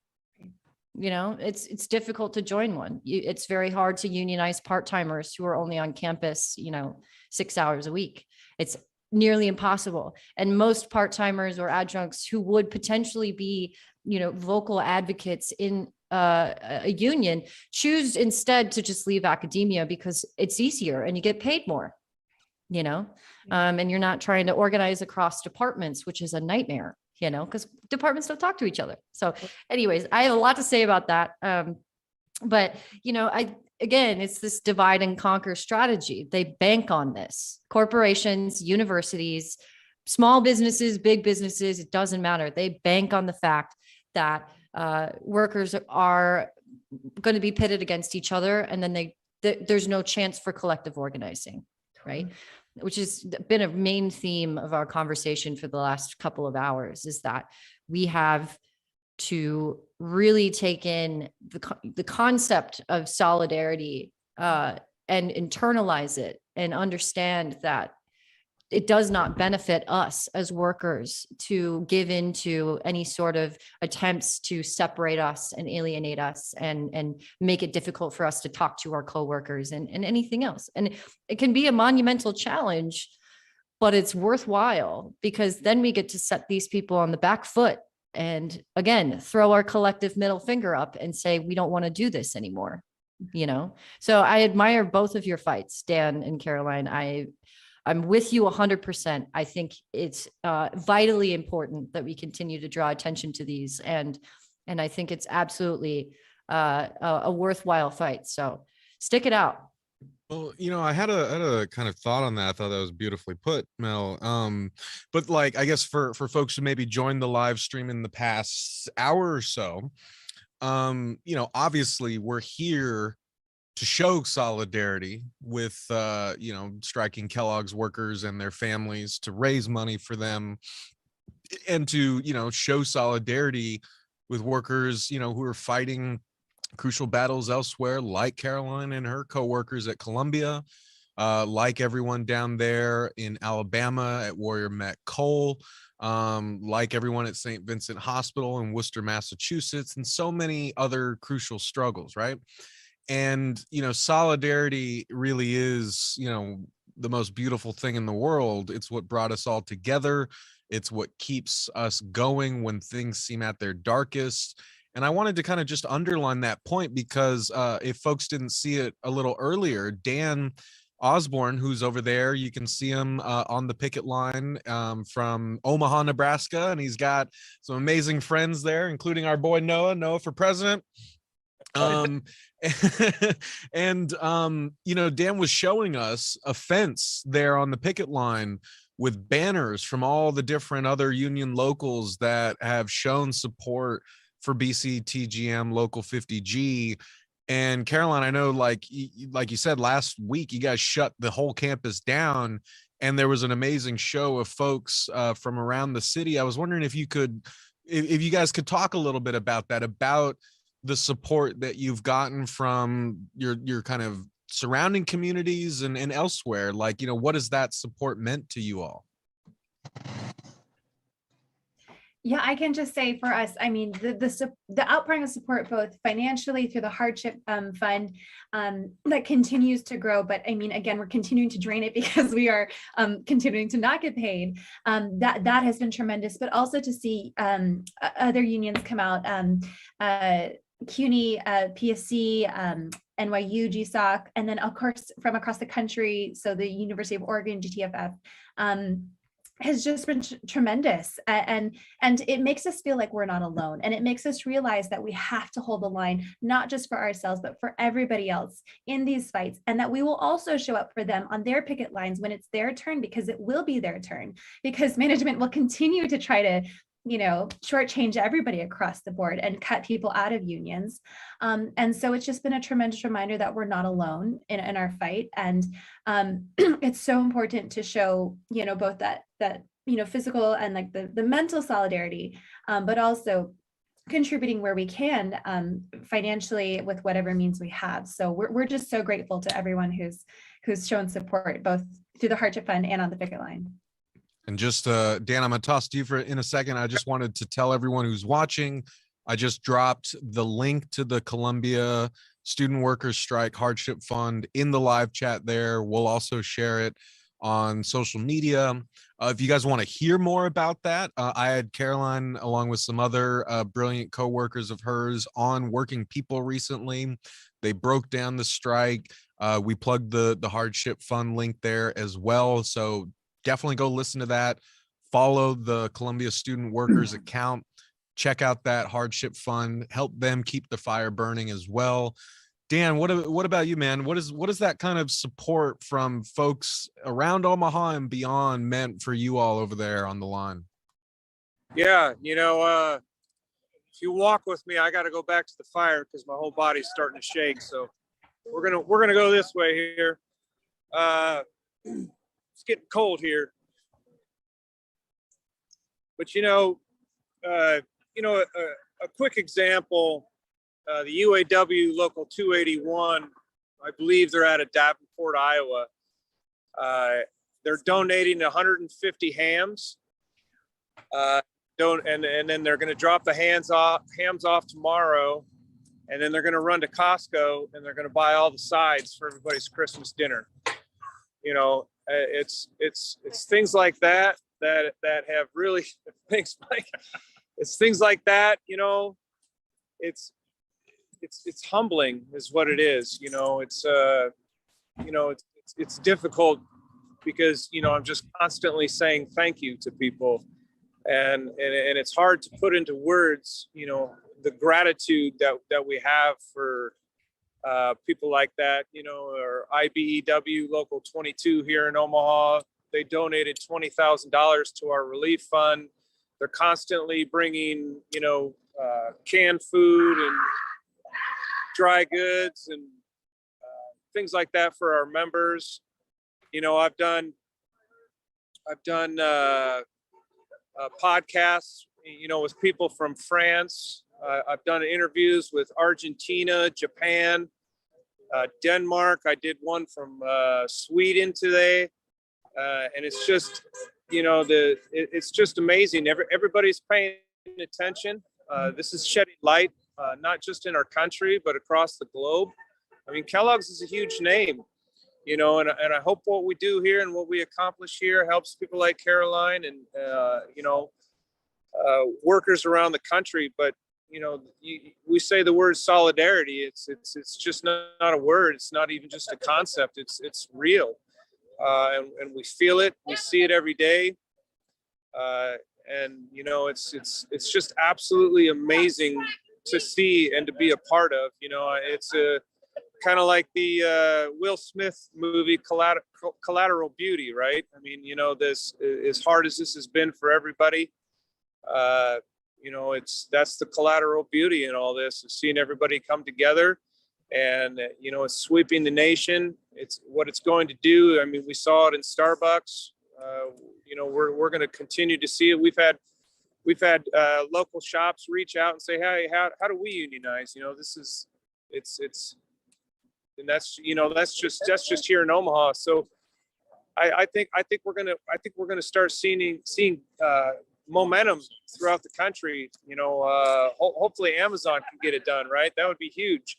Speaker 2: You know, it's difficult to join one. It's very hard to unionize part-timers who are only on campus, you know, 6 hours a week. It's nearly impossible. And most part-timers or adjuncts who would potentially be, you know, vocal advocates in a union choose instead to just leave academia because it's easier and you get paid more, you know, and you're not trying to organize across departments, which is a nightmare. You know, because departments don't talk to each other. So anyways, I have a lot to say about that. But, you know, again, it's this divide and conquer strategy. They bank on this. Corporations, universities, small businesses, big businesses, it doesn't matter. They bank on the fact that workers are going to be pitted against each other. And then there's no chance for collective organizing, right? Which has been a main theme of our conversation for the last couple of hours, is that we have to really take in the concept of solidarity and internalize it and understand that it does not benefit us as workers to give into any sort of attempts to separate us and alienate us and make it difficult for us to talk to our coworkers and anything else. And it can be a monumental challenge, but it's worthwhile because then we get to set these people on the back foot and again, throw our collective middle finger up and say, we don't want to do this anymore, you know? So I admire both of your fights, Dan and Caroline. I'm with you 100%. I think it's vitally important that we continue to draw attention to these. And And I think it's absolutely a worthwhile fight. So stick it out.
Speaker 1: Well, I had a kind of thought on that. I thought that was beautifully put, Mel. But like, I guess for folks who maybe joined the live stream in the past hour or so, obviously we're here to show solidarity with, striking Kellogg's workers and their families, to raise money for them, and to, show solidarity with workers, who are fighting crucial battles elsewhere, like Caroline and her coworkers at Columbia, like everyone down there in Alabama at Warrior Met Coal, like everyone at St. Vincent Hospital in Worcester, Massachusetts, and so many other crucial struggles, right? And, solidarity really is, the most beautiful thing in the world. It's what brought us all together. It's what keeps us going when things seem at their darkest. And I wanted to kind of just underline that point because if folks didn't see it a little earlier, Dan Osborne, who's over there, you can see him on the picket line from Omaha, Nebraska, and he's got some amazing friends there, including our boy Noah for president. Dan was showing us a fence there on the picket line with banners from all the different other union locals that have shown support for BCTGM Local 50G. And Caroline, I know, like you said last week, you guys shut the whole campus down, and there was an amazing show of folks from around the city. I was wondering if you guys could talk a little bit about that, about the support that you've gotten from your kind of surrounding communities and elsewhere. Like, what has that support meant to you all?
Speaker 18: Yeah, I can just say for us, I mean, the outpouring of support, both financially through the hardship fund that continues to grow. But I mean, again, we're continuing to drain it because we are continuing to not get paid. That has been tremendous, but also to see other unions come out, CUNY, PSC, NYU, GSOC, and then of course from across the country. So the University of Oregon, GTFF, has just been tremendous. And it makes us feel like we're not alone. And it makes us realize that we have to hold the line, not just for ourselves, but for everybody else in these fights. And that we will also show up for them on their picket lines when it's their turn, because it will be their turn, because management will continue to try to shortchange everybody across the board and cut people out of unions. And so it's just been a tremendous reminder that we're not alone in our fight. And it's so important to show, both that physical and like the mental solidarity, but also contributing where we can financially with whatever means we have. So we're just so grateful to everyone who's shown support, both through the Hardship Fund and on the picket line.
Speaker 1: And just, Dan, I'm gonna toss to you in a second. I just wanted to tell everyone who's watching, I just dropped the link to the Columbia Student Workers Strike Hardship Fund in the live chat there. We'll also share it on social media. If you guys want to hear more about that, I had Caroline, along with some other brilliant coworkers of hers, on Working People recently. They broke down the strike. We plugged the Hardship Fund link there as well. So definitely go listen to that. Follow the Columbia Student Workers account. Check out that Hardship Fund. Help them keep the fire burning as well. Dan, what about you, man? What is that kind of support from folks around Omaha and beyond meant for you all over there on the line?
Speaker 8: Yeah, if you walk with me, I got to go back to the fire because my whole body's starting to shake. So we're gonna go this way here. It's getting cold here, but a quick example, the UAW Local 281, I believe they're out of Davenport, Iowa. They're donating 150 hams, and then they're going to drop the hams off tomorrow, and then they're going to run to Costco and they're going to buy all the sides for everybody's Christmas dinner. It's things like that have really things like it's humbling is what it is. It's difficult because I'm just constantly saying thank you to people, and it's hard to put into words gratitude that we have for people like that, or IBEW Local 22 here in Omaha. They donated $20,000 to our relief fund. They're constantly bringing, canned food and dry goods and things like that for our members. I've done podcasts, with people from France. I've done interviews with Argentina, Japan, Denmark. I did one from Sweden today, and it's just, it's just amazing. Everybody's paying attention. This is shedding light, not just in our country, but across the globe. I mean, Kellogg's is a huge name, and I hope what we do here and what we accomplish here helps people like Caroline and, workers around the country. But, we say the word solidarity. It's just not a word. It's not even just a concept. It's real. And we feel it. We see it every day. And it's just absolutely amazing to see and to be a part of. It's a kind of like the Will Smith movie Collateral Beauty, right? I mean, this, as hard as this has been for everybody, that's the collateral beauty in all this, is seeing everybody come together. And it's sweeping the nation. It's what it's going to do. I mean, we saw it in Starbucks. We're going to continue to see it. We've had local shops reach out and say, hey, how do we unionize? And that's just here in Omaha. So I think we're gonna start seeing momentum throughout the country. Hopefully Amazon can get it done, right? That would be huge.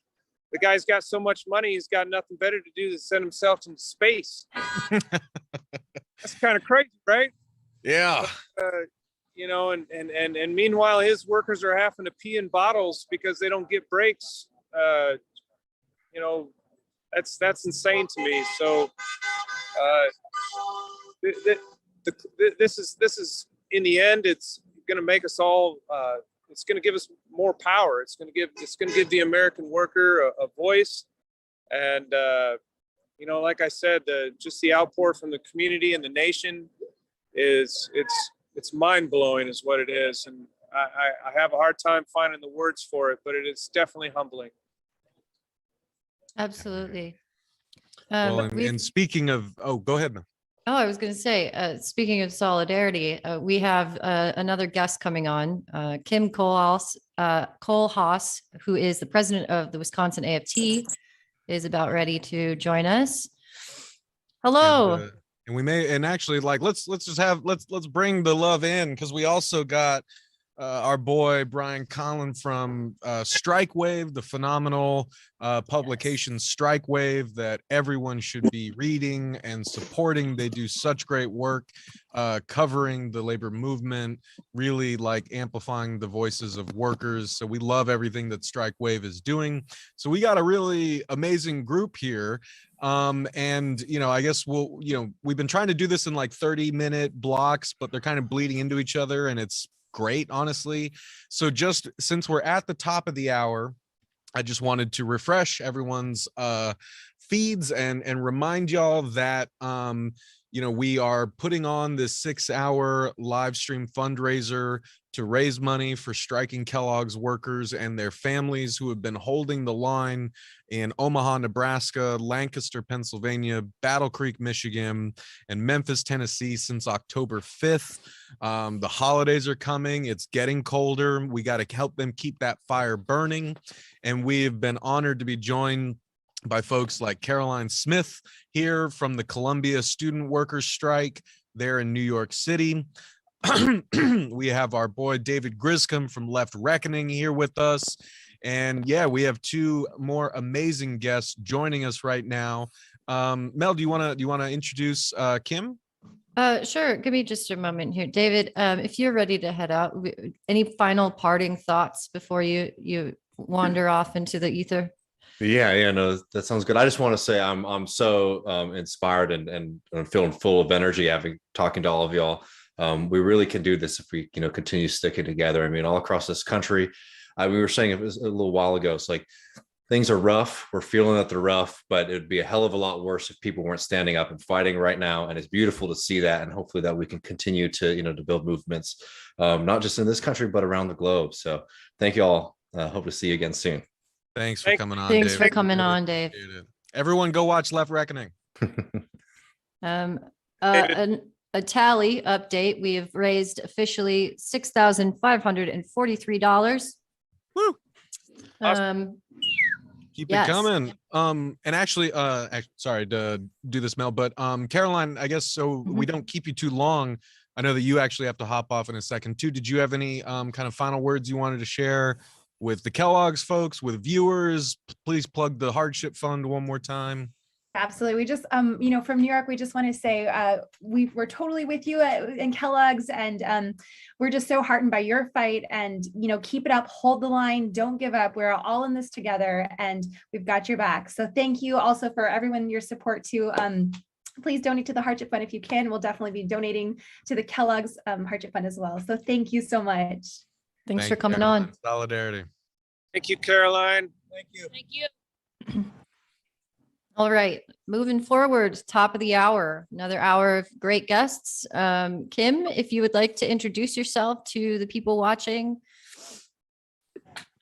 Speaker 8: The guy's got so much money, he's got nothing better to do than send himself into space. That's kind of crazy, right?
Speaker 1: Yeah.
Speaker 8: And meanwhile, his workers are having to pee in bottles because they don't get breaks. That's insane to me. So this is in the end, it's going to make us all. It's going to give us more power. It's going to give the American worker a voice. And like I said, just the outpour from the community and the nation it's mind blowing, is what it is. And I have a hard time finding the words for it, but it is definitely humbling.
Speaker 2: Absolutely.
Speaker 1: Well, and speaking of, go ahead.
Speaker 2: Oh, I was going to say, speaking of solidarity, we have another guest coming on, Kim Kohlhaas, who is the president of the Wisconsin AFT, is about ready to join us. Hello.
Speaker 1: And we may, and actually, like, let's bring the love in, because we also got our boy Brian Collin from Strike Wave, the phenomenal publication Strike Wave that everyone should be reading and supporting. They do such great work covering the labor movement, really like amplifying the voices of workers. So we love everything that Strike Wave is doing. So we got a really amazing group here. And I guess we've been trying to do this in like 30-minute blocks, but they're kind of bleeding into each other, and it's great, honestly. So just since we're at the top of the hour, I just wanted to refresh everyone's feeds and remind y'all that we are putting on this 6-hour live stream fundraiser to raise money for striking Kellogg's workers and their families who have been holding the line in Omaha, Nebraska, Lancaster, Pennsylvania, Battle Creek, Michigan, and Memphis, Tennessee since October 5th. The holidays are coming. It's getting colder. We got to help them keep that fire burning. And we've been honored to be joined by folks like Caroline Smith here from the Columbia Student Workers Strike there in New York City. We have our boy David Griscom from Left Reckoning here with us. And yeah, we have two more amazing guests joining us right now. Mel, do you want to introduce Kim?
Speaker 2: Sure. Give me just a moment here. David, if you're ready to head out, any final parting thoughts before you wander off into the ether?
Speaker 17: Yeah, no, that sounds good. I just want to say I'm so inspired and I'm feeling full of energy talking to all of y'all. We really can do this if we continue sticking together. I mean, all across this country, We were saying it was a little while ago. It's like things are rough. We're feeling that they're rough, but it'd be a hell of a lot worse if people weren't standing up and fighting right now. And it's beautiful to see that. And hopefully that we can continue to, to build movements, not just in this country, but around the globe. So thank you all. Hope to see you again soon.
Speaker 1: Thanks for coming on.
Speaker 2: Thanks
Speaker 1: Dave.
Speaker 2: for coming on, Dave.
Speaker 1: Everyone go watch Left Reckoning.
Speaker 2: A tally update. We have raised officially $6,543.
Speaker 1: Woo!
Speaker 2: Um,
Speaker 1: Keep
Speaker 2: yes.
Speaker 1: it coming. And actually, sorry to do this, Mel, but Caroline, I guess so we don't keep you too long. I know that you actually have to hop off in a second too. Did you have any kind of final words you wanted to share with the Kellogg's folks, with viewers? Please plug the Hardship Fund one more time.
Speaker 18: Absolutely. We just, from New York, we just want to say we're totally with you in Kellogg's, and we're just so heartened by your fight. And keep it up, hold the line, don't give up. We're all in this together, and we've got your back. So thank you also for everyone your support too. Please donate to the Hardship Fund if you can. We'll definitely be donating to the Kellogg's Hardship Fund as well. So thank you so much.
Speaker 2: Thanks for coming on.
Speaker 1: Solidarity.
Speaker 8: Thank you, Caroline.
Speaker 11: Thank you.
Speaker 15: Thank you.
Speaker 2: All right, moving forward, top of the hour, another hour of great guests. Kim, if you would like to introduce yourself to the people watching.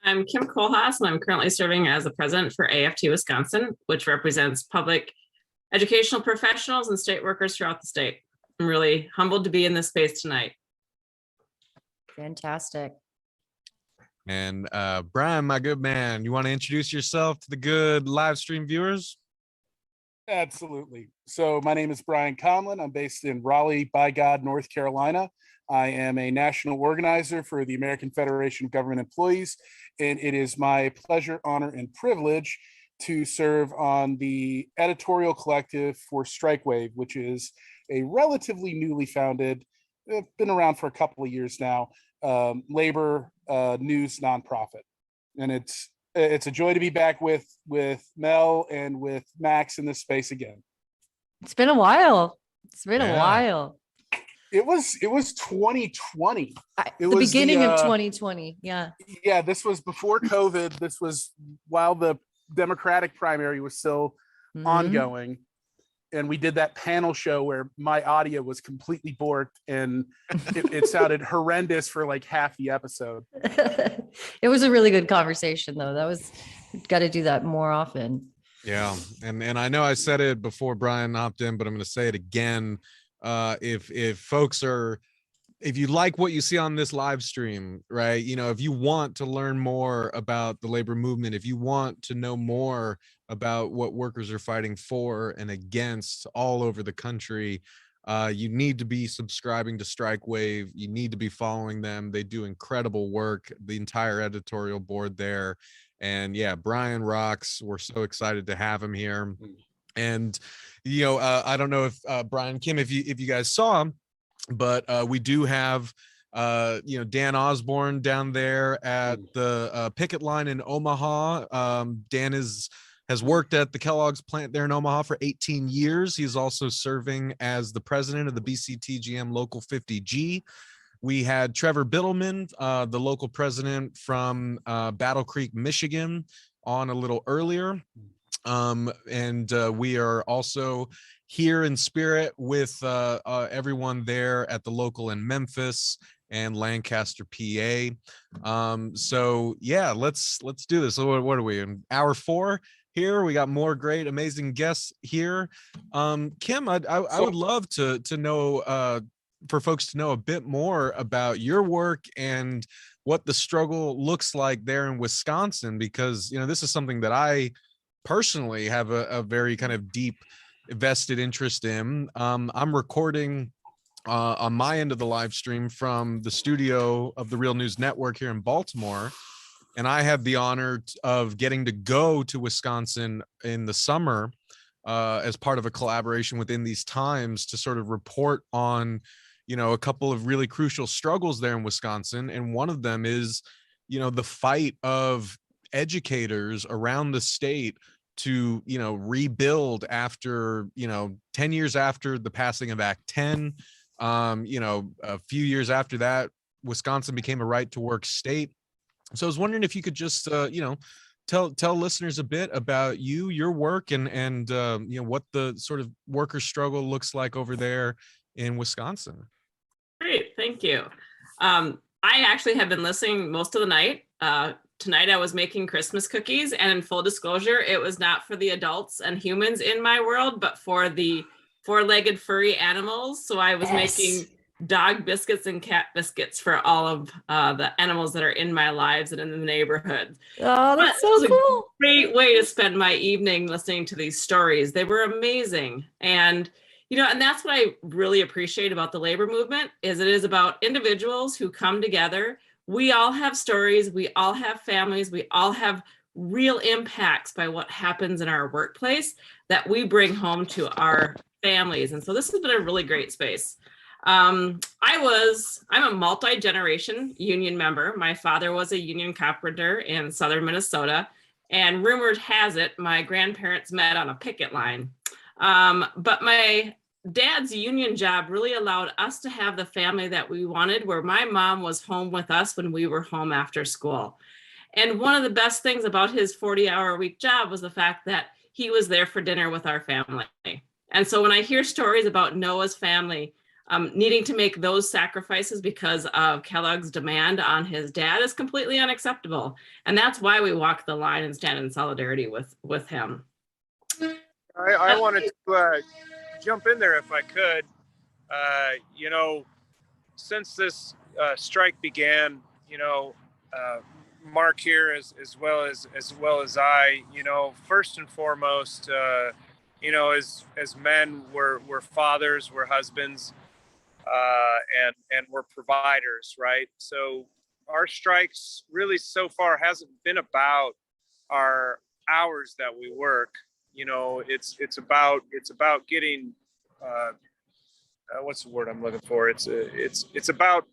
Speaker 19: I'm Kim Kohlhaas, and I'm currently serving as the president for AFT Wisconsin, which represents public educational professionals and state workers throughout the state. I'm really humbled to be in this space tonight.
Speaker 2: Fantastic.
Speaker 1: And Brian, my good man, you want to introduce yourself to the good live stream viewers?
Speaker 20: Absolutely. So my name is Brian Conlon. I'm based in Raleigh, by God, North Carolina. I am a national organizer for the American Federation of Government Employees, and it is my pleasure, honor, and privilege to serve on the editorial collective for Strike Wave, which is a relatively newly founded, been around for a couple of years now, labor news nonprofit. And it's a joy to be back with Mel and with Max in this space again.
Speaker 2: It's been a while. It's been a while.
Speaker 20: It was 2020.
Speaker 2: The beginning of 2020. Yeah.
Speaker 20: Yeah, this was before COVID. This was while the Democratic primary was still ongoing. And we did that panel show where my audio was completely borked, and it sounded horrendous for like half the episode.
Speaker 2: It was a really good conversation though. Got to do that more often.
Speaker 1: Yeah. And I know I said it before Brian hopped in, but I'm going to say it again. If folks if you like what you see on this live stream, right, if you want to learn more about the labor movement, if you want to know more about what workers are fighting for and against all over the country, you need to be subscribing to Strike Wave. You need to be following them. They do incredible work, the entire editorial board there. And yeah, Brian rocks. We're so excited to have him here. And, I don't know if Brian, Kim, if you guys saw him, but we do have Dan Osborne down there at the picket line in Omaha. Dan has worked at the Kellogg's plant there in Omaha for 18 years. He's also serving as the president of the BCTGM Local 50G. We had Trevor Biddleman, the local president from Battle Creek, Michigan, on a little earlier. And we are also here in spirit with everyone there at the local in Memphis and Lancaster, PA. So yeah, let's do this. So what are we in hour 4 here? We got more great, amazing guests here. Kim, I would love to know for folks to know a bit more about your work and what the struggle looks like there in Wisconsin, because this is something that I personally have a very kind of deep vested interest in. I'm recording on my end of the live stream from the studio of the Real News Network here in Baltimore, and I had the honor of getting to go to Wisconsin in the summer as part of a collaboration within these times to sort of report on a couple of really crucial struggles there in Wisconsin. And one of them is the fight of educators around the state to rebuild after 10 years after the passing of Act 10. A few years after that, Wisconsin became a right to work state. So I was wondering if you could just, tell listeners a bit about you, your work, and what the sort of worker struggle looks like over there in Wisconsin.
Speaker 19: Great, thank you. I actually have been listening most of the night. Tonight I was making Christmas cookies, and in full disclosure, it was not for the adults and humans in my world, but for the four-legged furry animals. So I was making dog biscuits and cat biscuits for all of the animals that are in my lives and in the neighborhood.
Speaker 2: Oh, that's
Speaker 19: But it was
Speaker 2: so cool.
Speaker 19: a great way to spend my evening listening to these stories. They were amazing. And and that's what I really appreciate about the labor movement is it is about individuals who come together. We all have stories, we all have families, we all have real impacts by what happens in our workplace that we bring home to our families. And so this has been a really great space. I'm a multi-generation union member. My father was a union carpenter in Southern Minnesota, and rumored has it, my grandparents met on a picket line. But my dad's union job really allowed us to have the family that we wanted, where my mom was home with us when we were home after school. And one of the best things about his 40-hour-a-week job was the fact that he was there for dinner with our family. And so when I hear stories about Noah's family needing to make those sacrifices because of Kellogg's demand on his dad is completely unacceptable. And that's why we walk the line and stand in solidarity with him.
Speaker 8: I wanted to jump in there if I could. Since this strike began, Mark here as well as I, first and foremost, as men, we're fathers, we're husbands, and we're providers, right? So our strikes really so far hasn't been about our hours that we work. It's about getting what's the word I'm looking for? It's about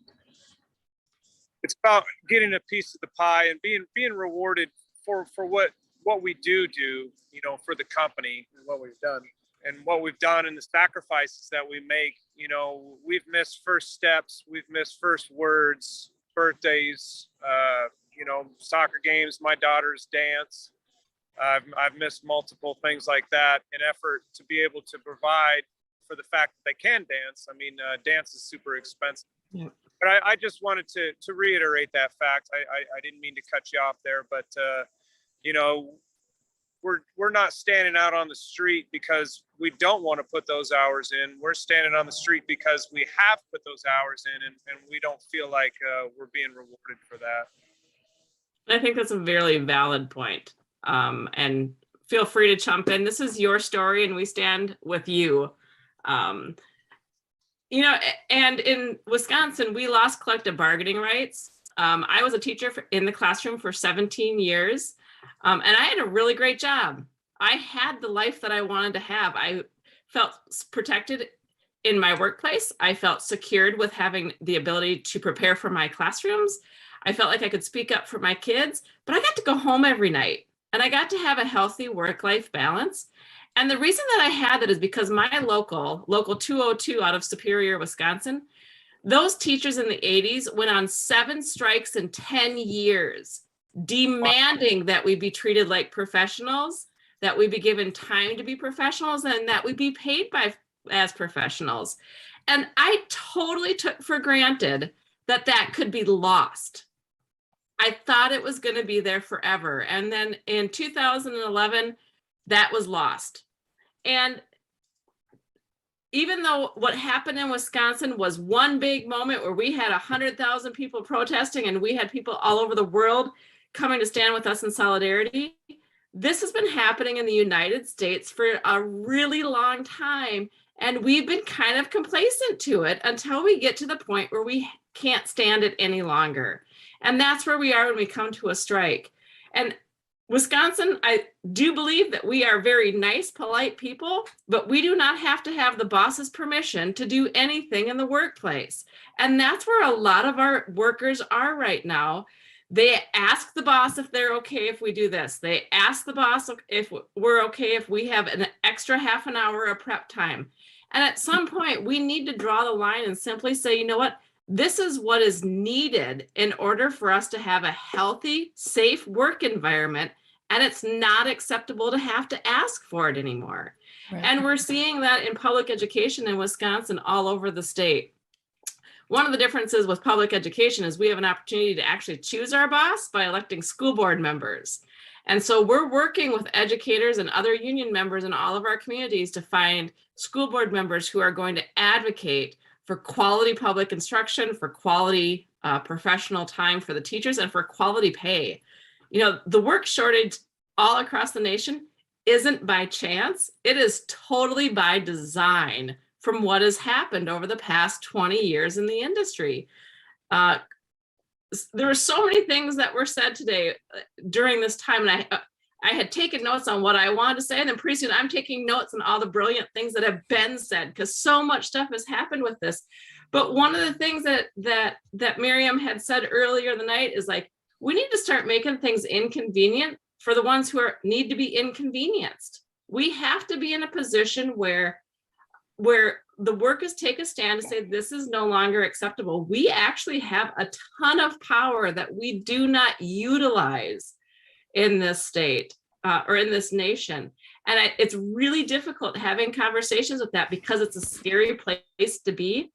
Speaker 8: getting a piece of the pie and being rewarded for what we do, for the company and what we've done and the sacrifices that we make. We've missed first steps, we've missed first words, birthdays, soccer games, my daughter's dance. I've missed multiple things like that in effort to be able to provide for the fact that they can dance. I mean, dance is super expensive. Yeah. But I just wanted to reiterate that fact. I didn't mean to cut you off there, but we're not standing out on the street because we don't want to put those hours in. We're standing on the street because we have put those hours in, and we don't feel like we're being rewarded for that.
Speaker 19: I think that's a very valid point. And feel free to jump in. This is your story, and we stand with you. And in Wisconsin, we lost collective bargaining rights. I was a teacher in the classroom for 17 years, and I had a really great job. I had the life that I wanted to have. I felt protected in my workplace. I felt secured with having the ability to prepare for my classrooms. I felt like I could speak up for my kids, but I got to go home every night, and I got to have a healthy work-life balance. And the reason that I had that is because my local 202 out of Superior, Wisconsin, those teachers in the 80s went on 7 strikes in 10 years, demanding that we be treated like professionals, that we be given time to be professionals, and that we be paid as professionals. And I totally took for granted that could be lost. I thought it was going to be there forever. And then in 2011, that was lost. And even though what happened in Wisconsin was one big moment where we had 100,000 people protesting and we had people all over the world coming to stand with us in solidarity, this has been happening in the United States for a really long time. And we've been kind of complacent to it until we get to the point where we can't stand it any longer. And that's where we are when we come to a strike. And Wisconsin, I do believe that we are very nice, polite people, but we do not have to have the boss's permission to do anything in the workplace. And that's where a lot of our workers are right now. They ask the boss if they're okay if we do this. They ask the boss if we're okay if we have an extra half an hour of prep time. And at some point, we need to draw the line and simply say, you know what? This is what is needed in order for us to have a healthy, safe work environment. And it's not acceptable to have to ask for it anymore.
Speaker 2: Right.
Speaker 19: And we're seeing that in public education in Wisconsin all over the state. One of the differences with public education is we have an opportunity to actually choose our boss by electing school board members. And so we're working with educators and other union members in all of our communities to find school board members who are going to advocate for quality public instruction, for quality professional time for the teachers, and for quality pay. You know, the work shortage all across the nation isn't by chance. It is totally by design from what has happened over the past 20 years in the industry. There were so many things that were said today during this time, and I had taken notes on what I wanted to say, and then pretty soon I'm taking notes on all the brilliant things that have been said, because so much stuff has happened with this. But one of the things that Miriam had said earlier in the night is like, we need to start making things inconvenient for the ones who need to be inconvenienced. We have to be in a position where the workers take a stand to say this is no longer acceptable. We actually have a ton of power that we do not utilize in this state or in this nation. And it's really difficult having conversations with that because it's a scary place to be.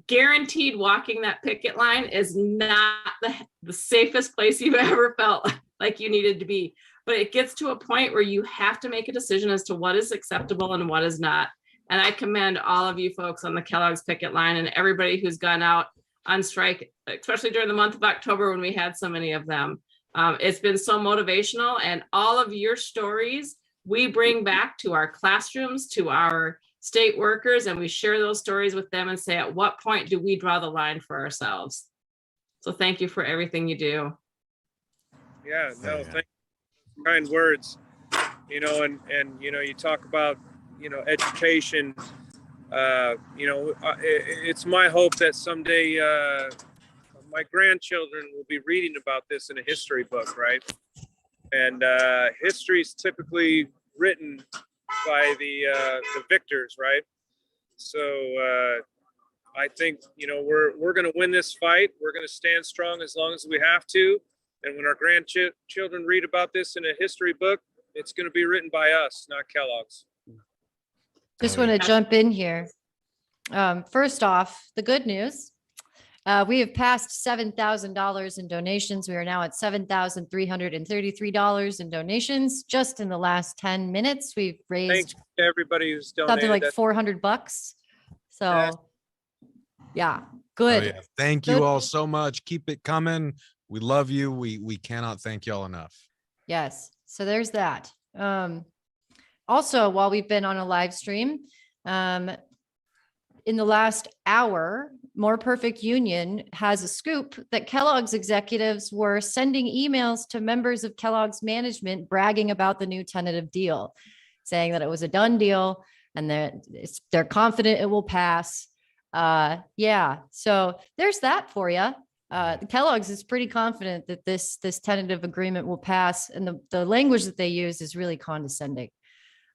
Speaker 19: Guaranteed walking that picket line is not the safest place you've ever felt like you needed to be. But it gets to a point where you have to make a decision as to what is acceptable and what is not. And I commend all of you folks on the Kellogg's picket line and everybody who's gone out on strike, especially during the month of October when we had so many of them. It's been so motivational, and all of your stories we bring back to our classrooms, to our state workers, and we share those stories with them and say, at what point do we draw the line for ourselves? So thank you for everything you do.
Speaker 8: Yeah, no, thank you for kind words. You know, and you know, you talk about, you know, education. It's my hope that someday my grandchildren will be reading about this in a history book, right? And history is typically written by the victors, right? So I think, you know, we're going to win this fight. We're going to stand strong as long as we have to. And when our grandchildren read about this in a history book, it's going to be written by us, not Kellogg's.
Speaker 2: Just want to jump in here. First off, the good news. We have passed $7,000 in donations. We are now at $7,333 in donations. Just in the last 10 minutes, we've raised
Speaker 8: Thanks to everybody who's donated.
Speaker 2: something like $400. So yeah, good.
Speaker 1: Oh, yeah. Thank you all so much. Keep it coming. We love you. We cannot thank y'all enough.
Speaker 2: Yes. So there's that. Also, while we've been on a live stream, in the last hour, More Perfect Union has a scoop that Kellogg's executives were sending emails to members of Kellogg's management bragging about the new tentative deal, saying that it was a done deal and that they're confident it will pass. Yeah, so there's that for you. Kellogg's is pretty confident that this tentative agreement will pass, and the language that they use is really condescending.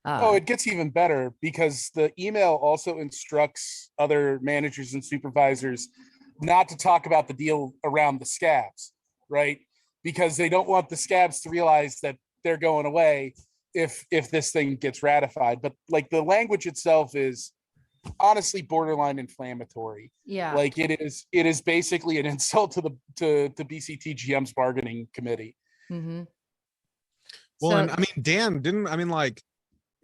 Speaker 20: It gets even better because the email also instructs other managers and supervisors not to talk about the deal around the scabs, right? Because they don't want the scabs to realize that they're going away if this thing gets ratified. But like the language itself is honestly borderline inflammatory.
Speaker 2: Yeah.
Speaker 20: Like it is basically an insult to BCTGM's bargaining committee.
Speaker 2: Mm-hmm.
Speaker 1: Well, and I mean, Dan,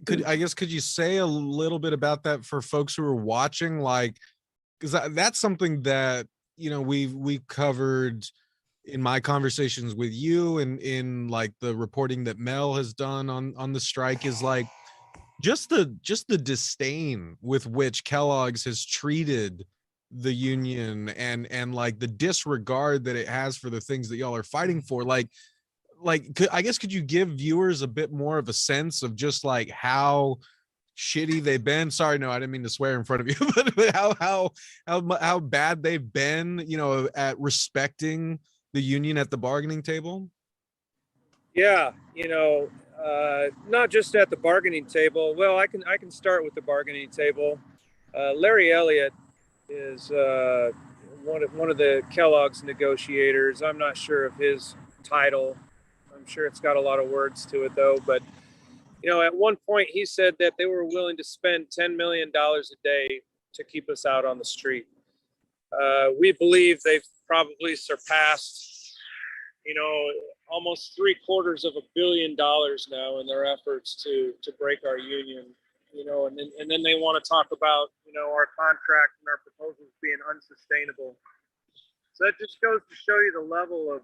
Speaker 1: could you say a little bit about that for folks who are watching? Like, because that's something that, you know, we've covered in my conversations with you and in like the reporting that Mel has done on the strike, is like just the disdain with which Kellogg's has treated the union and like the disregard that it has for the things that y'all are fighting for. Could you give viewers a bit more of a sense of just like how shitty they've been? Sorry, no, I didn't mean to swear in front of you, but how bad they've been, you know, at respecting the union at the bargaining table?
Speaker 8: Yeah, you know, not just at the bargaining table. Well, I can start with the bargaining table. Larry Elliott is one of the Kellogg's negotiators. I'm not sure of his title. I'm sure it's got a lot of words to it though. But at one point he said that they were willing to spend $10 million a day to keep us out on the street. We believe they've probably surpassed, almost $750 million now in their efforts to break our union. And then they want to talk about, our contract and our proposals being unsustainable. So that just goes to show you the level of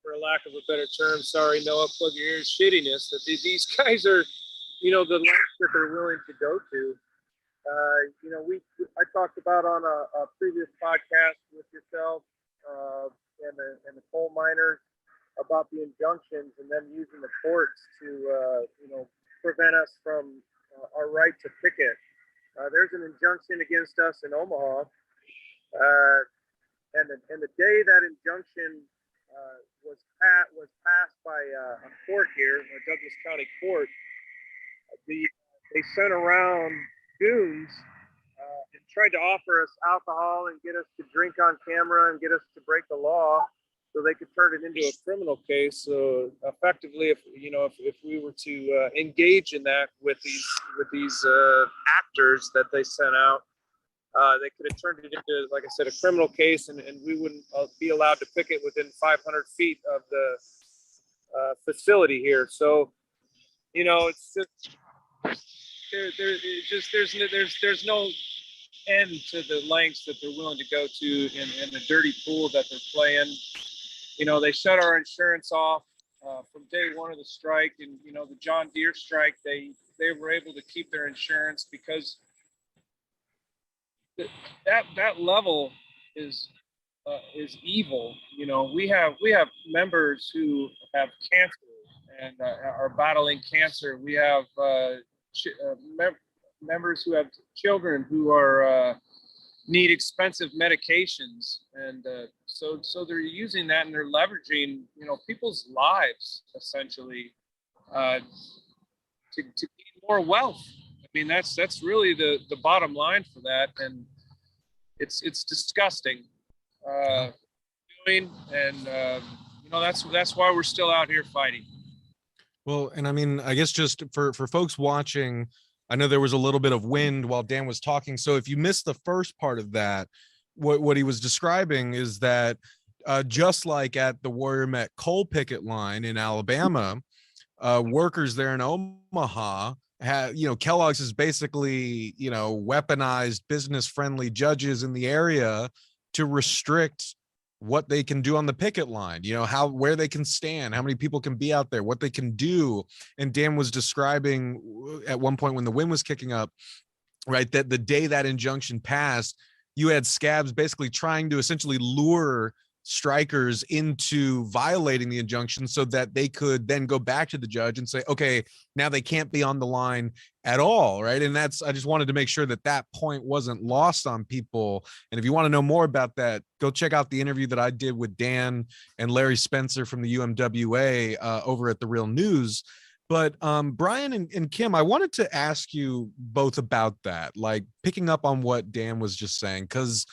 Speaker 8: for lack of a better term, sorry, Noah, plug your ears, shittiness that these guys are, the lengths that they're willing to go to. I talked about on a previous podcast with yourself and the coal miners about the injunctions and them using the courts to, prevent us from our right to picket. There's an injunction against us in Omaha, and the day that injunction was passed by a court here, a Douglas County court, they sent around goons and tried to offer us alcohol and get us to drink on camera and get us to break the law so they could turn it into a criminal case. So effectively, if we were to engage in that with these actors that they sent out, they could have turned it into, like I said, a criminal case, and we wouldn't be allowed to picket within 500 feet of the facility here. So, it's just there's no end to the lengths that they're willing to go to in the dirty pool that they're playing. They shut our insurance off from day one of the strike, and the John Deere strike. They were able to keep their insurance because that level is evil. We have members who have cancer and are battling cancer. We have members who have children who are need expensive medications, and so they're using that and they're leveraging people's lives essentially to gain more wealth. I mean, that's really the bottom line for that, and it's disgusting. That's why we're still out here fighting.
Speaker 1: Well, and I mean, I guess just for folks watching, I know there was a little bit of wind while Dan was talking. So if you missed the first part of that, what he was describing is that just like at the Warrior Met coal picket line in Alabama, workers there in Omaha had, Kellogg's is basically, weaponized business-friendly judges in the area to restrict what they can do on the picket line, where they can stand, how many people can be out there, what they can do. And Dan was describing at one point when the wind was kicking up, right, that the day that injunction passed, you had scabs basically trying to essentially lure strikers into violating the injunction so that they could then go back to the judge and say, okay, now they can't be on the line at all, right? And I just wanted to make sure that point wasn't lost on people. And if you want to know more about that, go check out the interview that I did with Dan and Larry Spencer from the UMWA over at The Real News. But Brian and Kim, I wanted to ask you both about that, like picking up on what Dan was just saying, because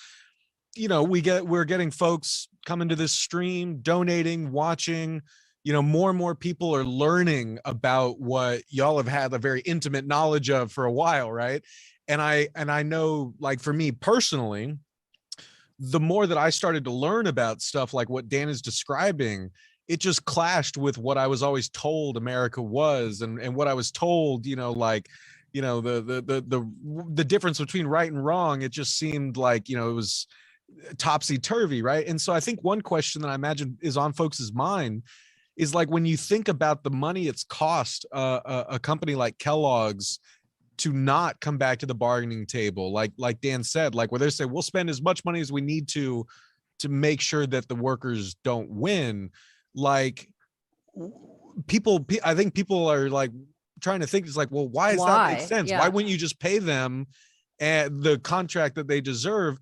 Speaker 1: we're getting folks coming to this stream, donating, watching, more and more people are learning about what y'all have had a very intimate knowledge of for a while, right? And I know, like, for me personally, the more that I started to learn about stuff like what Dan is describing, it just clashed with what I was always told America was, and what I was told, the difference between right and wrong. It just seemed like, it was topsy-turvy, right? And so I think one question that I imagine is on folks' mind is, like, when you think about the money it's cost a company like Kellogg's to not come back to the bargaining table, like Dan said, like where they say we'll spend as much money as we need to make sure that the workers don't win. Like, I think people are like trying to think, it's like, well, why does that make sense?
Speaker 2: Yeah.
Speaker 1: Why wouldn't you just pay them the contract that they deserve?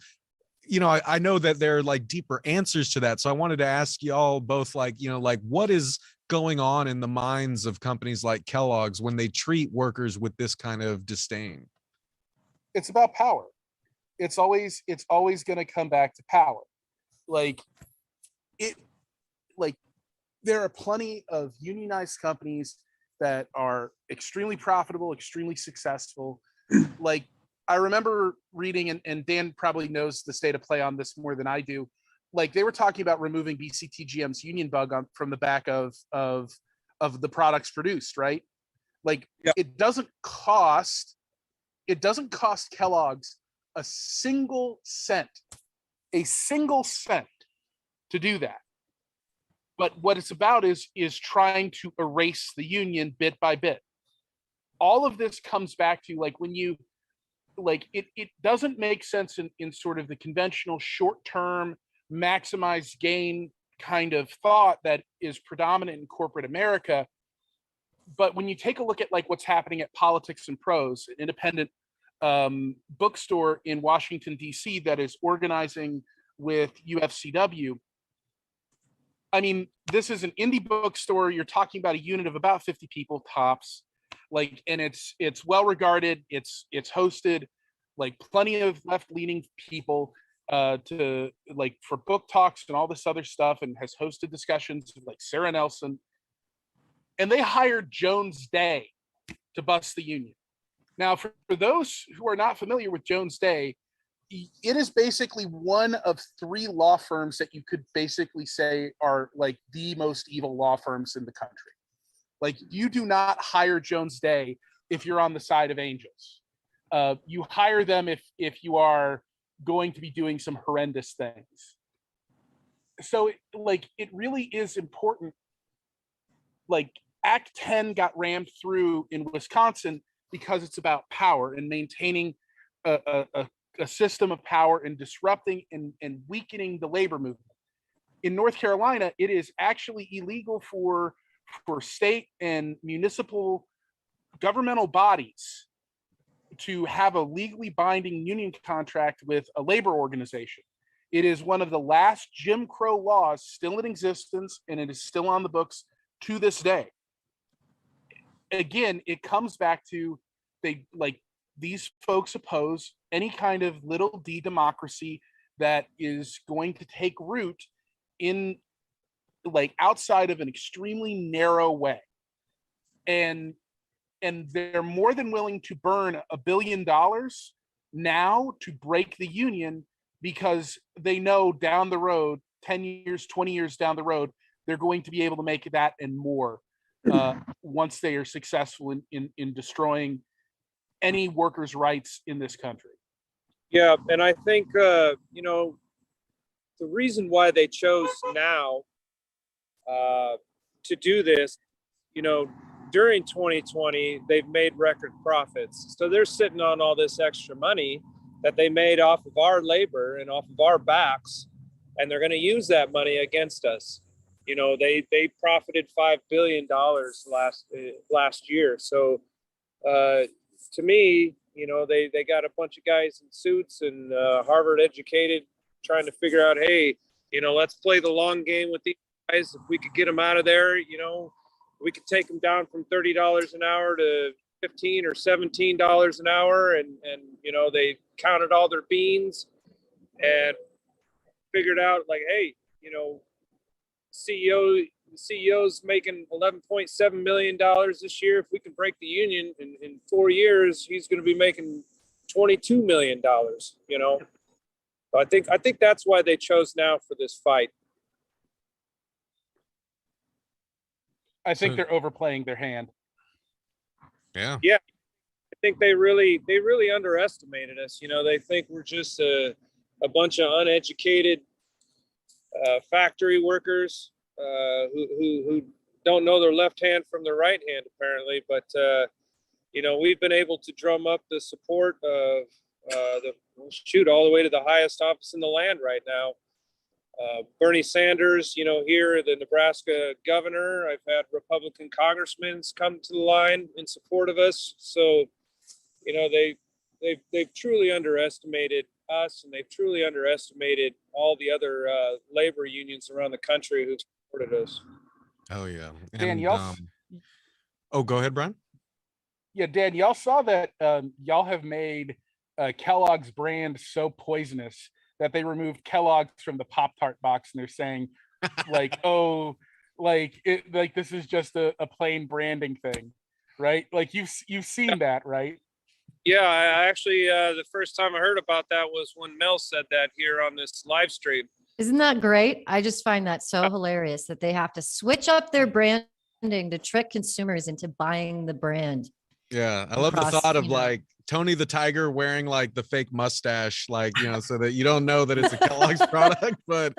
Speaker 1: I know that there are like deeper answers to that. So I wanted to ask y'all both, like, what is going on in the minds of companies like Kellogg's when they treat workers with this kind of disdain?
Speaker 20: It's about power. it's always going to come back to power. Like it, like there are plenty of unionized companies that are extremely profitable, extremely successful. Like I remember reading, and Dan probably knows the state of play on this more than I do. Like they were talking about removing BCTGM's union bug from the back of the products produced, right? Like it doesn't cost Kellogg's a single cent to do that. But what it's about is trying to erase the union bit by bit. All of this comes back to like when you like it doesn't make sense in sort of the conventional short-term maximize gain kind of thought that is predominant in corporate America. But when you take a look at like what's happening at Politics and Prose, an independent bookstore in Washington, D.C. that is organizing with UFCW. I mean, this is an indie bookstore. You're talking about a unit of about 50 people tops. Like, and it's well regarded. It's hosted like plenty of left-leaning people to like for book talks and all this other stuff, and has hosted discussions with like Sarah Nelson. And they hired Jones Day to bust the union. Now, for those who are not familiar with Jones Day, it is basically one of 3 law firms that you could basically say are like the most evil law firms in the country. Like you do not hire Jones Day if you're on the side of angels. You hire them if you are going to be doing some horrendous things. So it really is important. Like Act 10 got rammed through in Wisconsin because it's about power and maintaining a system of power and disrupting and weakening the labor movement. In North Carolina, it is actually illegal for state and municipal governmental bodies to have a legally binding union contract with a labor organization. It is one of the last Jim Crow laws still in existence, and it is still on the books to this day. Again, it comes back to these folks oppose any kind of little d democracy that is going to take root in like outside of an extremely narrow way. And they're more than willing to burn $1 billion now to break the union, because they know down the road, 10 years, 20 years down the road, they're going to be able to make that and more once they are successful in destroying any workers' rights in this country.
Speaker 8: Yeah, and I think the reason why they chose now to do this, during 2020, they've made record profits. So they're sitting on all this extra money that they made off of our labor and off of our backs, and they're going to use that money against us. They profited $5 billion last year. So to me, they got a bunch of guys in suits and Harvard educated trying to figure out, hey, let's play the long game with these guys. If we could get them out of there, we could take them down from $30 an hour to $15 or $17 an hour. And they counted all their beans and figured out like, hey, CEO's making $11.7 million this year. If we can break the union in 4 years, he's going to be making $22 million, So I think that's why they chose now for this fight.
Speaker 20: I think they're overplaying their hand.
Speaker 1: Yeah.
Speaker 8: Yeah. I think they really underestimated us. They think we're just a bunch of uneducated factory workers who don't know their left hand from their right hand, apparently. But we've been able to drum up the support of all the way to the highest office in the land right now. Bernie Sanders, here, the Nebraska governor. I've had Republican congressmen come to the line in support of us. So, they've truly underestimated us, and they've truly underestimated all the other labor unions around the country who supported us.
Speaker 1: Oh yeah.
Speaker 20: Dan,
Speaker 1: oh, go ahead, Brian.
Speaker 20: Yeah, Dan, y'all saw that y'all have made Kellogg's brand so poisonous that they removed Kellogg's from the Pop-Tart box, and they're saying like, oh, like this is just a plain branding thing, right? Like you've seen that, right?
Speaker 8: Yeah, I actually, the first time I heard about that was when Mel said that here on this live stream.
Speaker 2: Isn't that great? I just find that so hilarious that they have to switch up their branding to trick consumers into buying the brand.
Speaker 1: Yeah, I love the
Speaker 2: Across,
Speaker 1: thought of
Speaker 2: you know.
Speaker 1: like Tony the Tiger wearing like the fake mustache, like, you know, so that you don't know that it's a Kellogg's product. But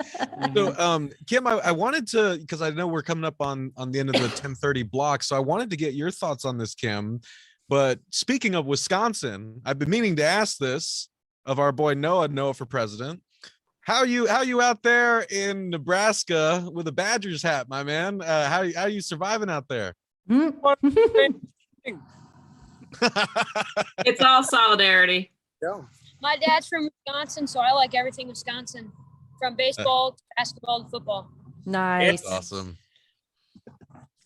Speaker 1: so, Kim, I wanted to, because I know we're coming up on the end of the 10:30 block, so I wanted to get your thoughts on this, Kim. But speaking of Wisconsin, I've been meaning to ask this of our boy Noah for president. How you out there in Nebraska with a Badgers hat, my man? How you surviving out there?
Speaker 19: It's all solidarity.
Speaker 20: Yeah.
Speaker 15: My dad's from Wisconsin, so I like everything Wisconsin, from baseball to basketball to football.
Speaker 2: Nice.
Speaker 1: That's awesome.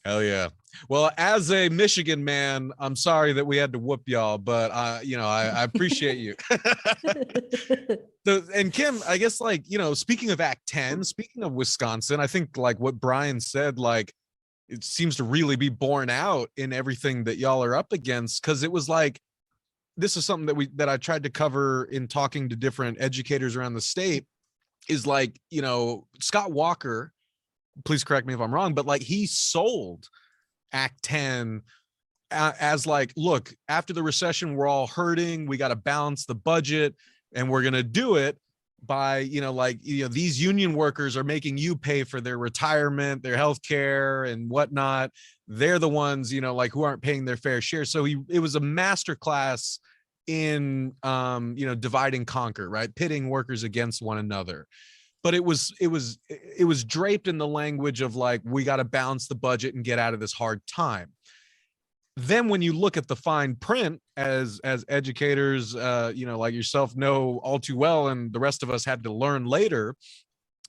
Speaker 1: Hell yeah. Well, as a Michigan man, I'm sorry that we had to whoop y'all, but you know, I appreciate you. So, and Kim, I guess, like, you know, speaking of Act 10, speaking of Wisconsin, I think like what Brian said, like, it seems to really be borne out in everything that y'all are up against. Cause it was like, this is something that I tried to cover in talking to different educators around the state, is like, you know, Scott Walker, please correct me if I'm wrong, but like he sold Act 10 as like, look, after the recession, we're all hurting. We got to balance the budget, and we're going to do it by, you know, like, you know, these union workers are making you pay for their retirement, their health care and whatnot. They're the ones, you know, like, who aren't paying their fair share. So it was a masterclass in, you know, divide and conquer, right? Pitting workers against one another. But it was draped in the language of like, we got to balance the budget and get out of this hard time. Then when you look at the fine print, as educators, you know, like yourself know all too well, and the rest of us had to learn later,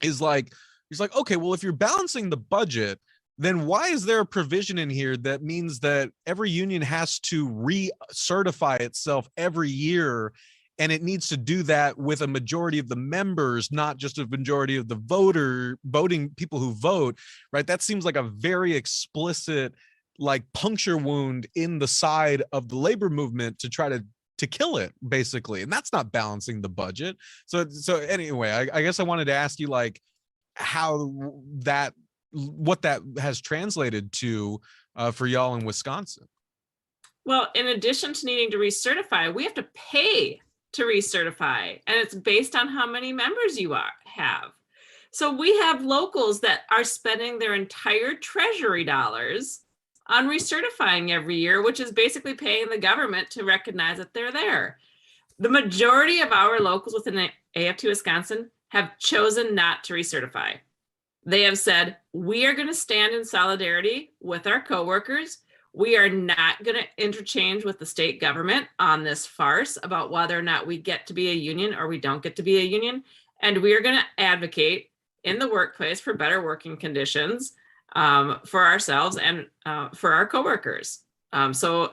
Speaker 1: is like, he's like, okay, well, if you're balancing the budget, then why is there a provision in here that means that every union has to recertify itself every year? And it needs to do that with a majority of the members, not just a majority of the voting people who vote, right? That seems like a very explicit, like, puncture wound in the side of the labor movement to try to kill it, basically. And that's not balancing the budget. So anyway, I guess I wanted to ask you, like, what that has translated to for y'all in Wisconsin.
Speaker 19: Well, in addition to needing to recertify, we have to pay to recertify, and it's based on how many members you have. So we have locals that are spending their entire treasury dollars on recertifying every year, which is basically paying the government to recognize that they're there. The majority of our locals within AFT Wisconsin have chosen not to recertify. They have said, we are going to stand in solidarity with our coworkers. We are not going to interchange with the state government on this farce about whether or not we get to be a union or we don't get to be a union. And we are going to advocate in the workplace for better working conditions for ourselves and for our coworkers. So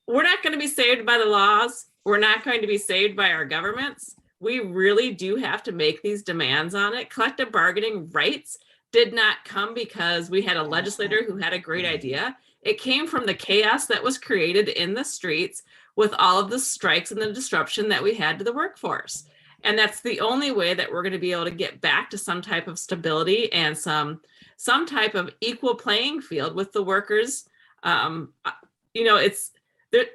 Speaker 19: we're not going to be saved by the laws. We're not going to be saved by our governments. We really do have to make these demands on it. Collective bargaining rights did not come because we had a legislator who had a great idea. It came from the chaos that was created in the streets with all of the strikes and the disruption that we had to the workforce. And that's the only way that we're going to be able to get back to some type of stability and some type of equal playing field with the workers. You know, it's there,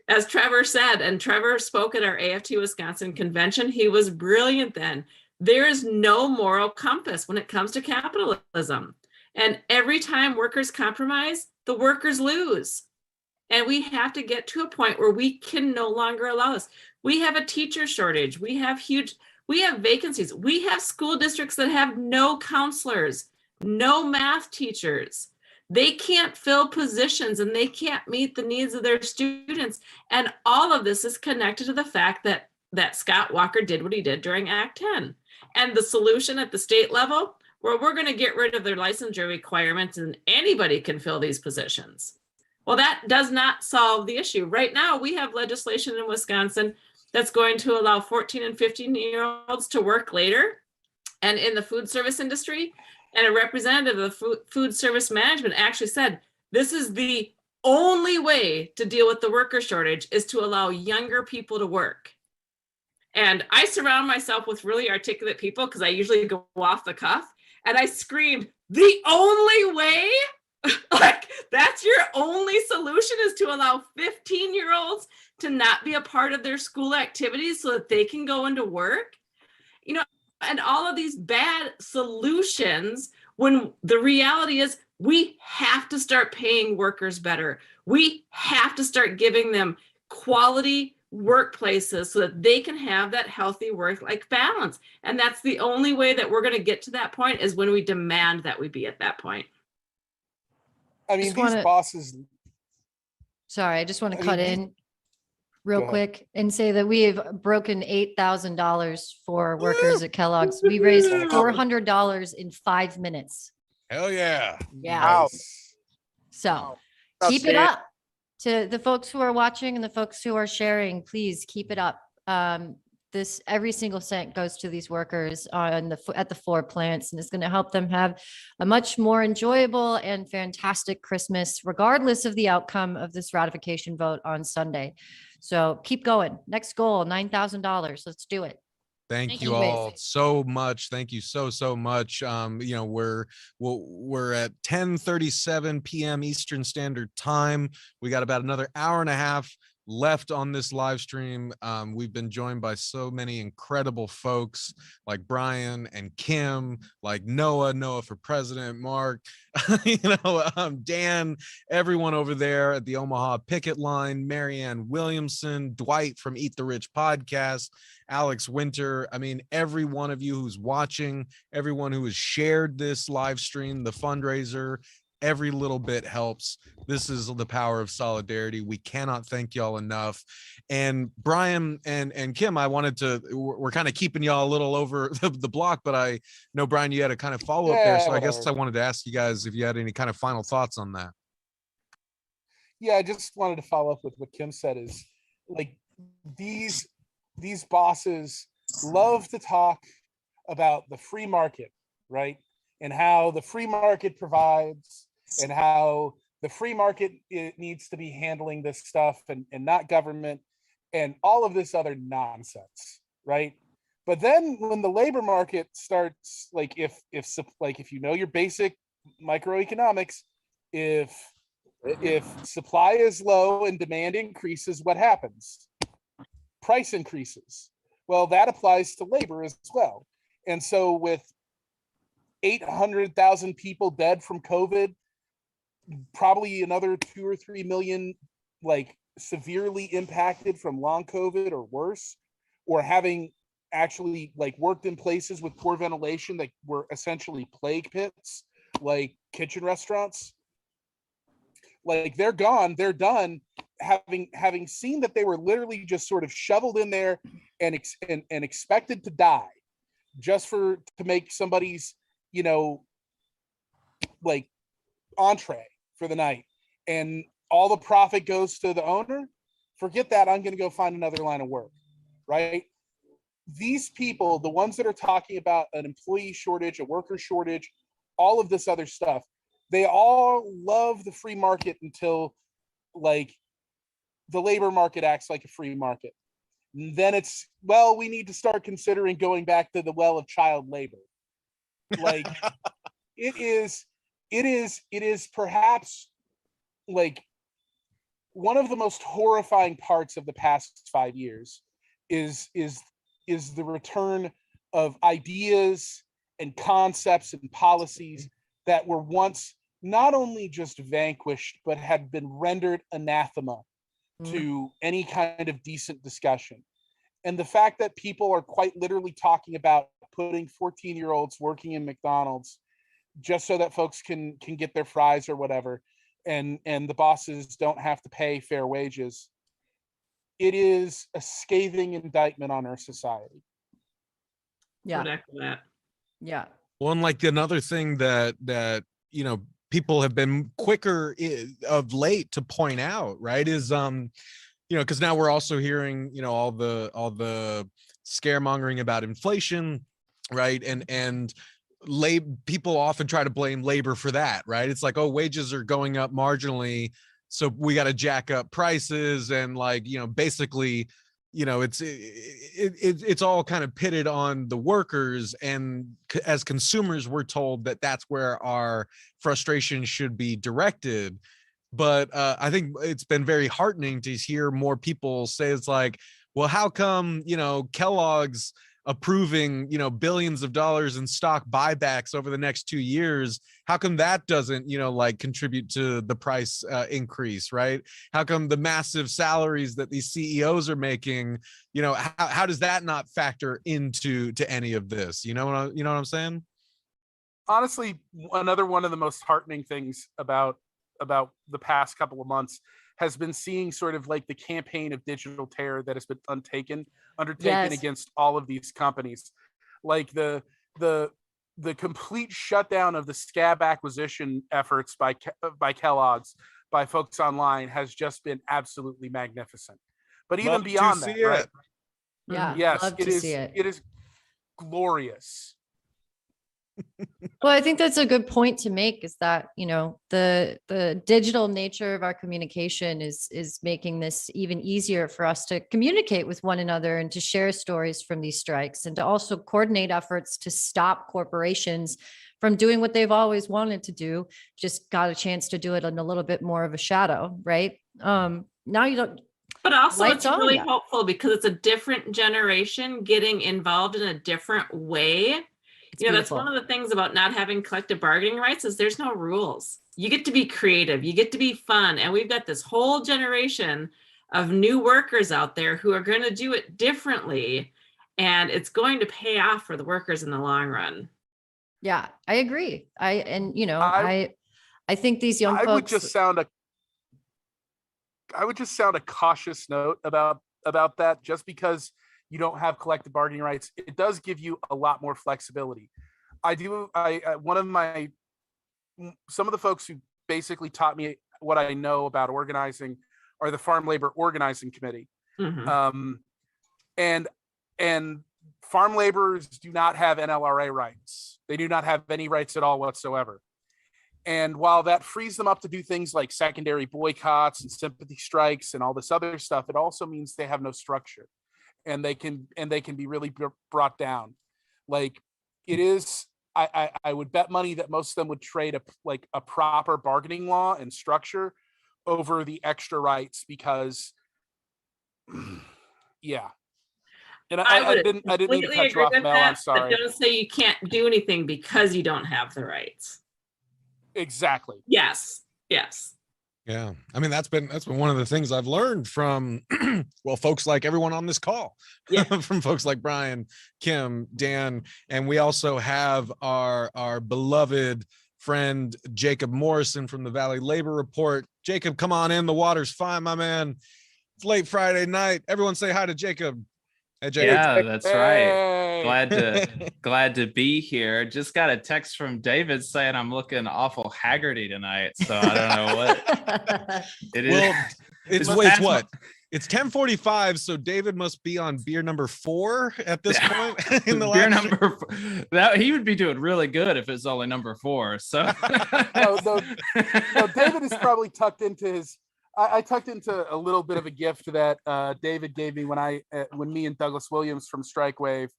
Speaker 19: as Trevor said, and Trevor spoke at our AFT Wisconsin convention. He was brilliant then. There is no moral compass when it comes to capitalism. And every time workers compromise, the workers lose. And we have to get to a point where we can no longer allow this. We have a teacher shortage. We have vacancies. We have school districts that have no counselors, no math teachers. They can't fill positions and they can't meet the needs of their students. And all of this is connected to the fact that Scott Walker did what he did during Act 10. And the solution at the state level, where we're going to get rid of their licensure requirements and anybody can fill these positions. Well, that does not solve the issue. Right now, we have legislation in Wisconsin that's going to allow 14 and 15-year-olds to work later and in the food service industry. And a representative of food service management actually said, this is the only way to deal with the worker shortage is to allow younger people to work. And I surround myself with really articulate people because I usually go off the cuff, and I screamed, the only way? Like, that's your only solution, is to allow 15-year-olds to not be a part of their school activities so that they can go into work? You know, and all of these bad solutions, when the reality is we have to start paying workers better. We have to start giving them quality workplaces so that they can have that healthy work-life balance. And that's the only way that we're going to get to that point, is when we demand that we be at that point.
Speaker 20: I mean, these bosses.
Speaker 2: Sorry, I just want to
Speaker 20: I
Speaker 2: cut
Speaker 20: mean,
Speaker 2: in real
Speaker 20: Go ahead.
Speaker 2: quick and say that we have broken $8,000 for workers at Kellogg's. We raised $400 in 5 minutes.
Speaker 1: Hell yeah.
Speaker 2: Yeah.
Speaker 20: Wow.
Speaker 2: So
Speaker 20: That's
Speaker 2: keep it
Speaker 20: it.
Speaker 2: up. To the folks who are watching and the folks who are sharing, please keep it up. This every single cent goes to these workers on at the 4 plants, and it's going to help them have a much more enjoyable and fantastic Christmas, regardless of the outcome of this ratification vote on Sunday. So keep going. Next goal, $9,000. Let's do it.
Speaker 1: Thank you all so much. Thank you so much. You know, we're at 10:37 p.m. Eastern Standard Time. We got about another hour and a half left on this live stream. We've been joined by so many incredible folks like Brian and Kim, like Noah for president, Mark, Dan, everyone over there at the Omaha picket line, Marianne Williamson, Dwight from Eat the Rich podcast, Alex Winter. I mean, every one of you who's watching, everyone who has shared this live stream, the fundraiser, every little bit helps. This is the power of solidarity. We cannot thank y'all enough. And Brian and Kim, I wanted to, we're kind of keeping y'all a little over the block, but I know, Brian, you had a kind of follow up there. So I guess I wanted to ask you guys if you had any kind of final thoughts on that.
Speaker 20: Yeah, I just wanted to follow up with what Kim said, is like these bosses love to talk about the free market, right? And how the free market provides, and how the free market needs to be handling this stuff and not government and all of this other nonsense, right? But then when the labor market starts, like if you know your basic microeconomics, if supply is low and demand increases, what happens? Price increases. Well, that applies to labor as well. And so with 800,000 people dead from COVID, probably another 2 or 3 million like severely impacted from long COVID or worse, or having actually like worked in places with poor ventilation that were essentially plague pits, like kitchen restaurants. Like they're gone, they're done, having seen that they were literally just sort of shoveled in there and expected to die just to make somebody's, you know, like entree for the night, and all the profit goes to the owner. Forget that. I'm going to go find another line of work, right? These people, the ones that are talking about an employee shortage, a worker shortage, all of this other stuff, they all love the free market until like the labor market acts like a free market. And then it's, well, we need to start considering going back to the well of child labor. Like it is perhaps like one of the most horrifying parts of the past 5 years is the return of ideas and concepts and policies that were once not only just vanquished, but had been rendered anathema to any kind of decent discussion. And the fact that people are quite literally talking about putting 14-year-olds working in McDonald's just so that folks can get their fries or whatever, and the bosses don't have to pay fair wages, it is a scathing indictment on our society.
Speaker 2: Yeah.
Speaker 19: That.
Speaker 2: Yeah.
Speaker 1: Well, and like another thing that you know, people have been quicker of late to point out, right, is because now we're also hearing, all the scaremongering about inflation, right? And people often try to blame labor for that, right? It's like, oh, wages are going up marginally, so we got to jack up prices, and basically, it's all kind of pitted on the workers, and as consumers, we're told that that's where our frustration should be directed. But I think it's been very heartening to hear more people say, it's like, well, how come, Kellogg's approving, billions of dollars in stock buybacks over the next 2 years? How come that doesn't, contribute to the price increase, right? How come the massive salaries that these CEOs are making, how does that not factor into any of this? You know what I'm saying?
Speaker 20: Honestly, another one of the most heartening things about the past couple of months has been seeing sort of like the campaign of digital terror that has been undertaken
Speaker 2: Yes.
Speaker 20: against all of these companies. Like the complete shutdown of the scab acquisition efforts by Kellogg's, by folks online, has just been absolutely magnificent. But even
Speaker 1: Love to
Speaker 20: beyond that,
Speaker 1: see
Speaker 20: right?
Speaker 1: it.
Speaker 2: Yeah,
Speaker 20: Yes,
Speaker 2: love
Speaker 20: it
Speaker 2: to
Speaker 20: is.
Speaker 2: see it.
Speaker 20: It is glorious.
Speaker 2: Well, I think that's a good point to make, is that, the digital nature of our communication is making this even easier for us to communicate with one another and to share stories from these strikes, and to also coordinate efforts to stop corporations from doing what they've always wanted to do, just got a chance to do it in a little bit more of a shadow, right? Now you don't.
Speaker 19: But also
Speaker 2: Lights
Speaker 19: it's
Speaker 2: on,
Speaker 19: really
Speaker 2: yeah.
Speaker 19: hopeful because it's a different generation getting involved in a different way. That's
Speaker 2: beautiful.
Speaker 19: one of the things about not having collective bargaining rights, is there's no rules. You get to be creative, you get to be fun. And we've got this whole generation of new workers out there who are going to do it differently. And it's going to pay off for the workers in the long run.
Speaker 2: Yeah, I agree. I think these young
Speaker 20: I
Speaker 2: folks.
Speaker 20: would just sound a cautious note about that, just because you don't have collective bargaining rights. It does give you a lot more flexibility. Some of the folks who basically taught me what I know about organizing are the Farm Labor Organizing Committee.
Speaker 19: Mm-hmm.
Speaker 20: And farm laborers do not have NLRA rights. They do not have any rights at all whatsoever. And while that frees them up to do things like secondary boycotts and sympathy strikes and all this other stuff, it also means they have no structure, and they can be really brought down. Like, it is, I would bet money that most of them would trade a proper bargaining law and structure over the extra rights, because yeah. And I didn't mean to cut you off, Mel. I'm sorry.
Speaker 19: But don't say you can't do anything because you don't have the rights.
Speaker 20: Exactly.
Speaker 19: Yes.
Speaker 1: Yeah. I mean, that's been one of the things I've learned from, folks like everyone on this call, from folks like Brian, Kim, Dan, and we also have our beloved friend, Jacob Morrison from the Valley Labor Report. Jacob, come on in. The water's fine, my man. It's late Friday night. Everyone say hi to Jacob. Hey, Jacob.
Speaker 21: Yeah, that's right. Glad to be here. Just got a text from David saying I'm looking awful haggardy tonight, so I don't know what it is.
Speaker 1: Well, it's what? It's 10:45, so David must be on beer number 4 at this point. In the
Speaker 21: beer number 4. That he would be doing really good if it's only number 4. So
Speaker 20: no, David is probably tucked into his. I tucked into a little bit of a gift that David gave me when me and Douglas Williams from Strike Wave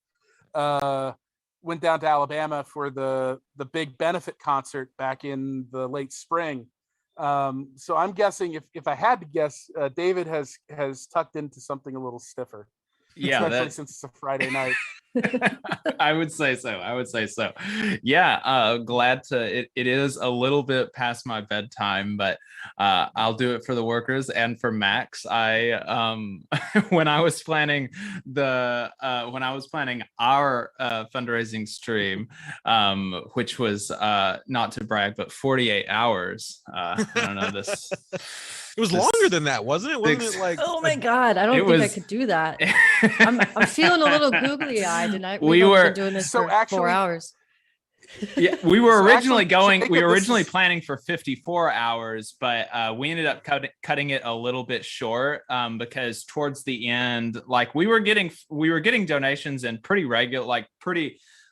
Speaker 20: went down to Alabama for the big benefit concert back in the late spring. So I'm guessing, if I had to guess, David has tucked into something a little stiffer.
Speaker 21: Yeah,
Speaker 20: especially since it's a Friday night.
Speaker 21: I would say so. Yeah, glad to. It is a little bit past my bedtime, but I'll do it for the workers and for Max. When I was planning our fundraising stream, which was not to brag, but 48 hours. I don't know this.
Speaker 1: It was longer than that, wasn't it? Wasn't it like?
Speaker 2: Oh my God, I don't think I could do that. I'm feeling a little googly eyed, and we've been doing this for 4 hours.
Speaker 21: Yeah, we were
Speaker 20: So
Speaker 21: originally
Speaker 20: actually, Jacob,
Speaker 21: we were
Speaker 20: this
Speaker 21: originally
Speaker 20: is-
Speaker 21: planning for 54 hours, but we ended up cutting it a little bit short because towards the end, like we were getting donations in pretty regular, like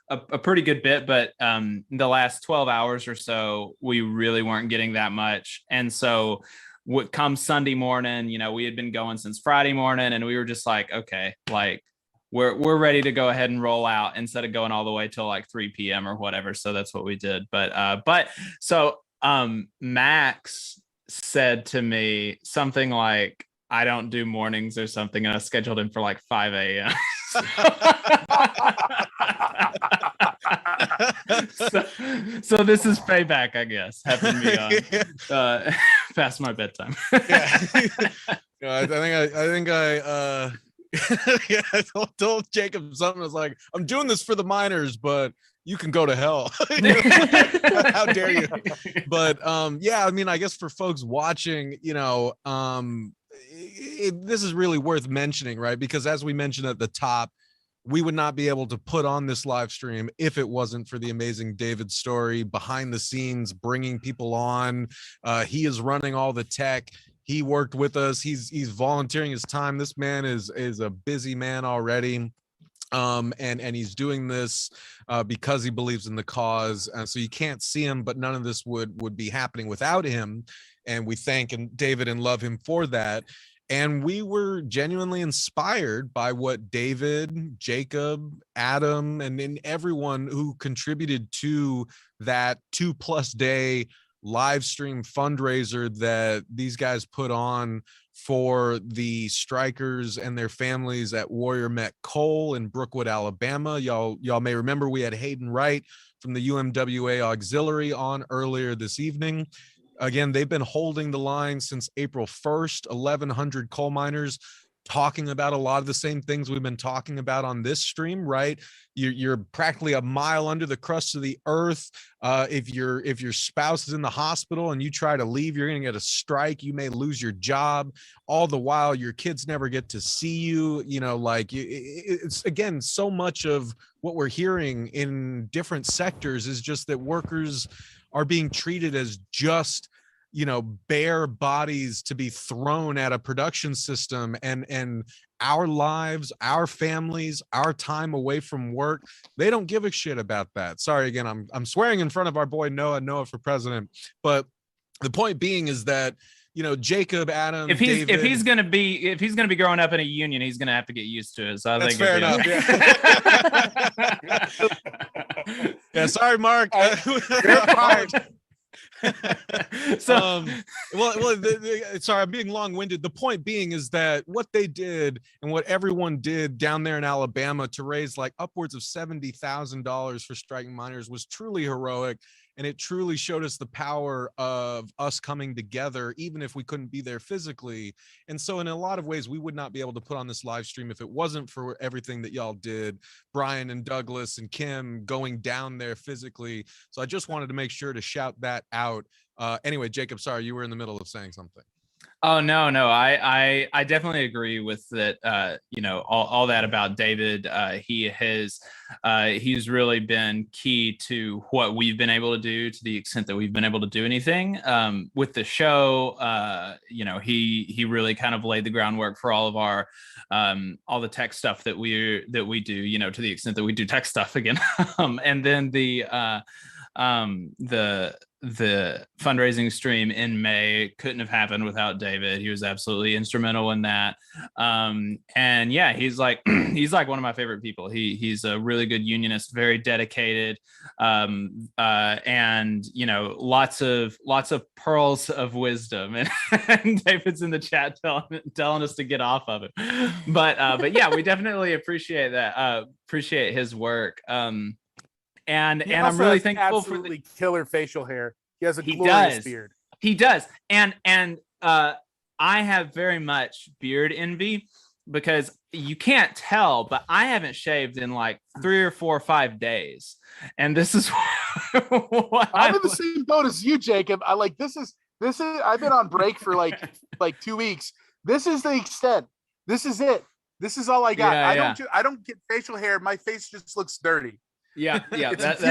Speaker 21: a pretty good bit, but the last 12 hours or so, we really weren't getting that much. And so what comes Sunday morning, you know, we had been going since Friday morning, and we were just like, okay, like we're ready to go ahead and roll out instead of going all the way till like 3 p.m. or whatever. So that's what we did. But so Max said to me something like, I don't do mornings or something, and I scheduled him for like 5 a.m. so this is payback, I guess, having me on past my bedtime.
Speaker 1: No, I think I yeah, I told Jacob something. I was like, I'm doing this for the miners, but you can go to hell. How dare you? But yeah, I mean, I guess for folks watching, you know, this is really worth mentioning, right? Because as we mentioned at the top, we would not be able to put on this live stream if it wasn't for the amazing David Story behind the scenes, bringing people on. He is running all the tech. He worked with us. He's volunteering his time. This man is a busy man already. And he's doing this because he believes in the cause. So you can't see him, but none of this would be happening without him. And we thank David and love him for that. And we were genuinely inspired by what David, Jacob, Adam, and then everyone who contributed to that 2+ day live stream fundraiser that these guys put on for the strikers and their families at Warrior Met Coal in Brookwood, Alabama. Y'all may remember we had Hayden Wright from the UMWA Auxiliary on earlier this evening. Again, they've been holding the line since April 1st, 1,100 coal miners talking about a lot of the same things we've been talking about on this stream, right? You're practically a mile under the crust of the earth. If your spouse is in the hospital and you try to leave, you're going to get a strike. You may lose your job. All the while, your kids never get to see you. You know, like it's again, so much of what we're hearing in different sectors is just that workers are being treated as just, you know, bare bodies to be thrown at a production system, and our lives, our families, our time away from work, they don't give a shit about that. Sorry, again, I'm swearing in front of our boy Noah for president, but the point being is that, you know, Jacob, Adam,
Speaker 21: if he's
Speaker 1: David,
Speaker 21: gonna be growing up in a union, he's gonna have to get used to it. So I
Speaker 1: that's
Speaker 21: think
Speaker 1: fair enough. Yeah. Yeah, sorry, Mark.
Speaker 21: So
Speaker 1: sorry, I'm being long-winded. The point being is that what they did and what everyone did down there in Alabama to raise like upwards of $70,000 for striking miners was truly heroic. And it truly showed us the power of us coming together, even if we couldn't be there physically. And so in a lot of ways, we would not be able to put on this live stream if it wasn't for everything that y'all did, Brian and Douglas and Kim going down there physically. So I just wanted to make sure to shout that out. Anyway, Jacob, sorry, you were in the middle of saying something.
Speaker 21: Oh, no, I definitely agree with that. You know, all that about David. He's really been key to what we've been able to do, to the extent that we've been able to do anything with the show. You know, he really kind of laid the groundwork for all of our all the tech stuff that we do, you know, to the extent that we do tech stuff again. And then the fundraising stream in May couldn't have happened without David. He was absolutely instrumental in that. And yeah, he's like one of my favorite people. He's a really good unionist, very dedicated, and you know, lots of pearls of wisdom. And David's in the chat telling us to get off of it. But yeah, we definitely appreciate that. Appreciate his work. And I'm really thankful for the
Speaker 20: killer facial hair. He has a glorious beard.
Speaker 21: He does. And I have very much beard envy, because you can't tell, but I haven't shaved in like 3 or 4 or 5 days. And this is what
Speaker 20: I'm in the same boat as you, Jacob. This is I've been on break for like 2 weeks. This is the extent. This is it. This is all I got. I don't get facial hair. My face just looks dirty.
Speaker 21: Yeah,
Speaker 20: It's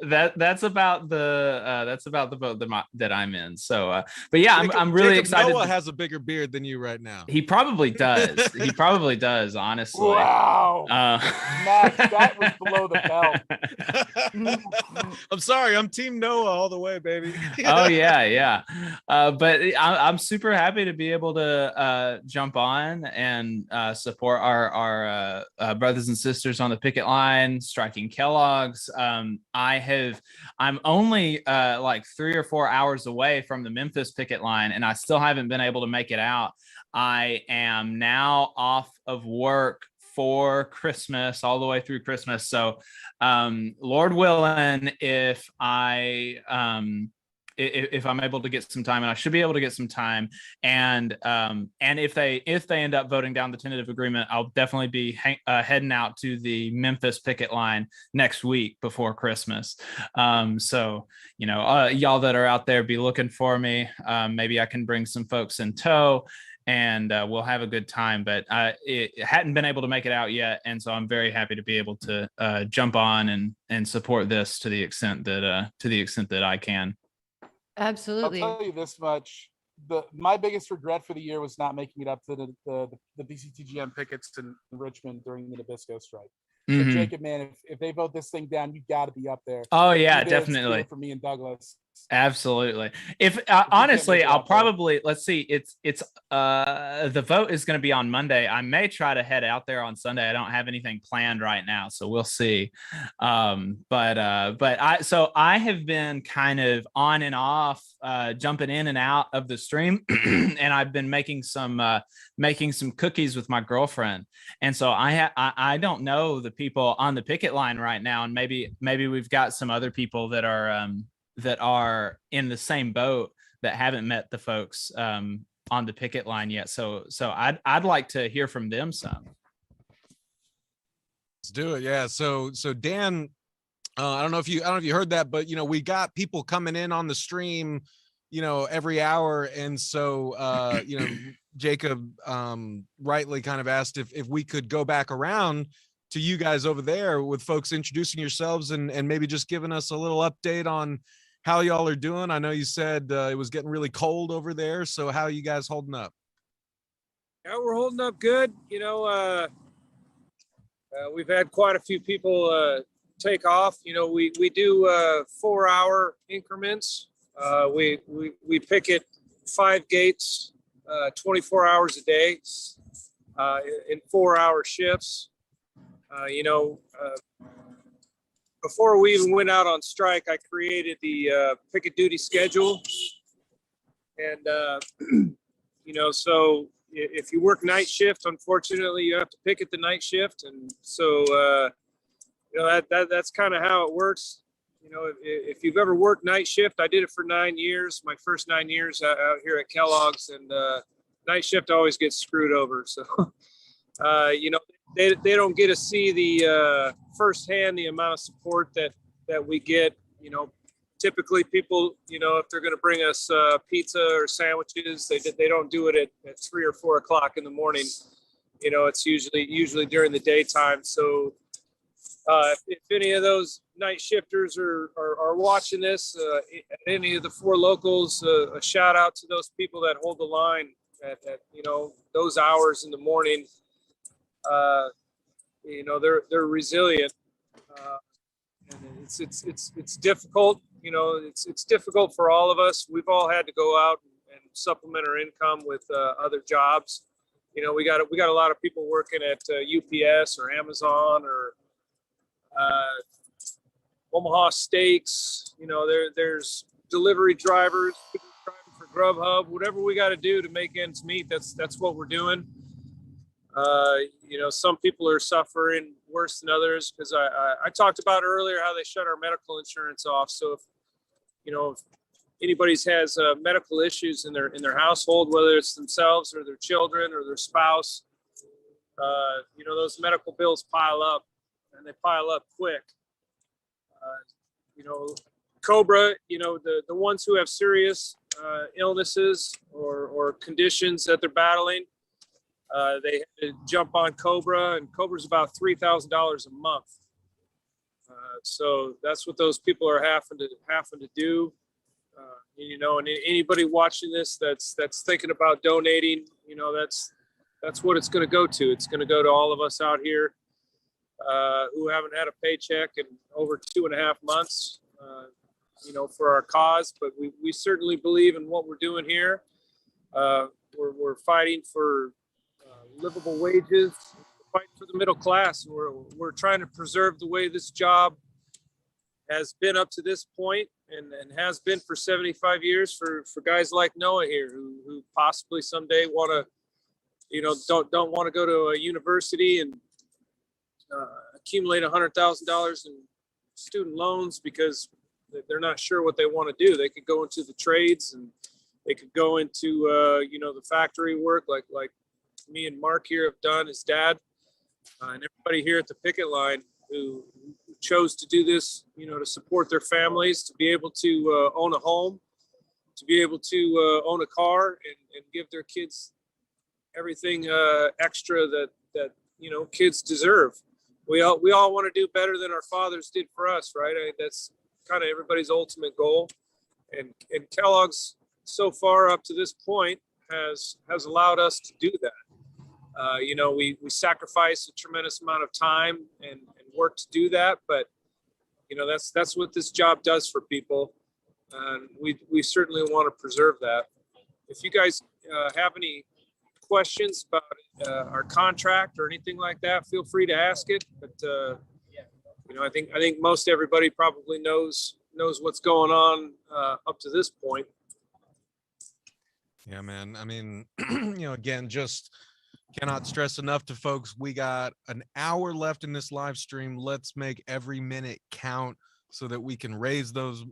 Speaker 21: that's about the boat that I'm in. So, but yeah, I'm really
Speaker 1: Jacob
Speaker 21: excited.
Speaker 1: Noah has a bigger beard than you right now.
Speaker 21: He probably does. He probably does. Honestly.
Speaker 20: Wow. Max, that was below the belt.
Speaker 1: I'm sorry. I'm Team Noah all the way, baby.
Speaker 21: Oh yeah. But I'm super happy to be able to jump on and support our brothers and sisters on the picket line, striking Kellogg's. I'm only like 3 or 4 hours away from the Memphis picket line, and I still haven't been able to make it out. I am now off of work for Christmas, all the way through Christmas. So, Lord willing, if I'm able to get some time, and I should be able to get some time, and if they end up voting down the tentative agreement, I'll definitely be heading out to the Memphis picket line next week before Christmas. So y'all that are out there, be looking for me. Maybe I can bring some folks in tow, and we'll have a good time. But it hadn't been able to make it out yet, and so I'm very happy to be able to jump on and support this to the extent that I can.
Speaker 2: Absolutely.
Speaker 20: I'll tell you this much: my biggest regret for the year was not making it up to the BCTGM pickets in Richmond during the Nabisco strike. So
Speaker 21: Mhm.
Speaker 20: Jacob, man, if they vote this thing down, you got to be up there.
Speaker 21: Oh yeah,
Speaker 20: You did it
Speaker 21: definitely.
Speaker 20: for me and Douglas.
Speaker 21: Absolutely. If
Speaker 20: can't
Speaker 21: honestly,
Speaker 20: make it
Speaker 21: I'll
Speaker 20: out there.
Speaker 21: probably, let's see, it's the vote is going to be on Monday. I may try to head out there on Sunday. I don't have anything planned right now, so we'll see. But I have been kind of on and off, jumping in and out of the stream, and I've been making some cookies with my girlfriend. And so I don't know the people on the picket line right now, and maybe we've got some other people that are in the same boat that haven't met the folks on the picket line yet. So I'd like to hear from them some.
Speaker 1: Let's do it. Yeah. So Dan, I don't know if you heard that, but we got people coming in on the stream, every hour. And so Jacob rightly kind of asked if we could go back around to you guys over there with folks introducing yourselves and maybe just giving us a little update on how y'all are doing. I know you said it was getting really cold over there. So how are you guys holding up?
Speaker 8: Yeah, we're holding up good. We've had quite a few people take off. We do 4-hour increments. We picket 5 gates, 24 hours a day, in 4-hour shifts. Before we even went out on strike, I created the picket duty schedule. And, so if you work night shift, unfortunately, you have to picket the night shift. And so, that's kind of how it works. If you've ever worked night shift, I did it for 9 years, my first 9 years out here at Kellogg's, and night shift always gets screwed over. So, they don't get to see the firsthand the amount of support that we get. Typically people, if they're going to bring us pizza or sandwiches, they don't do it at 3 or 4 o'clock in the morning. It's usually during the daytime. So if any of those night shifters are watching this, at any of the 4 locals, a shout out to those people that hold the line at those hours in the morning. They're resilient, and it's difficult. It's difficult for all of us. We've all had to go out and supplement our income with other jobs. We got a lot of people working at UPS or Amazon or Omaha Steaks. There's delivery drivers, people driving for Grubhub. Whatever we got to do to make ends meet, that's what we're doing. Some people are suffering worse than others, because I talked about earlier how they shut our medical insurance off. So if anybody has medical issues in their household, whether it's themselves or their children or their spouse, those medical bills pile up, and they pile up quick. Cobra, the ones who have serious illnesses or conditions that they're battling, they had to jump on Cobra, and Cobra's about $3,000 a month. So that's what those people are having to do. You know, and anybody watching this that's thinking about donating, you know, that's what it's going to go to. It's going to go to all of us out here who haven't had a paycheck in over 2.5 months, you know, for our cause. But we certainly believe in what we're doing here. We're fighting for livable wages, fighting for the middle class. We're trying to preserve the way this job has been up to this point and has been for 75 years for guys like Noah here who possibly someday want to, you know, don't want to go to a university and accumulate $100,000 in student loans because they're not sure what they want to do. They could go into the trades and they could go into you know, the factory work like me and Mark here have done, his dad, and everybody here at the picket line who chose to do this, you know, to support their families, to be able to own a home, to be able to own a car and give their kids everything extra that you know, kids deserve. We all want to do better than our fathers did for us, right? That's kind of everybody's ultimate goal. And Kellogg's so far up to this point has allowed us to do that. You know, we sacrifice a tremendous amount of time and work to do that, but you know, that's what this job does for people, and we certainly want to preserve that. If you guys have any questions about our contract or anything like that, feel free to ask it. But you know, I think most everybody probably knows what's going on up to this point.
Speaker 1: Yeah, man. I mean, you know, again, just cannot stress enough to folks, we got an hour left in this live stream. Let's make every minute count so that we can raise those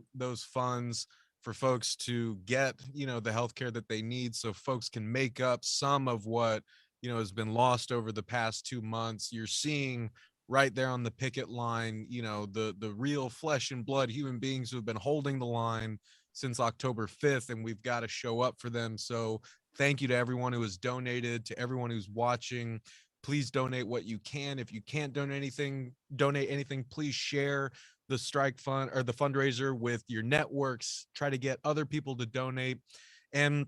Speaker 1: funds for folks to get, you know, the healthcare that they need, so folks can make up some of what, you know, has been lost over the past 2 months. You're seeing right there on the picket line, you know, the real flesh and blood human beings who have been holding the line since October 5th, and we've got to show up for them. So thank you to everyone who has donated, to everyone who's watching. Please donate what you can. If you can't donate anything, please share the strike fund or the fundraiser with your networks. Try to get other people to donate. And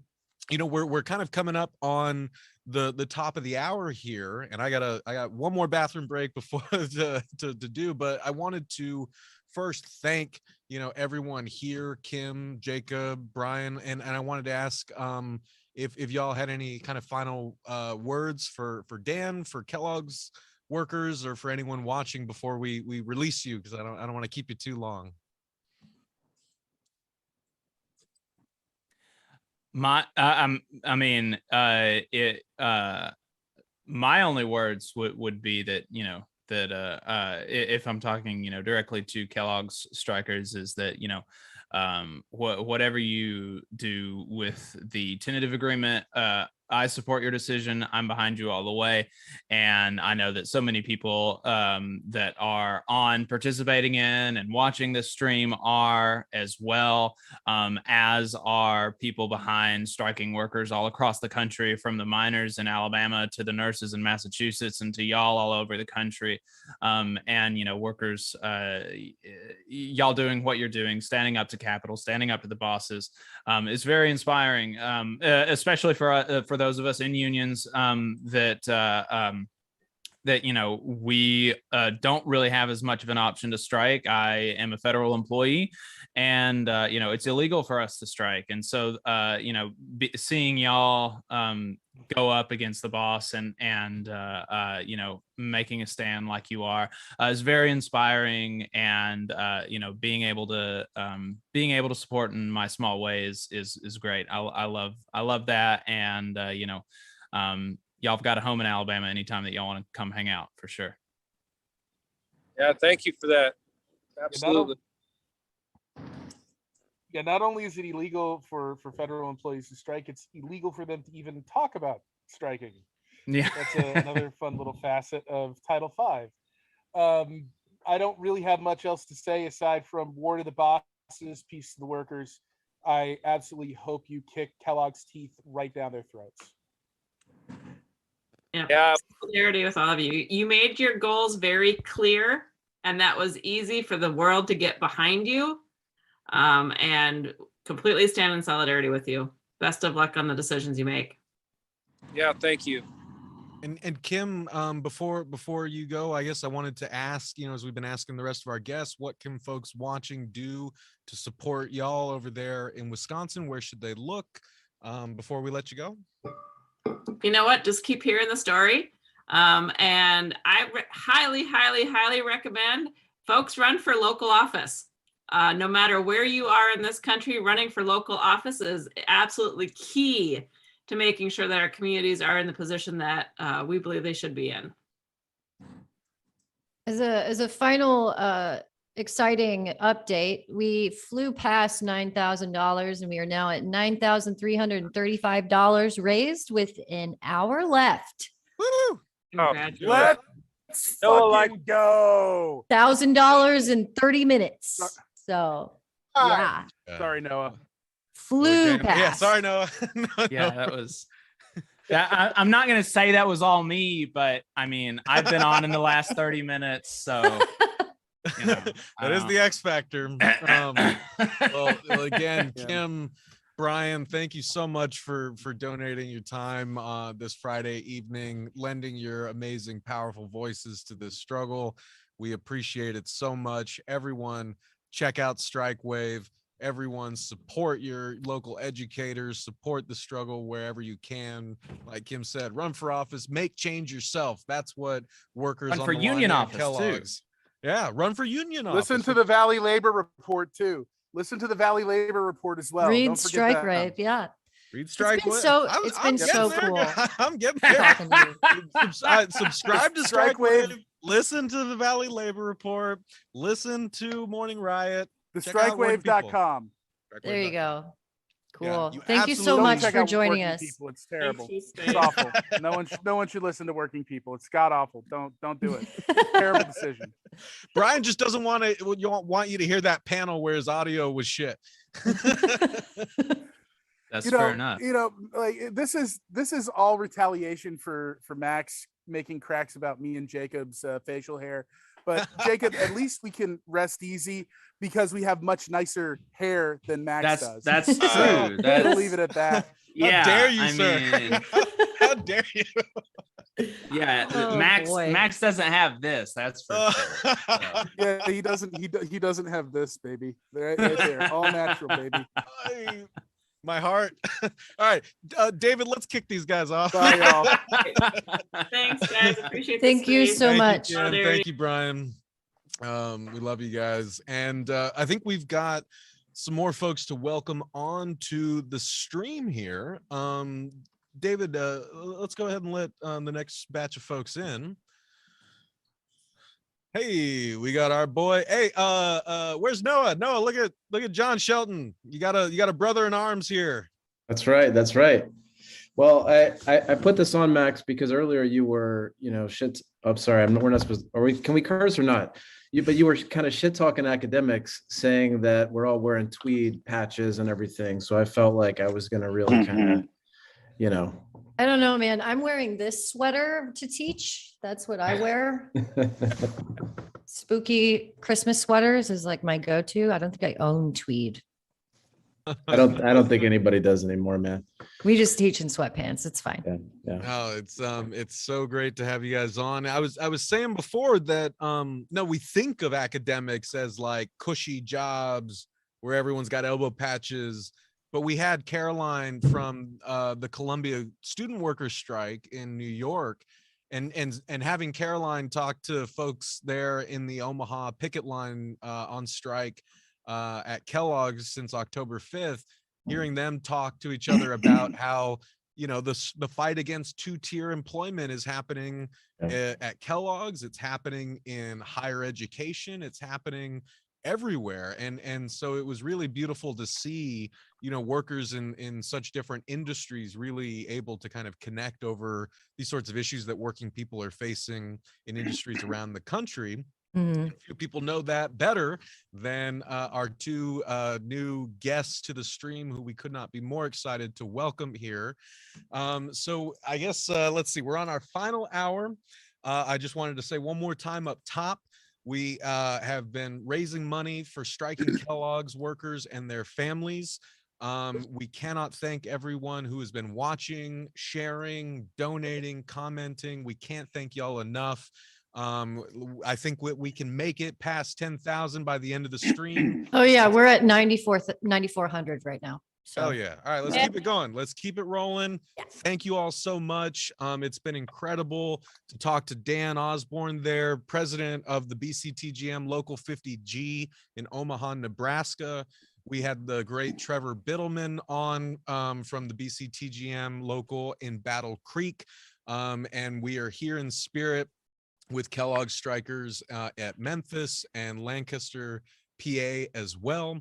Speaker 1: you know, we're kind of coming up on the top of the hour here, and I got one more bathroom break before to do, but I wanted to first thank, you know, everyone here, Kim, Jacob, Brian, and I wanted to ask if y'all had any kind of final words for Dan, for Kellogg's workers, or for anyone watching before we release you, because I don't want to keep you too long.
Speaker 21: My my only words would be that, you know, that if I'm talking, you know, directly to Kellogg's strikers, is that, you know, whatever you do with the tentative agreement, I support your decision. I'm behind you all the way. And I know that so many people that are on participating in and watching this stream are as well, as are people behind striking workers all across the country, from the miners in Alabama to the nurses in Massachusetts and to y'all all over the country. And, you know, workers, y'all doing what you're doing, standing up to Capitol, standing up to the bosses, is very inspiring, especially for those of us in unions that, you know, we don't really have as much of an option to strike. I am a federal employee, and you know, it's illegal for us to strike. And so you know, seeing y'all go up against the boss and you know, making a stand like you are is very inspiring. And you know, being able to support in my small ways is great. I love that. And you know, y'all have got a home in Alabama anytime that y'all want to come hang out, for sure.
Speaker 8: Yeah, thank you for that. Absolutely.
Speaker 20: Yeah, not only is it illegal for federal employees to strike, it's illegal for them to even talk about striking.
Speaker 21: Yeah,
Speaker 20: that's another fun little facet of Title V. I don't really have much else to say aside from war to the bosses, peace to the workers. I absolutely hope you kick Kellogg's teeth right down their throats.
Speaker 19: Yeah. Solidarity with all of you. You made your goals very clear and that was easy for the world to get behind you, and completely stand in solidarity with you. Best of luck on the decisions you make.
Speaker 8: Yeah, thank you.
Speaker 1: And Kim, before you go, I guess I wanted to ask, as we've been asking the rest of our guests, what can folks watching do to support y'all over there in Wisconsin? Where should they look before we let you go?
Speaker 19: You know what? Just keep hearing the story. And I highly recommend folks run for local office. No matter where you are in this country, running for local office is absolutely key to making sure that our communities are in the position that we believe they should be in.
Speaker 2: As a final exciting update, we flew past $9,000 and we are now at $9,335 raised with an hour left.
Speaker 1: Woo!
Speaker 19: Congratulations.
Speaker 8: Let's fucking
Speaker 14: go.
Speaker 2: $1,000 in 30 minutes. So yeah,
Speaker 20: Sorry, Noah.
Speaker 2: flew past.
Speaker 1: Yeah, sorry, Noah.
Speaker 21: Yeah, that was. Yeah, I'm not gonna say that was all me, but I mean, I've been on in the last 30 minutes, so
Speaker 1: that is the X factor. Well, again, Kim, Brian, thank you so much for donating your time this Friday evening, lending your amazing, powerful voices to this struggle. We appreciate it so much. Everyone, check out Strike Wave. Everyone, support your local educators, support the struggle wherever you can. Like Kim said, run for office, make change yourself. That's what workers
Speaker 21: Run
Speaker 1: on
Speaker 21: for
Speaker 1: the
Speaker 21: union
Speaker 1: line at
Speaker 21: office,
Speaker 1: Kellogg's. Yeah, run for union office.
Speaker 20: Listen to the Valley Labor Report too. Listen to the Valley Labor Report as well.
Speaker 2: Read
Speaker 20: Don't forget
Speaker 2: Strike
Speaker 20: that.
Speaker 2: Wave. Yeah.
Speaker 1: Read Strike Wave.
Speaker 2: It's been so
Speaker 1: getting there.
Speaker 2: cool.
Speaker 1: I'm getting there. Subscribe to Strike Wave. Listen to the Valley Labor Report. Listen to Morning Riot.
Speaker 20: TheStrikeWave.com.
Speaker 2: There you go. Cool.
Speaker 1: Yeah, you
Speaker 2: Thank you so
Speaker 1: absolutely
Speaker 2: much
Speaker 20: Check
Speaker 2: for
Speaker 20: out
Speaker 2: joining
Speaker 20: Working
Speaker 2: us.
Speaker 20: People. It's terrible. It's awful. No one should listen to Working People. It's god awful. Don't do it. Terrible decision.
Speaker 1: Brian just doesn't want you to hear that panel where his audio was shit.
Speaker 21: That's
Speaker 20: fair
Speaker 21: enough.
Speaker 20: Like this is all retaliation for Max making cracks about me and Jacob's facial hair. But Jacob, at least we can rest easy because we have much nicer hair than Max does.
Speaker 21: That's
Speaker 20: So,
Speaker 21: true.
Speaker 20: we'll leave it at that.
Speaker 21: Yeah,
Speaker 1: How dare you,
Speaker 21: I
Speaker 1: sir?
Speaker 21: mean,
Speaker 1: How dare you?
Speaker 21: yeah,
Speaker 2: Oh,
Speaker 21: Max
Speaker 2: boy.
Speaker 21: doesn't have this. That's for sure. So,
Speaker 20: Yeah, he doesn't have this, baby. Right there, all natural, baby.
Speaker 1: My heart. All right, David, let's kick these guys off.
Speaker 20: Bye, y'all.
Speaker 19: Thanks, guys. Appreciate the
Speaker 2: Thank you
Speaker 19: space.
Speaker 2: so
Speaker 1: Thank
Speaker 2: much.
Speaker 1: you, Kim. Thank you, Brian. We love you guys. And I think we've got some more folks to welcome on to the stream here. David, let's go ahead and let the next batch of folks in. Hey, we got our boy. Hey, where's Noah? Noah, look at John Shelton. You got a brother in arms here.
Speaker 4: That's right. That's right. Well, I put this on, Max, because earlier you were, shit. Oh, sorry. We're not supposed. Can we curse or not? But you were kind of shit talking academics, saying that we're all wearing tweed patches and everything. So I felt like I was going to really kind of,
Speaker 2: I don't know, man. I'm wearing this sweater to teach. That's what I wear. Spooky Christmas sweaters is like my go-to. I don't think I own tweed.
Speaker 4: I don't think anybody does anymore, man.
Speaker 2: We just teach in sweatpants. It's fine.
Speaker 4: Yeah.
Speaker 1: Oh, it's so great to have you guys on. I was saying before that no, we think of academics as like cushy jobs where everyone's got elbow patches, but we had Caroline from the Columbia student workers strike in New York, and having Caroline talk to folks there in the Omaha picket line on strike at Kellogg's since October 5th, hearing them talk to each other about how the fight against two-tier employment is happening at Kellogg's, it's happening in higher education, it's happening everywhere, and so it was really beautiful to see workers in such different industries really able to kind of connect over these sorts of issues that working people are facing in industries around the country. Few people know that better than our two new guests to the stream, who we could not be more excited to welcome here. So I guess let's see, we're on our final hour. I just wanted to say one more time up top, We have been raising money for striking Kellogg's workers and their families. We cannot thank everyone who has been watching, sharing, donating, commenting. We can't thank y'all enough. I think we can make it past 10,000 by the end of the stream.
Speaker 2: Oh yeah, we're at 9,400 right now. So
Speaker 1: Oh yeah. All right, let's keep it going. Let's keep it rolling. Thank you all so much. It's been incredible to talk to Dan Osborne there, president of the BCTGM Local 50G in Omaha, Nebraska. We had the great Trevor Biddleman on from the BCTGM local in Battle Creek. And we are here in spirit with Kellogg Strikers at Memphis and Lancaster, PA as well.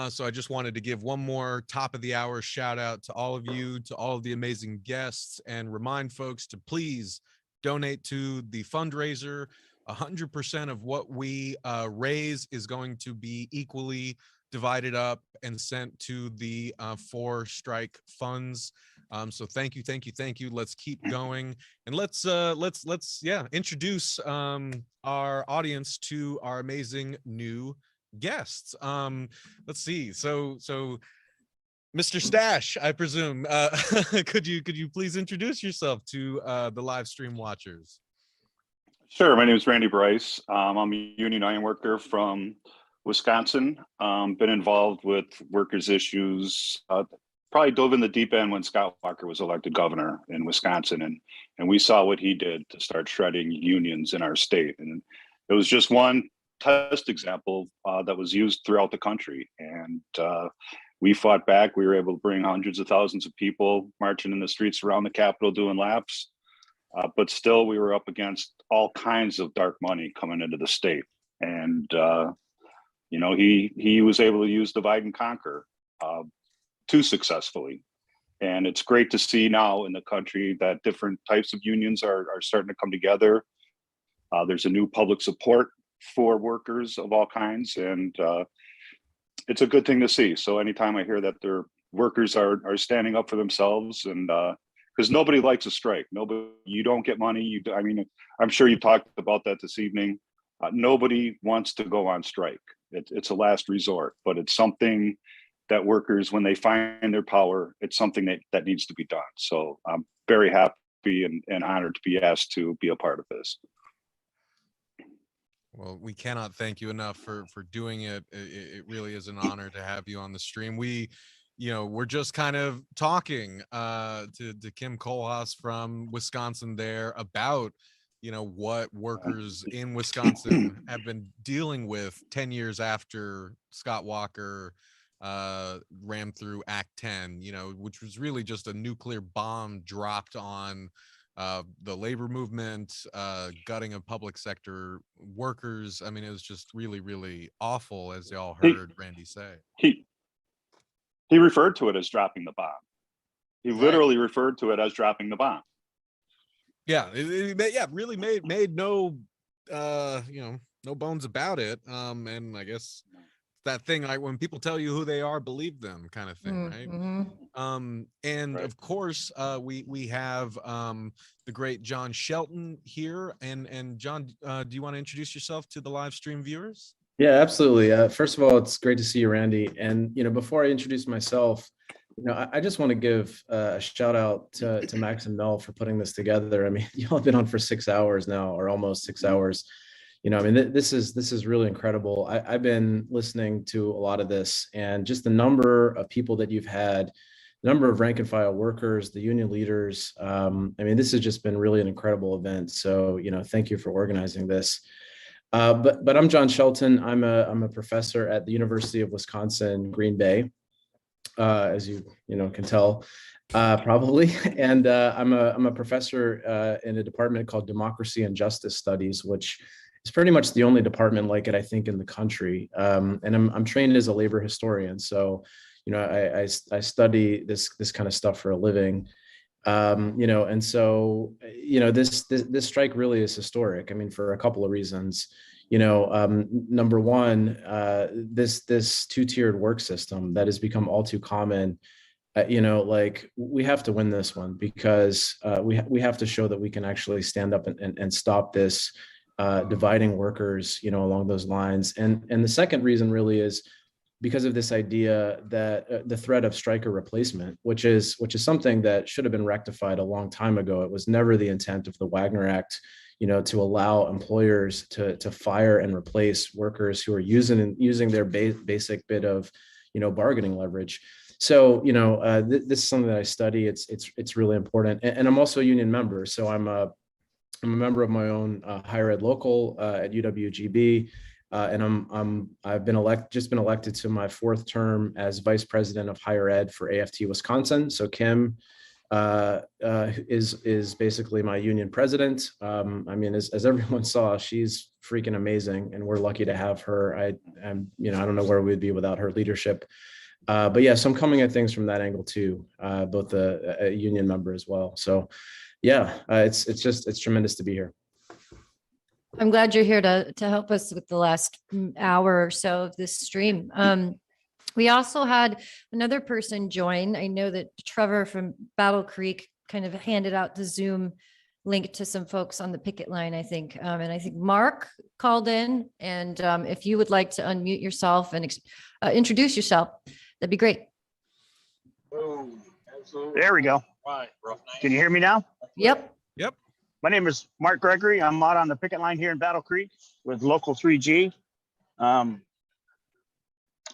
Speaker 1: So I just wanted to give one more top of the hour shout out to all of you, to all of the amazing guests, and remind folks to please donate to the fundraiser. 100% of what we raise is going to be equally divided up and sent to the 4 strike funds. So thank you, thank you, thank you. Let's keep going, and let's introduce our audience to our amazing new guests. Let's see. So Mr. Stash, I presume, could you please introduce yourself to the live stream watchers?
Speaker 3: Sure. My name is Randy Bryce. I'm a union iron worker from Wisconsin. Been involved with workers' issues. Probably dove in the deep end when Scott Walker was elected governor in Wisconsin, and we saw what he did to start shredding unions in our state. And it was just one test example that was used throughout the country. And we fought back. We were able to bring hundreds of thousands of people marching in the streets around the Capitol doing laps. But still, we were up against all kinds of dark money coming into the state. And, he was able to use divide and conquer too successfully. And it's great to see now in the country that different types of unions are starting to come together. There's a new public support for workers of all kinds, and it's a good thing to see. So anytime I hear that their workers are standing up for themselves, and because nobody likes a strike. You don't get money. I'm sure you've talked about that this evening. Nobody wants to go on strike. It's a last resort, but it's something that workers, when they find their power, it's something that needs to be done. So I'm very happy and honored to be asked to be a part of this.
Speaker 1: Well, we cannot thank you enough for doing it. It really is an honor to have you on the stream. We're just kind of talking to Kim Kohlhaas from Wisconsin there about what workers in Wisconsin have been dealing with 10 years after Scott Walker rammed through Act 10, which was really just a nuclear bomb dropped on the labor movement, gutting of public sector workers. I mean, it was just really, really awful, as y'all heard Randy say.
Speaker 3: He referred to it as dropping the bomb. He literally referred to it as dropping the bomb.
Speaker 1: Yeah, it really made no no bones about it. And I guess that thing, like when people tell you who they are, believe them kind of thing, right? And of course, we have the great John Shelton here. And John, do you want to introduce yourself to the live stream viewers?
Speaker 4: Yeah, absolutely. First of all, it's great to see you, Randy. And before I introduce myself, I just want to give a shout out to Max and Mel for putting this together. I mean, y'all have been on for 6 hours now, or almost 6 hours. This is really incredible. I've been listening to a lot of this, and just the number of people that you've had, the number of rank and file workers, the union leaders. This has just been really an incredible event. So, thank you for organizing this. But I'm John Shelton. I'm a professor at the University of Wisconsin, Green Bay, as you can tell, probably. And I'm a professor in a department called Democracy and Justice Studies, which is pretty much the only department like it, I think, in the country. And I'm trained as a labor historian, so I study this kind of stuff for a living. And so this strike really is historic. I mean, for a couple of reasons. Number one, this two-tiered work system that has become all too common. We have to win this one, because we have to show that we can actually stand up and stop this dividing workers, along those lines. And the second reason really is because of this idea that the threat of striker replacement, which is something that should have been rectified a long time ago. It was never the intent of the Wagner Act, to allow employers to fire and replace workers who are using their basic bit of, bargaining leverage. So, this is something that I study. It's really important. And I'm also a union member. So I'm a member of my own higher ed local at UWGB. And I've been elected to my 4th term as vice president of higher ed for AFT Wisconsin. So Kim is basically my union president. I mean, as everyone saw, she's freaking amazing, and we're lucky to have her. I don't know where we'd be without her leadership. But yeah, so I'm coming at things from that angle too, both a union member as well. So yeah, it's tremendous to be here.
Speaker 2: I'm glad you're here to help us with the last hour or so of this stream. We also had another person join. I know that Trevor from Battle Creek kind of handed out the Zoom link to some folks on the picket line, I think. And I think Mark called in. And if you would like to unmute yourself and introduce yourself, that'd be great.
Speaker 6: There we go. Can you hear me now?
Speaker 2: Yep.
Speaker 1: Yep.
Speaker 6: My name is Mark Gregory. I'm out on the picket line here in Battle Creek with Local 3G.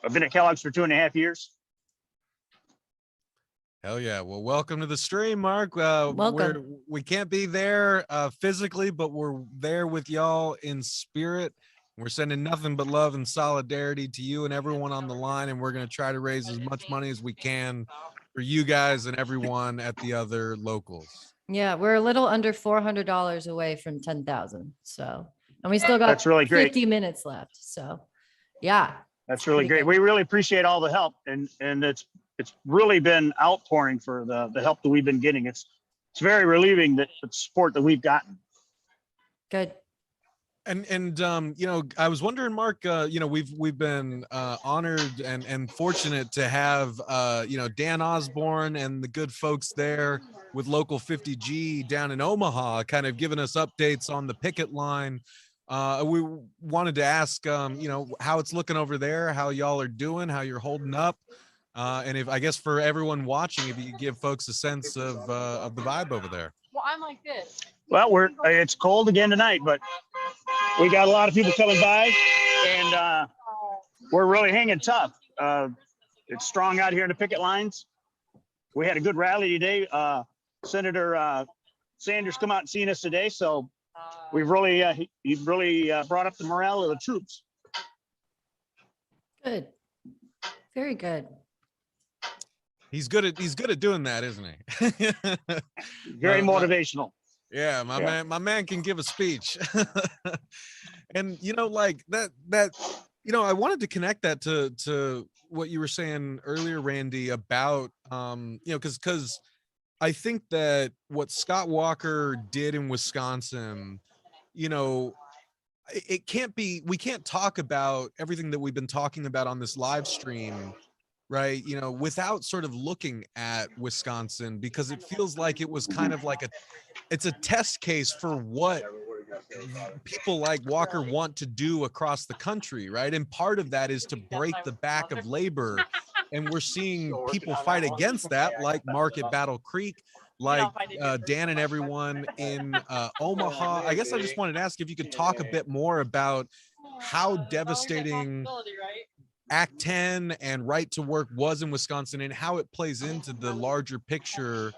Speaker 6: I've been at Kellogg's for 2.5 years.
Speaker 1: Hell yeah. Well, welcome to the stream, Mark.
Speaker 2: Welcome.
Speaker 1: We can't be there physically, but we're there with y'all in spirit. We're sending nothing but love and solidarity to you and everyone on the line. And we're going to try to raise as much money as we can for you guys and everyone at the other locals.
Speaker 2: Yeah, we're a little under $400 away from 10,000. So, and we still got
Speaker 6: That's really great.
Speaker 2: 50 minutes left. So yeah.
Speaker 6: That's really great. We really appreciate all the help, and it's really been outpouring for the help that we've been getting. It's very relieving that the support that we've gotten.
Speaker 2: Good.
Speaker 1: And I was wondering, Mark, we've been honored and fortunate to have Dan Osborne and the good folks there with Local 50G down in Omaha, kind of giving us updates on the picket line. We wanted to ask, how it's looking over there, how y'all are doing, how you're holding up. And if, I guess for everyone watching, if you could give folks a sense of the vibe over there.
Speaker 11: Well, I'm like this.
Speaker 6: Well, it's cold again tonight, but we got a lot of people coming by, and we're really hanging tough. It's strong out here in the picket lines. We had a good rally today. Senator Sanders come out and seen us today, so we've really he's really brought up the morale of the troops.
Speaker 2: Good. Very good.
Speaker 1: He's good at doing that, isn't he?
Speaker 6: Very motivational.
Speaker 1: Yeah, my man can give a speech. And like that I wanted to connect that to what you were saying earlier, Randy, about because I think that what Scott Walker did in Wisconsin, it can't be, we can't talk about everything that we've been talking about on this live stream, right, without sort of looking at Wisconsin, because it feels like it was kind of like it's a test case for what people like Walker want to do across the country, right? And part of that is to break the back of labor. And we're seeing people fight against that, like Mark at Battle Creek, like Dan and everyone in Omaha. I guess I just wanted to ask if you could talk a bit more about how devastating Act 10 and right to work was in Wisconsin, and how it plays into the larger picture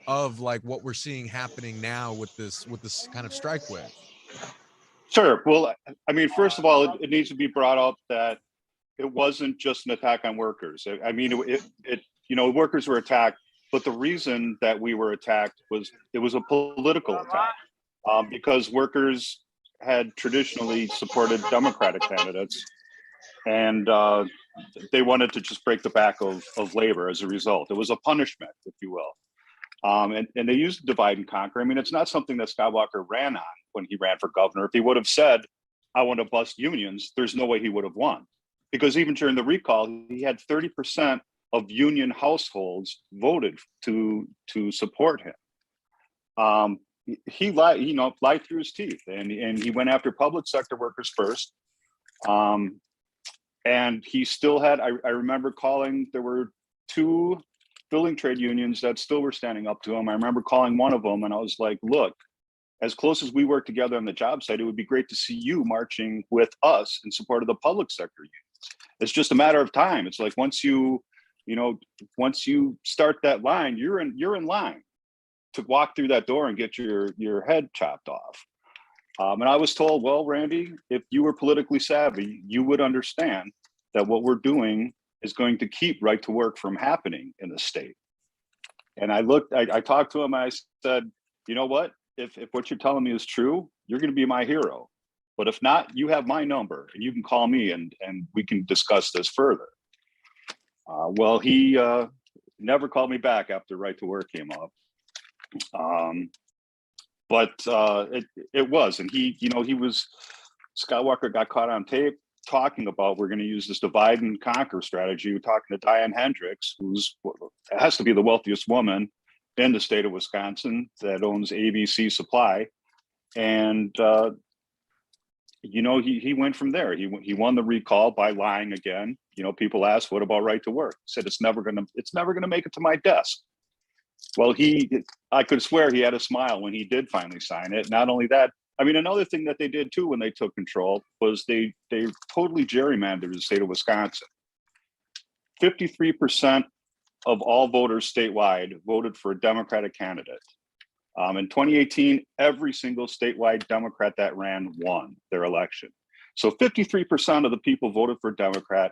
Speaker 1: of like what we're seeing happening now with this kind of strike wave.
Speaker 3: Sure. Well, I mean, first of all, it needs to be brought up that it wasn't just an attack on workers. I mean, workers were attacked, but the reason that we were attacked was it was a political attack, because workers had traditionally supported Democratic candidates, and they wanted to just break the back of labor as a result. It was a punishment, if you will. And they used divide and conquer. I mean, it's not something that Scott Walker ran on when he ran for governor. If he would have said, I want to bust unions, there's no way he would have won. Because even during the recall, he had 30% of union households voted to support him. he lied, lied through his teeth, and he went after public sector workers first. And he still had, I remember calling, there were 2 building trade unions that still were standing up to him. I remember calling one of them and I was like, look, as close as we work together on the job site, it would be great to see you marching with us in support of the public sector unions. It's just a matter of time. It's like once you start that line, you're in line to walk through that door and get your head chopped off. And I was told, well, Randy, if you were politically savvy, you would understand that what we're doing is going to keep right to work from happening in the state. And I talked to him and I said, you know what? If what you're telling me is true, you're going to be my hero. But if not, you have my number and you can call me and we can discuss this further. Well, he never called me back after Right to Work came up. But it was, and Scott Walker got caught on tape talking about, we're going to use this divide and conquer strategy. We're talking to Diane Hendricks, has to be the wealthiest woman in the state of Wisconsin, that owns ABC Supply. And, he went from there. He won the recall by lying again. People asked, what about Right to Work? He said, it's never going to make it to my desk. Well, I could swear he had a smile when he did finally sign it. Not only that, another thing that they did too when they took control was they totally gerrymandered the state of Wisconsin. 53% of all voters statewide voted for a Democratic candidate. In 2018, every single statewide Democrat that ran won their election. So 53% of the people voted for Democrat,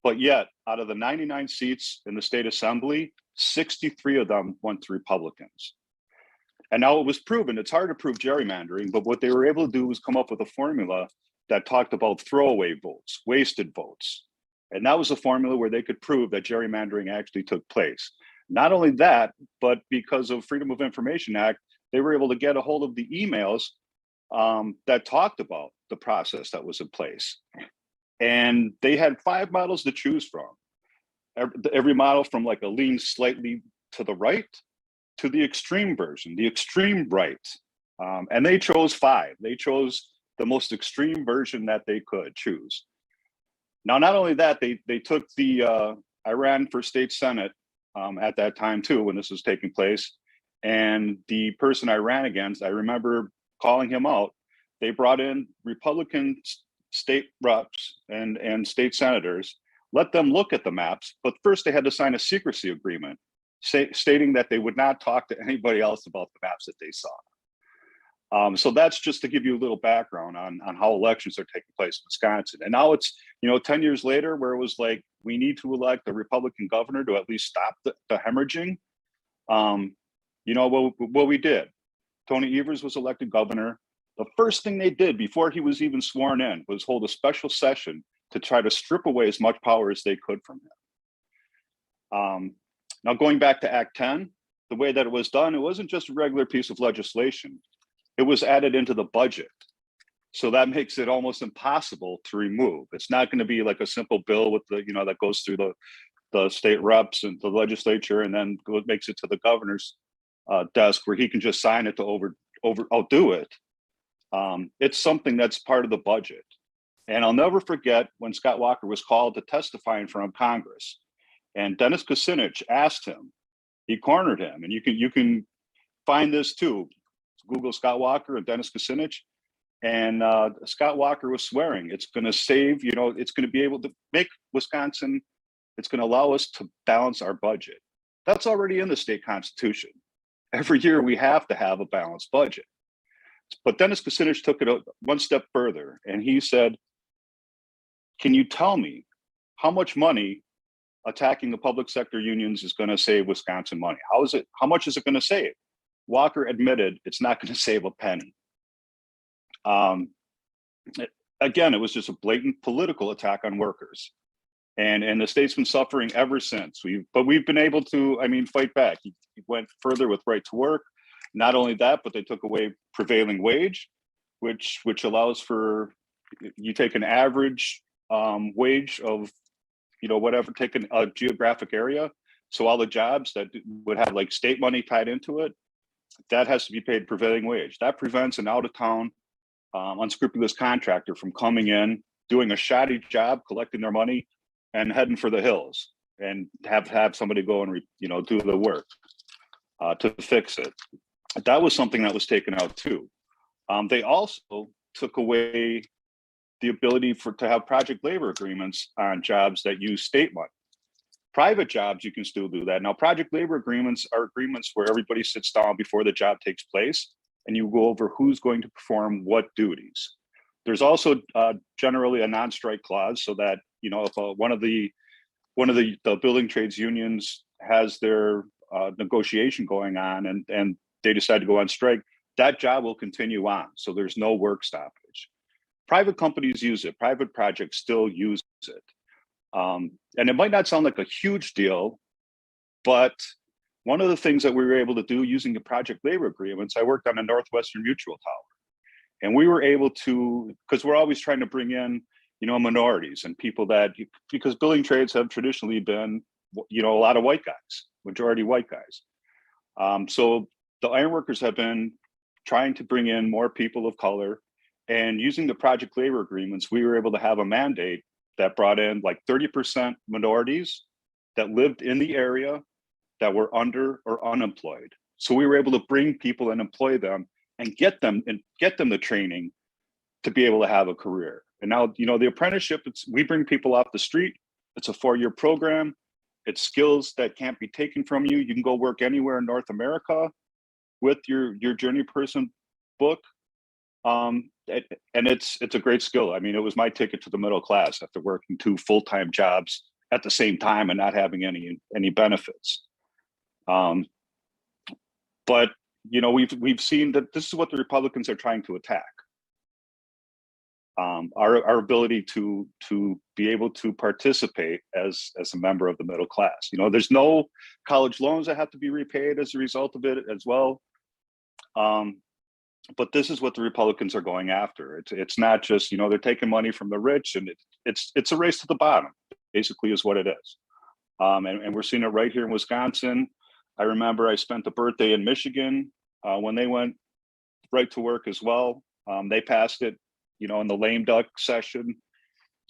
Speaker 3: but yet out of the 99 seats in the state assembly, 63 of them went to Republicans. And now it was proven, it's hard to prove gerrymandering, but what they were able to do was come up with a formula that talked about throwaway votes, wasted votes. And that was a formula where they could prove that gerrymandering actually took place. Not only that, but because of Freedom of Information Act, they were able to get a hold of the emails that talked about the process that was in place. And they had 5 models to choose from. Every model from like a lean slightly to the right to the extreme version, the extreme right. And they chose 5. They chose the most extreme version that they could choose. Now, not only that, they took I ran for state Senate at that time too, when this was taking place. And the person I ran against, I remember calling him out. They brought in Republican state reps and state senators, let them look at the maps, but first they had to sign a secrecy agreement stating that they would not talk to anybody else about the maps that they saw. So that's just to give you a little background on how elections are taking place in Wisconsin. And now it's 10 years later, where it was like, we need to elect a Republican governor to at least stop the hemorrhaging. What we did, Tony Evers was elected governor. The first thing they did before he was even sworn in was hold a special session to try to strip away as much power as they could from him. Now, going back to Act 10, the way that it was done, it wasn't just a regular piece of legislation. It was added into the budget. So that makes it almost impossible to remove. It's not going to be like a simple bill with that goes through the state reps and the legislature and then makes it to the governor's desk where he can just sign it to outdo it. It's something that's part of the budget. And I'll never forget when Scott Walker was called to testify in front of Congress, and Dennis Kucinich asked him, he cornered him, and you can find this too. Google Scott Walker and Dennis Kucinich, and Scott Walker was swearing it's going to save, it's going to be able to make Wisconsin, it's going to allow us to balance our budget. That's already in the state constitution. Every year we have to have a balanced budget. But Dennis Kucinich took it one step further, and he said, can you tell me how much money attacking the public sector unions is going to save Wisconsin money? How much is it going to save? Walker admitted it's not going to save a penny. Again, it was just a blatant political attack on workers. And the state's been suffering ever since. But we've been able to, fight back. He went further with Right to Work. Not only that, but they took away prevailing wage, which allows for, you take an average wage of, whatever, take a geographic area. So all the jobs that would have like state money tied into it, that has to be paid prevailing wage. That prevents an out-of-town unscrupulous contractor from coming in, doing a shoddy job, collecting their money, and heading for the hills, and have somebody go and do the work to fix it. That was something that was taken out too. They also took away the ability to have project labor agreements on jobs that use state money. Private jobs, you can still do that. Now, project labor agreements are agreements where everybody sits down before the job takes place and you go over who's going to perform what duties. There's also generally a non-strike clause, so that if one of the building trades unions has their negotiation going on and they decide to go on strike, that job will continue on. So there's no work stoppage. Private companies use it. Private projects still use it. And it might not sound like a huge deal, but one of the things that we were able to do using the project labor agreements, I worked on a Northwestern Mutual tower, and we were able to, because we're always trying to bring in, minorities and people because building trades have traditionally been, a lot of white guys, majority white guys. So the ironworkers have been trying to bring in more people of color, and using the project labor agreements, we were able to have a mandate that brought in like 30% minorities that lived in the area that were under or unemployed. So we were able to bring people and employ them and get them the training to be able to have a career. And now, the apprenticeship, we bring people off the street. It's a 4-year program. It's skills that can't be taken from you. You can go work anywhere in North America with your journey person book. And it's a great skill. I mean, it was my ticket to the middle class after working 2 full-time jobs at the same time and not having any benefits. But we've seen that this is what the Republicans are trying to attack. Our ability to be able to participate as a member of the middle class. There's no college loans that have to be repaid as a result of it as well. But this is what the Republicans are going after. It's not just, they're taking money from the rich, and it's a race to the bottom, basically, is what it is. And we're seeing it right here in Wisconsin. I remember I spent a birthday in Michigan when they went right to work as well. They passed it, in the lame duck session.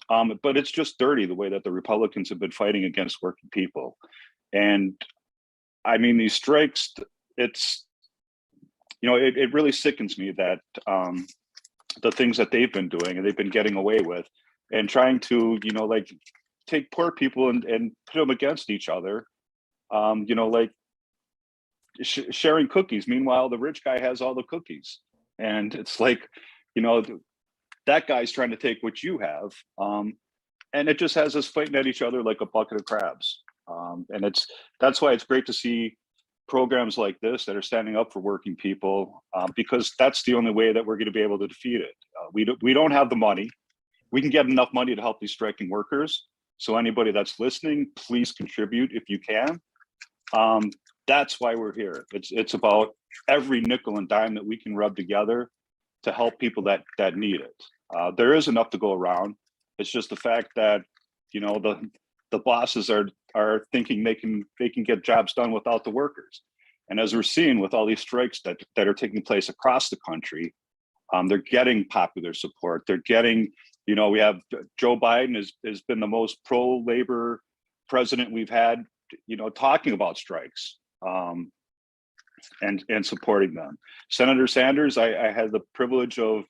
Speaker 3: But it's just dirty the way that the Republicans have been fighting against working people. And I mean, these strikes, it really sickens me that the things that they've been doing and they've been getting away with, and trying to, take poor people and put them against each other, sharing cookies. Meanwhile, the rich guy has all the cookies. And it's like, that guy's trying to take what you have. And it just has us fighting at each other like a bucket of crabs. And that's why it's great to see programs like this that are standing up for working people, because that's the only way that we're going to be able to defeat it. We don't have the money. We can get enough money to help these striking workers. So anybody that's listening, please contribute if you can. That's why we're here. It's about every nickel and dime that we can rub together to help people that need it. There is enough to go around. It's just the fact that the bosses are thinking they can get jobs done without the workers. And as we're seeing with all these strikes that are taking place across the country, they're getting popular support. They're getting, we have Joe Biden has been the most pro-labor president we've had, talking about strikes and supporting them. Senator Sanders, I had the privilege of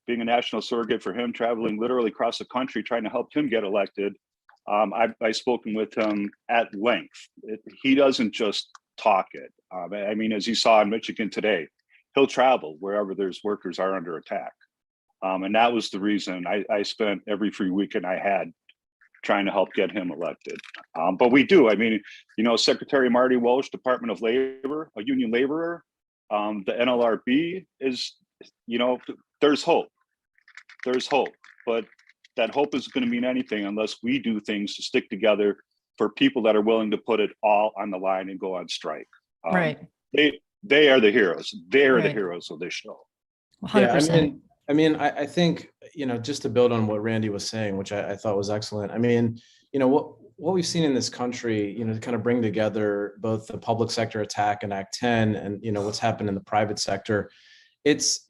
Speaker 3: being a national surrogate for him, traveling literally across the country, trying to help him get elected. I've spoken with him at length. He doesn't just talk it. I mean, as you saw in Michigan today, he'll travel wherever there's workers are under attack. And that was the reason I spent every free weekend I had trying to help get him elected. But we do. I mean, Secretary Marty Walsh, Department of Labor, a union laborer, the NLRB is, there's hope. There's hope. But that hope isn't going to mean anything unless we do things to stick together for people that are willing to put it all on the line and go on strike.
Speaker 2: Right.
Speaker 3: They are the heroes. They're the heroes of this show.
Speaker 2: 100%.
Speaker 4: Yeah, I think, just to build on what Randy was saying, which I thought was excellent. I mean, what we've seen in this country, to kind of bring together both the public sector attack and Act 10 and, what's happened in the private sector, it's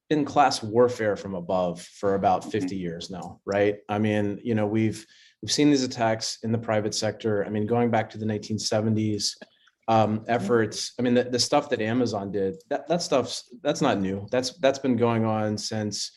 Speaker 4: been class warfare from above for about 50 years now, right? I mean, we've seen these attacks in the private sector. I mean, going back to the 1970s, efforts. I mean, the stuff that Amazon did, that's not new. That's been going on since,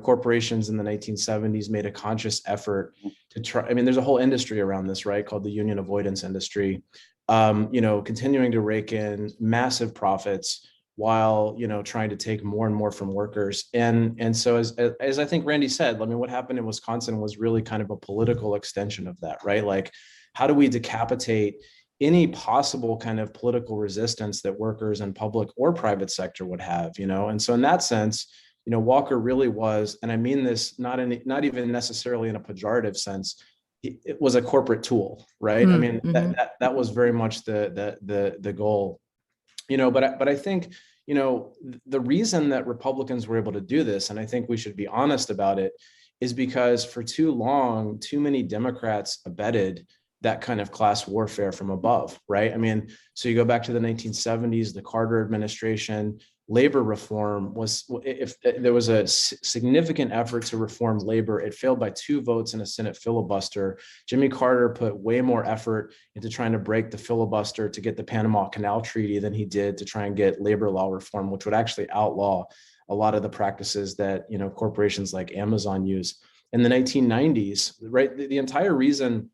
Speaker 4: corporations in the 1970s made a conscious effort to try. I mean, there's a whole industry around this, right, called the union avoidance industry, continuing to rake in massive profits while, trying to take more and more from workers. And so as I think Randy said, I mean, what happened in Wisconsin was really kind of a political extension of that, right? Like, how do we decapitate any possible kind of political resistance that workers in public or private sector would have, And so in that sense, Walker really was, and I mean this not even necessarily in a pejorative sense, it was a corporate tool, right? I mean, that was very much the goal, but I think, the reason that Republicans were able to do this, and I think we should be honest about it, is because for too long, too many Democrats abetted that kind of class warfare from above, right? I mean, so you go back to the 1970s, the Carter administration, labor reform was, if there was a significant effort to reform labor, it failed by 2 votes in a Senate filibuster. Jimmy Carter put way more effort into trying to break the filibuster to get the Panama Canal Treaty than he did to try and get labor law reform, which would actually outlaw a lot of the practices that, corporations like Amazon use. In the 1990s, right, the entire reason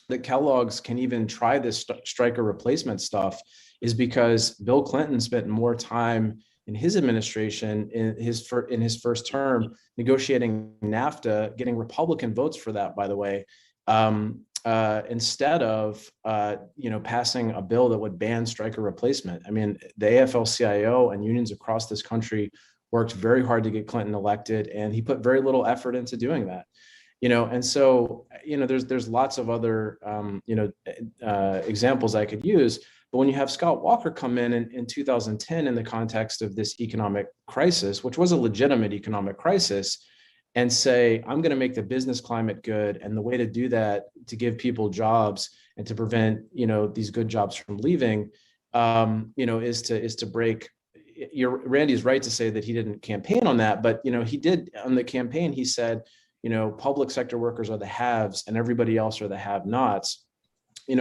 Speaker 4: that Kellogg's can even try this striker replacement stuff is because Bill Clinton spent more time in his administration, in his first term, negotiating NAFTA, getting Republican votes for that, by the way, instead of passing a bill that would ban striker replacement. I mean, the AFL-CIO and unions across this country worked very hard to get Clinton elected, and he put very little effort into doing that. And so, there's lots of other, examples I could use. But when you have Scott Walker come in 2010 in the context of this economic crisis, which was a legitimate economic crisis, and say, I'm going to make the business climate good. And the way to do that, to give people jobs and to prevent, these good jobs from leaving, is to break. Randy's right to say that he didn't campaign on that, but, he did on the campaign. He said, public sector workers are the haves and everybody else are the have-nots.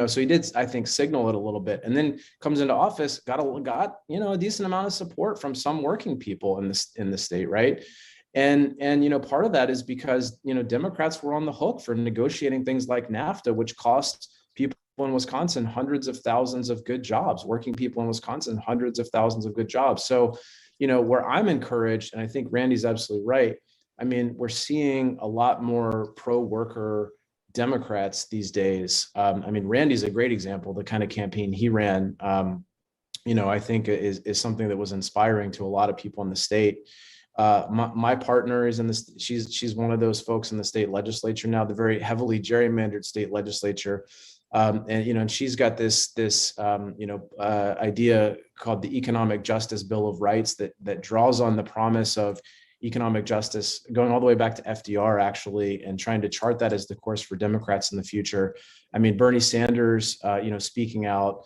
Speaker 4: So he did, I think, signal it a little bit, and then comes into office, got a decent amount of support from some working people in the state, right? And part of that is because Democrats were on the hook for negotiating things like NAFTA, which cost people in Wisconsin hundreds of thousands of good jobs, working people in Wisconsin hundreds of thousands of good jobs. So where I'm encouraged, and I think Randy's absolutely right. I mean, we're seeing a lot more pro-worker Democrats these days. I mean, Randy's a great example. The kind of campaign he ran, I think is something that was inspiring to a lot of people in the state. My partner is in this. She's one of those folks in the state legislature now, the very heavily gerrymandered state legislature, and she's got this idea called the Economic Justice Bill of Rights that draws on the promise of economic justice, going all the way back to FDR, actually, and trying to chart that as the course for Democrats in the future. I mean, Bernie Sanders, speaking out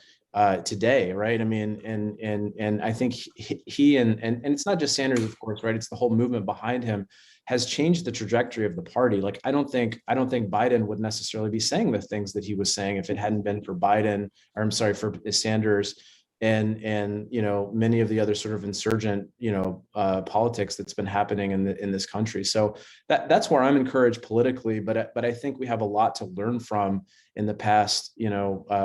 Speaker 4: today, right? I mean, and I think he and it's not just Sanders, of course, right? It's the whole movement behind him has changed the trajectory of the party. Like, I don't think Biden would necessarily be saying the things that he was saying if it hadn't been for for Sanders and many of the other sort of insurgent politics that's been happening in this country. So that's where I'm encouraged politically, but I think we have a lot to learn from in the past 4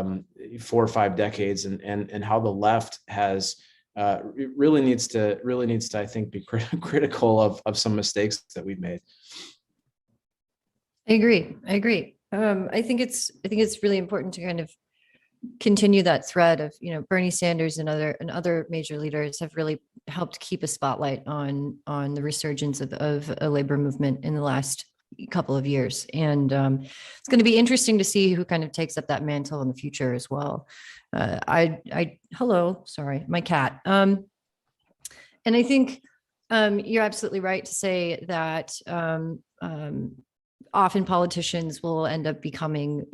Speaker 4: or 5 decades, and how the left has really needs to I think be critical of some mistakes that we've made.
Speaker 2: I agree. I think it's really important to kind of continue that thread of, Bernie Sanders and other major leaders have really helped keep a spotlight on the resurgence of a labor movement in the last couple of years. And it's going to be interesting to see who kind of takes up that mantle in the future as well. Hello, sorry, my cat. And I think you're absolutely right to say that often politicians will end up becoming,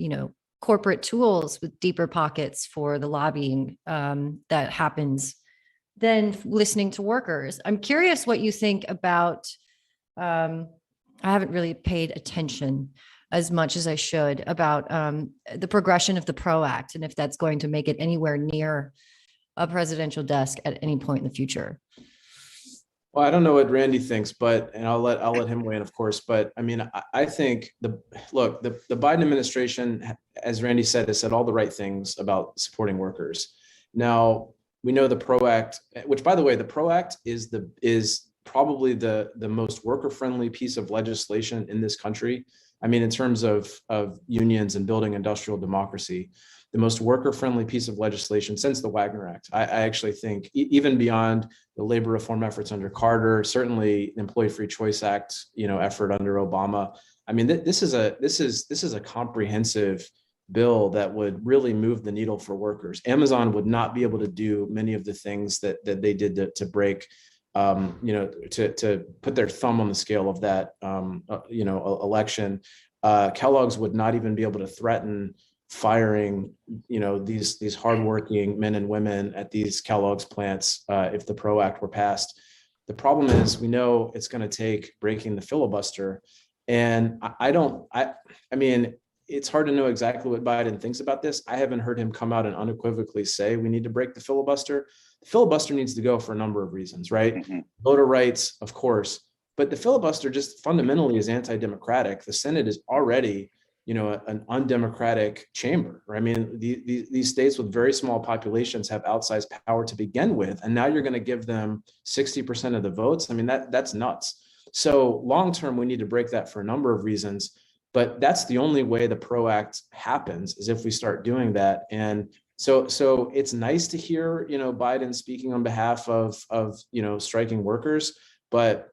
Speaker 2: corporate tools with deeper pockets for the lobbying that happens than listening to workers. I'm curious what you think about, I haven't really paid attention as much as I should about the progression of the PRO Act and if that's going to make it anywhere near a presidential desk at any point in the future.
Speaker 4: Well, I don't know what Randy thinks, but, and I'll let him weigh in, of course, but I mean, I think the Biden administration, as Randy said, has said all the right things about supporting workers. Now, we know the PRO Act, which, by the way, the PRO Act is probably the most worker-friendly piece of legislation in this country. I mean, in terms of unions and building industrial democracy, the most worker-friendly piece of legislation since the Wagner Act. I actually think even beyond the labor reform efforts under Carter, certainly the Employee Free Choice Act, effort under Obama. I mean, this is a comprehensive bill that would really move the needle for workers. Amazon would not be able to do many of the things that they did to break, to put their thumb on the scale of that, election. Kellogg's would not even be able to threaten firing, these hardworking men and women at these Kellogg's plants if the PRO Act were passed. The problem is, we know it's going to take breaking the filibuster, and I mean, it's hard to know exactly what Biden thinks about this. I haven't heard him come out and unequivocally say we need to break the filibuster. The filibuster needs to go for a number of reasons, right? Mm-hmm. Voter rights, of course, but the filibuster just fundamentally is anti-democratic. The Senate is already, an undemocratic chamber. I mean, these states with very small populations have outsized power to begin with, and now you're going to give them 60% of the votes. I mean, that's nuts. So long-term, we need to break that for a number of reasons. But that's the only way the PRO Act happens, is if we start doing that. And so it's nice to hear, Biden speaking on behalf of striking workers, but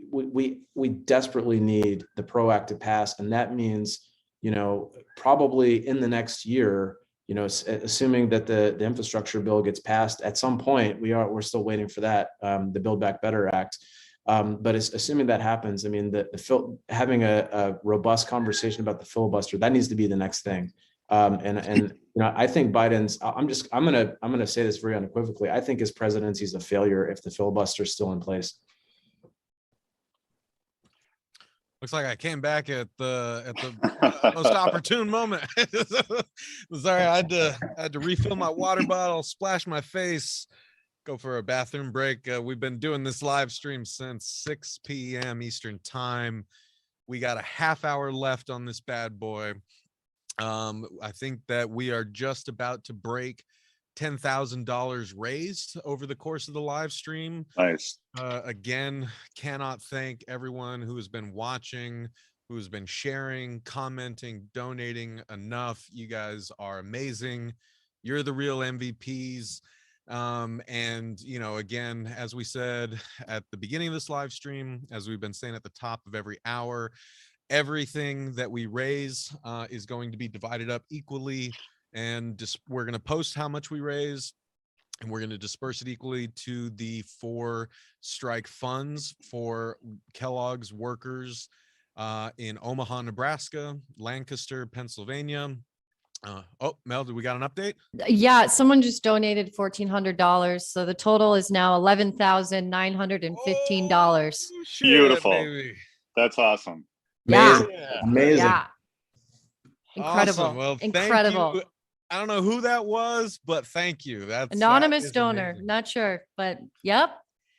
Speaker 4: we desperately need the PRO Act to pass, and that means, probably in the next year, assuming that the infrastructure bill gets passed at some point. We're still waiting for that, the Build Back Better Act. But assuming that happens, I mean, having a robust conversation about the filibuster, that needs to be the next thing. And I think Biden's, I'm gonna say this very unequivocally. I think his presidency is a failure if the filibuster is still in place.
Speaker 1: Looks like I came back at the most opportune moment. Sorry, I had to refill my water bottle, splash my face, go for a bathroom break. We've been doing this live stream since 6 p.m. Eastern time. We got a half hour left on this bad boy. I think that we are just about to break $10,000 raised over the course of the live stream.
Speaker 3: Nice.
Speaker 1: Again, cannot thank everyone who has been watching, who has been sharing, commenting, donating enough. You guys are amazing. You're the real MVPs. And again, as we said at the beginning of this live stream, as we've been saying at the top of every hour, everything that we raise is going to be divided up equally, and we're going to post how much we raise, and we're going to disperse it equally to the 4 strike funds for Kellogg's workers in Omaha, Nebraska, Lancaster, Pennsylvania. Mel, did we got an update?
Speaker 2: Yeah, someone just donated $1,400, so the total is now $11,915.
Speaker 3: Beautiful.
Speaker 1: Baby.
Speaker 3: That's awesome.
Speaker 2: Yeah.
Speaker 4: Amazing.
Speaker 2: Yeah. Incredible.
Speaker 1: Awesome. Well,
Speaker 2: incredible.
Speaker 1: Thank you. I don't know who that was, but thank you. That's
Speaker 2: Anonymous
Speaker 1: that is
Speaker 2: donor.
Speaker 1: amazing.
Speaker 2: Not sure, but yep.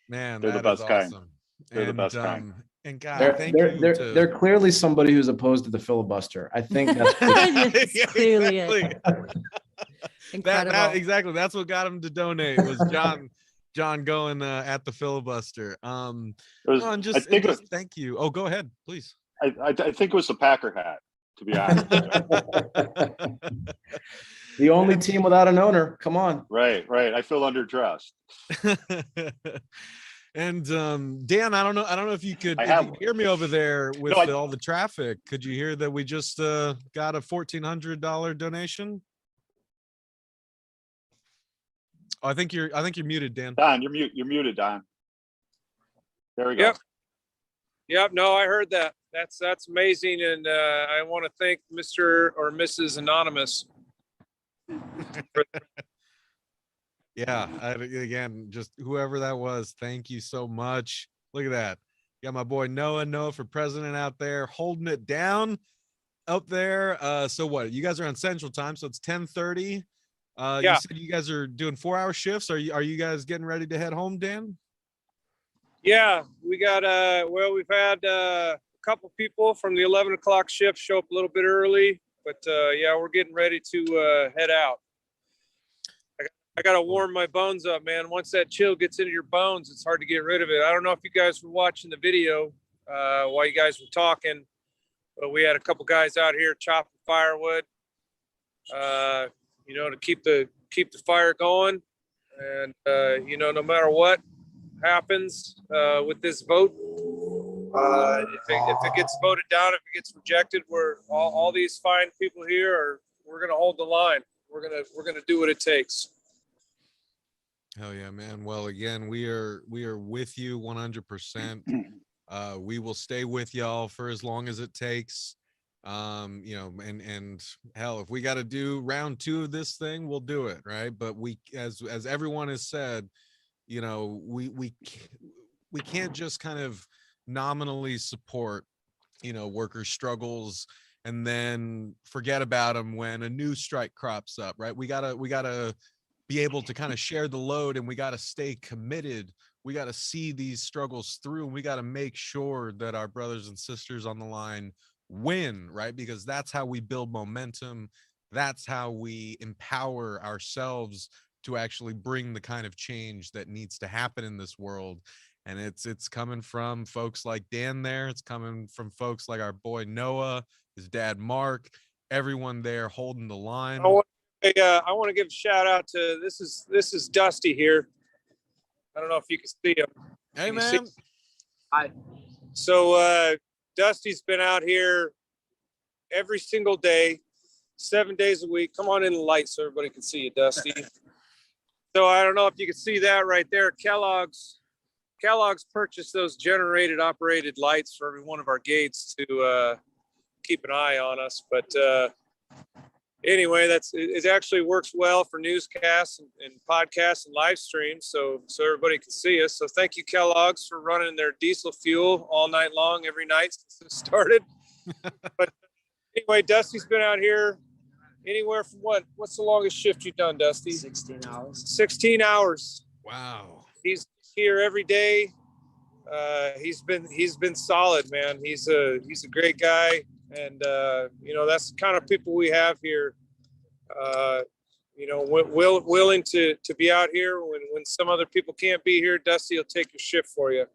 Speaker 1: Man,
Speaker 3: They're the
Speaker 1: that is
Speaker 3: best kind.
Speaker 1: awesome.
Speaker 3: They're the best kind.
Speaker 1: And God,
Speaker 4: They're clearly somebody who's opposed to the filibuster. I think that's
Speaker 2: Yes, clearly is. Incredible.
Speaker 1: Exactly. That's what got him to donate, was John going at the filibuster. Thank you. Oh, go ahead, please.
Speaker 3: I think it was the Packer hat, to be honest.
Speaker 4: The only team without an owner. Come on.
Speaker 3: Right. I feel underdressed.
Speaker 1: And Dan, I don't know if you could hear me over there with all the traffic. Could you hear that we just got a $1,400 donation? Oh, I think you're muted, Dan.
Speaker 3: Don, you're muted, Don. There we go.
Speaker 8: Yep. No, I heard that. That's amazing, and I want to thank Mr. or Mrs. Anonymous.
Speaker 1: Yeah, again, just whoever that was, thank you so much. Look at that. Got my boy Noah for president out there holding it down up there. So what? You guys are on Central Time, so it's 10:30.
Speaker 8: Yeah.
Speaker 1: You said you guys are doing 4-hour shifts. Are you guys getting ready to head home, Dan?
Speaker 8: Yeah, we got well, we've had a couple people from the 11 o'clock shift show up a little bit early, but yeah, we're getting ready to head out. I gotta warm my bones up, man. Once that chill gets into your bones, it's hard to get rid of it. I don't know if you guys were watching the video while you guys were talking, but we had a couple guys out here chopping firewood, you know, to keep the fire going. And you know, no matter what happens with this vote, if it gets voted down, if it gets rejected, we're all these fine people here we're gonna hold the line. We're gonna do what it takes.
Speaker 1: Hell yeah, man. Well, again, we are with you 100%. We will stay with y'all for as long as it takes. You know, and hell, if we got to do round 2 of this thing, we'll do it, right? But we, as everyone has said, you know, we can't just kind of nominally support, you know, workers' struggles and then forget about them when a new strike crops up, right? We gotta be able to kind of share the load, and we got to stay committed. We got to see these struggles through, and we got to make sure that our brothers and sisters on the line win, right? Because that's how we build momentum. That's how we empower ourselves to actually bring the kind of change that needs to happen in this world. And it's coming from folks like Dan there. It's coming from folks like our boy Noah, his dad Mark, everyone there holding the line.
Speaker 8: I want to give a shout out to this is Dusty here. I don't know if you can see him.
Speaker 1: Hey, man.
Speaker 8: Hi. So Dusty's been out here every single day, 7 days a week. Come on in the light so everybody can see you, Dusty. So I don't know if you can see that right there. Kellogg's purchased those generated operated lights for every one of our gates to keep an eye on us. But anyway, it actually works well for newscasts and podcasts and live streams, so everybody can see us. So thank you, Kellogg's, for running their diesel fuel all night long, every night since it started. But anyway, Dusty's been out here anywhere from what's the longest shift you've done, Dusty?
Speaker 5: 16 hours.
Speaker 8: 16 hours.
Speaker 1: Wow.
Speaker 8: He's here every day. He's been solid, man. He's a great guy. And, you know, that's the kind of people we have here, you know, willing to be out here when some other people can't be here. Dusty will take your shift for you.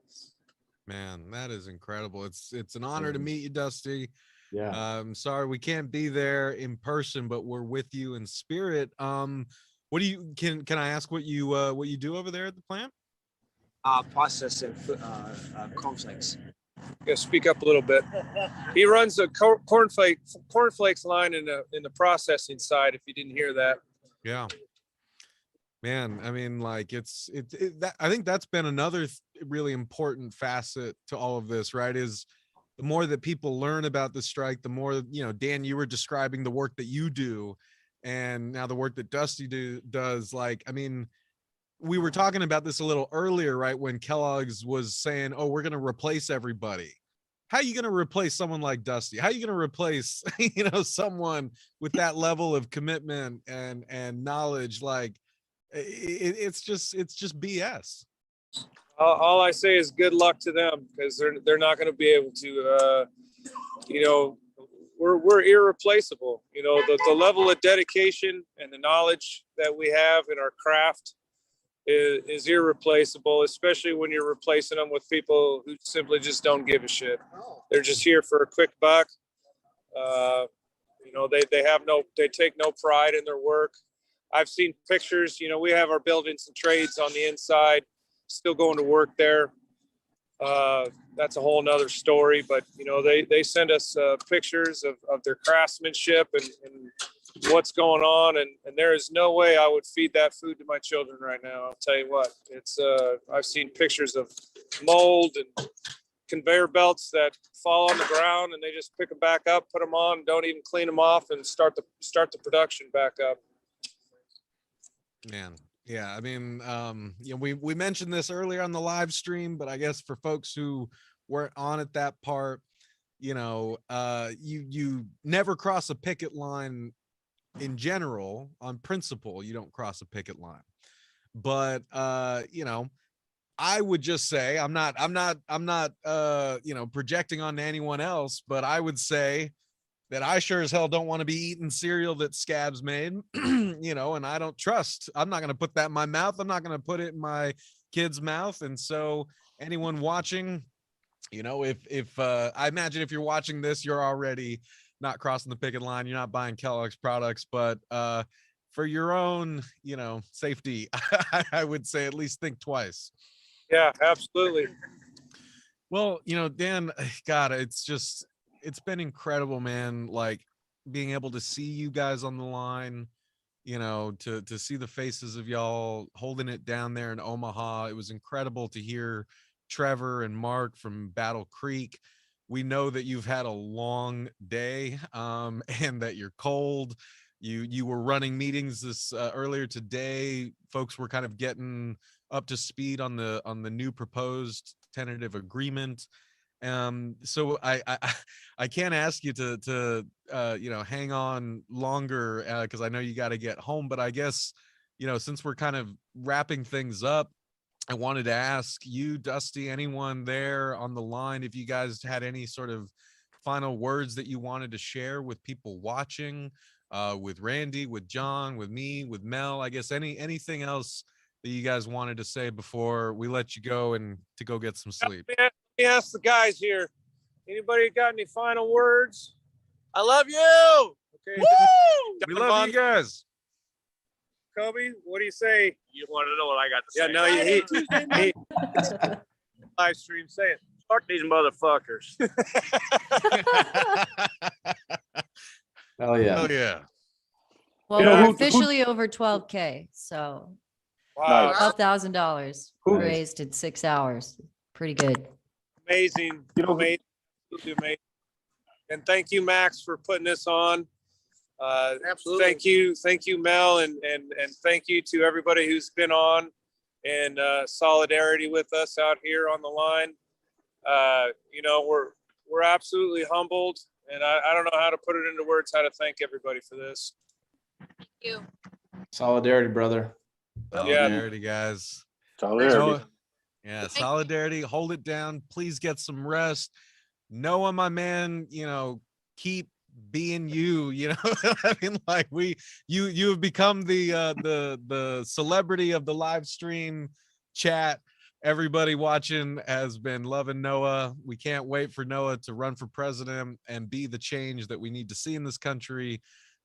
Speaker 1: Man, that is incredible. It's an honor to meet you, Dusty.
Speaker 4: Yeah.
Speaker 1: Sorry we can't be there in person, but we're with you in spirit. What do you can I ask what you do over there at the plant?
Speaker 5: Processing cornflakes.
Speaker 8: Yeah, speak up a little bit. He runs a cornflakes line in the processing side. If you didn't hear that.
Speaker 1: Yeah, man. I mean, like I think that's been another really important facet to all of this, right? Is the more that people learn about the strike, the more, you know, Dan, you were describing the work that you do, and now the work that Dusty does. Like, I mean, we were talking about this a little earlier, right? When Kellogg's was saying, oh, we're going to replace everybody. How are you going to replace someone like Dusty? How are you going to replace, you know, someone with that level of commitment and knowledge? Like it's just BS.
Speaker 8: All I say is good luck to them, because they're not going to be able to, you know, we're irreplaceable. You know, the level of dedication and the knowledge that we have in our craft is irreplaceable, especially when you're replacing them with people who simply just don't give a shit. They're just here for a quick buck. You know, they take no pride in their work. I've seen pictures, you know, we have our buildings and trades on the inside, still going to work there. That's a whole nother story, but you know, they send us pictures of their craftsmanship and what's going on, and there is no way I would feed that food to my children right now. I'll tell you what, it's I've seen pictures of mold and conveyor belts that fall on the ground, and they just pick them back up, put them on, don't even clean them off, and start the production back up.
Speaker 1: Man, yeah, I mean, you know, we mentioned this earlier on the live stream, but I guess for folks who weren't on at that part, you know, you never cross a picket line in general. On principle, you don't cross a picket line, but you know, I would just say, I'm not you know, projecting onto anyone else, but I would say that I sure as hell don't want to be eating cereal that Scabs made, you know, and I'm not going to put that in my mouth. I'm not going to put it in my kid's mouth. And so anyone watching, you know, if I imagine if you're watching this, you're already not crossing the picket line, you're not buying Kellogg's products, but for your own, you know, safety, I would say at least think twice.
Speaker 8: Yeah, absolutely.
Speaker 1: Well, you know, Dan, God, it's been incredible, man. Like being able to see you guys on the line, you know, to see the faces of y'all holding it down there in Omaha. It was incredible to hear Trevor and Mark from Battle Creek. We know that you've had a long day, and that you're cold. You were running meetings this earlier today. Folks were kind of getting up to speed on the new proposed tentative agreement. So I can't ask you to you know, hang on longer because I know you got to get home, but I guess, you know, since we're kind of wrapping things up, I wanted to ask you, Dusty, anyone there on the line, if you guys had any sort of final words that you wanted to share with people watching, with Randy, with John, with me, with Mel, I guess anything else that you guys wanted to say before we let you go and to go get some sleep.
Speaker 8: Let me ask the guys here. Anybody got any final words? I love you. Okay.
Speaker 1: Woo! We love you guys.
Speaker 8: Kobe, what do you say?
Speaker 9: You want to know what I got to
Speaker 8: Yeah,
Speaker 9: say?
Speaker 8: no, he live stream. Say it.
Speaker 9: Fuck these motherfuckers.
Speaker 4: Hell yeah.
Speaker 1: Oh yeah.
Speaker 2: Well, we're officially over 12K, so
Speaker 8: Wow.
Speaker 2: $12,000 raised in 6 hours. Pretty good.
Speaker 8: Amazing. Amazing. Absolutely amazing. And thank you, Max, for putting this on. Absolutely. Thank you, Mel, and thank you to everybody who's been on in solidarity with us out here on the line. You know, we're absolutely humbled, and I don't know how to put it into words how to thank everybody for this.
Speaker 15: Thank you.
Speaker 4: Solidarity, brother.
Speaker 1: Solidarity, guys.
Speaker 3: Solidarity.
Speaker 1: Yeah, solidarity. Hold it down. Please get some rest. Noah, my man, you know, keep being you, you know. I mean, like you have become the celebrity of the live stream chat. Everybody watching has been loving Noah. We can't wait for Noah to run for president and be the change that we need to see in this country.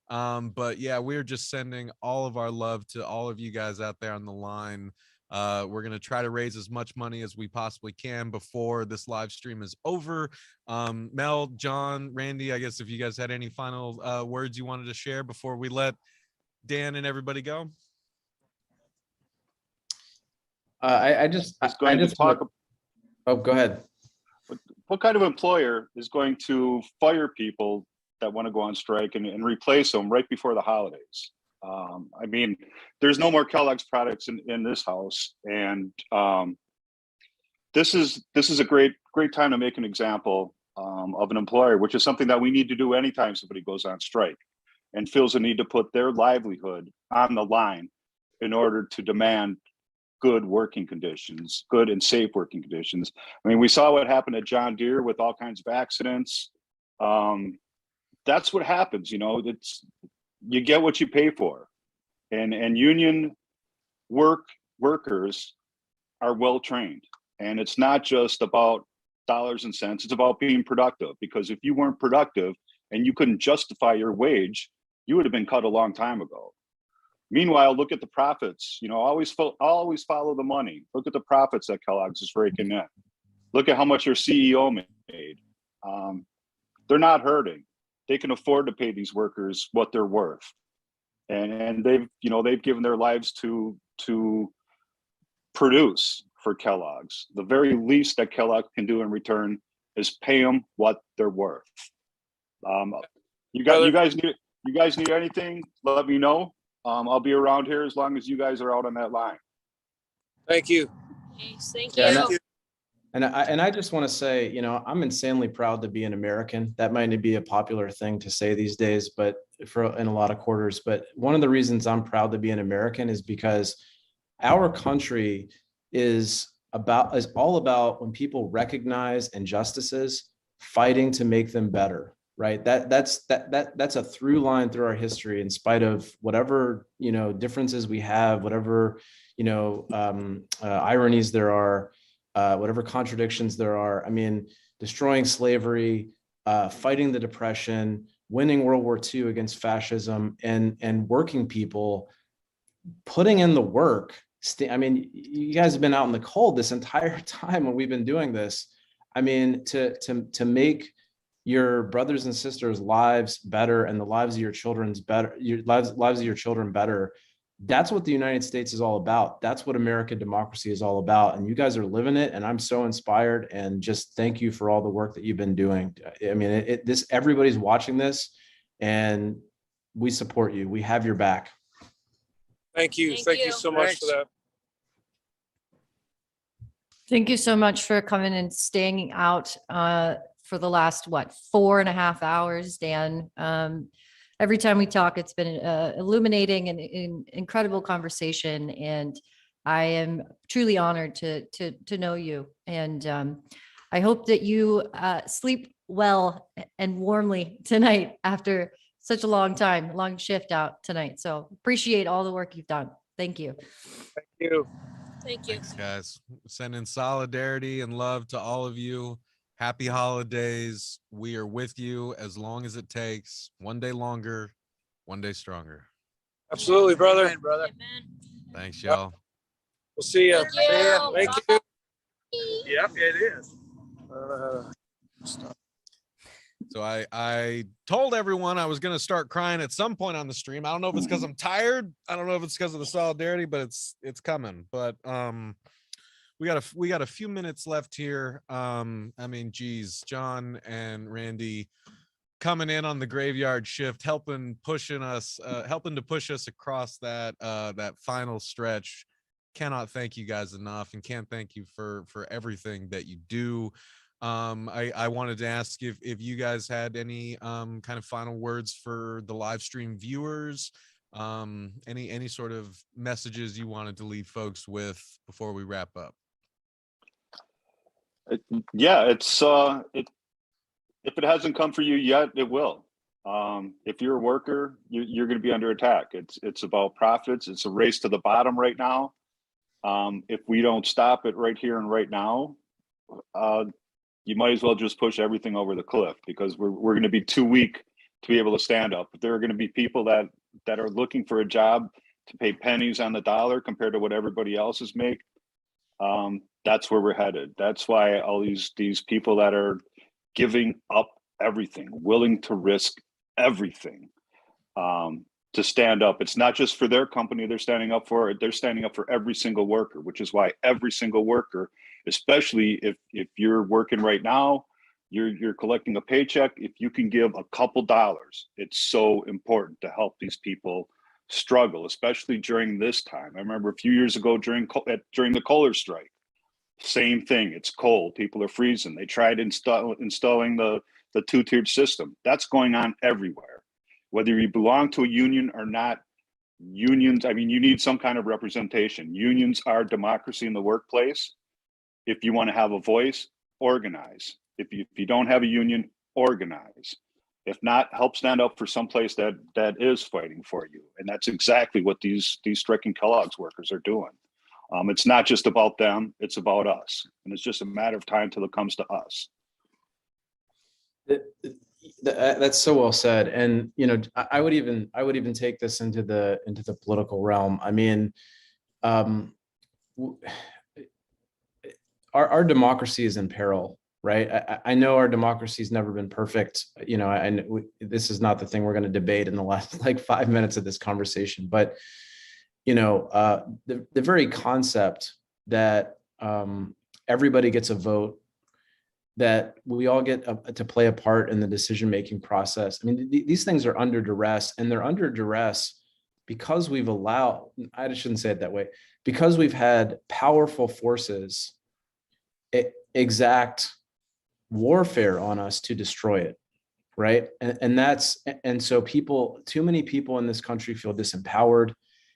Speaker 1: But yeah, we're just sending all of our love to all of you guys out there on the line. We're going to try to raise as much money as we possibly can before this live stream is over. Mel, John, Randy, I guess if you guys had any final words you wanted to share before we let Dan and everybody go.
Speaker 3: I just talk.
Speaker 4: Oh, go ahead.
Speaker 3: What kind of employer is going to fire people that want to go on strike and replace them right before the holidays? I mean, there's no more Kellogg's products in this house, and this is a great time to make an example of an employer, which is something that we need to do anytime somebody goes on strike and feels a need to put their livelihood on the line in order to demand good working conditions, good and safe working conditions. I mean, we saw what happened at John Deere with all kinds of accidents. That's what happens, you know. You get what you pay for, and union workers are well trained, and it's not just about dollars and cents. It's about being productive, because if you weren't productive and you couldn't justify your wage, you would have been cut a long time ago. Meanwhile, look at the profits. You know, always follow the money. Look at the profits that Kellogg's is raking in. Look at how much your CEO made. They're not hurting. They can afford to pay these workers what they're worth, and they've given their lives to produce for Kellogg's. The very least that Kellogg can do in return is pay them what they're worth. You guys need anything, let me know. I'll be around here as long as you guys are out on that line.
Speaker 5: Thank you.
Speaker 15: Thank
Speaker 4: Yeah,
Speaker 15: you.
Speaker 4: and I just want to say, you know, I'm insanely proud to be an American. That might be a popular thing to say these days, but in a lot of quarters. But one of the reasons I'm proud to be an American is because our country is all about when people recognize injustices, fighting to make them better. Right. That's a through line through our history, in spite of whatever, you know, differences we have, whatever, you know, ironies there are, whatever contradictions there are. I mean, destroying slavery, fighting the Depression, winning World War II against fascism, and working people putting in the work. I mean, you guys have been out in the cold this entire time when we've been doing this. I mean, to make your brothers and sisters' lives better and the lives of your children's better, your lives of your children better. That's what the United States is all about. That's what American democracy is all about. And you guys are living it. And I'm so inspired, and just thank you for all the work that you've been doing. I mean, everybody's watching this, and we support you. We have your back.
Speaker 5: Thank you. Thank you so much for that.
Speaker 2: Thank you so much for coming and staying out for the last, 4.5 hours, Dan. Every time we talk, it's been illuminating and incredible conversation. And I am truly honored to know you. And I hope that you sleep well and warmly tonight after such a long shift out tonight. So appreciate all the work you've done. Thank you.
Speaker 5: Thank you.
Speaker 15: Thank you.
Speaker 1: Thanks, guys. Sending solidarity and love to all of you. Happy holidays. We are with you as long as it takes. One day longer, one day stronger.
Speaker 5: Absolutely, brother.
Speaker 15: Amen, brother.
Speaker 1: Thanks, y'all.
Speaker 5: We'll see you.
Speaker 15: Thank you.
Speaker 5: Thank you. Yep, it is.
Speaker 1: So I told everyone I was going to start crying at some point on the stream. I don't know if it's because I'm tired. I don't know if it's because of the solidarity, but it's coming. But we got a few minutes left here. I mean, geez, John and Randy coming in on the graveyard shift, helping to push us across that final stretch. Cannot thank you guys enough, and can't thank you for everything that you do. I wanted to ask if you guys had any kind of final words for the live stream viewers, any sort of messages you wanted to leave folks with before we wrap up.
Speaker 3: Yeah, if it hasn't come for you yet, it will. If you're a worker, you're going to be under attack. It's about profits. It's a race to the bottom right now. If we don't stop it right here and right now, you might as well just push everything over the cliff, because we're going to be too weak to be able to stand up. But there are going to be people that are looking for a job to pay pennies on the dollar compared to what everybody else is make. That's where we're headed. That's why all these people that are giving up everything, willing to risk everything, to stand up. It's not just for their company they're standing up for. They're standing up for every single worker, which is why every single worker, especially if you're working right now, you're collecting a paycheck, if you can give a couple dollars, it's so important to help these people struggle, especially during this time. I remember a few years ago during the Kohler strike, same thing. It's cold, people are freezing. They tried installing the two-tiered system. That's going on everywhere. Whether you belong to a union or not, unions, I mean, you need some kind of representation. Unions are democracy in the workplace. If you want to have a voice, organize. If you don't have a union, organize. If not, help stand up for someplace that is fighting for you. And that's exactly what these striking Kellogg's workers are doing. It's not just about them, it's about us. And it's just a matter of time till it comes to us.
Speaker 4: That's so well said. And, you know, I would even take this into the political realm. I mean, our democracy is in peril, right? I know our democracy has never been perfect. You know, and this is not the thing we're going to debate in the last 5 minutes of this conversation. But, you know, the very concept that everybody gets a vote, that we all get to play a part in the decision-making process. I mean, these things are under duress, and they're under duress because we've allowed, I shouldn't say it that way, because we've had powerful forces exact warfare on us to destroy it, right? And so too many people in this country feel disempowered.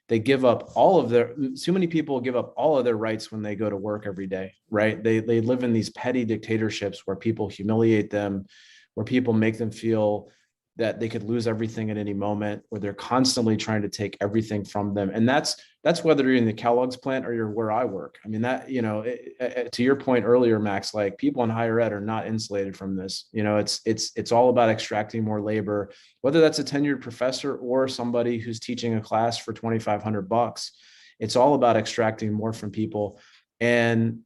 Speaker 4: They give up too many people give up all of their rights when they go to work every day, right? They live in these petty dictatorships where people humiliate them, where people make them feel that they could lose everything at any moment, where they're constantly trying to take everything from them. And that's whether you're in the Kellogg's plant or you're where I work. I mean, that, to your point earlier, Max, like, people in higher ed are not insulated from this. It's all about extracting more labor, whether that's a tenured professor or somebody who's teaching a class for $2,500. It's all about extracting more from people. And,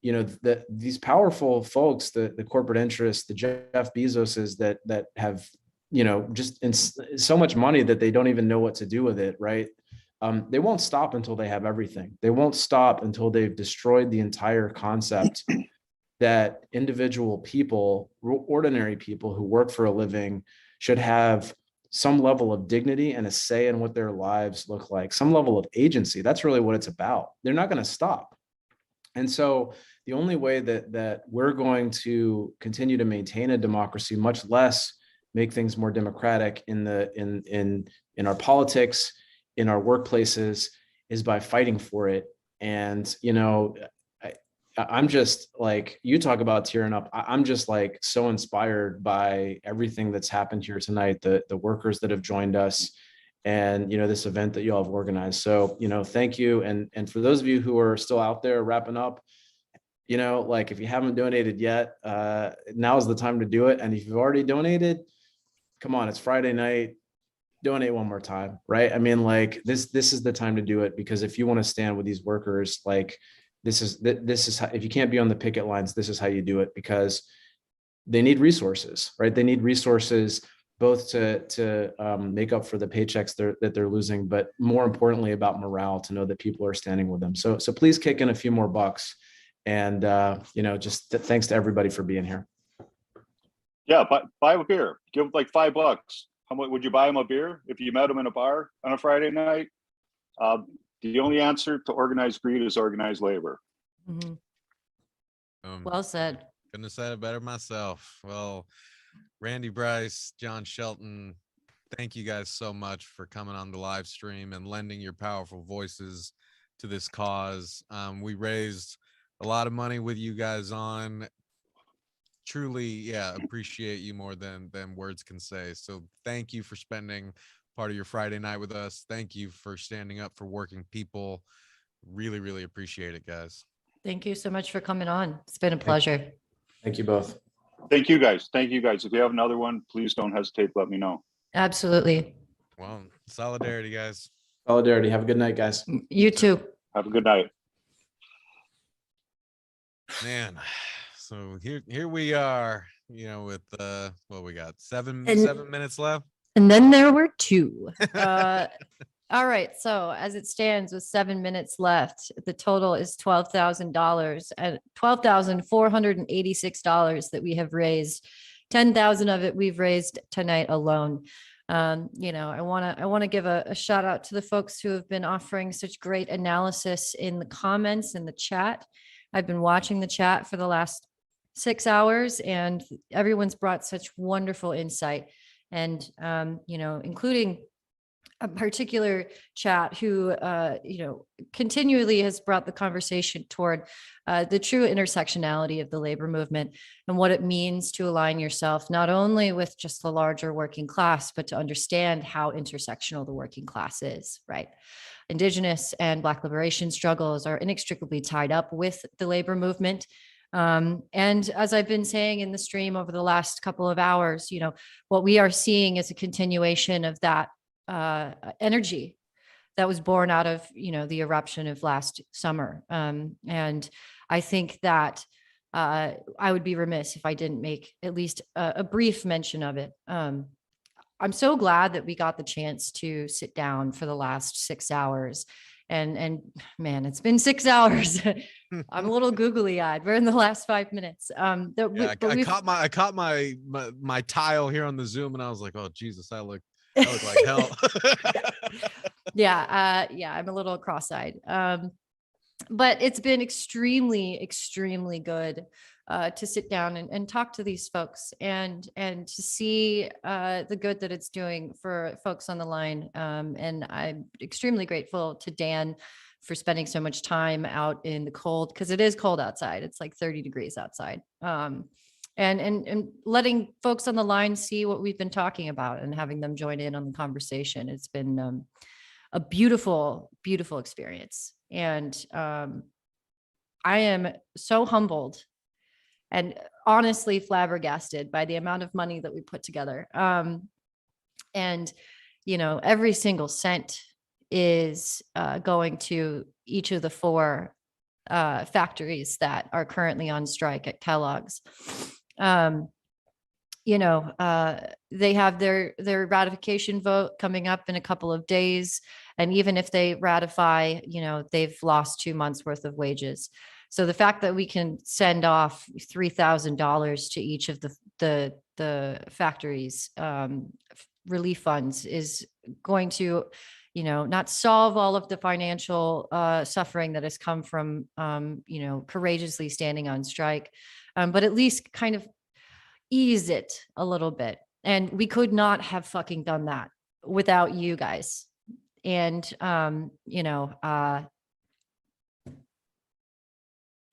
Speaker 4: these powerful folks, the corporate interests, the Jeff Bezoses that have, just so much money that they don't even know what to do with it, right? They won't stop until they have everything. They won't stop until they've destroyed the entire concept that individual people, ordinary people who work for a living, should have some level of dignity and a say in what their lives look like, some level of agency. That's really what it's about. They're not going to stop. And so the only way that we're going to continue to maintain a democracy, much less make things more democratic in our politics, in our workplaces, is by fighting for it. And, I'm just like, you talk about tearing up. I'm just like so inspired by everything that's happened here tonight, the workers that have joined us, and, this event that you all have organized. So, thank you. And for those of you who are still out there wrapping up, if you haven't donated yet, now is the time to do it. And if you've already donated, come on, it's Friday night, donate one more time, right? I mean, like, this is the time to do it, because if you want to stand with these workers, like, this is how, if you can't be on the picket lines, this is how you do it, because they need resources, right? They need resources both to make up for the paychecks that they're losing, but more importantly about morale, to know that people are standing with them. So please kick in a few more bucks, and just thanks to everybody for being here.
Speaker 3: Yeah, buy a beer. Give like $5. How much would you buy them a beer if you met them in a bar on a Friday night? The only answer to organized greed is organized labor.
Speaker 2: Well said.
Speaker 1: Couldn't have said it better myself. Well, Randy Bryce, John Shelton, thank you guys so much for coming on the live stream and lending your powerful voices to this cause. We raised a lot of money with you guys on. Truly, appreciate you more than words can say. So thank you for spending part of your Friday night with us. Thank you for standing up for working people. Really, really appreciate it, guys.
Speaker 2: Thank you so much for coming on. It's been a pleasure.
Speaker 4: Thank you both.
Speaker 3: Thank you guys. Thank you guys. If you have another one, please don't hesitate to let me know.
Speaker 2: Absolutely.
Speaker 1: Well, solidarity, guys.
Speaker 4: Solidarity. Have a good night, guys.
Speaker 2: You too.
Speaker 3: Have a good night.
Speaker 1: Man, so here we are, with what we got, seven
Speaker 2: And-
Speaker 1: minutes left.
Speaker 2: And then there were two. All right. So as it stands with 7 minutes left, the total is $12,000 and $12,486 that we have raised. 10,000 of it we've raised tonight alone. I want to give a shout out to the folks who have been offering such great analysis in the comments in the chat. I've been watching the chat for the last 6 hours, and everyone's brought such wonderful insight. And, including a particular chat who, continually has brought the conversation toward the true intersectionality of the labor movement and what it means to align yourself, not only with just the larger working class, but to understand how intersectional the working class is, right? Indigenous and Black liberation struggles are inextricably tied up with the labor movement. And as I've been saying in the stream over the last couple of hours, what we are seeing is a continuation of that energy that was born out of, the eruption of last summer. And I think that I would be remiss if I didn't make at least a brief mention of it. I'm so glad that we got the chance to sit down for the last 6 hours and man, it's been 6 hours. I'm a little googly eyed. We're in the last 5 minutes.
Speaker 1: Yeah, I caught my tile here on the Zoom, and I was like, oh Jesus, I look like hell.
Speaker 2: Yeah, I'm a little cross-eyed. But it's been extremely, extremely good to sit down and talk to these folks and to see the good that it's doing for folks on the line. And I'm extremely grateful to Dan for spending so much time out in the cold, because it is cold outside. It's like 30 degrees outside. And letting folks on the line see what we've been talking about and having them join in on the conversation. It's been a beautiful, beautiful experience. And I am so humbled and honestly flabbergasted by the amount of money that we put together. And, you know, every single cent is going to each of the 4 factories that are currently on strike at Kellogg's. You know, they have their ratification vote coming up in a couple of days. And even if they ratify, you know, they've lost 2 months worth of wages. So the fact that we can send off $3,000 to each of the factories relief funds is going to, you know, not solve all of the financial suffering that has come from, you know, courageously standing on strike, but at least kind of ease it a little bit. And we could not have fucking done that without you guys. And, you know,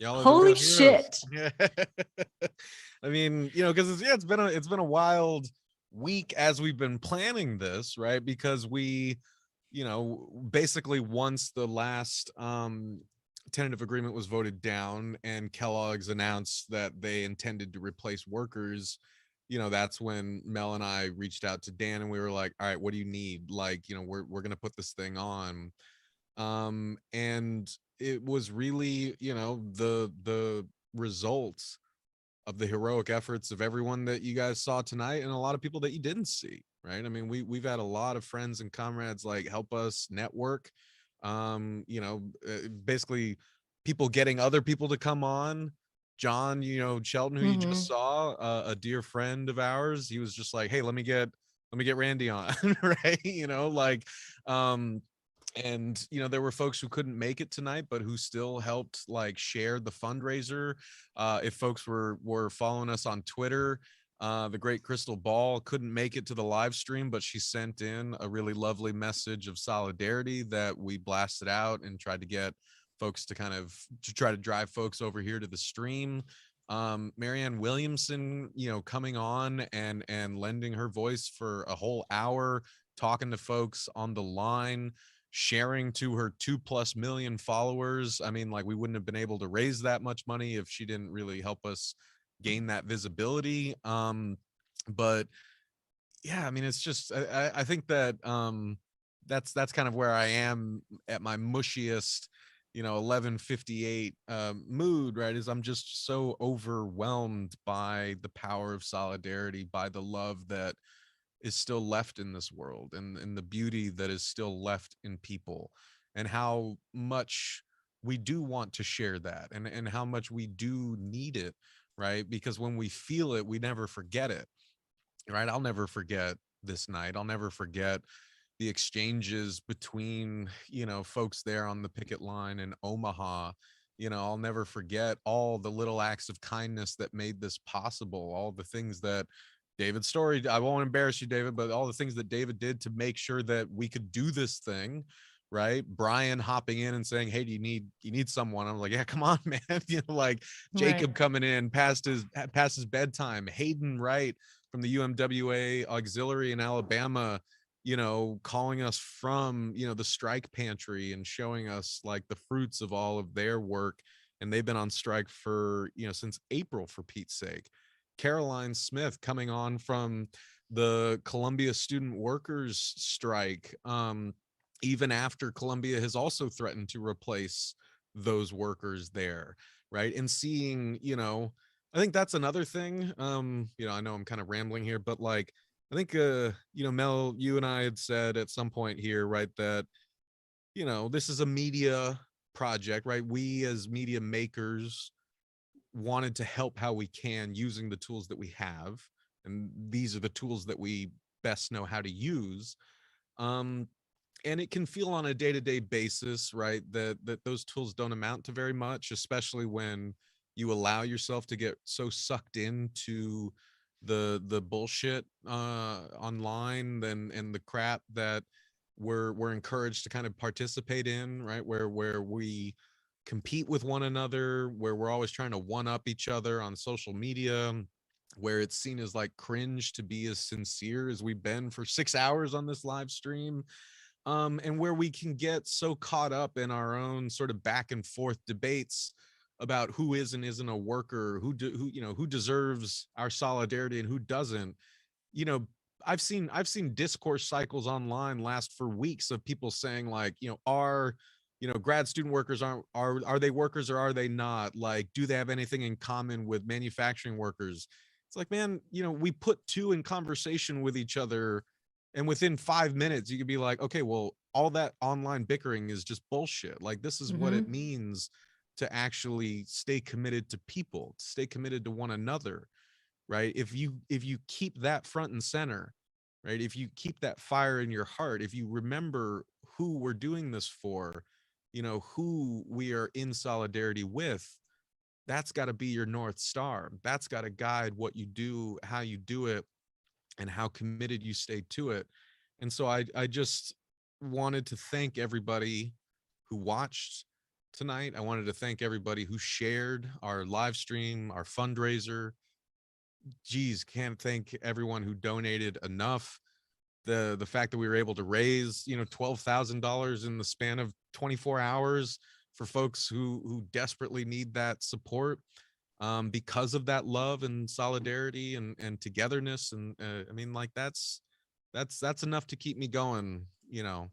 Speaker 2: holy shit.
Speaker 1: I mean, you know, because it's been a wild week as we've been planning this, right? Because we, you know, basically once the last tentative agreement was voted down and Kellogg's announced that they intended to replace workers, you know, that's when Mel and I reached out to Dan and we were like, all right, what do you need? Like, you know, we're going to put this thing on. And it was really, you know, the results of the heroic efforts of everyone that you guys saw tonight and a lot of people that you didn't see, right? I mean, we've had a lot of friends and comrades like help us network, you know, basically people getting other people to come on. John, you know, Shelton, who you just saw, a dear friend of ours, he was just like, hey, let me get Randy on, right? You know, like, and you know, there were folks who couldn't make it tonight but who still helped like share the fundraiser. If folks were following us on Twitter, the great Crystal Ball couldn't make it to the live stream, but she sent in a really lovely message of solidarity that we blasted out and tried to get folks to try to drive folks over here to the stream. Marianne Williamson, you know, coming on and lending her voice for a whole hour, talking to folks on the line, sharing to her 2+ million followers. I mean, like, we wouldn't have been able to raise that much money if she didn't really help us gain that visibility. But yeah, I mean, it's just, I think that that's kind of where I am at my mushiest, you know, 11:58 mood, right? Is I'm just so overwhelmed by the power of solidarity, by the love that is still left in this world, and the beauty that is still left in people, and how much we do want to share that, and how much we do need it, right? Because when we feel it, we never forget it, right? I'll never forget this night. I'll never forget the exchanges between, you know, folks there on the picket line in Omaha. You know, I'll never forget all the little acts of kindness that made this possible, all the things that David Story, I won't embarrass you, David, but all the things that David did to make sure that we could do this thing, right? Brian hopping in and saying, hey, do you need someone? I'm like, yeah, come on, man. You know, like Jacob coming in past his bedtime, Hayden Wright from the UMWA auxiliary in Alabama, you know, calling us from, you know, the strike pantry and showing us like the fruits of all of their work. And they've been on strike for, you know, since April, for Pete's sake. Caroline Smith coming on from the Columbia student workers strike, even after Columbia has also threatened to replace those workers there, right? And seeing, you know, I think that's another thing. You know, I know I'm kind of rambling here, but like, I think, you know, Mel, you and I had said at some point here, right, that you know, this is a media project, right? We as media makers wanted to help how we can using the tools that we have. And these are the tools that we best know how to use. And it can feel on a day-to-day basis, right, that those tools don't amount to very much, especially when you allow yourself to get so sucked into the bullshit online and the crap that we're encouraged to kind of participate in, right, where we compete with one another, where we're always trying to one up each other on social media, where it's seen as like cringe to be as sincere as we've been for 6 hours on this live stream, and where we can get so caught up in our own sort of back and forth debates about who is and isn't a worker, who you know, who deserves our solidarity and who doesn't. You know, I've seen discourse cycles online last for weeks of people saying like, you know, grad student workers are they workers or are they not? Like, do they have anything in common with manufacturing workers? It's like, man, you know, we put two in conversation with each other, and within 5 minutes you could be like, okay, well, all that online bickering is just bullshit. Like, this is what it means to actually stay committed to people, stay committed to one another, right? If you keep that front and center, right? If you keep that fire in your heart, if you remember who we're doing this for, you know, who we are in solidarity with, that's got to be your North Star. That's got to guide what you do, how you do it, and how committed you stay to it. And so I just wanted to thank everybody who watched tonight. I wanted to thank everybody who shared our live stream, our fundraiser. Geez, can't thank everyone who donated enough. The fact that we were able to raise, you know, $12,000 in the span of 24 hours for folks who desperately need that support, because of that love and solidarity and togetherness. And I mean, like, that's enough to keep me going, you know,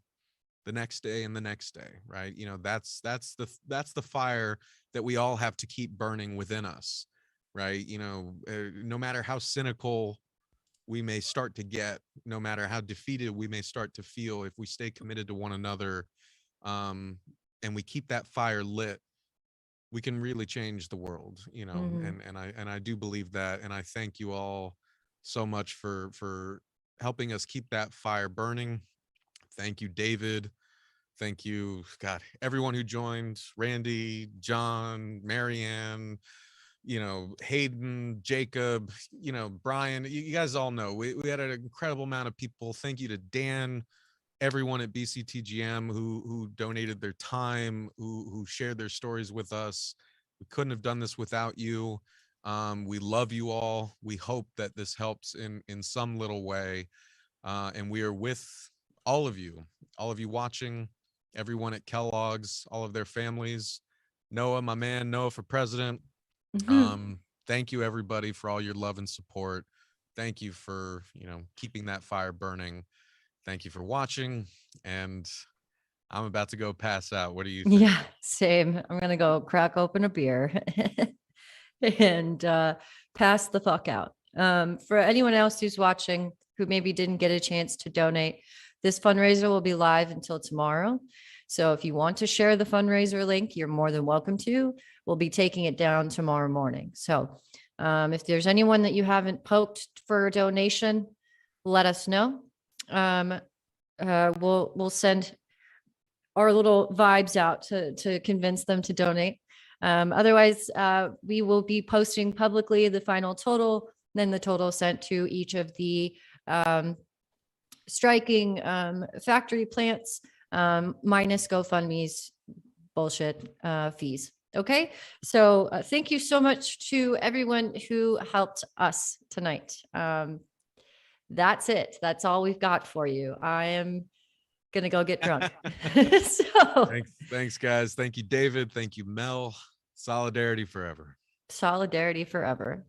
Speaker 1: the next day and the next day, right? You know, that's the fire that we all have to keep burning within us, right? You know, no matter how cynical we may start to get, no matter how defeated we may start to feel, if we stay committed to one another, and we keep that fire lit, we can really change the world, you know. And I do believe that, and I thank you all so much for helping us keep that fire burning. Thank you, David. Thank you, God, everyone who joined, Randy, John, Marianne, you know, Hayden, Jacob, you know, Brian. You guys all know we had an incredible amount of people. Thank you to Dan, everyone at BCTGM who donated their time, who shared their stories with us. We couldn't have done this without you. We love you all. We hope that this helps in some little way. And we are with all of you watching, everyone at Kellogg's, all of their families. Noah, my man, Noah for president. Thank you, everybody, for all your love and support. Thank you for, you know, keeping that fire burning. Thank you for watching, and I'm about to go pass out. What do you think?
Speaker 2: Yeah, same. I'm gonna go crack open a beer and pass the fuck out. For anyone else who's watching who maybe didn't get a chance to donate, this fundraiser will be live until tomorrow. So if you want to share the fundraiser link, you're more than welcome to. We'll be taking it down tomorrow morning. So if there's anyone that you haven't poked for a donation, let us know. We'll send our little vibes out to convince them to donate. Otherwise, we will be posting publicly the final total, then the total sent to each of the striking factory plants, minus GoFundMe's bullshit fees. Okay, so thank you so much to everyone who helped us tonight. That's it. That's all we've got for you. I am gonna go get drunk.
Speaker 1: Thanks, guys. Thank you, David. Thank you, Mel. Solidarity forever.
Speaker 2: Solidarity forever.